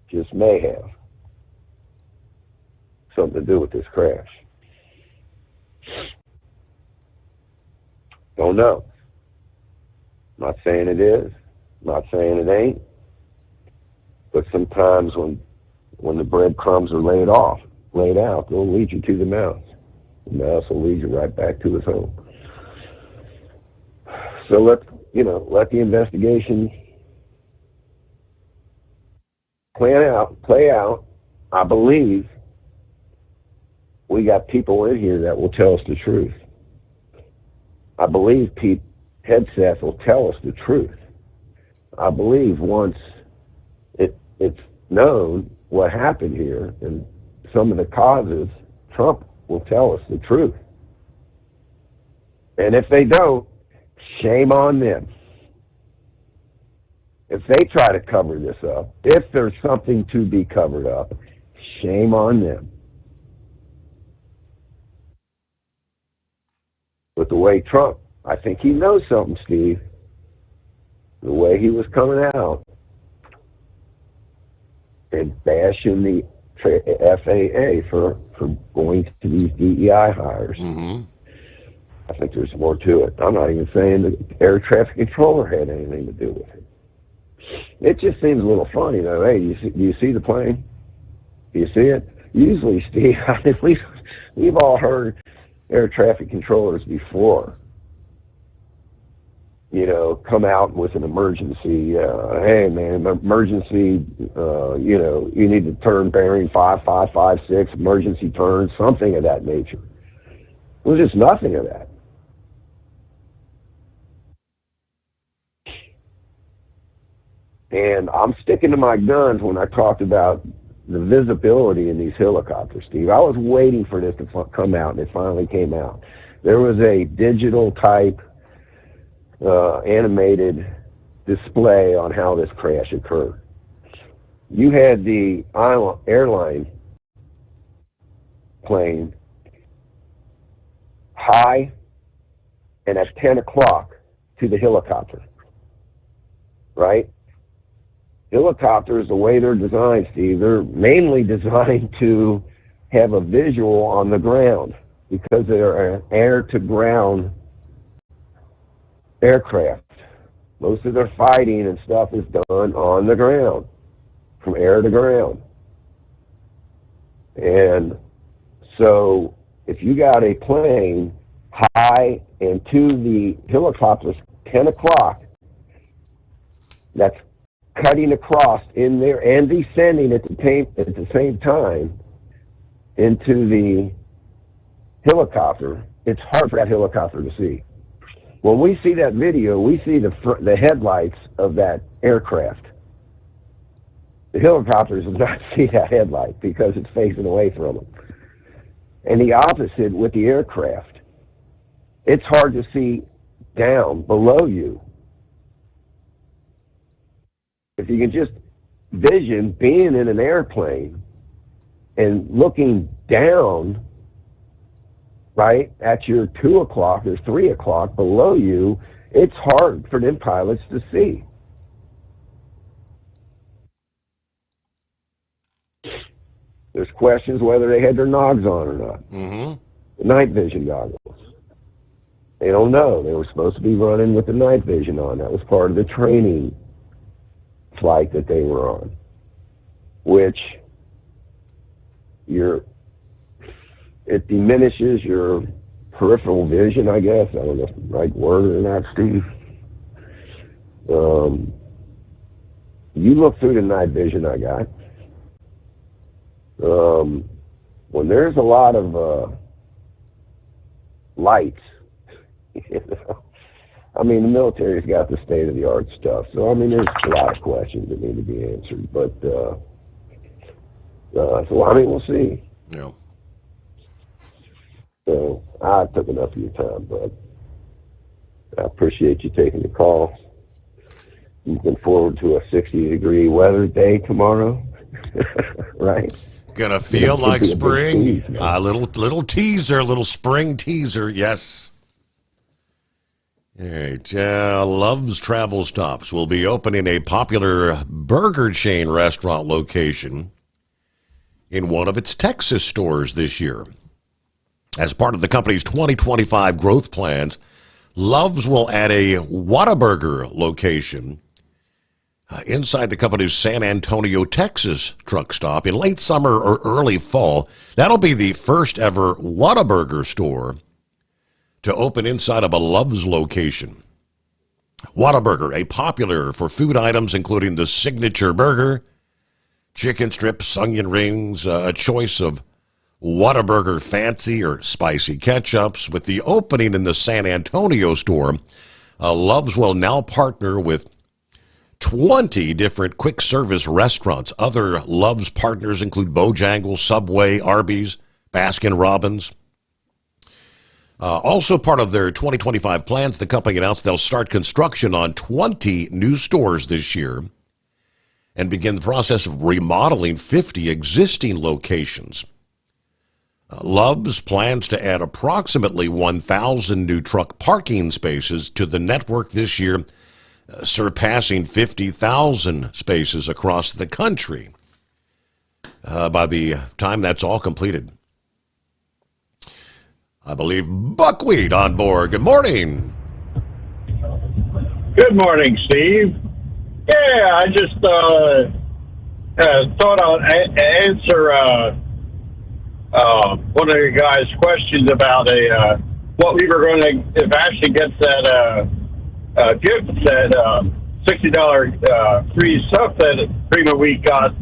just may have, something to do with this crash. Don't know. Not saying it is, not saying it ain't, but sometimes when the breadcrumbs are laid out, they'll lead you to the mouse. The mouse will lead you right back to his home. So let the investigation play out. I believe we got people in here that will tell us the truth. I believe Pete Hegseth will tell us the truth. I believe once it's known what happened here and some of the causes, Trump will tell us the truth. And if they don't, shame on them. If they try to cover this up, if there's something to be covered up, shame on them. But the way Trump, I think he knows something, Steve. The way he was coming out and bashing the FAA for going to these DEI hires. I think there's more to it. I'm not even saying the air traffic controller had anything to do with it. It just seems a little funny, though. Hey, do you see the plane? Do you see it? Usually, Steve, we've all heard air traffic controllers before, come out with an emergency. Hey, man, emergency, you need to turn bearing 5556, emergency turn, something of that nature. It was just nothing of that. And I'm sticking to my guns when I talked about the visibility in these helicopters, Steve. I was waiting for this to come out, and it finally came out. There was a digital type animated display on how this crash occurred. You had the airline plane high and at 10 o'clock to the helicopter, right? Helicopters, the way they're designed, Steve, they're mainly designed to have a visual on the ground because they're an air-to-ground aircraft. Most of their fighting and stuff is done on the ground, from air to ground. And so if you got a plane high and to the helicopters 10 o'clock, that's cutting across in there and descending at the same time into the helicopter, it's hard for that helicopter to see. When we see that video, we see the headlights of that aircraft. The helicopters do not see that headlight because it's facing away from them. And the opposite with the aircraft. It's hard to see down below you. If you can just vision being in an airplane and looking down, right, at your 2 o'clock or 3 o'clock below you, it's hard for them pilots to see. There's questions whether they had their nogs on or not. The night vision goggles. They don't know. They were supposed to be running with the night vision on. That was part of the training flight that they were on, which you're it diminishes your peripheral vision, I guess. I don't know if the right word or not, Steve. You look through the night vision I got. When there's a lot of lights, you know, I mean, the military's got the state-of-the-art stuff, so I mean, there's a lot of questions that need to be answered. But so I mean, we'll see. Yeah. So I took enough of your time, but I appreciate you taking the call. Looking forward to a 60-degree weather day tomorrow, right? Gonna feel like spring. A little teaser, little spring teaser. Yes. All right. Love's Travel Stops will be opening a popular burger chain restaurant location in one of its Texas stores this year. As part of the company's 2025 growth plans, Love's will add a Whataburger location inside the company's San Antonio, Texas truck stop in late summer or early fall. That'll be the first ever Whataburger store to open inside of a Love's location. Whataburger, a popular for food items including the signature burger, chicken strips, onion rings, a choice of Whataburger fancy or spicy ketchups. With the opening in the San Antonio store, Love's will now partner with 20 different quick service restaurants. Other Love's partners include Bojangles, Subway, Arby's, Baskin-Robbins. Also part of their 2025 plans, the company announced they'll start construction on 20 new stores this year and begin the process of remodeling 50 existing locations. Love's plans to add approximately 1,000 new truck parking spaces to the network this year, surpassing 50,000 spaces across the country by the time that's all completed. I believe Buckwheat on board. Good morning. Good morning, Steve. Yeah, I just thought I'd answer one of your guys' questions about what we were going to, if Ashley gets that gift, that $60 free stuff that Prima Week got a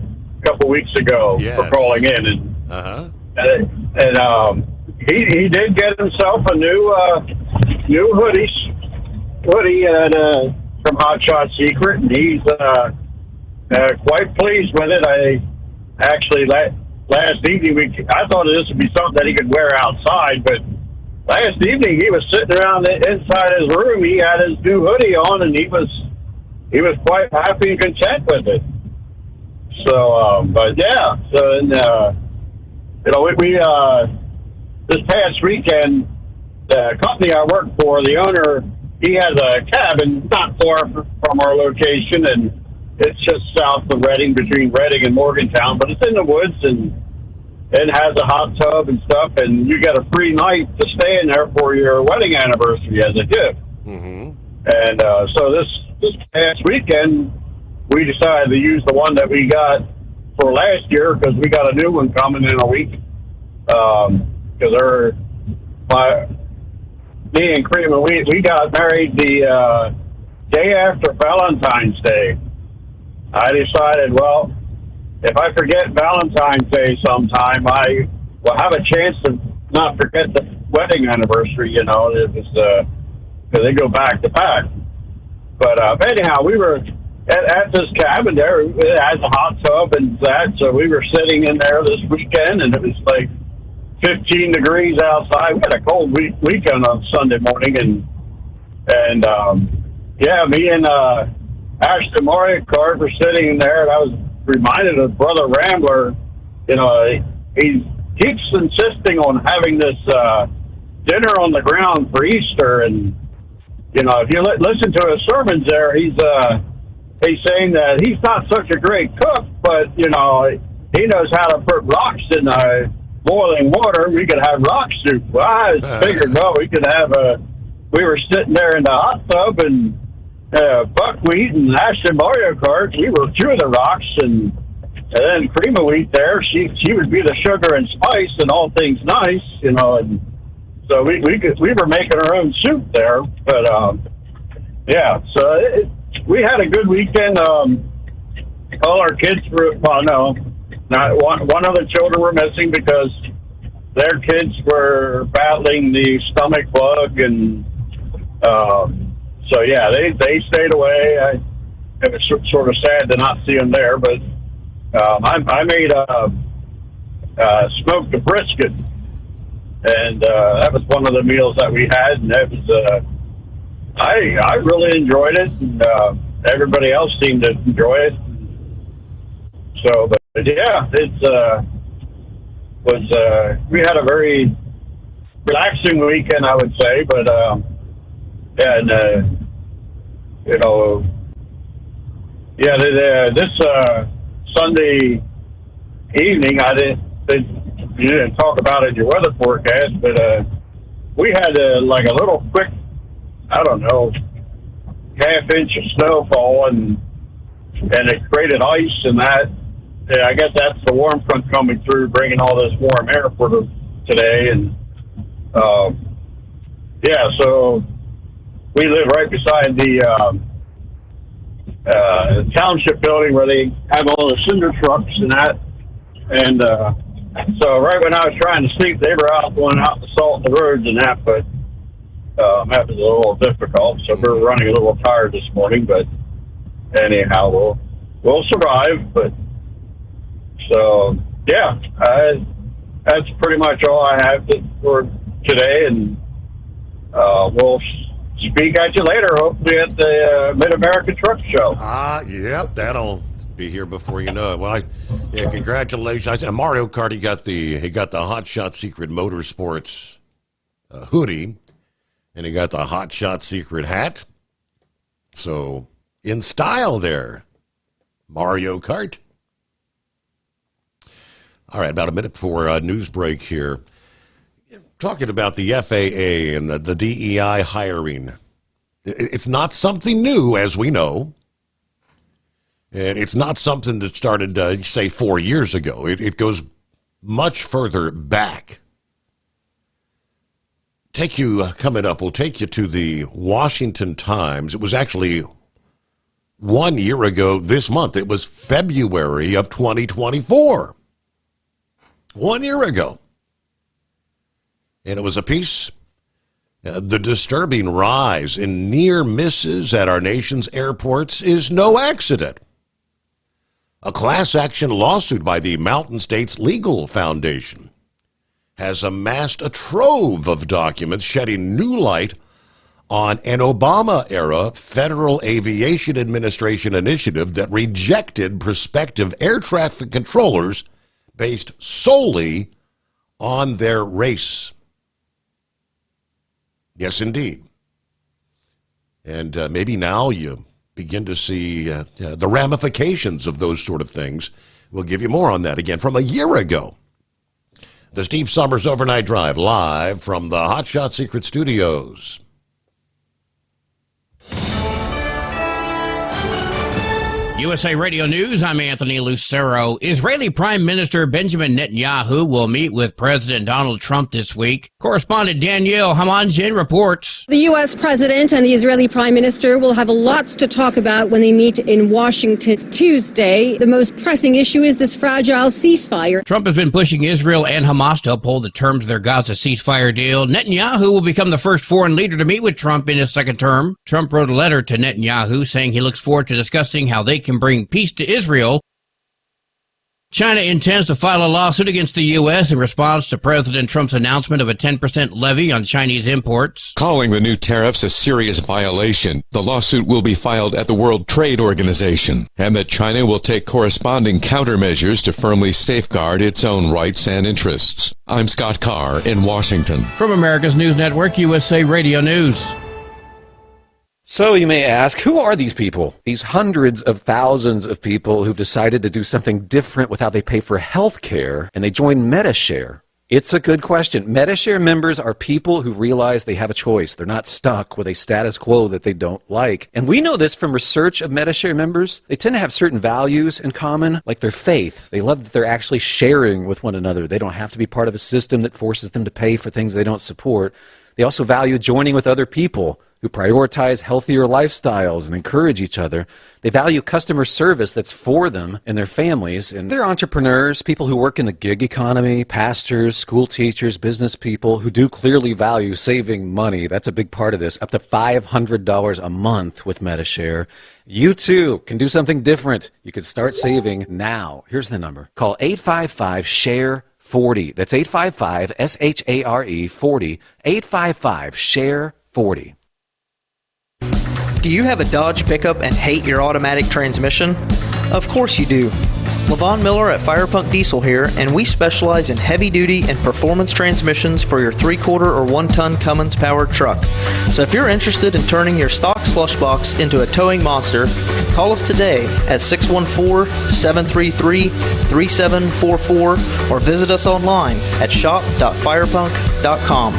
couple weeks ago for calling in. And he did get himself a new hoodie from Hot Shot Secret, and he's quite pleased with it. I actually last evening I thought this would be something that he could wear outside, but last evening he was sitting around inside his room. He had his new hoodie on, and he was quite happy and content with it. So, but yeah, so and we this past weekend, the company I work for, the owner, he has a cabin not far from our location, and it's just south of Reading, between Reading and Morgantown, but it's in the woods, and it has a hot tub and stuff, and you get a free night to stay in there for your wedding anniversary as a gift. Mm-hmm. And so this past weekend, we decided to use the one that we got for last year, because we got a new one coming in a week. Because me and Cream, we got married the day after Valentine's Day. I decided, well, if I forget Valentine's Day sometime, I will have a chance to not forget the wedding anniversary, you know, because they go back to back. But anyhow, we were at this cabin there. It has a hot tub and that, so we were sitting in there this weekend, and it was like 15 degrees outside. We had a cold weekend on Sunday morning, and yeah, me and Ashton Mario Kart were sitting in there, and I was reminded of Brother Rambler. You know, he keeps insisting on having this dinner on the ground for Easter, and you know, if you listen to his sermons there, he's saying that he's not such a great cook, but you know, he knows how to put rocks in boiling water. We could have rock soup. Well, I figured, well, we could have we were sitting there in the hot tub, and Buckwheat and Ashton Mario Kart, we were through the rocks, and And then cream of wheat there, she would be the sugar and spice and all things nice, you know. And so we were making our own soup there. But yeah, so we had a good weekend. All our kids were, well, no, not one of the children were missing because their kids were battling the stomach bug, and so yeah, they stayed away. It was sort of sad to not see them there, but I made smoked a brisket, and that was one of the meals that we had, and that was I really enjoyed it, and everybody else seemed to enjoy it. So, but yeah, it was we had a very relaxing weekend, I would say, but and you know, yeah, this Sunday evening, you didn't talk about it in your weather forecast, but we had like a little quick, I don't know, half-inch of snowfall, and it created ice, and that, yeah, I guess that's the warm front coming through, bringing all this warm air for today, and yeah, so we live right beside the township building where they have all the cinder trucks and that, and so right when I was trying to sleep, they were out going out to salt the roads and that, but that was a little difficult, so we're running a little tired this morning, but anyhow, we'll survive. But so yeah, that's pretty much all I have for today, and we'll speak at you later, hopefully at the Mid-America Truck Show. Yep, that'll be here before you know it. Well, yeah, congratulations. Mario Kart, he got the Hot Shot Secret Motorsports hoodie, and he got the Hot Shot Secret hat. So, in style there, Mario Kart. All right, about a minute before a news break here. Talking about the FAA and the DEI hiring. It's not something new, as we know. And it's not something that started, say, 4 years ago. It goes much further back. Coming up, we'll take you to the Washington Times. It was actually 1 year ago this month. It was February of 2024. 1 year ago. And it was a piece, the disturbing rise in near misses at our nation's airports is no accident. A class action lawsuit by the Mountain States Legal Foundation has amassed a trove of documents shedding new light on an Obama-era Federal Aviation Administration initiative that rejected prospective air traffic controllers based solely on their race. Yes, indeed. And maybe now you begin to see the ramifications of those sort of things. We'll give you more on that again from a year ago. The Steve Sommers Overnight Drive, live from the Hot Shot Secret Studios. USA Radio News, I'm Anthony Lucero. Israeli Prime Minister Benjamin Netanyahu will meet with President Donald Trump this week. Correspondent Danielle Hamanjin reports. The U.S. president and the Israeli prime minister will have lots to talk about when they meet in Washington Tuesday. The most pressing issue is this fragile ceasefire. Trump has been pushing Israel and Hamas to uphold the terms of their Gaza ceasefire deal. Netanyahu will become the first foreign leader to meet with Trump in his second term. Trump wrote a letter to Netanyahu saying he looks forward to discussing how they can bring peace to Israel. China intends to file a lawsuit against the U.S. in response to President Trump's announcement of a 10% levy on Chinese imports. Calling the new tariffs a serious violation, the lawsuit will be filed at the World Trade Organization, and that China will take corresponding countermeasures to firmly safeguard its own rights and interests. I'm Scott Carr in Washington. From America's News Network, USA Radio News. So you may ask, who are these people? These hundreds of thousands of people who've decided to do something different with how they pay for health care, and they join MediShare. It's a good question. Medi-Share members are people who realize they have a choice. They're not stuck with a status quo that they don't like. And we know this from research of Medi-Share members. They tend to have certain values in common, like their faith. They love that they're actually sharing with one another. They don't have to be part of a system that forces them to pay for things they don't support. They also value joining with other people who prioritize healthier lifestyles and encourage each other. They value customer service that's for them and their families. And they're entrepreneurs, people who work in the gig economy, pastors, school teachers, business people who do clearly value saving money. That's a big part of this, up to $500 a month with Medi-Share. You too can do something different. You can start saving now. Here's the number. Call 855-SHARE-40. That's 855-SHARE-40. 855-SHARE-40. Do you have a Dodge pickup and hate your automatic transmission? Of course you do. LaVon Miller at Firepunk Diesel here, and we specialize in heavy-duty and performance transmissions for your 3/4 or 1-ton Cummins-powered truck. So if you're interested in turning your stock slush box into a towing monster, call us today at 614-733-3744 or visit us online at shop.firepunk.com.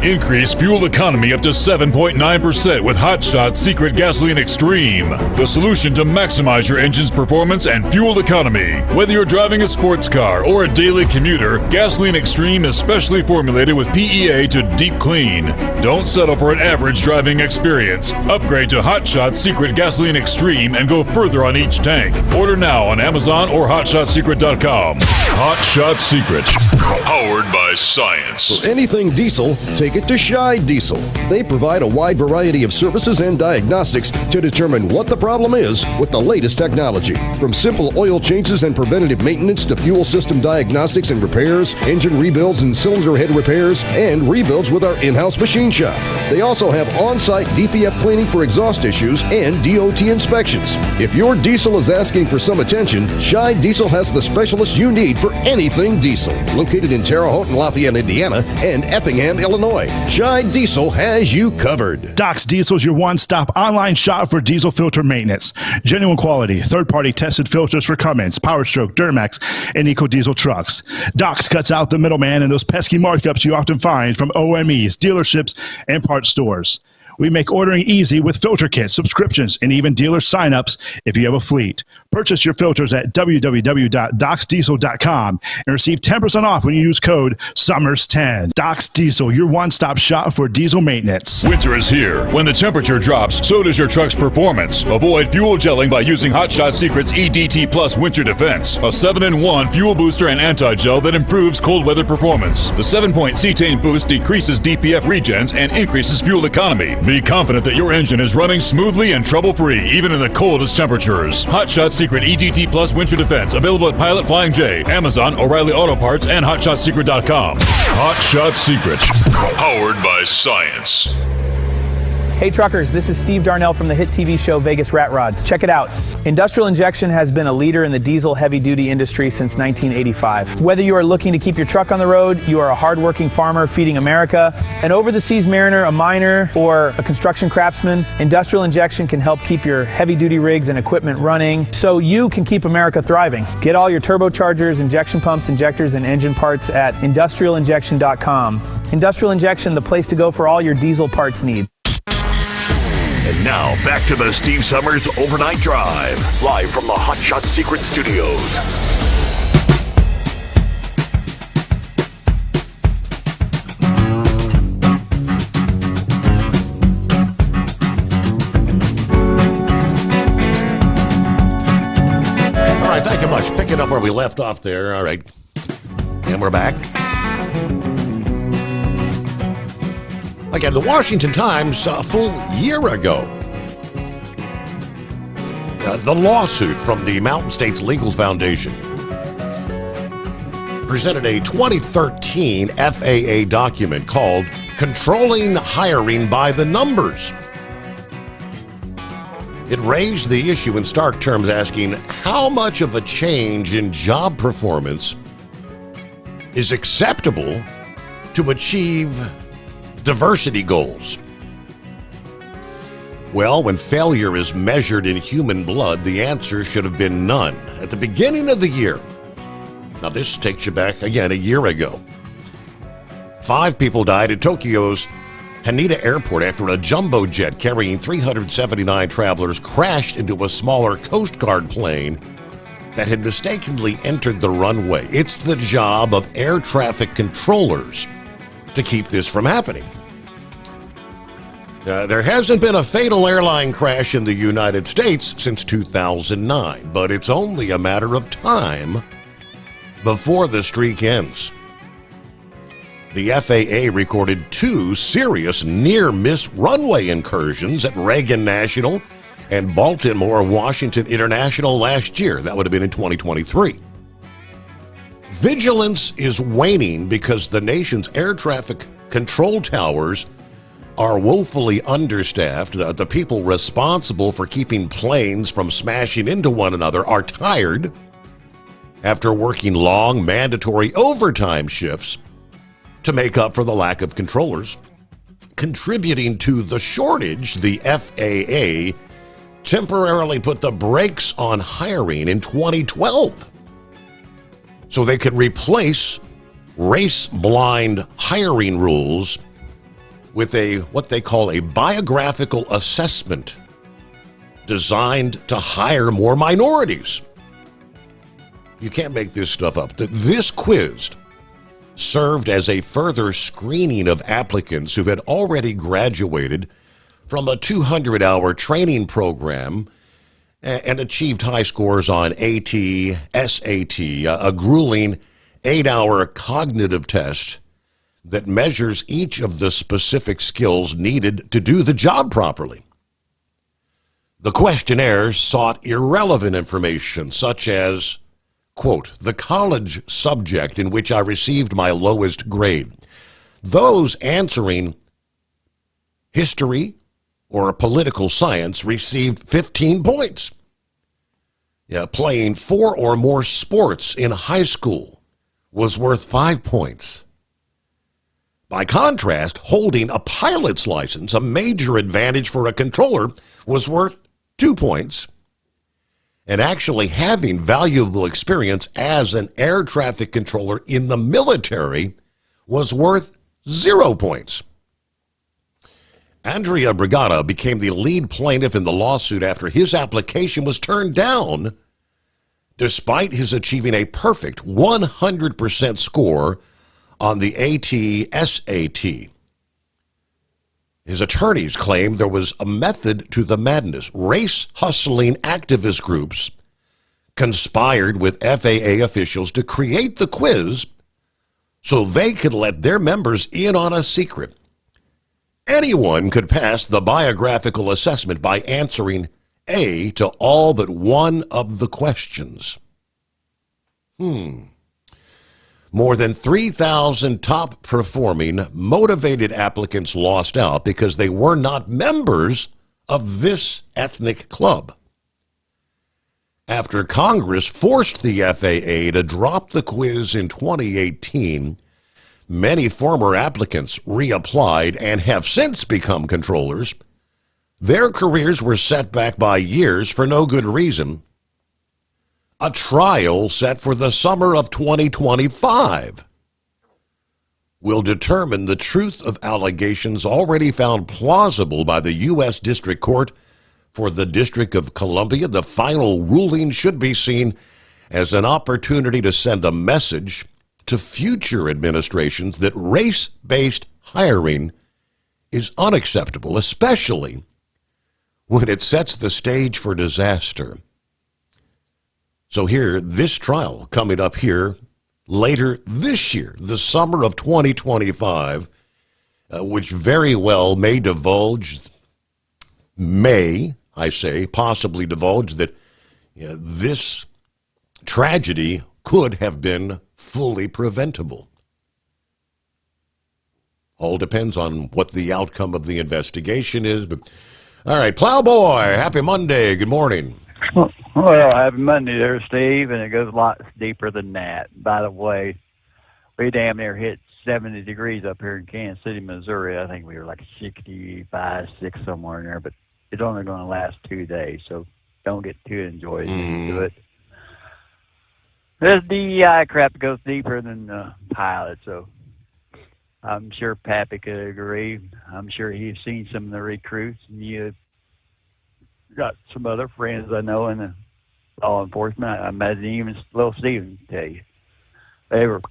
Increase fuel economy up to 7.9% with Hot Shot Secret Gasoline Extreme. The solution to maximize your engine's performance and fuel economy. Whether you're driving a sports car or a daily commuter, Gasoline Extreme is specially formulated with PEA to deep clean. Don't settle for an average driving experience. Upgrade to Hot Shot Secret Gasoline Extreme and go further on each tank. Order now on Amazon or HotShotSecret.com. Hot Shot Secret. Powered by science. For anything diesel, take it to Shy Diesel. They provide a wide variety of services and diagnostics to determine what the problem is with the latest technology. From simple oil changes and preventative maintenance to fuel system diagnostics and repairs, engine rebuilds and cylinder head repairs, and rebuilds with our in-house machine shop. They also have on-site DPF cleaning for exhaust issues and DOT inspections. If your diesel is asking for some attention, Shy Diesel has the specialist you need for anything diesel. Located in Terre Haute and Lafayette, Indiana, and Effingham, Illinois. Shy Diesel has you covered. Doc's Diesel is your one-stop online shop for diesel filter maintenance. Genuine quality, third-party tested filters for Cummins, Power Stroke, Duramax, and EcoDiesel trucks. Doc's cuts out the middleman and those pesky markups you often find from OMEs, dealerships, and parts stores. We make ordering easy with filter kits, subscriptions, and even dealer sign-ups if you have a fleet. Purchase your filters at www.docsdiesel.com and receive 10% off when you use code SOMMERS10. Doc's Diesel, your one-stop shop for diesel maintenance. Winter is here. When the temperature drops, so does your truck's performance. Avoid fuel gelling by using Hot Shot Secret's EDT Plus Winter Defense, a 7-in-1 fuel booster and anti-gel that improves cold weather performance. The 7-point cetane boost decreases DPF regens and increases fuel economy. Be confident that your engine is running smoothly and trouble-free, even in the coldest temperatures. Hot Shot Secret EDT Plus Winter Defense, available at Pilot Flying J, Amazon, O'Reilly Auto Parts, and HotShotSecret.com. Hot Shot Secret. Powered by science. Hey truckers, this is Steve Darnell from the hit TV show Vegas Rat Rods. Check it out. Industrial Injection has been a leader in the diesel heavy-duty industry since 1985. Whether you are looking to keep your truck on the road, you are a hardworking farmer feeding America, an over-the-seas mariner, a miner, or a construction craftsman, Industrial Injection can help keep your heavy-duty rigs and equipment running so you can keep America thriving. Get all your turbochargers, injection pumps, injectors, and engine parts at industrialinjection.com. Industrial Injection, the place to go for all your diesel parts needs. And now, back to the Steve Sommers Overnight Drive, live from the Hot Shot Secret Studios. All right, thank you much. Picking up where we left off there. All right. And we're back. Again, the Washington Times, a full year ago, the lawsuit from the Mountain States Legal Foundation presented a 2013 FAA document called Controlling Hiring by the Numbers. It raised the issue in stark terms, asking how much of a change in job performance is acceptable to achieve diversity goals. Well, when failure is measured in human blood, the answer should have been none. At the beginning of the year, Now, this takes you back, again, a year ago. 5 people died at Tokyo's Haneda Airport after a jumbo jet carrying 379 travelers crashed into a smaller Coast Guard plane that had mistakenly entered the runway. It's the job of air traffic controllers to keep this from happening. There hasn't been a fatal airline crash in the United States since 2009, but it's only a matter of time before the streak ends. The FAA recorded 2 serious near-miss runway incursions at Reagan National and Baltimore Washington International last year. That would have been in 2023. Vigilance is waning because the nation's air traffic control towers are woefully understaffed. The people responsible for keeping planes from smashing into one another are tired after working long, mandatory overtime shifts to make up for the lack of controllers. Contributing to the shortage, the FAA temporarily put the brakes on hiring in 2012 so they could replace race-blind hiring rules with what they call a biographical assessment designed to hire more minorities. You can't make this stuff up. This quiz served as a further screening of applicants who had already graduated from a 200-hour training program and achieved high scores on AT, SAT, a grueling 8-hour cognitive test that measures each of the specific skills needed to do the job properly. The questionnaires sought irrelevant information such as, quote, the college subject in which I received my lowest grade. Those answering history or political science received 15 points. Playing 4 or more sports in high school was worth 5 points. By contrast, holding a pilot's license, a major advantage for a controller, was worth 2 points. And actually having valuable experience as an air traffic controller in the military was worth 0 points. Andrea Brigada became the lead plaintiff in the lawsuit after his application was turned down, despite his achieving a perfect 100% score on the AT-SAT. His attorneys claimed there was a method to the madness. Race-hustling activist groups conspired with FAA officials to create the quiz so they could let their members in on a secret. Anyone could pass the biographical assessment by answering A to all but one of the questions. More than 3,000 top-performing, motivated applicants lost out because they were not members of this ethnic club. After Congress forced the FAA to drop the quiz in 2018, many former applicants reapplied and have since become controllers. Their careers were set back by years for no good reason. A trial set for the summer of 2025 will determine the truth of allegations already found plausible by the U.S. District Court for the District of Columbia. The final ruling should be seen as an opportunity to send a message to future administrations that race-based hiring is unacceptable, especially when it sets the stage for disaster. So here, this trial coming up here later this year, the summer of 2025, which very well may divulge, possibly divulge that this tragedy could have been fully preventable. All depends on what the outcome of the investigation is. But all right, Plowboy, happy Monday. Good morning. Well, happy Monday there, Steve, and it goes a lot deeper than that. By the way, we damn near hit 70 degrees up here in Kansas City, Missouri. I think we were like 65, 6 somewhere in there, but it's only going to last 2 days, so don't get too enjoyed into it. This DEI crap goes deeper than pilot, so I'm sure Pappy could agree. I'm sure he's seen some of the recruits, and you got some other friends I know in the law enforcement. I imagine even little Steven can tell you.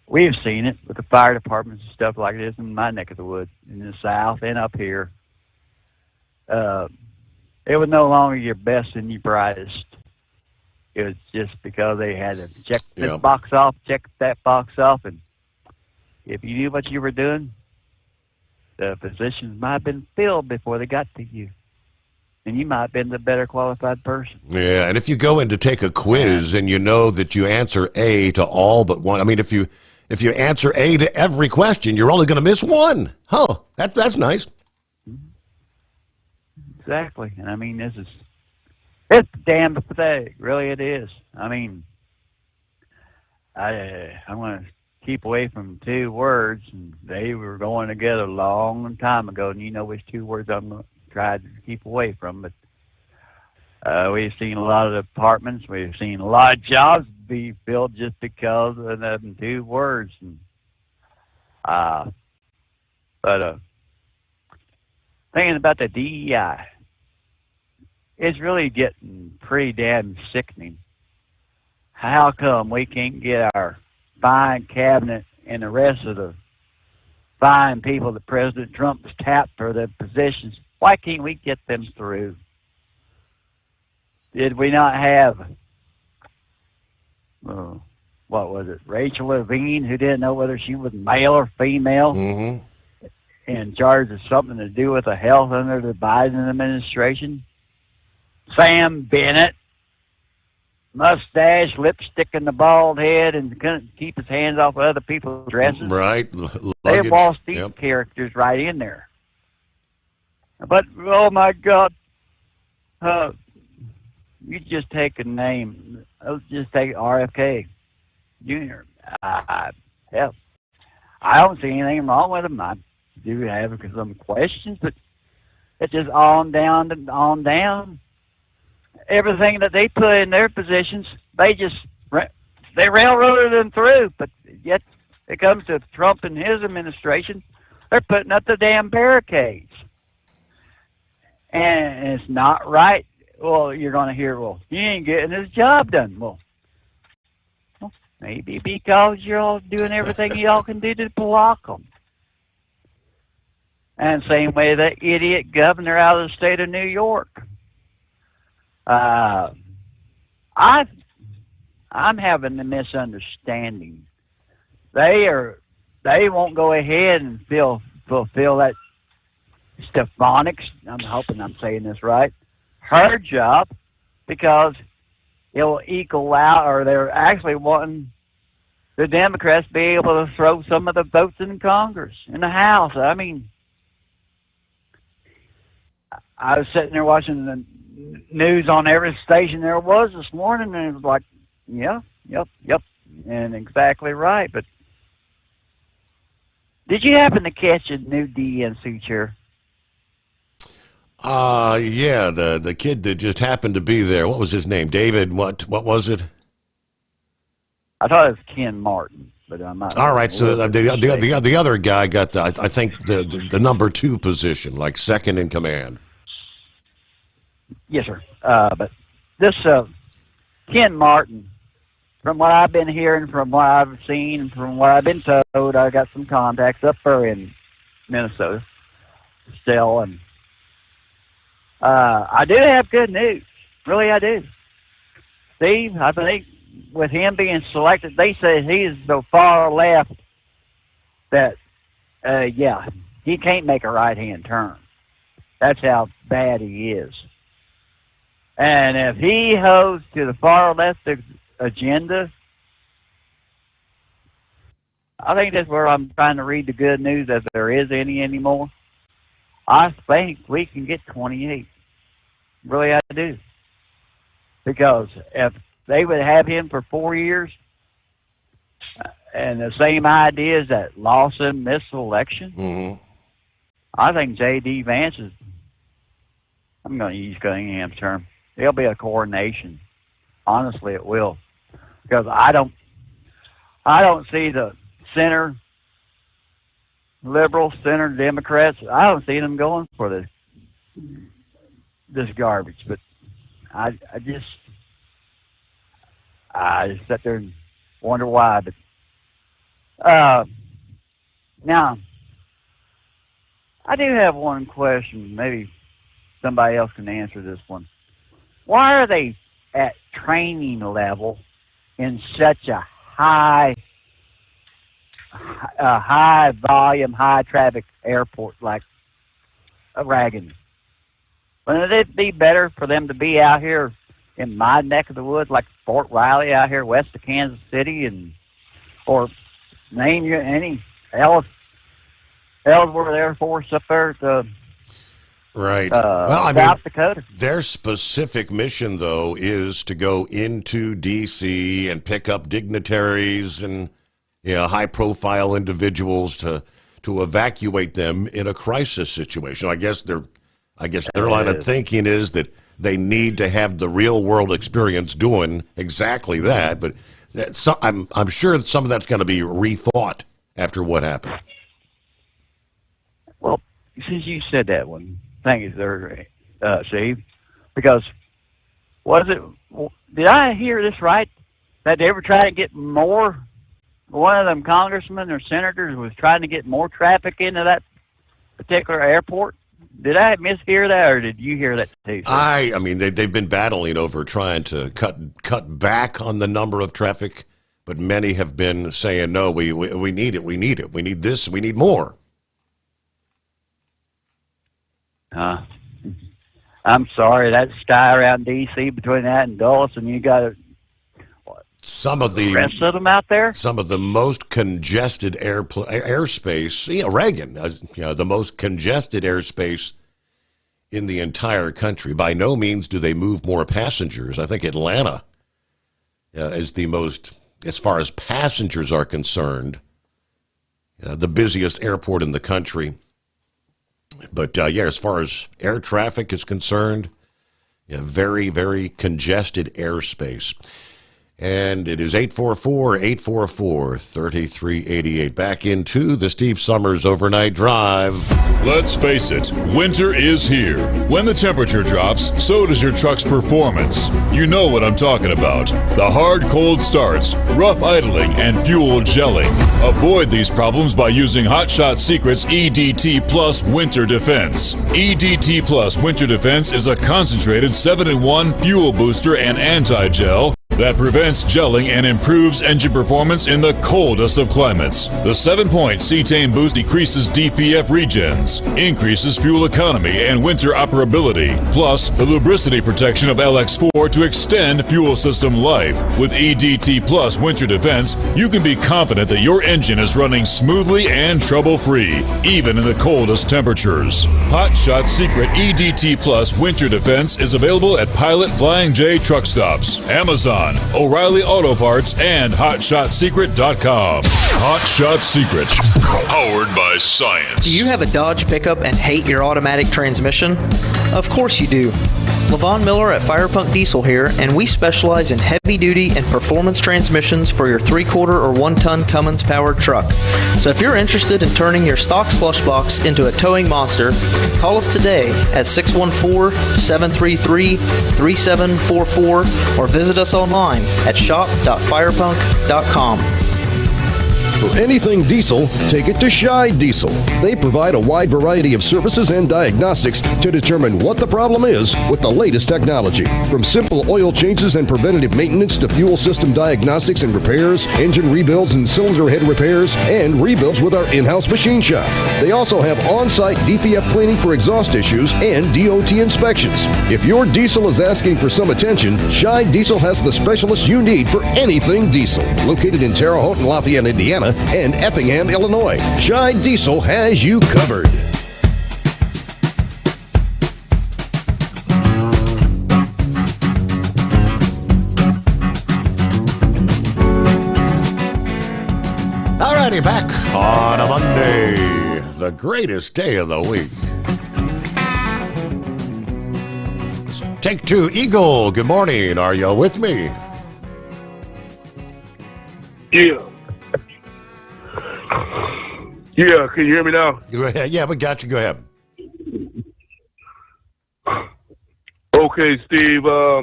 We've seen it with the fire departments and stuff like this in my neck of the woods, in the South and up here. It was no longer your best and your brightest. It was just because they had to check this box off, check that box off, and if you knew what you were doing, the positions might have been filled before they got to you. And you might have been the better qualified person. Yeah, and if you go in to take a quiz and you know that you answer A to all but one, I mean, if you answer A to every question, you're only going to miss one. Oh, that's nice. Exactly. And I mean, it's damn pathetic. Really, it is. I mean, I want to keep away from two words, and they were going together a long time ago, and you know which two words I'm going to try to keep away from. But we've seen a lot of departments, we've seen a lot of jobs be filled just because of them two words. And, thinking about the DEI, it's really getting pretty damn sickening. How come we can't get our fine cabinet and the rest of the fine people that President Trump's tapped for the positions? Why can't we get them through? Did we not have, what was it, Rachel Levine, who didn't know whether she was male or female, in charge of something to do with the health under the Biden administration? Sam Bennett, mustache, lipstick in the bald head, and couldn't keep his hands off of other people's dresses. Right. They lost these characters right in there. But, oh my God, you just take a name. Let's just take RFK Jr. Hell, I don't see anything wrong with him. I do have some questions, but it's just on down. Everything that they put in their positions, they railroaded them through. But yet, it comes to Trump and his administration, they're putting up the damn barricades. And it's not right. Well, you're going to hear, well, he ain't getting his job done. Well, maybe because you're all doing everything y'all can do to block them. And same way that idiot governor out of the state of New York. I'm having a misunderstanding. They won't go ahead and fulfill that Stefanik's, I'm hoping I'm saying this right, her job, because it will equal out, or they're actually wanting the Democrats to be able to throw some of the votes in Congress, in the House. I mean, I was sitting there watching the news on every station there was this morning, and it was like, yep, and exactly right. But did you happen to catch a new DNC chair? Yeah, the kid that just happened to be there. What was his name? David, what was it? I thought it was Ken Martin, but I'm not. All right, so the other guy got, I think, the number 2 position, like second in command. Yes, sir. But this Ken Martin, from what I've been hearing, from what I've seen, and from what I've been told, I got some contacts up there in Minnesota still, and I do have good news. Really, I do. Steve, I think with him being selected, they say he's so far left that, he can't make a right-hand turn. That's how bad he is. And if he holds to the far left agenda, I think that's where I'm trying to read the good news, if there is any anymore. I think we can get 28. Really, I do. Because if they would have him for 4 years, and the same ideas that lost him this election, I think J.D. Vance is, I'm going to use Cunningham's term, it'll be a coronation. Honestly, it will. because I don't see the center liberals, center Democrats. I don't see them going for this garbage. But I just sit there and wonder why. But now I do have one question. Maybe somebody else can answer this one. Why are they at training level in such a high volume, high traffic airport like Reagan? Wouldn't it be better for them to be out here in my neck of the woods, like Fort Riley out here west of Kansas City, or name you any Ellsworth Air Force up there at the right. South Dakota? Their specific mission, though, is to go into D.C. and pick up dignitaries and high-profile individuals to evacuate them in a crisis situation. I guess their line of thinking is that they need to have the real-world experience doing exactly that. But I'm sure some of that's going to be rethought after what happened. Well, since you said that one, thank you, sir, Steve. Because did I hear this right? That they were trying to get more? One of them congressmen or senators was trying to get more traffic into that particular airport. Did I mishear that, or did you hear that too, sir? I mean, they've been battling over trying to cut back on the number of traffic, but many have been saying, no, we need it, we need this, we need more. I'm sorry, that sky around D.C. between that and Dulles, and you got some of the rest of them out there. Some of the most congested airspace. Reagan, the most congested airspace in the entire country. By no means do they move more passengers. I think Atlanta is the most, as far as passengers are concerned, the busiest airport in the country. But as far as air traffic is concerned, very, very congested airspace. And it is 844-844-3388. Back into the Steve Sommers Overnight Drive. Let's face it, winter is here. When the temperature drops, so does your truck's performance. You know what I'm talking about. The hard, cold starts, rough idling, and fuel gelling. Avoid these problems by using Hot Shot Secret's EDT Plus Winter Defense. EDT Plus Winter Defense is a concentrated 7-in-1 fuel booster and anti-gel that prevents gelling and improves engine performance in the coldest of climates. The 7-point cetane boost decreases DPF regens, increases fuel economy and winter operability, plus the lubricity protection of LX4 to extend fuel system life. With EDT Plus Winter Defense, you can be confident that your engine is running smoothly and trouble-free, even in the coldest temperatures. Hot Shot Secret EDT Plus Winter Defense is available at Pilot Flying J truck stops, Amazon, O'Reilly Auto Parts, and HotShotSecret.com. Hot Shot Secret, powered by science. Do you have a Dodge pickup and hate your automatic transmission? Of course you do. Levon Miller at Firepunk Diesel here, and we specialize in heavy-duty and performance transmissions for your 3/4 or 1-ton Cummins-powered truck. So if you're interested in turning your stock slush box into a towing monster, call us today at 614-733-3744 or visit us online at shop.firepunk.com. For anything diesel, take it to Shy Diesel. They provide a wide variety of services and diagnostics to determine what the problem is with the latest technology. From simple oil changes and preventative maintenance to fuel system diagnostics and repairs, engine rebuilds and cylinder head repairs, and rebuilds with our in-house machine shop. They also have on-site DPF cleaning for exhaust issues and DOT inspections. If your diesel is asking for some attention, Shy Diesel has the specialist you need for anything diesel. Located in Terre Haute and Lafayette, Indiana, and Effingham, Illinois. Shy Diesel has you covered. Alrighty, back on a Monday, the greatest day of the week. Take two, Eagle. Good morning. Are you with me? Yeah. Yeah, can you hear me now? Yeah, we got you. Go ahead. Okay, Steve. I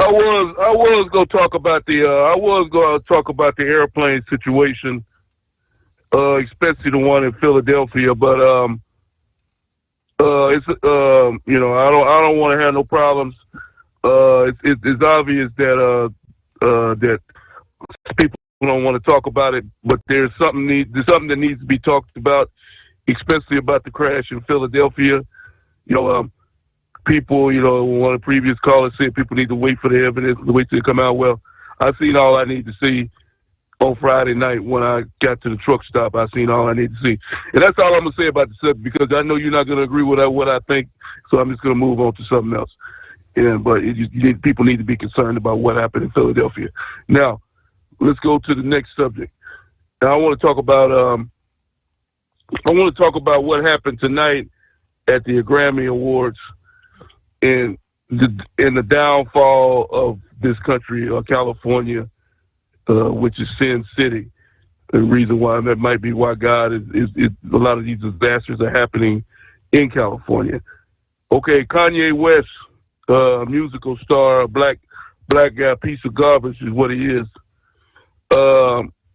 was gonna talk about the airplane situation, especially the one in Philadelphia. But it's I don't want to have no problems. It's obvious that that people don't want to talk about it, but there's something that needs to be talked about, especially about the crash in Philadelphia. People, one of the previous callers said people need to wait for the evidence, wait till it come out. Well, I seen all I need to see on Friday night when I got to the truck stop. I seen all I need to see. And that's all I'm going to say about the subject, because I know you're not going to agree with what I think, so I'm just going to move on to something else. But people need to be concerned about what happened in Philadelphia. Now, let's go to the next subject. Now, I want to talk about what happened tonight at the Grammy Awards and the downfall of this country, California, which is Sin City. The reason why that might be why God is a lot of these disasters are happening in California. Okay, Kanye West, musical star, black guy, piece of garbage is what he is.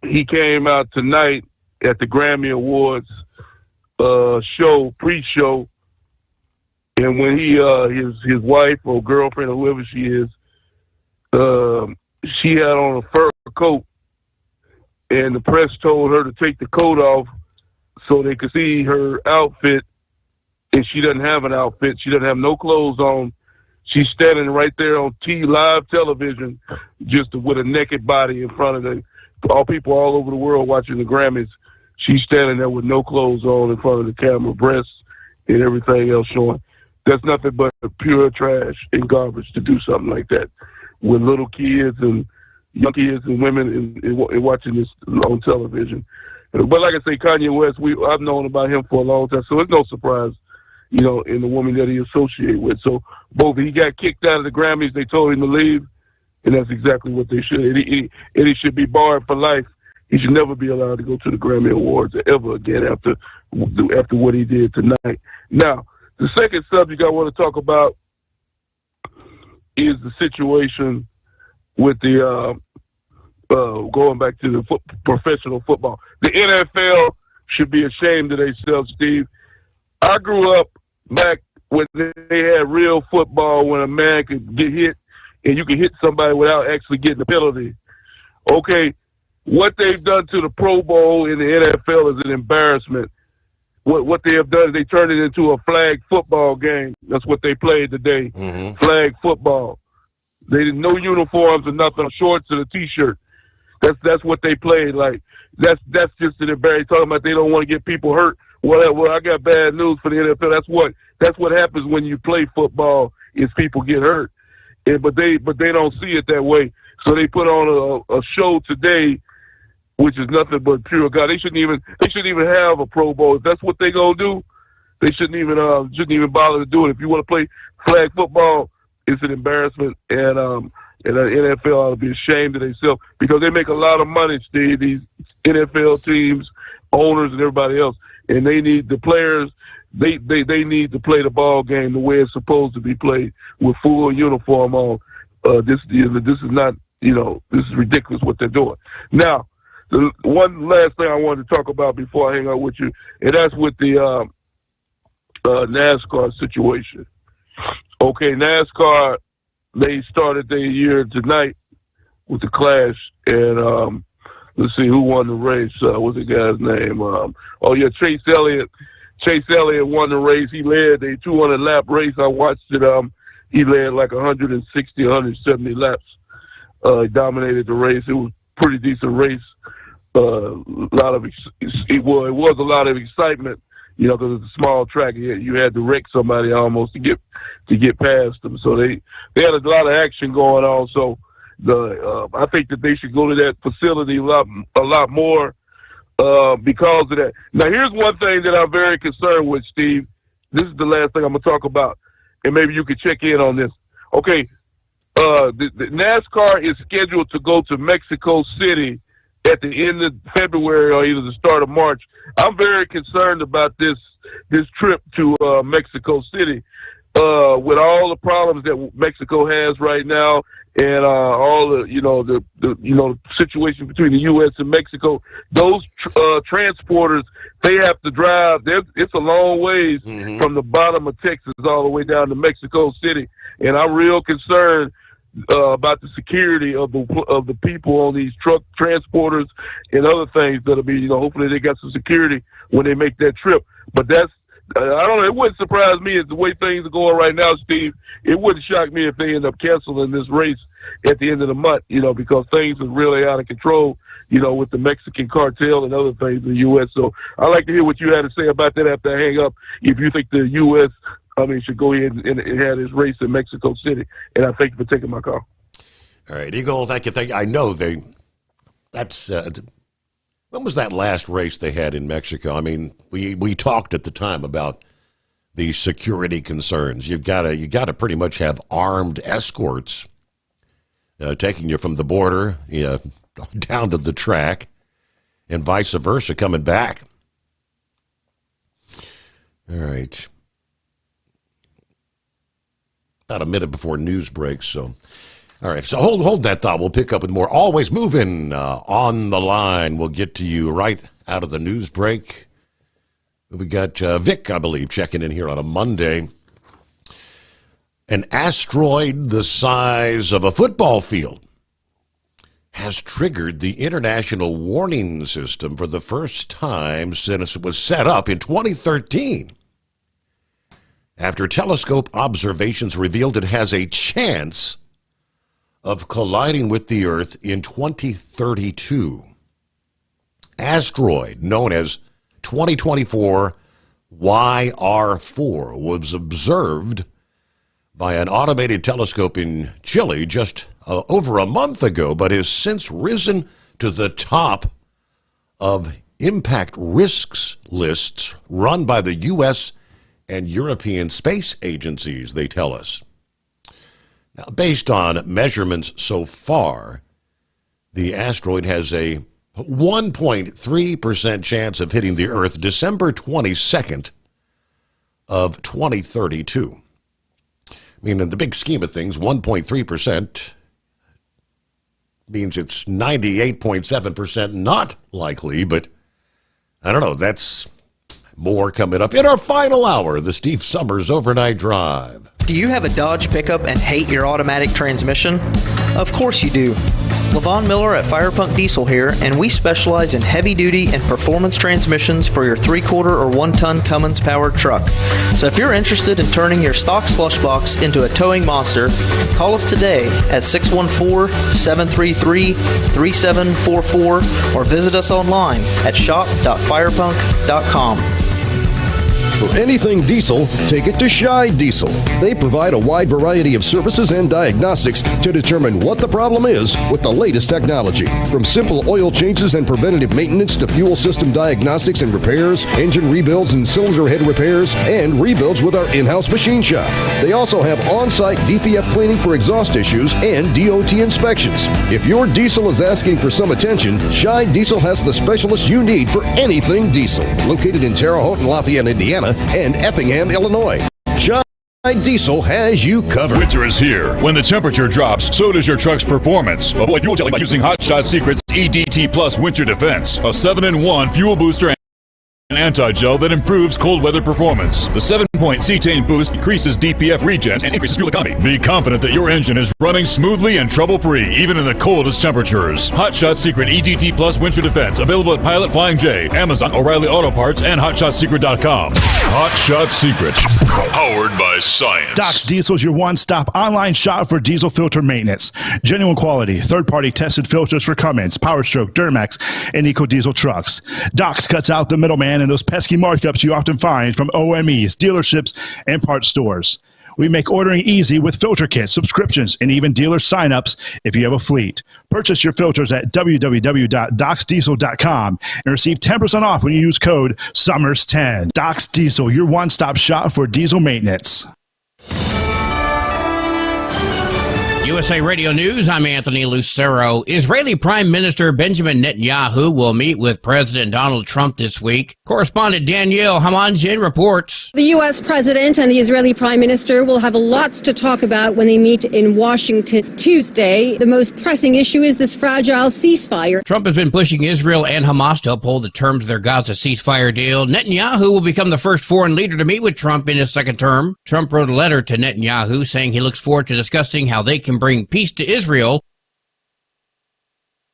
He came out tonight at the Grammy Awards pre-show, and when his wife or girlfriend or whoever she is, she had on a fur coat, and the press told her to take the coat off so they could see her outfit, and she doesn't have an outfit. She doesn't have no clothes on. She's standing right there on live television, just with a naked body in front of all people all over the world watching the Grammys. She's standing there with no clothes on in front of the camera, breasts and everything else showing. That's nothing but pure trash and garbage to do something like that with little kids and young kids and women and watching this on television. But like I say, Kanye West, I've known about him for a long time, so it's no surprise, in the woman that he associated with. So both he got kicked out of the Grammys, they told him to leave, and that's exactly what they should. And he should be barred for life. He should never be allowed to go to the Grammy Awards ever again after what he did tonight. Now, the second subject I want to talk about is the situation with the going back to the professional football. The NFL should be ashamed of themselves, Steve. I grew up back when they had real football, when a man could get hit and you can hit somebody without actually getting a penalty. Okay, what they've done to the Pro Bowl in the NFL is an embarrassment. What they have done is they turned it into a flag football game. That's what they played today, flag football. They didn't no uniforms or nothing, shorts and a T-shirt. That's what they played like. That's just an embarrassment. Talking about they don't want to get people hurt. Well, I got bad news for the NFL. That's what happens when you play football is people get hurt. But they don't see it that way. So they put on a show today, which is nothing but pure God. They shouldn't even have a Pro Bowl. If that's what they gonna do, they shouldn't even bother to do it. If you want to play flag football, it's an embarrassment, and the NFL ought to be ashamed of themselves because they make a lot of money, Steve. These NFL teams, owners, and everybody else, and they need the players. They need to play the ball game the way it's supposed to be played with full uniform on. This is not, this is ridiculous what they're doing. Now, the one last thing I wanted to talk about before I hang out with you, and that's with the NASCAR situation. Okay, NASCAR, they started their year tonight with the Clash, and let's see who won the race. What's the guy's name? Chase Elliott. Chase Elliott won the race. He led a 200-lap race. I watched it. He led like 160, 170 laps. He dominated the race. It was a pretty decent race. It was a lot of excitement, because it's a small track. You had to wreck somebody almost to get past them. So they had a lot of action going on. So I think that they should go to that facility a lot more. Because of that. Now, here's one thing that I'm very concerned with, Steve. This is the last thing I'm going to talk about, and maybe you could check in on this. Okay, the NASCAR is scheduled to go to Mexico City at the end of February or either the start of March. I'm very concerned about this trip to Mexico City with all the problems that Mexico has right now, and all the situation between the U.S. and Mexico. Those transporters, they have to drive. It's a long ways from the bottom of Texas all the way down to Mexico City, and I'm real concerned about the security of the people on these truck transporters and other things that'll be. Hopefully they got some security when they make that trip. But I don't know. It wouldn't surprise me as the way things are going right now, Steve. It wouldn't shock me if they end up canceling this race at the end of the month, because things are really out of control, with the Mexican cartel and other things in the U.S. So I'd like to hear what you had to say about that after I hang up. If you think the U.S. should go ahead and have this race in Mexico City. And I thank you for taking my call. All right, Eagle, thank you. I know that's when was that last race they had in Mexico? I mean, we talked at the time about the security concerns. You gotta pretty much have armed escorts taking you from the border down to the track, and vice versa coming back. All right. About a minute before news breaks, so all right. So hold that thought. We'll pick up with more. Always moving on the line. We'll get to you right out of the news break. We got Vic, I believe, checking in here on a Monday. An asteroid the size of a football field has triggered the international warning system for the first time since it was set up in 2013. After telescope observations revealed it has a chance of colliding with the Earth in 2032. Asteroid known as 2024 YR4 was observed by an automated telescope in Chile just over a month ago, but has since risen to the top of impact risks lists run by the U.S. and European space agencies, they tell us. Now, based on measurements so far, the asteroid has a 1.3% chance of hitting the Earth December 22nd of 2032. I mean, in the big scheme of things, 1.3% means it's 98.7% not likely, but I don't know, that's more coming up in our final hour of the Steve Sommers Overnight Drive. Do you have a Dodge pickup and hate your automatic transmission? Of course you do. Levon Miller at Firepunk Diesel here, and we specialize in heavy-duty and performance transmissions for your 3/4 or 1-ton Cummins-powered truck. So if you're interested in turning your stock slush box into a towing monster, call us today at 614-733-3744 or visit us online at shop.firepunk.com. For anything diesel, take it to Shy Diesel. They provide a wide variety of services and diagnostics to determine what the problem is with the latest technology. From simple oil changes and preventative maintenance to fuel system diagnostics and repairs, engine rebuilds and cylinder head repairs, and rebuilds with our in-house machine shop. They also have on-site DPF cleaning for exhaust issues and DOT inspections. If your diesel is asking for some attention, Shy Diesel has the specialist you need for anything diesel. Located in Terre Haute and Lafayette, Indiana, and Effingham, Illinois. Shy Diesel has you covered. Winter is here. When the temperature drops, so does your truck's performance. Avoid fuel gelling by using Hot Shot Secret's EDT Plus Winter Defense, a 7-in-1 fuel booster and anti-gel that improves cold weather performance. The 7-point cetane boost increases DPF regens and increases fuel economy. Be confident that your engine is running smoothly and trouble-free, even in the coldest temperatures. Hot Shot Secret EDT Plus Winter Defense, available at Pilot Flying J, Amazon, O'Reilly Auto Parts, and HotShotSecret.com. Hot Shot Secret, powered by science. Doc's Diesel is your one-stop online shop for diesel filter maintenance. Genuine quality, third-party tested filters for Cummins, Power Stroke, Duramax, and EcoDiesel trucks. Doc's cuts out the middleman and those pesky markups you often find from OMEs, dealerships, and parts stores. We make ordering easy with filter kits, subscriptions, and even dealer sign-ups if you have a fleet. Purchase your filters at www.docsdiesel.com and receive 10% off when you use code SOMMERS10. Doc's Diesel, your one-stop shop for diesel maintenance. USA Radio News, I'm Anthony Lucero. Israeli Prime Minister Benjamin Netanyahu will meet with President Donald Trump this week. Correspondent Danielle Hamanjin reports. The U.S. President and the Israeli Prime Minister will have lots to talk about when they meet in Washington Tuesday. The most pressing issue is this fragile ceasefire. Trump has been pushing Israel and Hamas to uphold the terms of their Gaza ceasefire deal. Netanyahu will become the first foreign leader to meet with Trump in his second term. Trump wrote a letter to Netanyahu saying he looks forward to discussing how they can bring peace to Israel.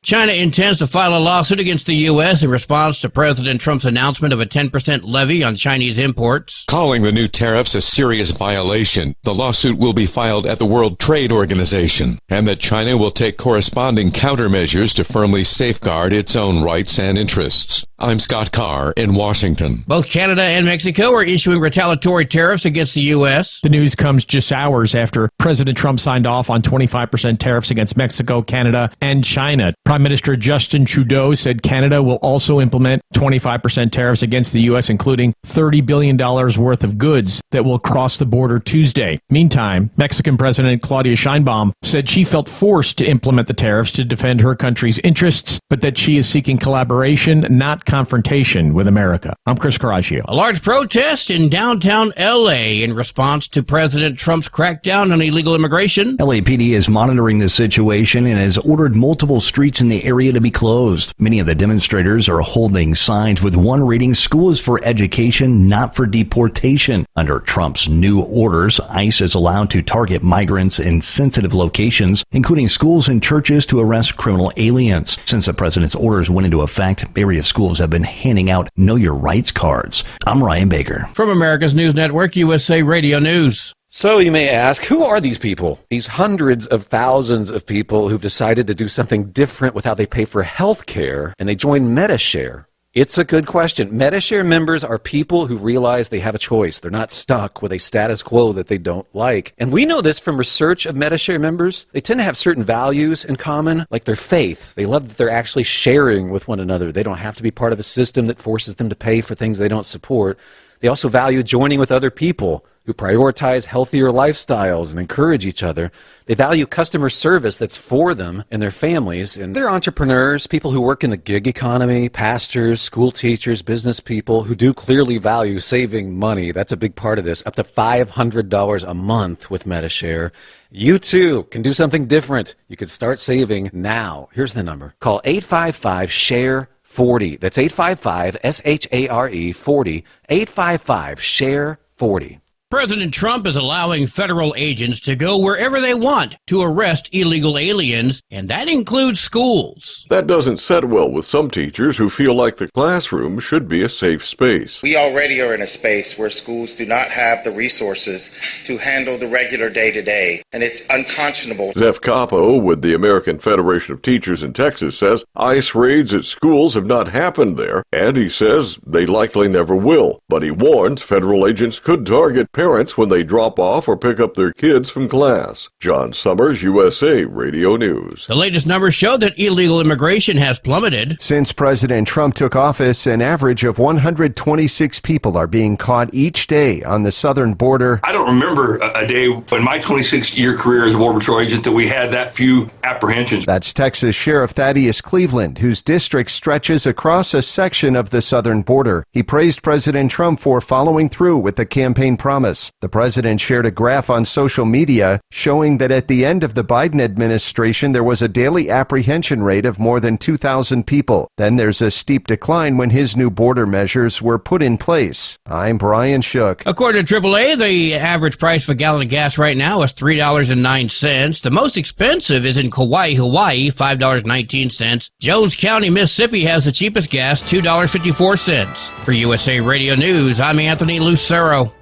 China intends to file a lawsuit against the U.S. in response to President Trump's announcement of a 10% levy on Chinese imports. Calling the new tariffs a serious violation, the lawsuit will be filed at the World Trade Organization, and that China will take corresponding countermeasures to firmly safeguard its own rights and interests. I'm Scott Carr in Washington. Both Canada and Mexico are issuing retaliatory tariffs against the U.S. The news comes just hours after President Trump signed off on 25% tariffs against Mexico, Canada, and China. Prime Minister Justin Trudeau said Canada will also implement 25% tariffs against the U.S., including $30 billion worth of goods that will cross the border Tuesday. Meantime, Mexican President Claudia Sheinbaum said she felt forced to implement the tariffs to defend her country's interests, but that she is seeking collaboration, not confrontation with America. I'm Chris Caraccio. A large protest in downtown L.A. in response to President Trump's crackdown on illegal immigration. LAPD is monitoring the situation and has ordered multiple streets in the area to be closed. Many of the demonstrators are holding signs with one reading, "School is for education, not for deportation." Under Trump's new orders, ICE is allowed to target migrants in sensitive locations, including schools and churches, to arrest criminal aliens. Since the president's orders went into effect, area schools have been handing out Know Your Rights cards. I'm Ryan Baker. From America's News Network, USA Radio News. So you may ask, who are these people? These hundreds of thousands of people who've decided to do something different with how they pay for health care, and they join Medi-Share. It's a good question. Medi-Share members are people who realize they have a choice. They're not stuck with a status quo that they don't like. And we know this from research of Medi-Share members. They tend to have certain values in common, like their faith. They love that they're actually sharing with one another. They don't have to be part of a system that forces them to pay for things they don't support. They also value joining with other people who prioritize healthier lifestyles and encourage each other. They value customer service that's for them and their families. And they're entrepreneurs, people who work in the gig economy, pastors, school teachers, business people who do clearly value saving money. That's a big part of this, up to $500 a month with Medi-Share. You too can do something different. You can start saving now. Here's the number. Call 855-SHARE-40. That's 855-SHARE 40. 855-SHARE-40. President Trump is allowing federal agents to go wherever they want to arrest illegal aliens, and that includes schools. That doesn't set well with some teachers who feel like the classroom should be a safe space. We already are in a space where schools do not have the resources to handle the regular day-to-day, and it's unconscionable. Zeph Capo with the American Federation of Teachers in Texas says ICE raids at schools have not happened there, and he says they likely never will. But he warns federal agents could target parents when they drop off or pick up their kids from class. John Sommers, USA Radio News. The latest numbers show that illegal immigration has plummeted. Since President Trump took office, an average of 126 people are being caught each day on the southern border. I don't remember a day in my 26-year career as a Border Patrol agent that we had that few apprehensions. That's Texas Sheriff Thaddeus Cleveland, whose district stretches across a section of the southern border. He praised President Trump for following through with the campaign promise. The president shared a graph on social media showing that at the end of the Biden administration, there was a daily apprehension rate of more than 2,000 people. Then there's a steep decline when his new border measures were put in place. I'm Brian Shook. According to AAA, the average price for a gallon of gas right now is $3.09. The most expensive is in Kauai, Hawaii, $5.19. Jones County, Mississippi has the cheapest gas, $2.54. For USA Radio News, I'm Anthony Lucero.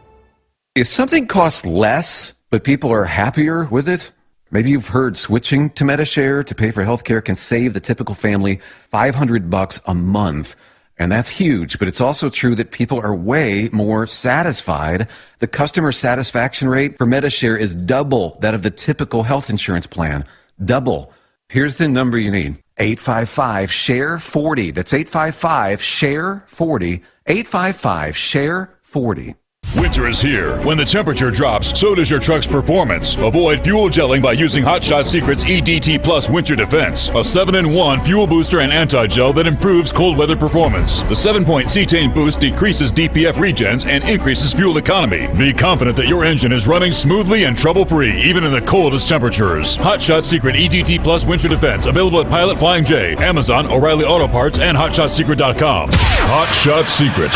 If something costs less, but people are happier with it, maybe you've heard switching to Medi-Share to pay for healthcare can save the typical family $500 a month. And that's huge, but it's also true that people are way more satisfied. The customer satisfaction rate for Medi-Share is double that of the typical health insurance plan. Double. Here's the number you need. 855-SHARE-40. That's 855-SHARE-40. 855-SHARE-40. Winter is here. When the temperature drops, so does your truck's performance. Avoid fuel gelling by using Hot Shot Secret's EDT Plus Winter Defense, a 7-in-1 fuel booster and anti-gel that improves cold weather performance. The 7-point cetane boost decreases DPF regens and increases fuel economy. Be confident that your engine is running smoothly and trouble-free, even in the coldest temperatures. Hot Shot Secret EDT Plus Winter Defense, available at Pilot Flying J, Amazon, O'Reilly Auto Parts, and HotShotSecret.com. Hot Shot Secret,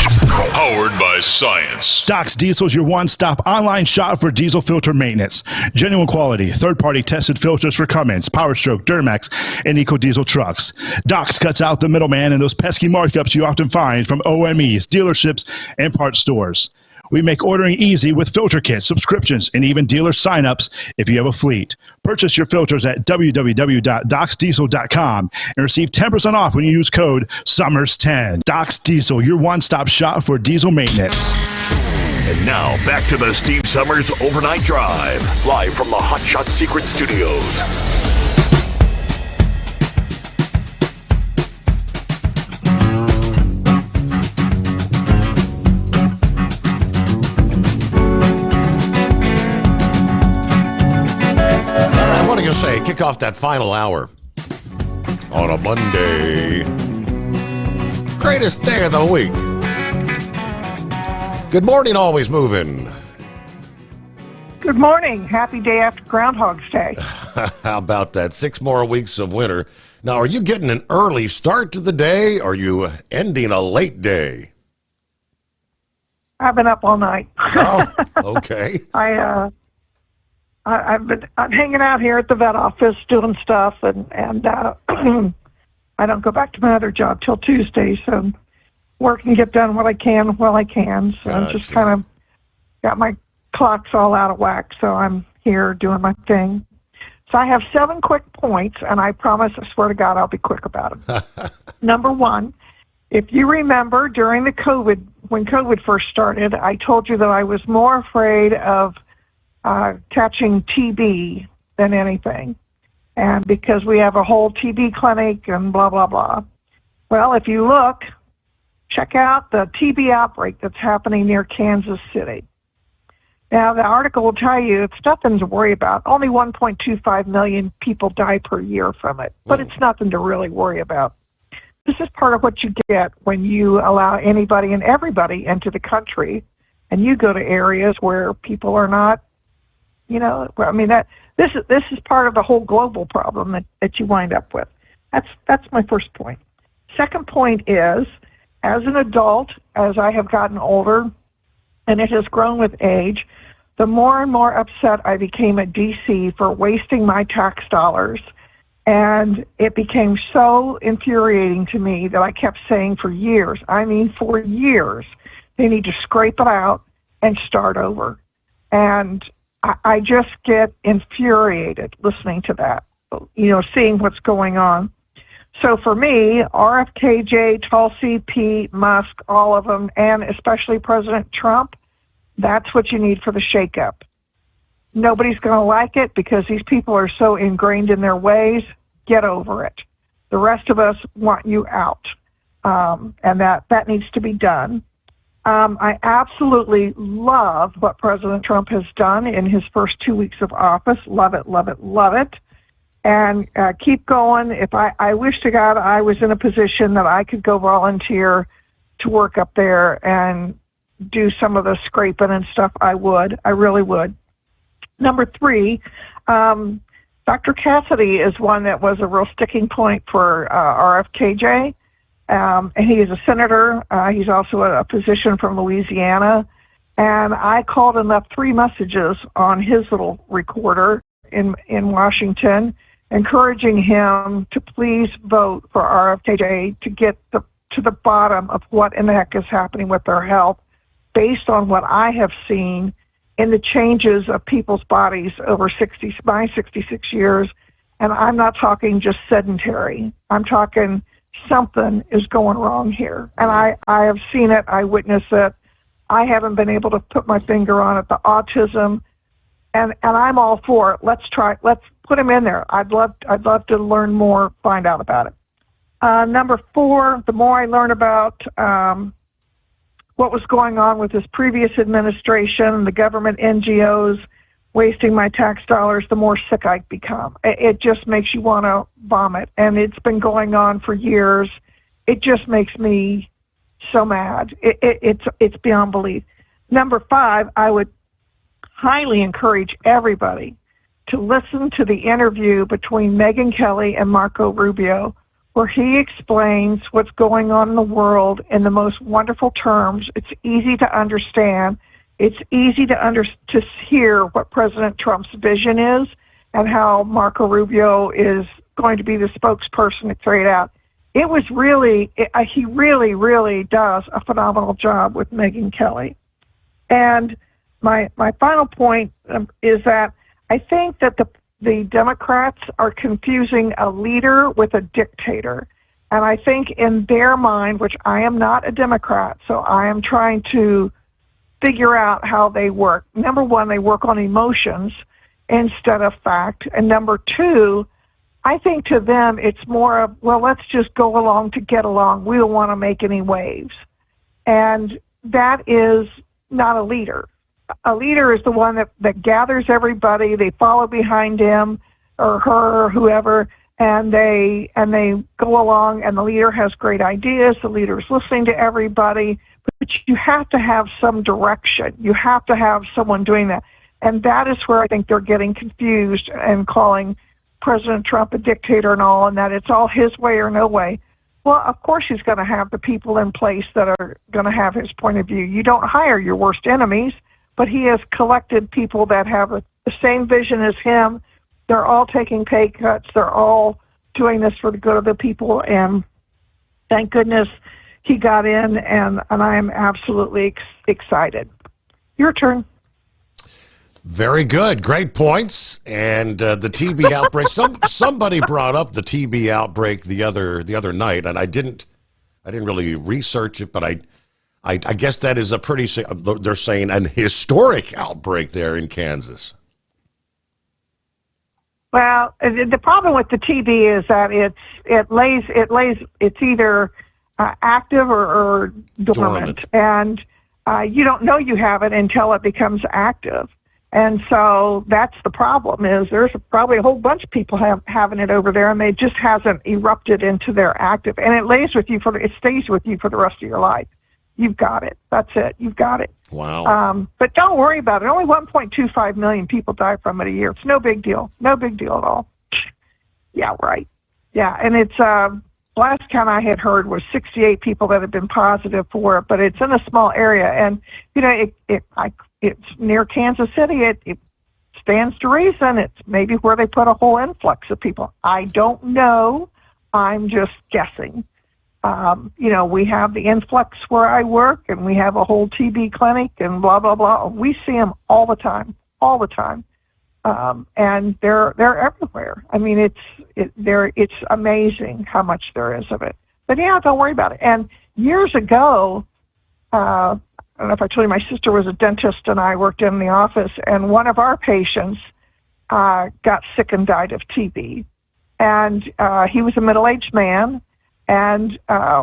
powered by science. Doc's Diesel is your one-stop online shop for diesel filter maintenance. Genuine quality, third-party tested filters for Cummins, PowerStroke, Duramax, and EcoDiesel trucks. Doc's cuts out the middleman and those pesky markups you often find from OMEs, dealerships, and parts stores. We make ordering easy with filter kits, subscriptions, and even dealer sign-ups if you have a fleet. Purchase your filters at www.docsdiesel.com and receive 10% off when you use code SOMMERS10. Doc's Diesel, your one-stop shop for diesel maintenance. And now, back to the Steve Sommers Overnight Drive, live from the Hot Shot Secret Studios. Say, kick off that final hour on a Monday. Greatest day of the week. Good morning, always moving. Good morning. Happy day after Groundhog's Day. How about that? 6 more weeks of winter. Now, are you getting an early start to the day, or are you ending a late day? I've been up all night. Oh, okay. I'm hanging out here at the vet office doing stuff, and I don't go back to my other job till Tuesday, so work and get done what I can while I can. So I'm just kind of got my clocks all out of whack, so I'm here doing my thing. So I have 7 quick points, and I promise, I swear to God, I'll be quick about them. Number 1, if you remember during when COVID first started, I told you that I was more afraid of catching TB than anything, and because we have a whole TB clinic and blah, blah, blah. Well, if you look, check out the TB outbreak that's happening near Kansas City. Now, the article will tell you it's nothing to worry about. Only 1.25 million people die per year from it, but it's nothing to really worry about. This is part of what you get when you allow anybody and everybody into the country, and you go to areas where people are not. I mean, this is part of the whole global problem that you wind up with. That's my first point. Second point is, as an adult, as I have gotten older, and it has grown with age, the more and more upset I became at D.C. for wasting my tax dollars. And it became so infuriating to me that I kept saying for years, they need to scrape it out and start over. And I just get infuriated listening to that, seeing what's going on. So for me, RFKJ, Tulsi, Pete, Musk, all of them, and especially President Trump, that's what you need for the shakeup. Nobody's going to like it because these people are so ingrained in their ways. Get over it. The rest of us want you out, and that needs to be done. I absolutely love what President Trump has done in his first 2 weeks of office. Love it, love it, love it. And keep going. If I wish to God I was in a position that I could go volunteer to work up there and do some of the scraping and stuff, I would. I really would. Number 3, Dr. Cassidy is one that was a real sticking point for RFKJ. And he is a senator. He's also a physician from Louisiana. And I called and left 3 messages on his little recorder in Washington, encouraging him to please vote for RFKJ to get to the bottom of what in the heck is happening with their health, based on what I have seen in the changes of people's bodies over my 66 years. And I'm not talking just sedentary. I'm talking something is going wrong here. And I have seen it. I witnessed it. I haven't been able to put my finger on it, the autism, and I'm all for it. Let's put him in there. I'd love to learn more, find out about it. Number 4, the more I learn about what was going on with this previous administration, the government NGOs wasting my tax dollars, the more sick I become. It just makes you want to vomit, and it's been going on for years. It just makes me so mad. It's beyond belief. Number 5, I would highly encourage everybody to listen to the interview between Megyn Kelly and Marco Rubio, where he explains what's going on in the world in the most wonderful terms. It's easy to understand. It's easy to hear what President Trump's vision is and how Marco Rubio is going to be the spokesperson to carry it out. It was really, he really, really does a phenomenal job with Megyn Kelly. And my final point is that I think that the Democrats are confusing a leader with a dictator. And I think in their mind, which I am not a Democrat, so I am trying to figure out how they work. Number 1, they work on emotions instead of fact. And number 2, I think to them it's more of, well, let's just go along to get along. We don't want to make any waves. And that is not a leader. A leader is the one that gathers everybody, they follow behind him or her or whoever, and they go along, and the leader has great ideas, the leader is listening to everybody, but you have to have some direction. You have to have someone doing that. And that is where I think they're getting confused and calling President Trump a dictator and all, and that it's all his way or no way. Well, of course he's going to have the people in place that are going to have his point of view. You don't hire your worst enemies, but he has collected people that have the same vision as him. They're all taking pay cuts. They're all doing this for the good of the people, and thank goodness he got in, and I am absolutely excited. Your turn. Very good. Great points. And the TB outbreak. Somebody brought up the TB outbreak the other night, and I didn't really research it, but I guess that is a pretty, they're saying, an historic outbreak there in Kansas. Well, the problem with the TB is that it's either active or dormant. And you don't know you have it until it becomes active. And so that's the problem, is there's probably a whole bunch of people having it over there, and they just hasn't erupted into their active. And it stays with you for the rest of your life. You've got it. That's it. You've got it. Wow. But don't worry about it. Only 1.25 million people die from it a year. It's no big deal. No big deal at all. Yeah, right. Yeah, and it's last count I had heard was 68 people that had been positive for it, but it's in a small area, and it's near Kansas City. It stands to reason. It's maybe where they put a whole influx of people. I don't know. I'm just guessing. We have the influx where I work, and we have a whole TB clinic and blah, blah, blah. We see them all the time. And they're everywhere. I mean, it's amazing how much there is of it. But yeah, don't worry about it. And years ago, I don't know if I told you, my sister was a dentist and I worked in the office, and one of our patients got sick and died of TB. And he was a middle-aged man. And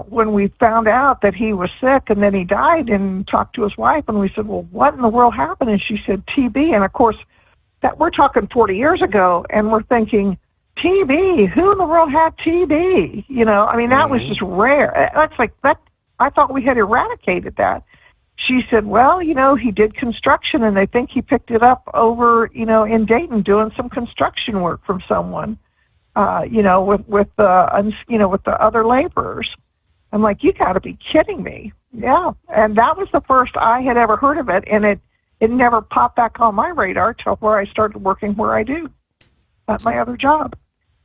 when we found out that he was sick and then he died, and talked to his wife, and we said, well, what in the world happened? And she said, TB. And of course, that we're talking 40 years ago, and we're thinking, TB? Who in the world had TB? That was just rare. That's like that. I thought we had eradicated that. She said, well, he did construction, and they think he picked it up over, in Dayton doing some construction work from someone. With the other laborers. I'm like, you got to be kidding me. Yeah. And that was the first I had ever heard of it. And it never popped back on my radar till where I started working where I do at my other job.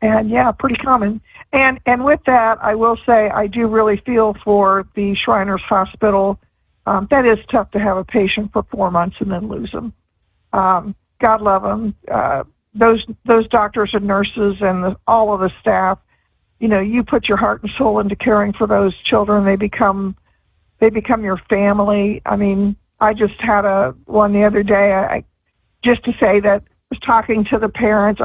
And yeah, pretty common. And with that, I will say, I do really feel for the Shriners Hospital. That is tough to have a patient for 4 months and then lose them. God love them. Those doctors and nurses and all of the staff, you put your heart and soul into caring for those children. They become your family. I mean, I just had one the other day. Just to say that I was talking to the parents.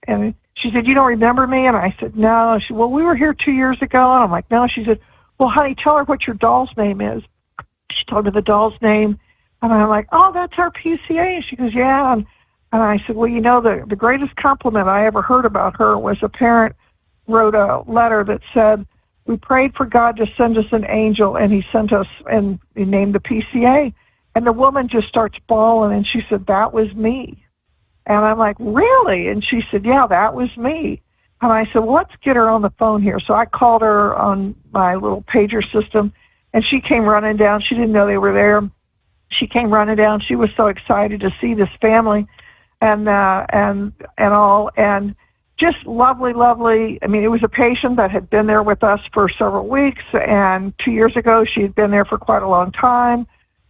And she said, "You don't remember me?" And I said, "No." She said, "Well, we were here 2 years ago." And I'm like, "No." She said, "Well, honey, tell her what your doll's name is." she told me the doll's name, and I'm like, oh, that's our PCA. And she goes, yeah. And I said, well, the greatest compliment I ever heard about her was a parent wrote a letter that said, we prayed for God to send us an angel, and he sent us, and he named the PCA. And the woman just starts bawling, and she said, that was me. And I'm like, really? And she said, yeah, that was me. And I said, well, let's get her on the phone here. So I called her on my little pager system, and she came running down. She didn't know they were there. She came running down. She was so excited to see this family and all. And just lovely, lovely. I mean, it was a patient that had been there with us for several weeks, and 2 years ago she had been there for quite a long time.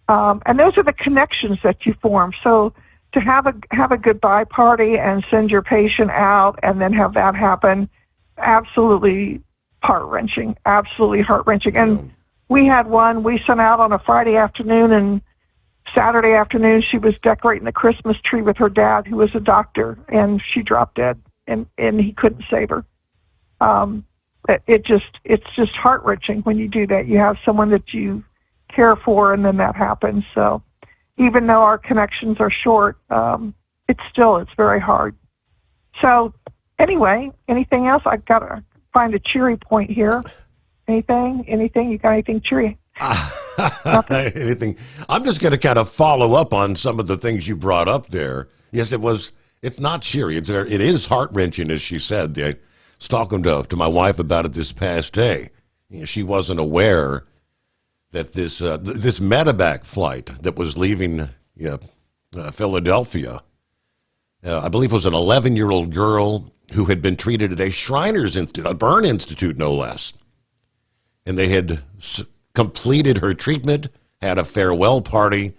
And those are the connections that you form. So to have a goodbye party and send your patient out and then have that happen, absolutely heart-wrenching, absolutely heart-wrenching. And we had one we sent out on a Friday afternoon, and Saturday afternoon she was decorating the Christmas tree with her dad, who was a doctor, and she dropped dead. And he couldn't save her. It's just heart-wrenching when you do that. You have someone that you care for, and then that happens. So even though our connections are short, it's very hard. So anyway, anything else? I've got to find a cheery point here. Anything? You got anything cheery? Anything? I'm just going to kind of follow up on some of the things you brought up there. Yes, it's not cheery. It is heart-wrenching, as she said. I was talking to my wife about it this past day. She wasn't aware that this medevac flight that was leaving Philadelphia, I believe it was an 11-year-old girl who had been treated at a Shriners Institute, a burn institute no less. And they had completed her treatment, had a farewell party,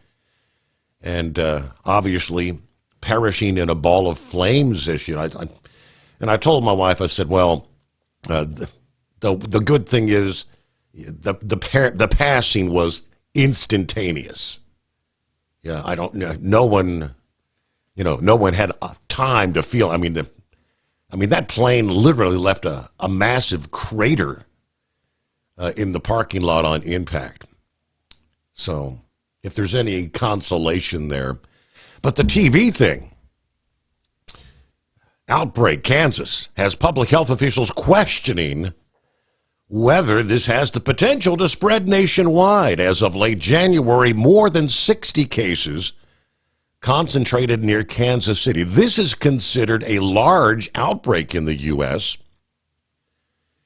and obviously perishing in a ball of flames issue. And I told my wife, I said, well, the good thing is the passing was instantaneous. Yeah, I don't know. No one had time to feel. I mean, that plane literally left a massive crater in the parking lot on impact. So if there's any consolation there. But the TB thing, outbreak, Kansas, has public health officials questioning whether this has the potential to spread nationwide. As of late January, more than 60 cases concentrated near Kansas City. This is considered a large outbreak in the U.S.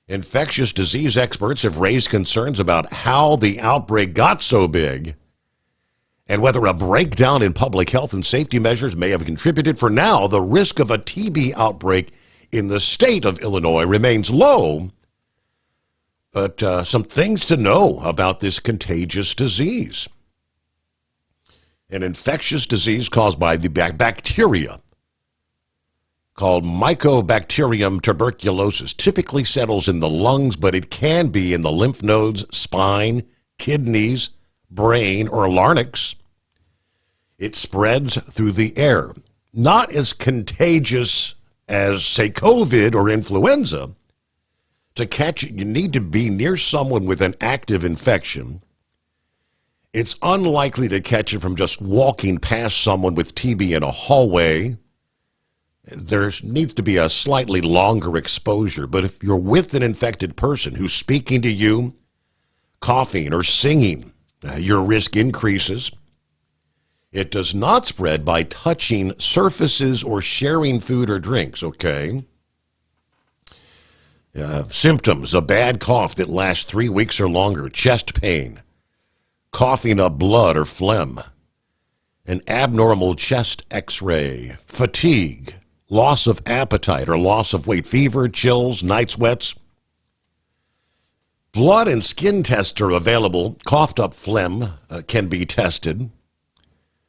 Infectious disease experts have raised concerns about how the outbreak got so big and whether a breakdown in public health and safety measures may have contributed. For now, the risk of a TB outbreak in the state of Illinois remains low, but some things to know about this contagious disease. An infectious disease caused by the bacteria called Mycobacterium tuberculosis typically settles in the lungs, but it can be in the lymph nodes, spine, kidneys, brain, or larynx. It spreads through the air. Not as contagious as, say, COVID or influenza. To catch it, you need to be near someone with an active infection. It's unlikely to catch it from just walking past someone with TB in a hallway. There needs to be a slightly longer exposure, but if you're with an infected person who's speaking to you, coughing or singing, your risk increases. It does not spread by touching surfaces or sharing food or drinks, okay? Symptoms, a bad cough that lasts 3 weeks or longer, chest pain, coughing up blood or phlegm, an abnormal chest x-ray, fatigue, loss of appetite or loss of weight, fever, chills, night sweats. Blood and skin tests are available. Coughed up phlegm can be tested.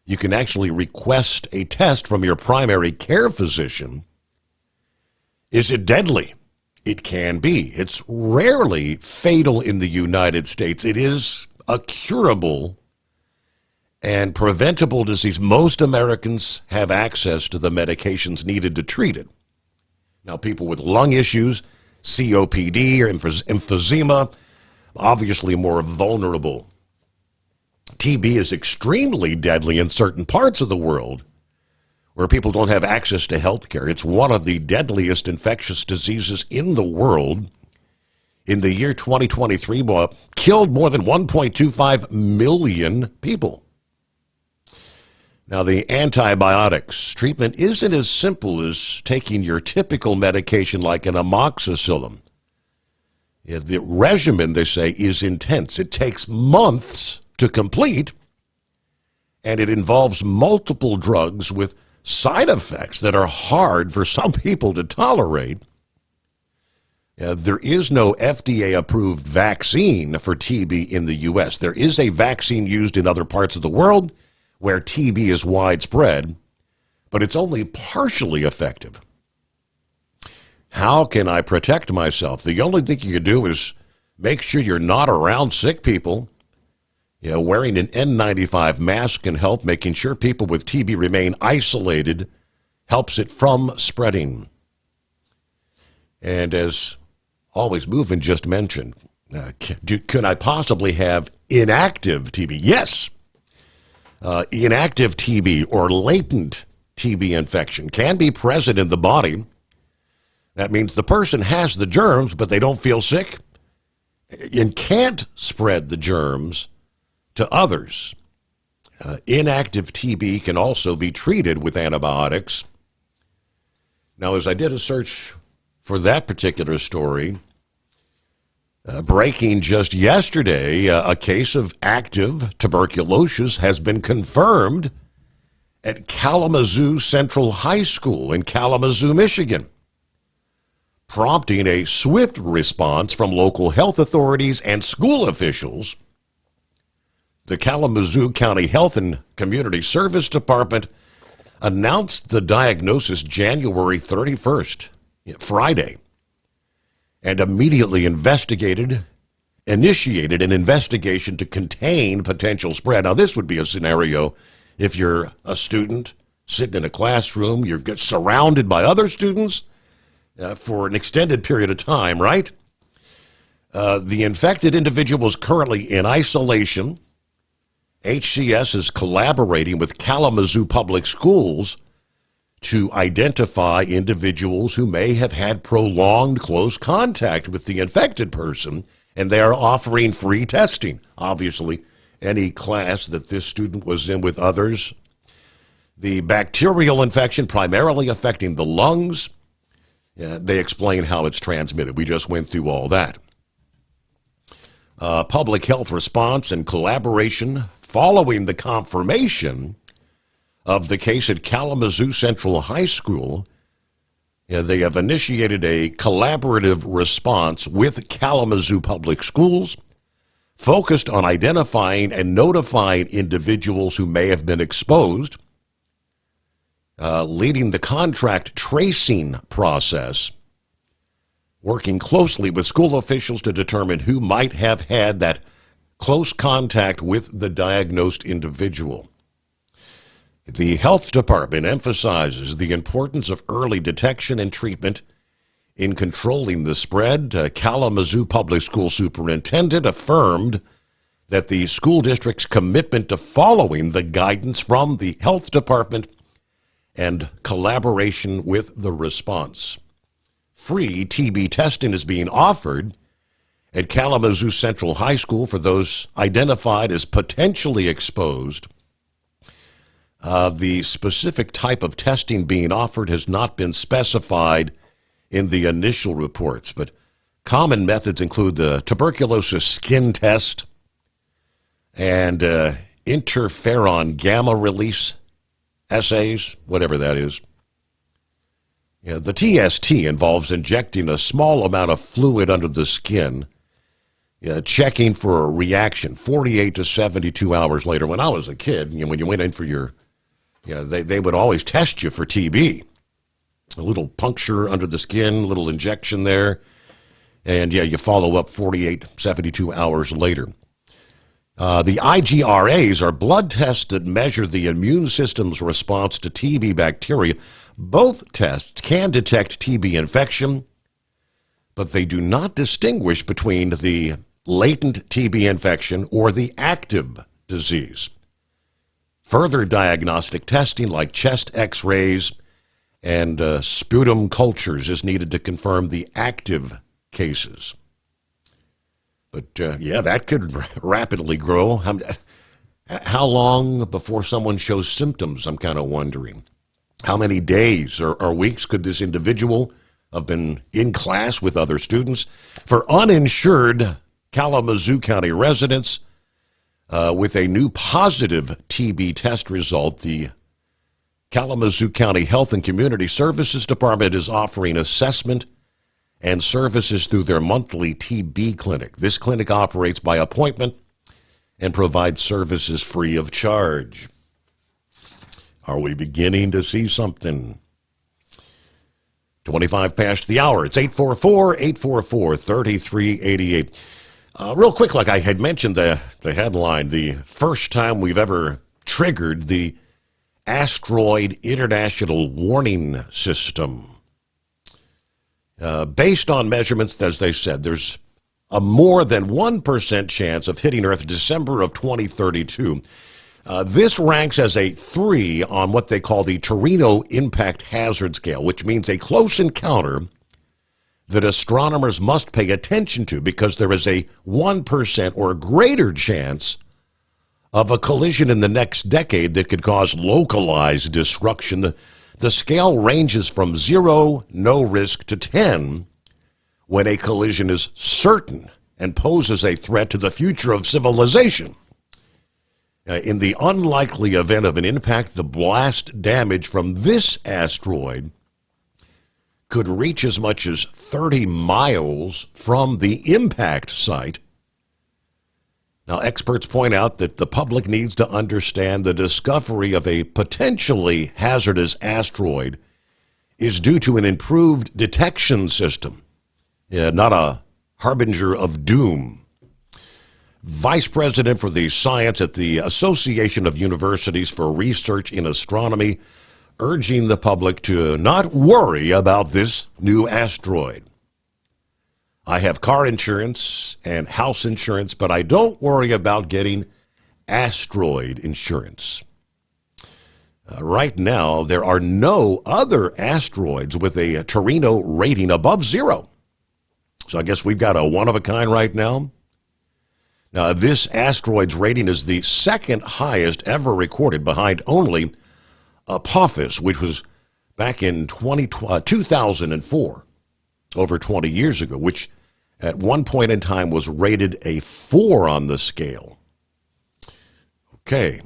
You can actually request a test from your primary care physician. Is it deadly? It can be. It's rarely fatal in the United States. It is a curable and preventable disease. Most Americans have access to the medications needed to treat it. Now, people with lung issues, COPD or emphysema, obviously more vulnerable. TB is extremely deadly in certain parts of the world where people don't have access to health care. It's one of the deadliest infectious diseases in the world. In the year 2023, killed more than 1.25 million people. Now, the antibiotics treatment isn't as simple as taking your typical medication like an amoxicillin. The regimen, they say, is intense. It takes months to complete, and it involves multiple drugs with side effects that are hard for some people to tolerate. There is no FDA-approved vaccine for TB in the U.S. There is a vaccine used in other parts of the world where TB is widespread, but it's only partially effective. How can I protect myself? The only thing you can do is make sure you're not around sick people. Wearing an N95 mask can help. Making sure people with TB remain isolated helps it from spreading. And as Always Moving just mentioned, could I possibly have inactive TB? Yes. Inactive TB or latent TB infection can be present in the body. That means the person has the germs, but they don't feel sick and can't spread the germs to others. Inactive TB can also be treated with antibiotics. Now, as I did a search for that particular story, breaking just yesterday, a case of active tuberculosis has been confirmed at Kalamazoo Central High School in Kalamazoo, Michigan, prompting a swift response from local health authorities and school officials. The Kalamazoo County Health and Community Service Department announced the diagnosis January 31st, Friday, and immediately initiated an investigation to contain potential spread. Now, this would be a scenario if you're a student sitting in a classroom, you're surrounded by other students for an extended period of time, right? The infected individual is currently in isolation. HCS is collaborating with Kalamazoo Public Schools to identify individuals who may have had prolonged close contact with the infected person, and they are offering free testing. Obviously, any class that this student was in with others. The bacterial infection primarily affecting the lungs. They explain how it's transmitted. We just went through all that. Public health response and collaboration following the confirmation of the case at Kalamazoo Central High School. They have initiated a collaborative response with Kalamazoo Public Schools focused on identifying and notifying individuals who may have been exposed, leading the contract tracing process, working closely with school officials to determine who might have had that close contact with the diagnosed individual. The health department emphasizes the importance of early detection and treatment in controlling the spread. Kalamazoo Public School Superintendent affirmed that the school district's commitment to following the guidance from the health department and collaboration with the response. Free TB testing is being offered at Kalamazoo Central High School for those identified as potentially exposed. The specific type of testing being offered has not been specified in the initial reports, but common methods include the tuberculosis skin test and interferon gamma release assays, whatever that is. The TST involves injecting a small amount of fluid under the skin, checking for a reaction 48 to 72 hours later. When I was a kid, when you went in for your, they would always test you for TB. A little puncture under the skin, a little injection there, and you follow up 48, 72 hours later. The IgRAs are blood tests that measure the immune system's response to TB bacteria. Both tests can detect TB infection, but they do not distinguish between the latent TB infection or the active disease. Further diagnostic testing like chest x-rays and sputum cultures is needed to confirm the active cases. But, that could rapidly grow. How long before someone shows symptoms, I'm kind of wondering. How many days or weeks could this individual have been in class with other students? For uninsured Kalamazoo County residents, with a new positive TB test result, the Kalamazoo County Health and Community Services Department is offering assessment and services through their monthly TB clinic. This clinic operates by appointment and provides services free of charge. Are we beginning to see something? 25 past the hour. It's 844-844-3388. Real quick, like I had mentioned the headline, the first time we've ever triggered the Asteroid International Warning System. Based on measurements, as they said, there's a more than 1% chance of hitting Earth December of 2032. This ranks as a 3 on what they call the Torino Impact Hazard Scale, which means a close encounter that astronomers must pay attention to because there is a 1% or greater chance of a collision in the next decade that could cause localized destruction. The scale ranges from 0, no risk, to 10 when a collision is certain and poses a threat to the future of civilization. In the unlikely event of an impact, the blast damage from this asteroid could reach as much as 30 miles from the impact site. Now, experts point out that the public needs to understand the discovery of a potentially hazardous asteroid is due to an improved detection system, not a harbinger of doom. Vice President for the Science at the Association of Universities for Research in Astronomy, urging the public to not worry about this new asteroid. I have car insurance and house insurance, but I don't worry about getting asteroid insurance. Right now, there are no other asteroids with a Torino rating above 0. So I guess we've got a one-of-a-kind right now. Now, this asteroid's rating is the second highest ever recorded, behind only Apophis, which was back in 2004, over 20 years ago, which at one point in time was rated a 4 on the scale. Okay,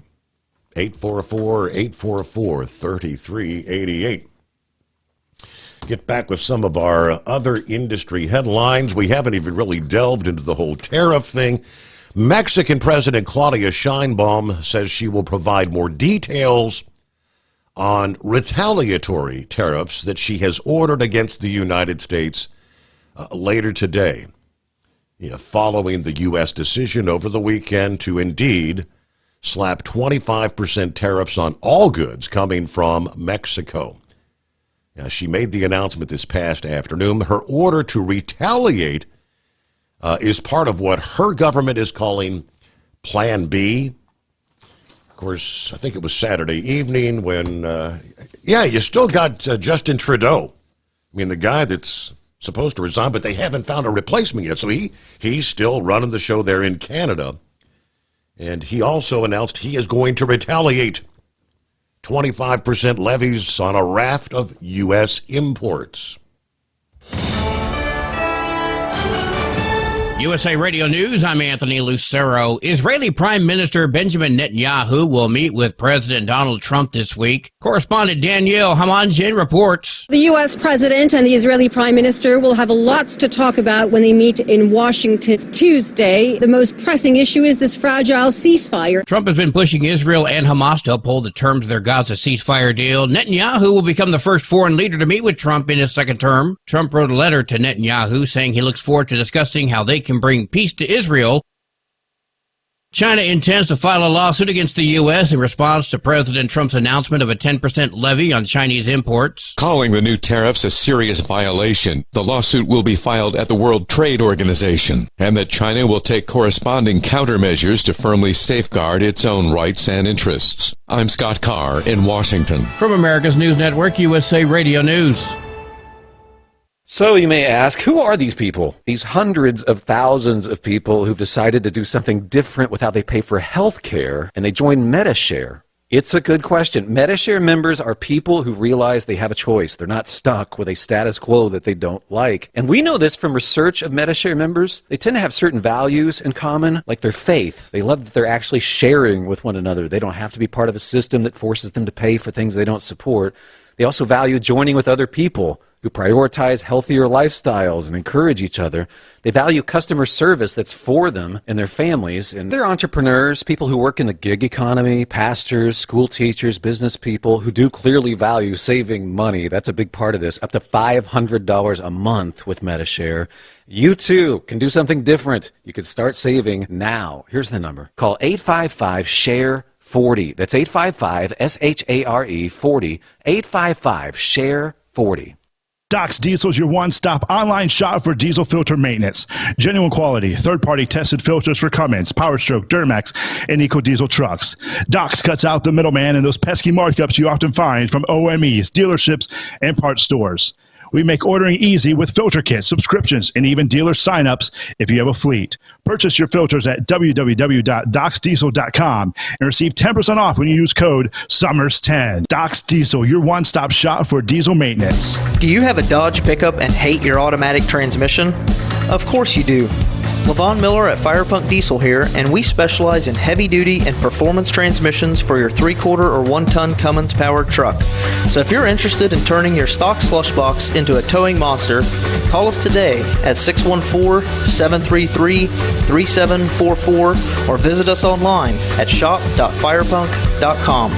844-844-3388. Get back with some of our other industry headlines. We haven't even really delved into the whole tariff thing. Mexican President Claudia Sheinbaum says she will provide more details on retaliatory tariffs that she has ordered against the United States later today, following the U.S. decision over the weekend to indeed slap 25% tariffs on all goods coming from Mexico. Now, she made the announcement this past afternoon. Her order to retaliate is part of what her government is calling Plan B. Of course, I think it was Saturday evening when, you still got Justin Trudeau. I mean, the guy that's supposed to resign, but they haven't found a replacement yet. So he's still running the show there in Canada. And he also announced he is going to retaliate 25% levies on a raft of U.S. imports. USA Radio News, I'm Anthony Lucero. Israeli Prime Minister Benjamin Netanyahu will meet with President Donald Trump this week. Correspondent Danielle Hamanjin reports. The U.S. President and the Israeli Prime Minister will have lots to talk about when they meet in Washington Tuesday. The most pressing issue is this fragile ceasefire. Trump has been pushing Israel and Hamas to uphold the terms of their Gaza ceasefire deal. Netanyahu will become the first foreign leader to meet with Trump in his second term. Trump wrote a letter to Netanyahu saying he looks forward to discussing how they can bring peace to Israel. China intends to file a lawsuit against the U.S. in response to President Trump's announcement of a 10% levy on Chinese imports. Calling the new tariffs a serious violation, the lawsuit will be filed at the World Trade Organization, and that China will take corresponding countermeasures to firmly safeguard its own rights and interests. I'm Scott Carr in Washington. From America's News Network, USA Radio News. So you may ask, who are these people? These hundreds of thousands of people who've decided to do something different with how they pay for health care, and they join Medi-Share. It's a good question. Medi-Share members are people who realize they have a choice. They're not stuck with a status quo that they don't like. And we know this from research of Medi-Share members. They tend to have certain values in common, like their faith. They love that they're actually sharing with one another. They don't have to be part of a system that forces them to pay for things they don't support. They also value joining with other people who prioritize healthier lifestyles and encourage each other. They value customer service that's for them and their families. And they're entrepreneurs, people who work in the gig economy, pastors, school teachers, business people who do clearly value saving money. That's a big part of this. Up to $500 a month with Medi-Share. You too can do something different. You can start saving now. Here's the number. Call 855-SHARE-40. That's 855-SHARE 40. 855-SHARE-40. Doc's Diesel is your one-stop online shop for diesel filter maintenance. Genuine quality, third-party tested filters for Cummins, PowerStroke, Duramax, and EcoDiesel trucks. Doc's cuts out the middleman and those pesky markups you often find from OMEs, dealerships, and parts stores. We make ordering easy with filter kits, subscriptions, and even dealer sign-ups if you have a fleet. Purchase your filters at www.docsdiesel.com and receive 10% off when you use code SOMMERS10. Doc's Diesel, your one-stop shop for diesel maintenance. Do you have a Dodge pickup and hate your automatic transmission? Of course you do. Levon Miller at Firepunk Diesel here, and we specialize in heavy-duty and performance transmissions for your 3/4 or 1-ton Cummins-powered truck. So if you're interested in turning your stock slush box into a towing monster, call us today at 614-733-3744 or visit us online at shop.firepunk.com.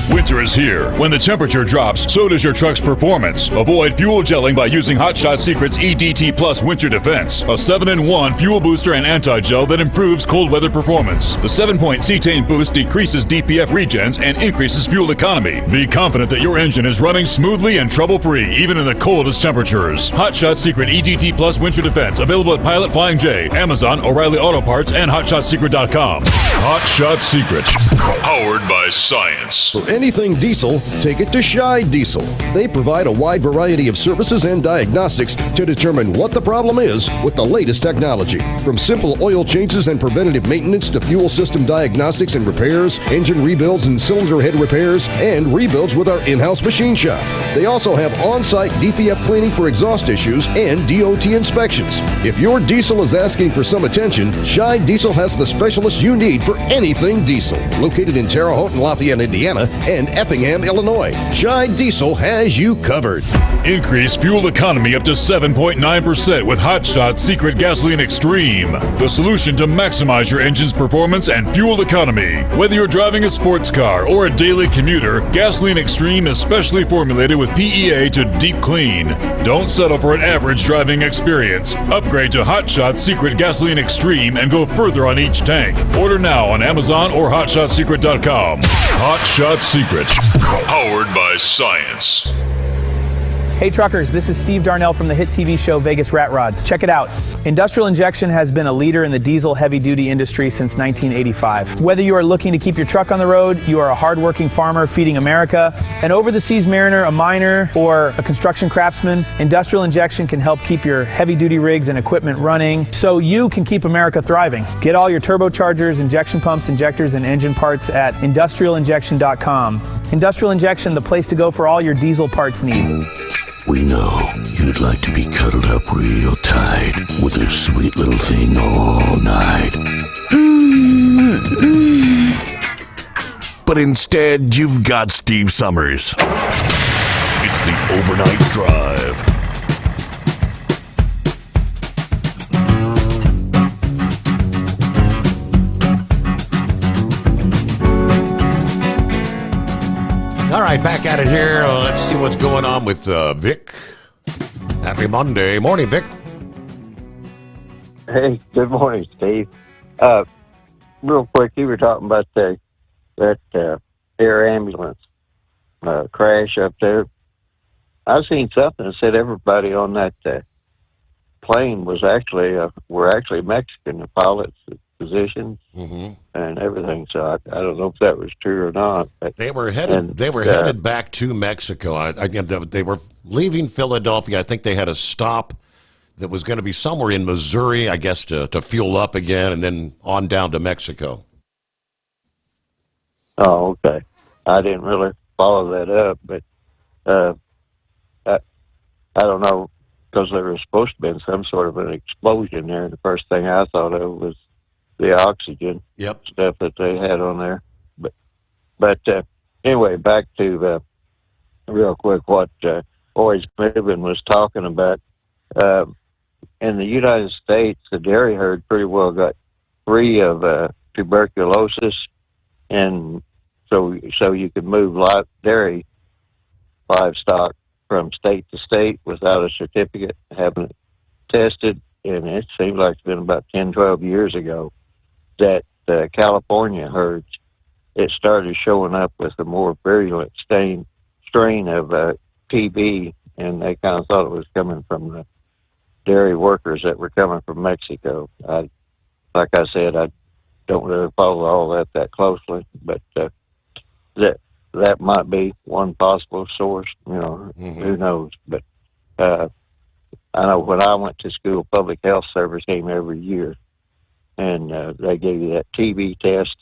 Winter is here. When the temperature drops, so does your truck's performance. Avoid fuel gelling by using Hot Shot Secret's EDT Plus Winter Defense, a 7-in-1 fuel booster and anti-gel that improves cold weather performance. The 7-point cetane boost decreases DPF regens and increases fuel economy. Be confident that your engine is running smoothly and trouble-free, even in the coldest temperatures. Hot Shot Secret EDT Plus Winter Defense, available at Pilot Flying J, Amazon, O'Reilly Auto Parts, and HotShotSecret.com. Hot Shot Secret, powered by science. For anything diesel, take it to Shy Diesel. They provide a wide variety of services and diagnostics to determine what the problem is with the latest technology. From simple oil changes and preventative maintenance to fuel system diagnostics and repairs, engine rebuilds and cylinder head repairs, and rebuilds with our in-house machine shop. They also have on-site DPF cleaning for exhaust issues and DOT inspections. If your diesel is asking for some attention, Shy Diesel has the specialist you need for anything diesel. Located in Terre Haute and Lafayette, Indiana, and Effingham, Illinois, Shy Diesel has you covered. Increase fuel economy up to 7.9% with Hot Shot Secret Gasoline Extreme, the solution to maximize your engine's performance and fuel economy. Whether you're driving a sports car or a daily commuter, Gasoline Extreme is specially formulated with PEA to deep clean. Don't settle for an average driving experience. Upgrade to Hot Shot Secret Gasoline Extreme and go further on each tank. Order now on Amazon or HotShotSecret.com. Hot Shot Secret, powered by science. Hey truckers, this is Steve Darnell from the hit TV show Vegas Rat Rods. Check it out. Industrial Injection has been a leader in the diesel heavy-duty industry since 1985. Whether you are looking to keep your truck on the road, you are a hard-working farmer feeding America, an over-the-seas mariner, a miner, or a construction craftsman, Industrial Injection can help keep your heavy-duty rigs and equipment running so you can keep America thriving. Get all your turbochargers, injection pumps, injectors, and engine parts at industrialinjection.com. Industrial Injection, the place to go for all your diesel parts need. We know you'd like to be cuddled up real tight with a sweet little thing all night. But instead, you've got Steve Sommers. It's the Overnight Drive. All right, back at it here. Let's see what's going on with Vic. Happy Monday. Morning, Vic. Hey, good morning, Steve. Real quick, you were talking about that air ambulance crash up there. I've seen something that said everybody on that plane was were actually Mexican, the pilots, the physicians, and everything. So I don't know if that was true or not. But, they were headed back to Mexico. They were leaving Philadelphia. I think they had a stop that was going to be somewhere in Missouri, I guess, to fuel up again, and then on down to Mexico. Oh, okay. I didn't really follow that up, but I don't know, because there was supposed to be some sort of an explosion there, and the first thing I thought of was the oxygen stuff that they had on there. But anyway, back to real quick what Boris Cleveland was talking about. In the United States, the dairy herd pretty well got free of tuberculosis, and so you could move dairy livestock from state to state without a certificate, having it tested. And it seems like it's been about 10, 12 years ago that the California herds, it started showing up with a more virulent strain of TB, and they kind of thought it was coming from the dairy workers that were coming from Mexico. Like I said, I don't really follow all that closely, but that might be one possible source. Who knows? But I know when I went to school, public health service came every year, and they gave you that TB test,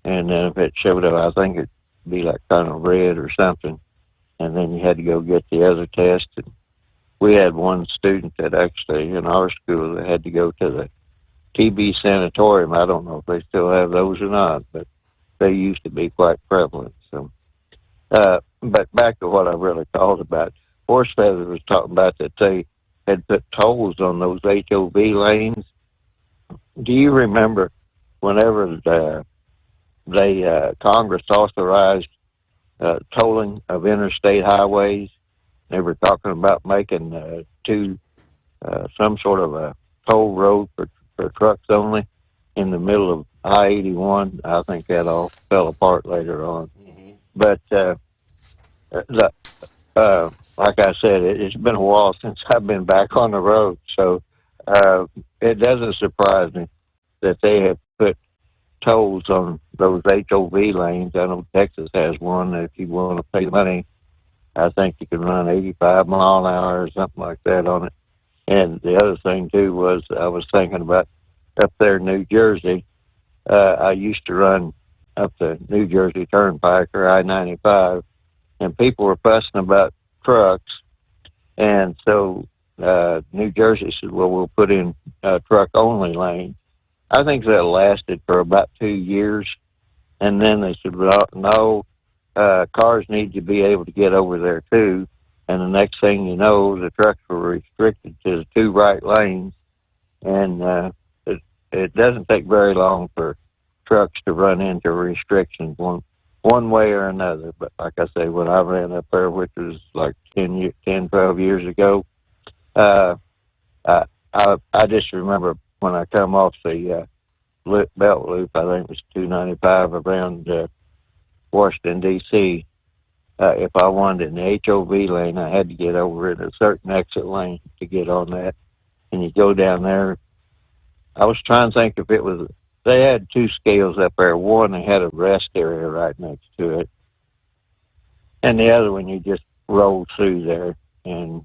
and then if it showed up, I think it'd be like kind of red or something, and then you had to go get the other test. And we had one student that actually in our school that had to go to the TB sanatorium. I don't know if they still have those or not, but they used to be quite prevalent. So, but back to what I really called about. Horse Feather was talking about that they had put tolls on those HOV lanes. Do you remember whenever Congress authorized tolling of interstate highways? They were talking about making some sort of a toll road for trucks only in the middle of I-81. I think that all fell apart later on. But like I said, it's been a while since I've been back on the road, so it doesn't surprise me that they have put tolls on those HOV lanes. I know Texas has one. If you want to pay money, I think you can run 85 mile an hour or something like that on it. And the other thing, too, was I was thinking about up there in New Jersey. I used to run up the New Jersey Turnpike or I-95, and people were fussing about trucks. And so New Jersey said, well, we'll put in truck-only lanes. I think that lasted for about 2 years. And then they said, well, no, cars need to be able to get over there, too. And the next thing you know, the trucks were restricted to the 2 right lanes. And it doesn't take very long for trucks to run into restrictions one way or another. But like I say, when I ran up there, which was like 10, 12 years ago, I just remember when I come off the belt loop, I think it was 295 around Washington, D.C., if I wanted in the HOV lane, I had to get over in a certain exit lane to get on that. And you go down there. I was trying to think if it was, they had 2 scales up there. One, they had a rest area right next to it. And the other one, you just rolled through there. And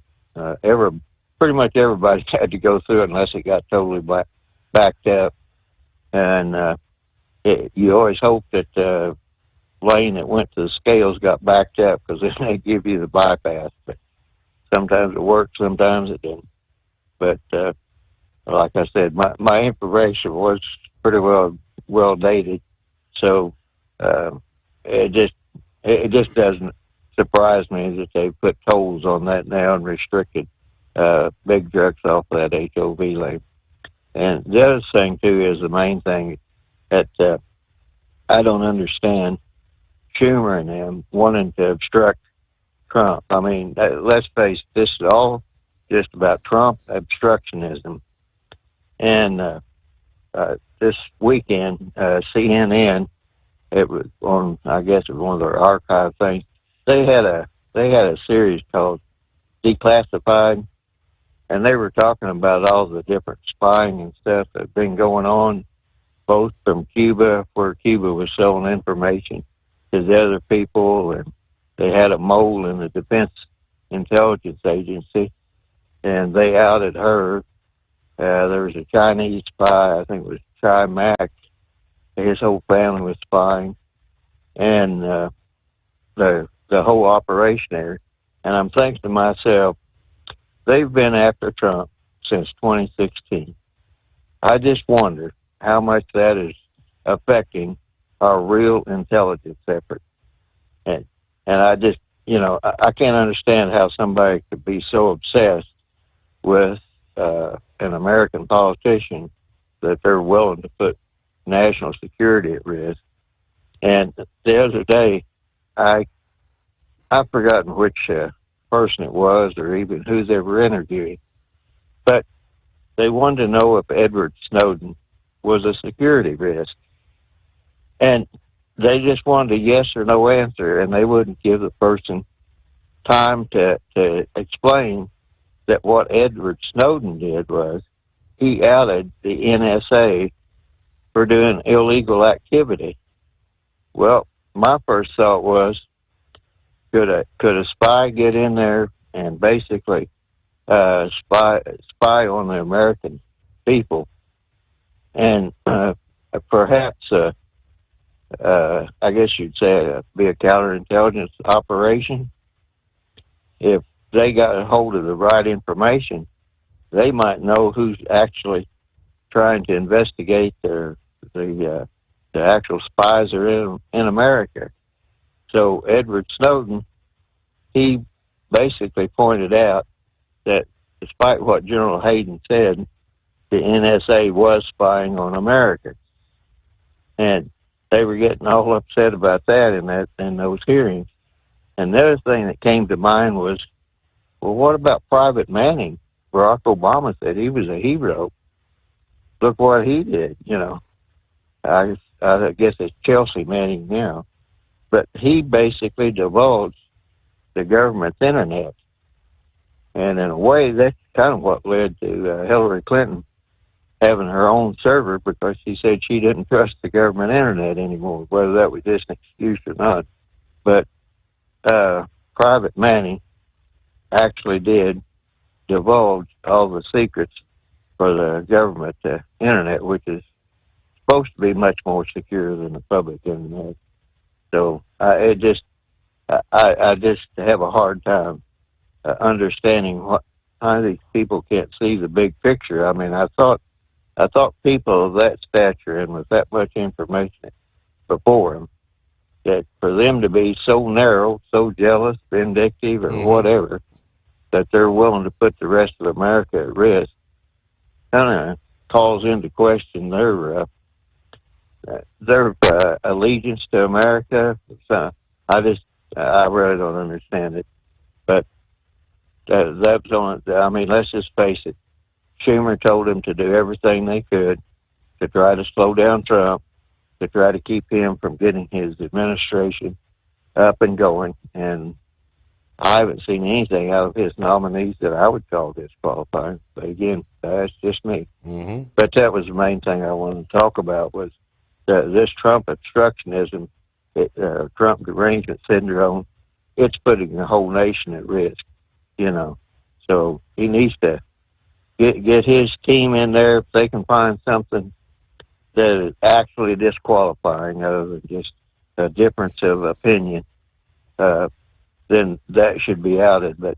pretty much everybody had to go through it unless it got totally backed up. And you always hope that lane that went to the scales got backed up, because then they give you the bypass. But sometimes it worked, sometimes it didn't. But like I said, my information was pretty well dated, so it just doesn't surprise me that they put tolls on that now and restricted big trucks off of that HOV lane. And the other thing too is the main thing that I don't understand. Schumer and them wanting to obstruct Trump. I mean, let's face it, this is all just about Trump obstructionism. And this weekend, CNN, it was on, I guess it was one of their archive things. They had a series called Declassified, and they were talking about all the different spying and stuff that had been going on, both from Cuba, where Cuba was selling information to the other people, and they had a mole in the Defense Intelligence Agency, and they outed her. There was a Chinese spy, I think it was Chai Mack. His whole family was spying, and the whole operation there. And I'm thinking to myself, they've been after Trump since 2016. I just wonder how much that is affecting our real intelligence effort. And I just, I can't understand how somebody could be so obsessed with an American politician that they're willing to put national security at risk. And the other day, I've forgotten which person it was or even who they were interviewing, but they wanted to know if Edward Snowden was a security risk. And they just wanted a yes or no answer, and they wouldn't give the person time to explain that what Edward Snowden did was he outed the NSA for doing illegal activity. Well, my first thought was, could a spy get in there and basically spy on the American people, and perhaps I guess you'd say be a counterintelligence operation? If they got a hold of the right information, they might know who's actually trying to investigate the actual spies are in America. So Edward Snowden, he basically pointed out that despite what General Hayden said, the NSA was spying on America, and they were getting all upset about that in those hearings. And the other thing that came to mind was, well, what about Private Manning? Barack Obama said he was a hero. Look what he did, I guess it's Chelsea Manning now. But he basically divulged the government's internet. And in a way, that's kind of what led to Hillary Clinton having her own server, because she said she didn't trust the government internet anymore, whether that was just an excuse or not. But Private Manning actually did divulge all the secrets for the government internet, which is supposed to be much more secure than the public internet. So I just have a hard time understanding how these people can't see the big picture. I mean, I thought people of that stature and with that much information before them, that for them to be so narrow, so jealous, vindictive, or whatever, that they're willing to put the rest of America at risk, kind of calls into question their allegiance to America. So I really don't understand it. But that's on. I mean, let's just face it. Schumer told them to do everything they could to try to slow down Trump, to try to keep him from getting his administration up and going. And I haven't seen anything out of his nominees that I would call disqualifying. But again, that's just me. Mm-hmm. But that was the main thing I wanted to talk about, was this Trump obstructionism, Trump derangement syndrome. It's putting the whole nation at risk, So he needs to get his team in there. If they can find something that is actually disqualifying, other than just a difference of opinion, then that should be outed. But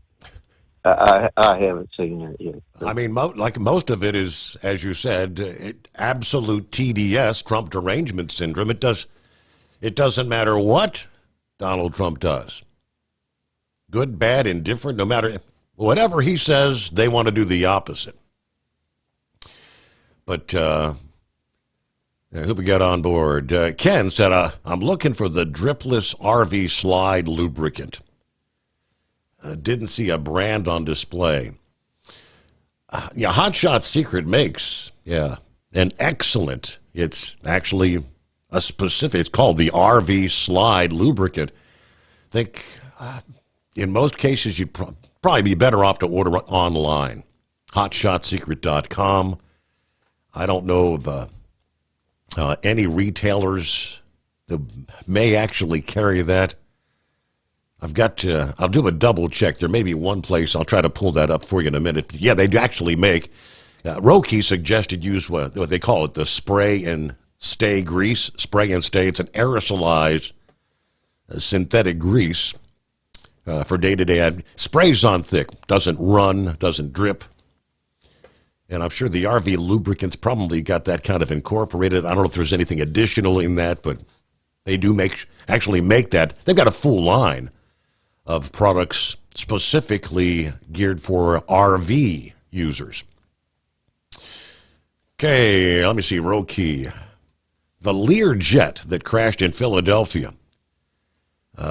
I haven't seen it yet. I mean, like most of it is, as you said, absolute TDS, Trump derangement syndrome. It doesn't matter what Donald Trump does. Good, bad, indifferent, no matter whatever he says, they want to do the opposite. But who we got on board? Ken said, I'm looking for the dripless RV slide lubricant. Didn't see a brand on display. Hot Shot Secret makes, an excellent It's actually a specific, it's called the RV Slide lubricant. I think in most cases you'd probably be better off to order it online. HotShotSecret.com. I don't know of any retailers that may actually carry that. I'll do a double check. There may be one place. I'll try to pull that up for you in a minute. Yeah, they actually make. Roki suggested use what they call it, the spray and stay grease. Spray and stay. It's an aerosolized synthetic grease for day-to-day. Sprays on thick. Doesn't run, doesn't drip. And I'm sure the RV lubricants probably got that kind of incorporated. I don't know if there's anything additional in that, but they do actually make that. They've got a full line of products specifically geared for RV users. Okay, let me see. Roki. The Lear jet that crashed in Philadelphia.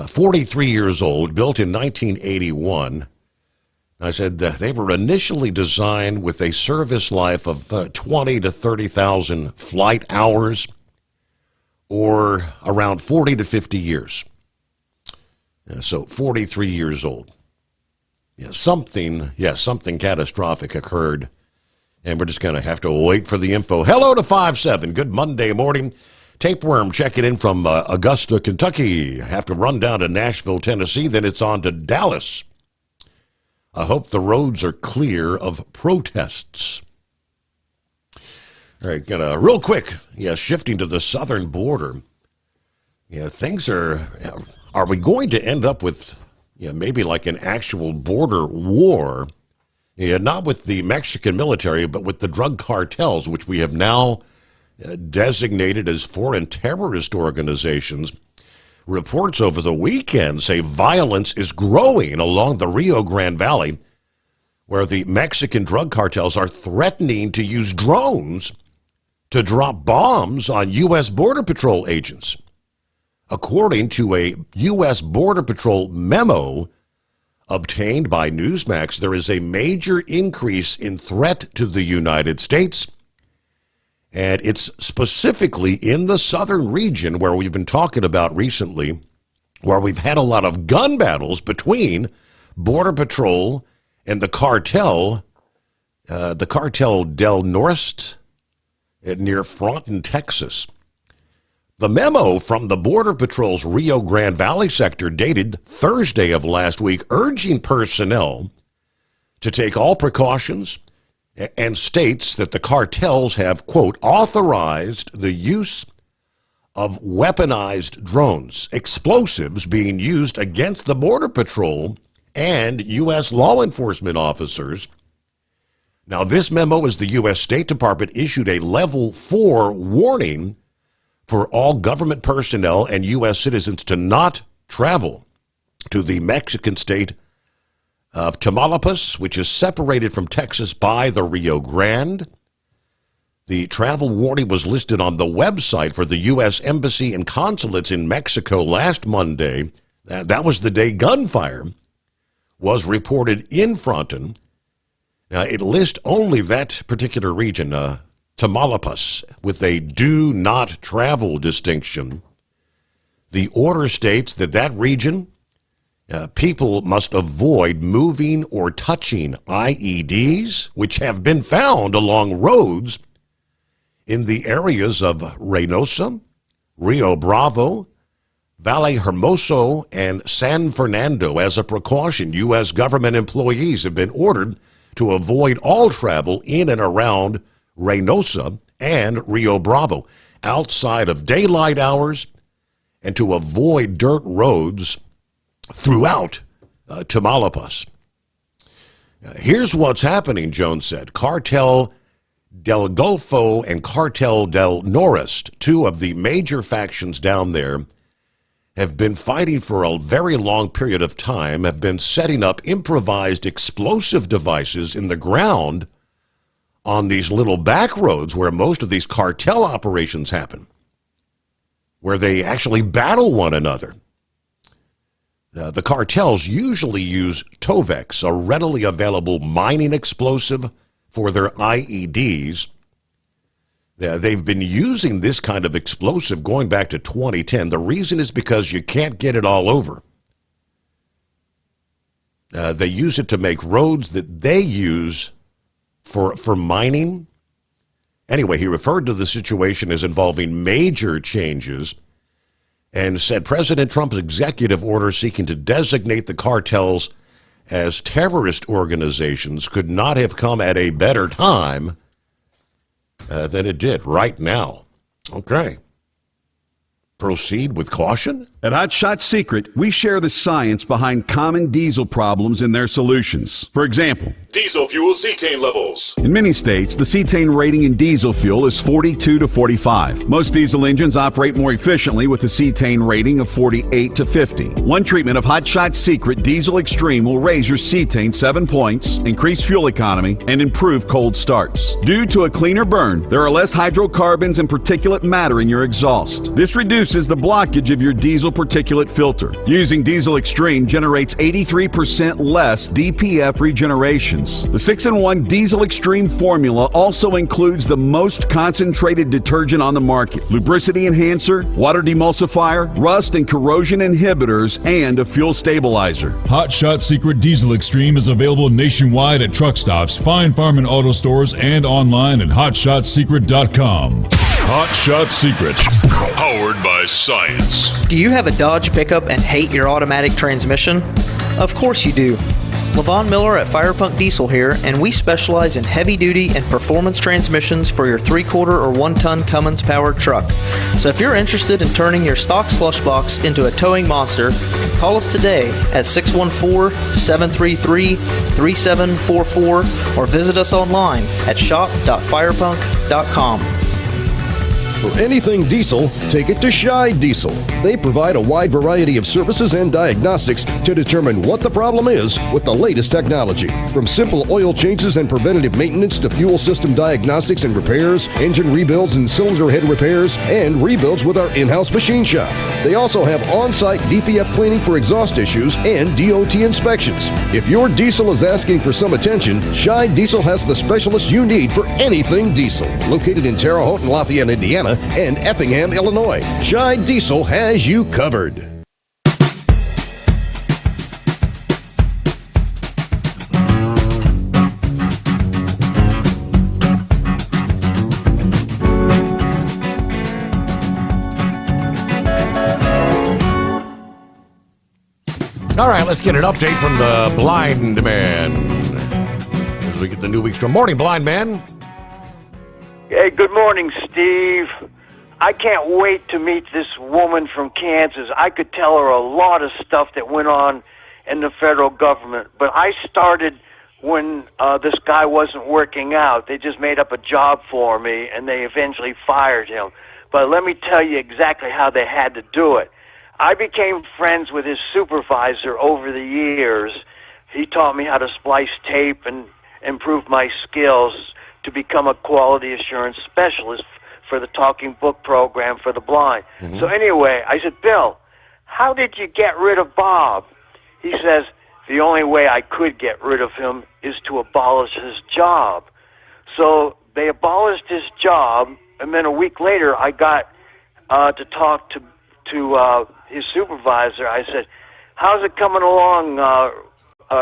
43 years old, built in 1981. I said they were initially designed with a service life of 20 to 30,000 flight hours, or around 40 to 50 years. So 43 years old. Something catastrophic occurred, and we're just going to have to wait for the info. Hello to 5-7. Good Monday morning. Tapeworm checking in from Augusta, Kentucky. Have to run down to Nashville, Tennessee, then it's on to Dallas. I hope the roads are clear of protests. All right, real quick, shifting to the southern border. Things are we going to end up with maybe like an actual border war? Not with the Mexican military, but with the drug cartels, which we have now designated as foreign terrorist organizations. Reports over the weekend say violence is growing along the Rio Grande Valley, where the Mexican drug cartels are threatening to use drones to drop bombs on U.S. Border Patrol agents. According to a U.S. Border Patrol memo obtained by Newsmax, there is a major increase in threat to the United States, and it's specifically in the southern region where we've been talking about recently, where we've had a lot of gun battles between Border Patrol and the cartel del Noreste near Fronton, Texas. The memo from the Border Patrol's Rio Grande Valley sector dated Thursday of last week, urging personnel to take all precautions, and states that the cartels have, quote, authorized the use of weaponized drones, explosives being used against the Border Patrol and U.S. law enforcement officers. Now, this memo, as the U.S. State Department issued a level 4 warning for all government personnel and U.S. citizens to not travel to the Mexican state of Tamaulipas, which is separated from Texas by the Rio Grande. The travel warning was listed on the website for the U.S. Embassy and consulates in Mexico last Monday. That was the day gunfire was reported in Fronton. Now, it lists only that particular region, Tamaulipas, with a do not travel distinction. The order states that region, people must avoid moving or touching IEDs, which have been found along roads in the areas of Reynosa, Rio Bravo, Valle Hermoso, and San Fernando. As a precaution, U.S. government employees have been ordered to avoid all travel in and around Reynosa and Rio Bravo outside of daylight hours, and to avoid dirt roads throughout Tamaulipas. Here's what's happening, Jones said. Cartel del Golfo and Cartel del Noreste, two of the major factions down there, have been fighting for a very long period of time, have been setting up improvised explosive devices in the ground on these little back roads where most of these cartel operations happen, where they actually battle one another. The cartels usually use Tovex, a readily available mining explosive, for their IEDs. They've been using this kind of explosive going back to 2010. The reason is because you can't get it all over. They use it to make roads that they use for mining. Anyway, he referred to the situation as involving major changes and said President Trump's executive order seeking to designate the cartels as terrorist organizations could not have come at a better time than it did right now. Okay. Proceed with caution? At Hot Shot Secret, we share the science behind common diesel problems and their solutions. For example, Diesel fuel cetane levels. in many states, the cetane rating in diesel fuel is 42 to 45. Most diesel engines operate more efficiently with a cetane rating of 48 to 50. One treatment of Hot Shot Secret Diesel Extreme will raise your cetane 7 points, increase fuel economy, and improve cold starts. Due to a cleaner burn, there are less hydrocarbons and particulate matter in your exhaust. This reduces the blockage of your diesel particulate filter. Using Diesel Extreme generates 83% less DPF regenerations. The 6-in-1 Diesel Extreme formula also includes the most concentrated detergent on the market, lubricity enhancer, water demulsifier, rust and corrosion inhibitors, and a fuel stabilizer. Hot Shot Secret Diesel Extreme is available nationwide at truck stops, fine farm and auto stores, and online at hotshotsecret.com. Hot Shot Secret, powered by science. Do you have a Dodge pickup and hate your automatic transmission? Of course you do. Levon Miller at Firepunk Diesel here, and we specialize in heavy-duty and performance transmissions for your 3-quarter or 1-ton Cummins-powered truck. So if you're interested in turning your stock slush box into a towing monster, call us today at 614-733-3744 or visit us online at shop.firepunk.com. For anything diesel, take it to Scheid Diesel. They provide a wide variety of services and diagnostics to determine what the problem is with the latest technology. From simple oil changes and preventative maintenance to fuel system diagnostics and repairs, engine rebuilds and cylinder head repairs, and rebuilds with our in-house machine shop. They also have on-site DPF cleaning for exhaust issues and DOT inspections. If your diesel is asking for some attention, Scheid Diesel has the specialist you need for anything diesel. Located in Terre Haute and Lafayette, Indiana, and Effingham, Illinois, Scheid Diesel has you covered. All right, let's get an update from the blind man as we get the new week's storm. Morning, blind man. Hey, good morning, Steve. I can't wait to meet this woman from Kansas. I could tell her a lot of stuff that went on in the federal government, but I started when this guy wasn't working out. They just made up a job for me, and they eventually fired him. But let me tell you exactly how they had to do it. I became friends with his supervisor over the years. He taught me how to splice tape and improve my skills to become a quality assurance specialist for the Talking Book program for the blind. Mm-hmm. So anyway, I said, Bill, how did you get rid of Bob? He says, the only way I could get rid of him is to abolish his job. So they abolished his job, and then a week later I got to talk to his supervisor. I said, how's it coming along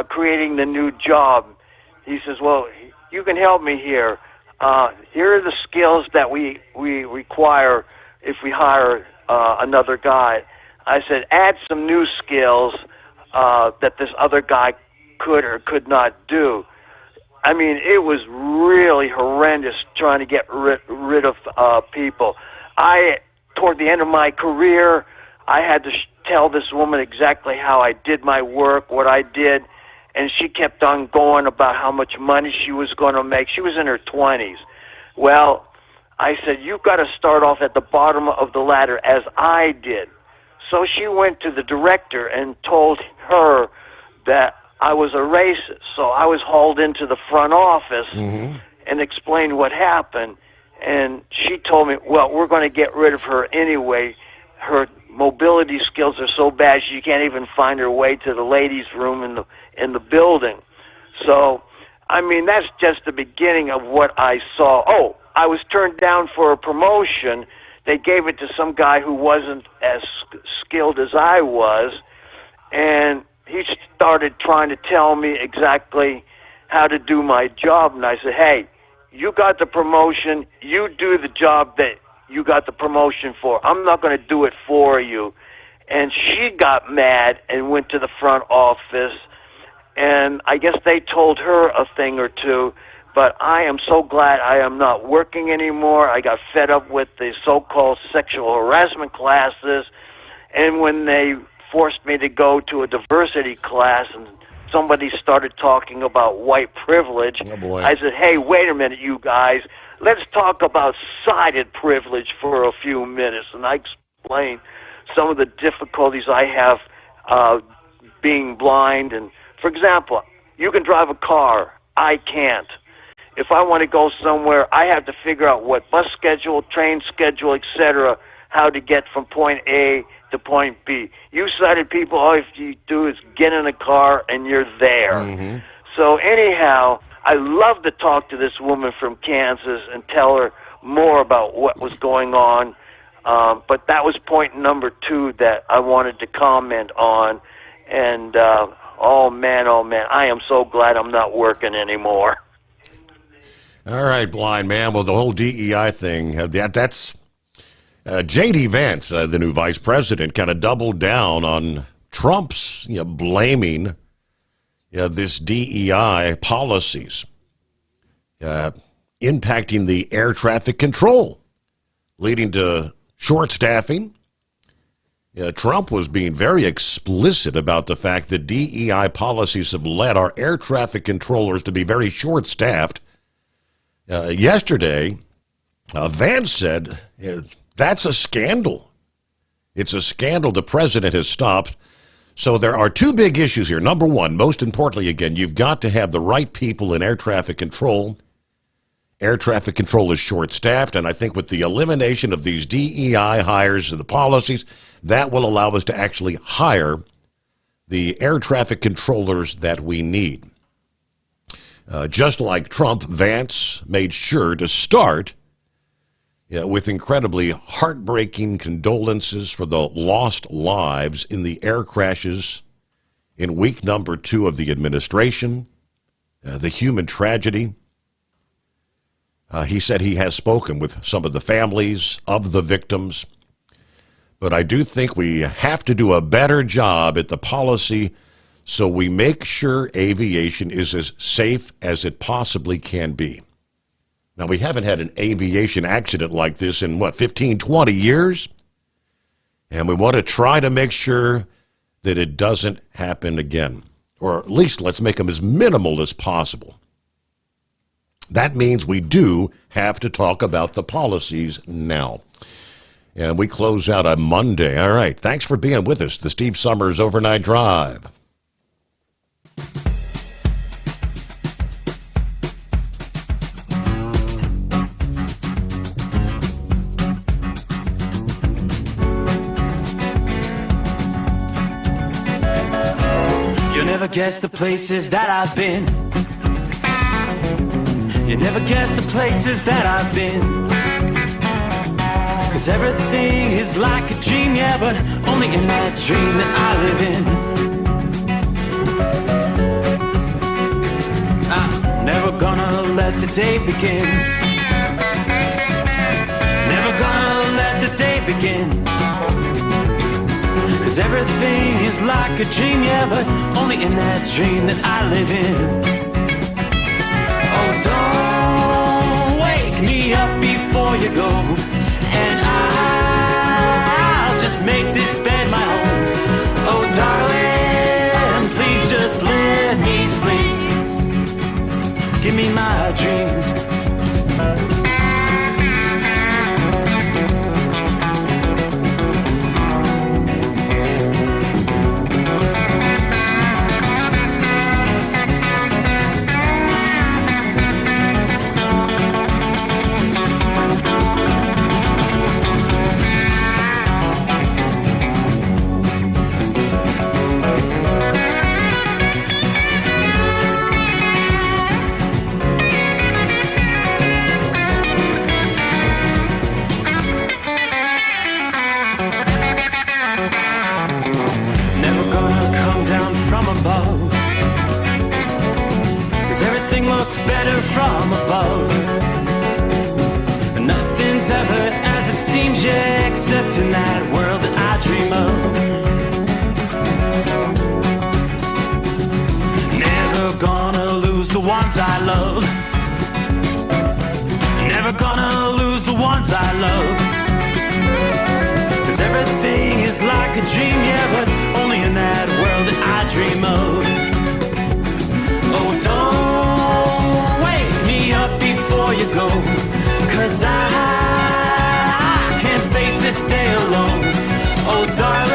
creating the new job? He says, well, you can help me here. Here are the skills that we require if we hire another guy. I said, add some new skills that this other guy could or could not do. I mean, it was really horrendous trying to get rid of people. Toward the end of my career, I had to tell this woman exactly how I did my work, what I did, and she kept on going about how much money she was going to make. She was in her 20s. Well, I said, you've got to start off at the bottom of the ladder as I did. So she went to the director and told her that I was a racist. So I was hauled into the front office and explained what happened. And she told me, well, we're going to get rid of her anyway. Her mobility skills are so bad she can't even find her way to the ladies' room in the building. So, I mean, that's just the beginning of what I saw. Oh, I was turned down for a promotion. They gave it to some guy who wasn't as skilled as I was, and he started trying to tell me exactly how to do my job. And I said, hey, you got the promotion. You do the job that you got the promotion for. I'm not going to do it for you. And she got mad and went to the front office, and I guess they told her a thing or two. But I am so glad I am not working anymore. I got fed up with the so-called sexual harassment classes, and when they forced me to go to a diversity class and somebody started talking about white privilege, I said, hey, wait a minute, you guys. Let's talk about sided privilege for a few minutes. And I explained some of the difficulties I have being blind. And, for example, you can drive a car. I can't. If I want to go somewhere, I have to figure out what bus schedule, train schedule, etc., how to get from point A to point B. You sighted people, all you have to do is get in a car and you're there. Mm-hmm. So anyhow, I love to talk to this woman from Kansas and tell her more about what was going on. But that was point number 2 that I wanted to comment on. And, oh man, I am so glad I'm not working anymore. All right, blind man. Well, the whole DEI thing, that's J.D. Vance, the new vice president, kind of doubled down on Trump's blaming this DEI policies impacting the air traffic control, leading to short staffing. Trump was being very explicit about the fact that DEI policies have led our air traffic controllers to be very short-staffed. Yesterday, Vance said that's a scandal. It's a scandal the president has stopped. So there are 2 big issues here. Number 1, most importantly, again, you've got to have the right people in air traffic control. Air traffic control is short-staffed, and I think with the elimination of these DEI hires and the policies, that will allow us to actually hire the air traffic controllers that we need. Just like Trump, Vance made sure to start with incredibly heartbreaking condolences for the lost lives in the air crashes in week number 2 of the administration, the human tragedy. He said he has spoken with some of the families of the victims, but I do think we have to do a better job at the policy so we make sure aviation is as safe as it possibly can be. Now, we haven't had an aviation accident like this in, 15, 20 years? And we want to try to make sure that it doesn't happen again. Or at least let's make them as minimal as possible. That means we do have to talk about the policies now. And we close out on Monday. All right. Thanks for being with us. The Steve Sommers Overnight Drive. You'll never guess the places that I've been. You never guess the places that I've been. 'Cause everything is like a dream, yeah, but only in that dream that I live in. I'm never gonna let the day begin. Never gonna let the day begin. 'Cause everything is like a dream, yeah, but only in that dream that I live in. Oh, don't wake me up before you go, and I'll just make this bed my home. Oh, darling, please just let me sleep. Give me my dreams. above. 'Cause everything looks better from above. Nothing's ever as it seems, yeah, except in that world that I dream of. Never gonna lose the ones I love. Never gonna lose the ones I love. 'Cause everything is like a dream, yeah, but only in that world that I dream of. Oh, don't wake me up before you go, 'cause I can't face this day alone. Oh, darling.